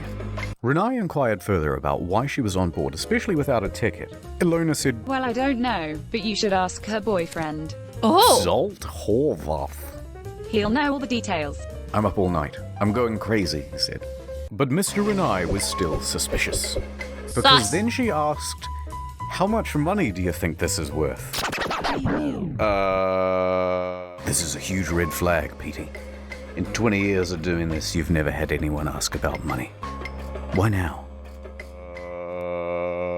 Renai inquired further about why she was on board, especially without a ticket. Ilona said, "Well, I don't know, but you should ask her boyfriend. Zolt Horvath. He'll know all the details." "I'm up all night. I'm going crazy," he said. But Mr. Renai was still suspicious. Because then she asked, "How much money do you think this is worth?" This is a huge red flag, Petey. In 20 years of doing this, you've never had anyone ask about money. Why now?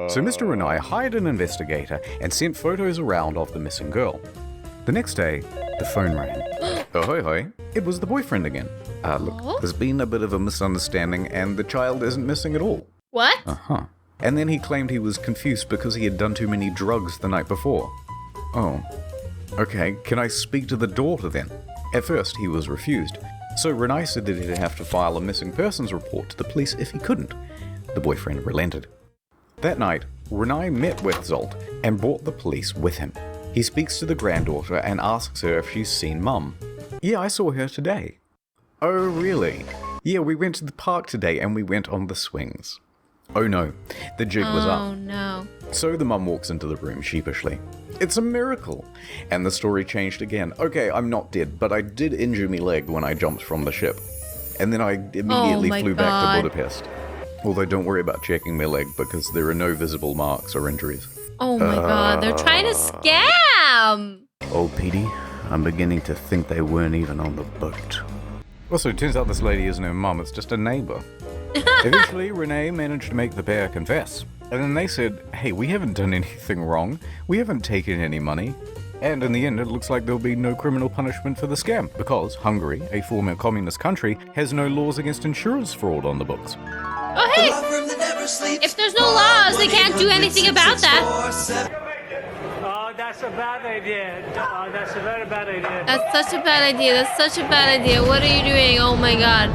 So Mr. Renai hired an investigator and sent photos around of the missing girl. The next day, the phone rang. Ahoy hoy, it was the boyfriend again. Look, there's been a bit of a misunderstanding and the child isn't missing at all. What? And then he claimed he was confused because he had done too many drugs the night before. Oh, okay, can I speak to the daughter then? At first, he was refused. So Renai said that he'd have to file a missing persons report to the police if he couldn't. The boyfriend relented. That night, Renai met with Zolt and brought the police with him. He speaks to the granddaughter and asks her if she's seen Mum. "Yeah, I saw her today." "Oh, really?" "Yeah, we went to the park today and we went on the swings." Oh no, the jig was up. Oh no. So the mum walks into the room sheepishly. It's a miracle! And the story changed again. Okay, I'm not dead, but I did injure my leg when I jumped from the ship. And then I immediately flew back to Budapest. Although don't worry about checking my leg because there are no visible marks or injuries. Oh my god, they're trying to scam! Oh, Petey, I'm beginning to think they weren't even on the boat. Also, it turns out this lady isn't her mum, it's just a neighbor. Eventually, Renee managed to make the pair confess. And then they said, hey, we haven't done anything wrong. We haven't taken any money. And in the end, it looks like there'll be no criminal punishment for the scam, because Hungary, a former communist country, has no laws against insurance fraud on the books. Oh, hey! If there's no laws, they can't do anything about that. Oh, that's a bad idea. Oh, that's a very bad idea. That's such a bad idea. That's such a bad idea. What are you doing? Oh my god.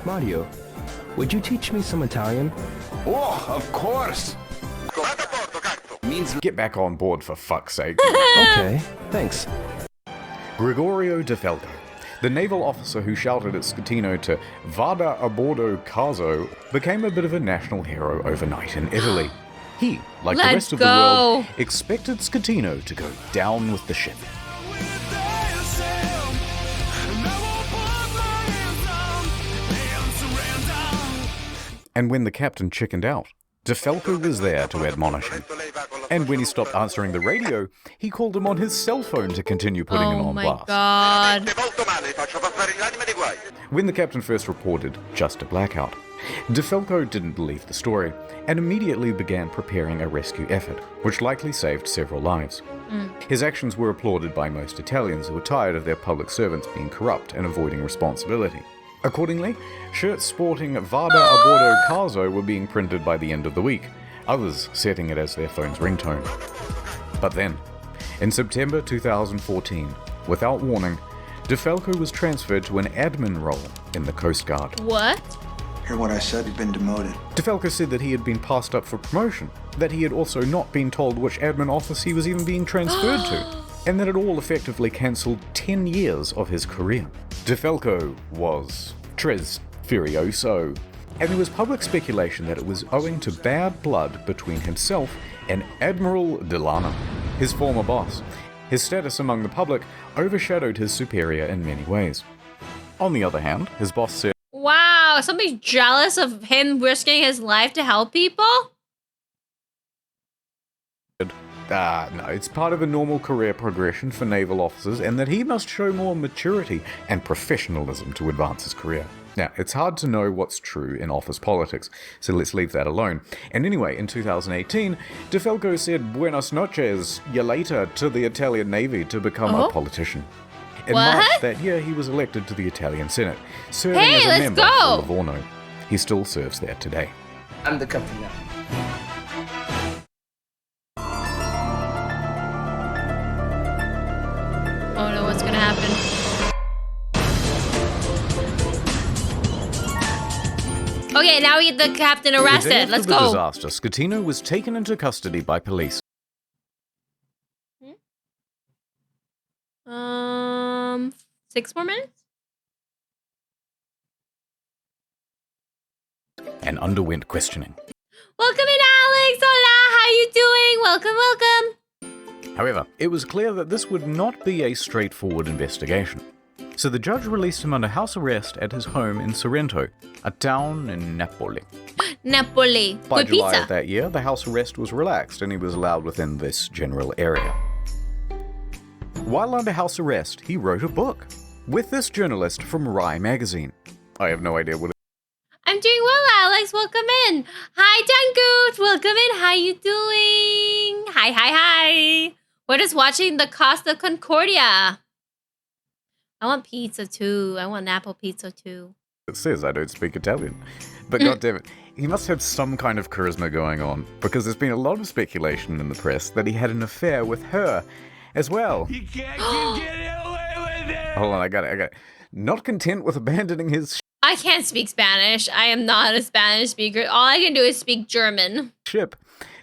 Mario, would you teach me some Italian? Oh, of course. Means get back on board for fuck's sake. Okay, thanks. Gregorio De Falco, the naval officer who shouted at Schettino to Vada a bordo caso, became a bit of a national hero overnight in Italy. He, like the rest of the world, expected Schettino to go down with the ship. And when the captain chickened out, De Falco was there to admonish him. And when he stopped answering the radio, he called him on his cell phone to continue putting him on blast. God. When the captain first reported just a blackout, De Falco didn't believe the story and immediately began preparing a rescue effort, which likely saved several lives. His actions were applauded by most Italians who were tired of their public servants being corrupt and avoiding responsibility. Accordingly, shirts sporting Vada a bordo caso were being printed by the end of the week, others setting it as their phone's ringtone. But then, in September 2014, without warning, De Falco was transferred to an admin role in the Coast Guard. What? Hear what I said? You've been demoted. De Falco said that he had been passed up for promotion, that he had also not been told which admin office he was even being transferred to, and that it all effectively cancelled 10 years of his career. De Falco was tres furioso, and there was public speculation that it was owing to bad blood between himself and Admiral Delano, his former boss. His status among the public overshadowed his superior in many ways. On the other hand, his boss said, wow, somebody's jealous of him risking his life to help people? No, it's part of a normal career progression for naval officers, and that he must show more maturity and professionalism to advance his career. Now, it's hard to know what's true in office politics, so let's leave that alone. And anyway, in 2018, De Falco said buenas noches, ya later, to the Italian Navy to become a politician. In March that year, he was elected to the Italian Senate, serving as a member for Livorno. He still serves there today. I'm the captain now. Oh no, what's gonna happen? Okay, now we get the captain arrested. Let's go. After the disaster, Schettino was taken into custody by police. 6 more minutes? And underwent questioning. Welcome in, Alex! Hola! How you doing? Welcome, welcome! However, it was clear that this would not be a straightforward investigation. So the judge released him under house arrest at his home in Sorrento, a town in Napoli. Napoli. By Good July pizza. of that year, the house arrest was relaxed and he was allowed within this general area. While under house arrest, he wrote a book with this journalist from Rai magazine. I have no idea what it I'm doing well, Alex. Welcome in. Hi, Dangoot. Welcome in. How you doing? Hi, hi, hi. We're just watching the cost of Concordia. I want pizza too. I want an apple pizza too. says. I don't speak Italian. But goddammit, he must have some kind of charisma going on, because there's been a lot of speculation in the press that he had an affair with her as well. You can't get away with it! Hold on, I got it. Not content with abandoning his I can't speak Spanish. I am not a Spanish speaker. All I can do is speak German. ship,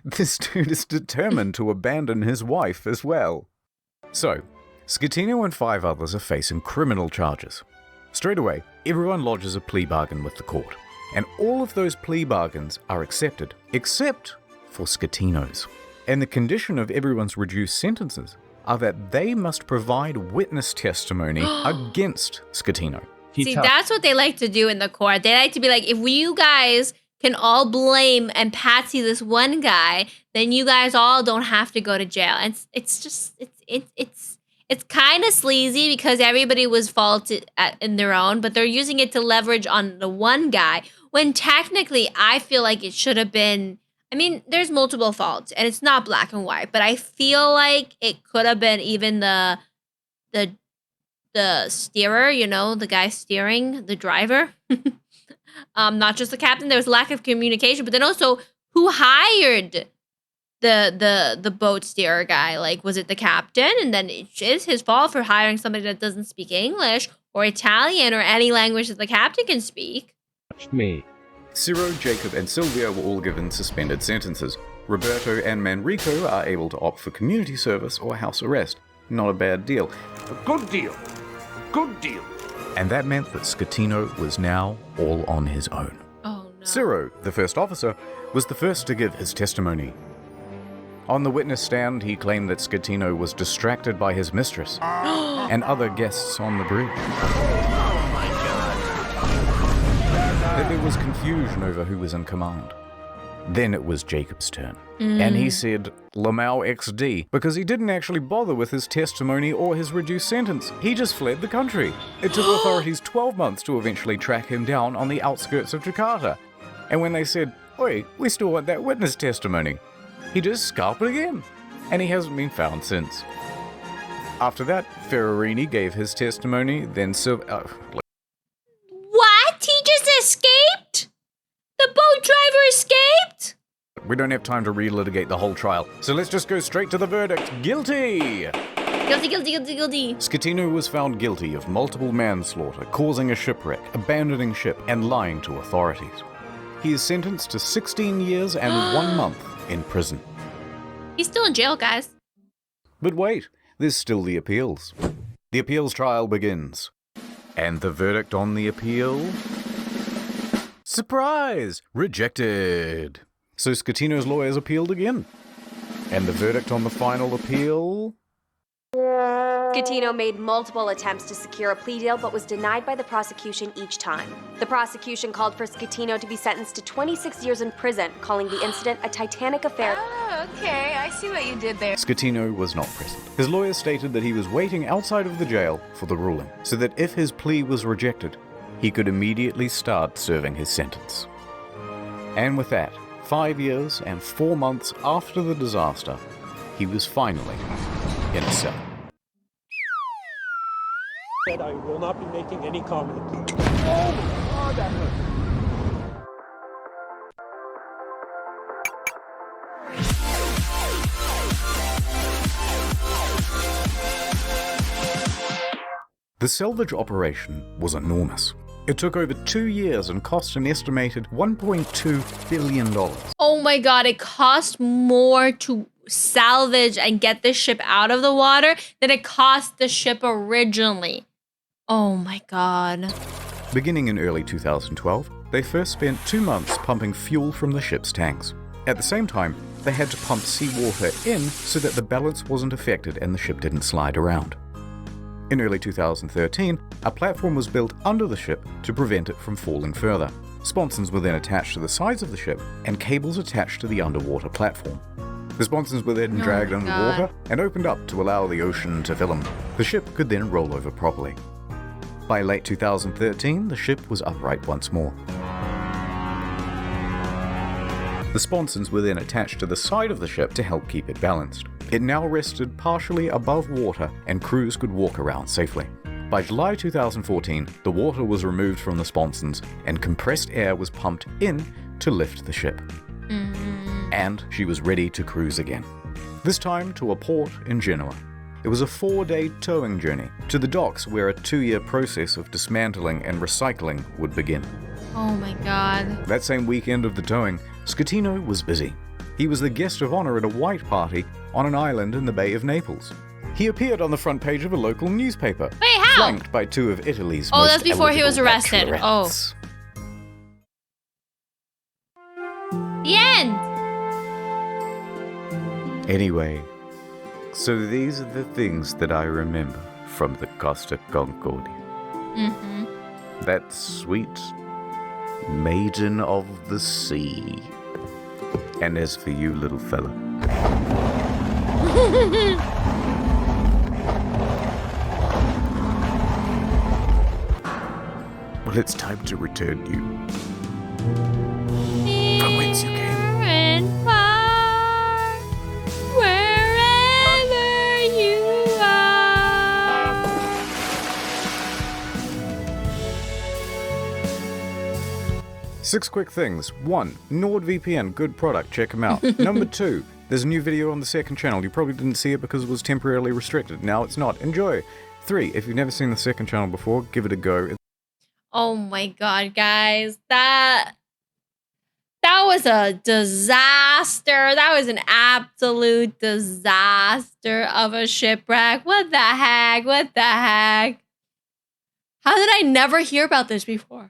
this dude is determined to abandon his wife as well. So, Schettino and 5 others are facing criminal charges. Straight away, everyone lodges a plea bargain with the court, and all of those plea bargains are accepted, except for Scatino's. And the condition of everyone's reduced sentences are that they must provide witness testimony against Scatino. See, that's what they like to do in the court. They like to be like, if you guys can all blame and patsy this one guy, then you guys all don't have to go to jail. And it's kind of sleazy because everybody was faulted in their own, but they're using it to leverage on the one guy when technically I feel like it should have been. I mean, there's multiple faults and it's not black and white, but I feel like it could have been even the steerer, you know, the guy steering, the driver. Not just the captain. There was lack of communication, but then also who hired the boat steerer guy? Like, was it the captain? And then it is his fault for hiring somebody that doesn't speak English or Italian or any language that the captain can speak. Me. Ciro, Jacob, and Silvia were all given suspended sentences. Roberto and Manrico are able to opt for community service or house arrest. Not a bad deal. A good deal. Good deal. And that meant that Scatino was now all on his own. Oh, no. Ciro, the first officer, was the first to give his testimony. On the witness stand, he claimed that Scatino was distracted by his mistress and other guests on the bridge. That there was confusion over who was in command. Then it was Jacob's turn, and he said Lamau XD because he didn't actually bother with his testimony or his reduced sentence. He just fled the country. It took authorities 12 months to eventually track him down on the outskirts of Jakarta. And when they said, "Oi, we still want that witness testimony," he just scalped again, and he hasn't been found since. After that, Ferrarini gave his testimony, then What? He just escaped? The boat driver escaped? We don't have time to relitigate the whole trial, so let's just go straight to the verdict. Guilty! Guilty. Scatino was found guilty of multiple manslaughter, causing a shipwreck, abandoning ship, and lying to authorities. He is sentenced to 16 years and 1 month in prison. He's still in jail, guys. But wait, there's still the appeals. The appeals trial begins. And the verdict on the appeal? Surprise! Rejected. So Scatino's lawyers appealed again. And the verdict on the final appeal? Scatino made multiple attempts to secure a plea deal but was denied by the prosecution each time. The prosecution called for Scatino to be sentenced to 26 years in prison, calling the incident a Titanic affair. Oh, okay, I see what you did there. Scatino was not present. His lawyers stated that he was waiting outside of the jail for the ruling, so that if his plea was rejected, he could immediately start serving his sentence. And with that, 5 years and 4 months after the disaster, he was finally in a cell. I will not be making any comment. Oh, God, that hurt. The salvage operation was enormous. It took over 2 years and cost an estimated $1.2 billion. Oh my God, it cost more to salvage and get the ship out of the water than it cost the ship originally. Oh my God. Beginning in early 2012, they first spent 2 months pumping fuel from the ship's tanks. At the same time, they had to pump seawater in so that the balance wasn't affected and the ship didn't slide around. In early 2013, a platform was built under the ship to prevent it from falling further. Sponsons were then attached to the sides of the ship and cables attached to the underwater platform. The sponsons were then dragged underwater and opened up to allow the ocean to fill them. The ship could then roll over properly. By late 2013, the ship was upright once more. The sponsons were then attached to the side of the ship to help keep it balanced. It now rested partially above water and crews could walk around safely. By July 2014, the water was removed from the sponsons and compressed air was pumped in to lift the ship. And she was ready to cruise again. This time to a port in Genoa. It was a 4-day towing journey to the docks where a 2-year process of dismantling and recycling would begin. Oh my God. That same weekend of the towing, Scatino was busy. He was the guest of honor at a white party on an island in the Bay of Naples. He appeared on the front page of a local newspaper. Wait, how? Flanked by two of Italy's most that's before he was eligible arrested. bachelorettes. The end. Anyway, so these are the things that I remember from the Costa Concordia. Mm-hmm. That sweet maiden of the sea. And as for you, little fella. Well, it's time to return you. From whence you came. And far, wherever you are. 6 quick things. 1. NordVPN, good product, check them out. Number 2, there's a new video on the second channel. You probably didn't see it because it was temporarily restricted. Now it's not. Enjoy. 3. If you've never seen the second channel before, give it a go. Oh my god, guys. That was a disaster. That was an absolute disaster of a shipwreck. What the heck? What the heck? How did I never hear about this before?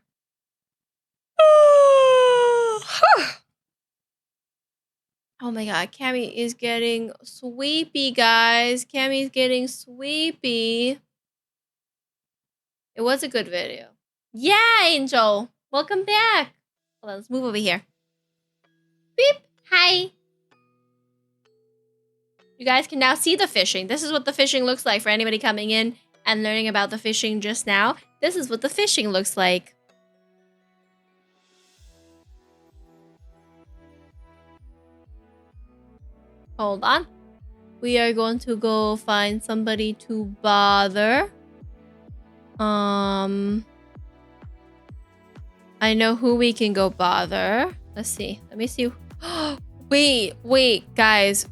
Oh my god, Cami is getting sweepy, guys. Cami's getting sweepy. It was a good video. Yeah, Angel. Welcome back. Hold on, let's move over here. Beep. Hi. You guys can now see the fishing. This is what the fishing looks like for anybody coming in and learning about the fishing just now. This is what the fishing looks like. Hold on. We are going to go find somebody to bother. I know who we can go bother. Let's see. Let me see. Wait, guys.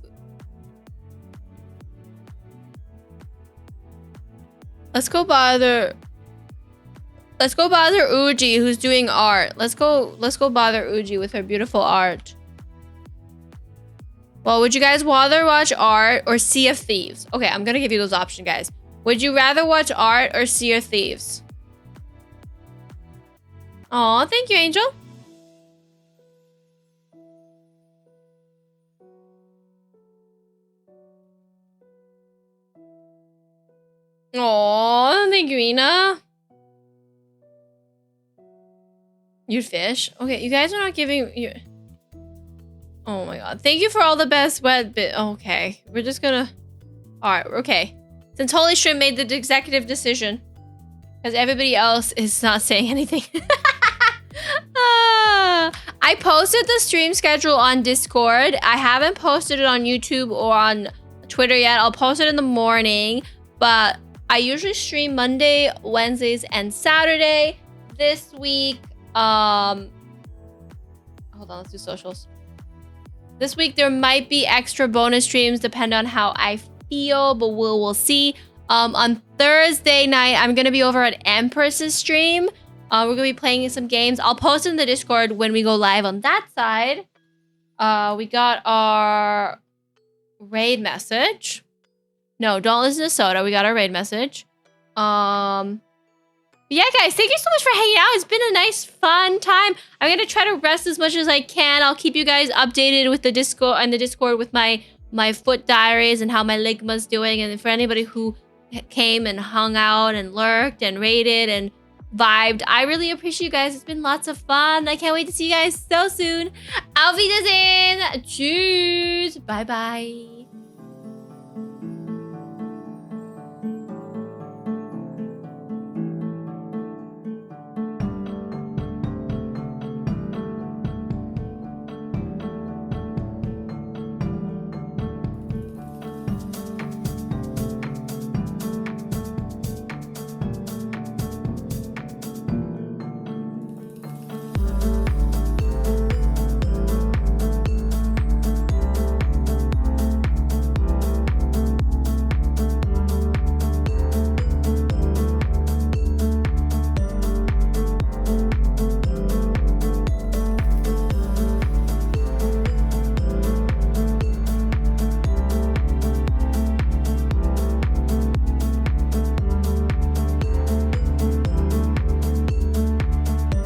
Let's go bother Uji, who's doing art. Let's go bother Uji with her beautiful art. Well, would you guys rather watch art or Sea of Thieves? Okay, I'm gonna give you those options, guys. Would you rather watch art or Sea of Thieves? Aw, thank you, Angel. Aw, thank you, Ina. You'd fish? Okay, you guys are not giving you. Oh my god. Thank you for all the best wet bit. Okay, we're just gonna. Alright, okay. Since Holy Shrimp made the executive decision. Because everybody else is not saying anything. I posted the stream schedule on Discord. I haven't posted it on YouTube or on Twitter yet. I'll post it in the morning. But I usually stream Monday, Wednesdays, and Saturday. This week, hold on, let's do socials. This week there might be extra bonus streams depending on how I feel, but we'll see. On Thursday night, I'm gonna be over at Empress's stream. We're gonna be playing some games. I'll post in the Discord when we go live on that side. We got our raid message. No, don't listen to Soda. We got our raid message. Yeah, guys, thank you so much for hanging out. It's been a nice, fun time. I'm gonna try to rest as much as I can. I'll keep you guys updated with the Discord with my foot diaries and how my ligma's doing. And for anybody who came and hung out and lurked and raided and vibed, I really appreciate you guys. It's been lots of fun. I can't wait to see you guys so soon. Auf Wiedersehen. Tschüss. Bye bye.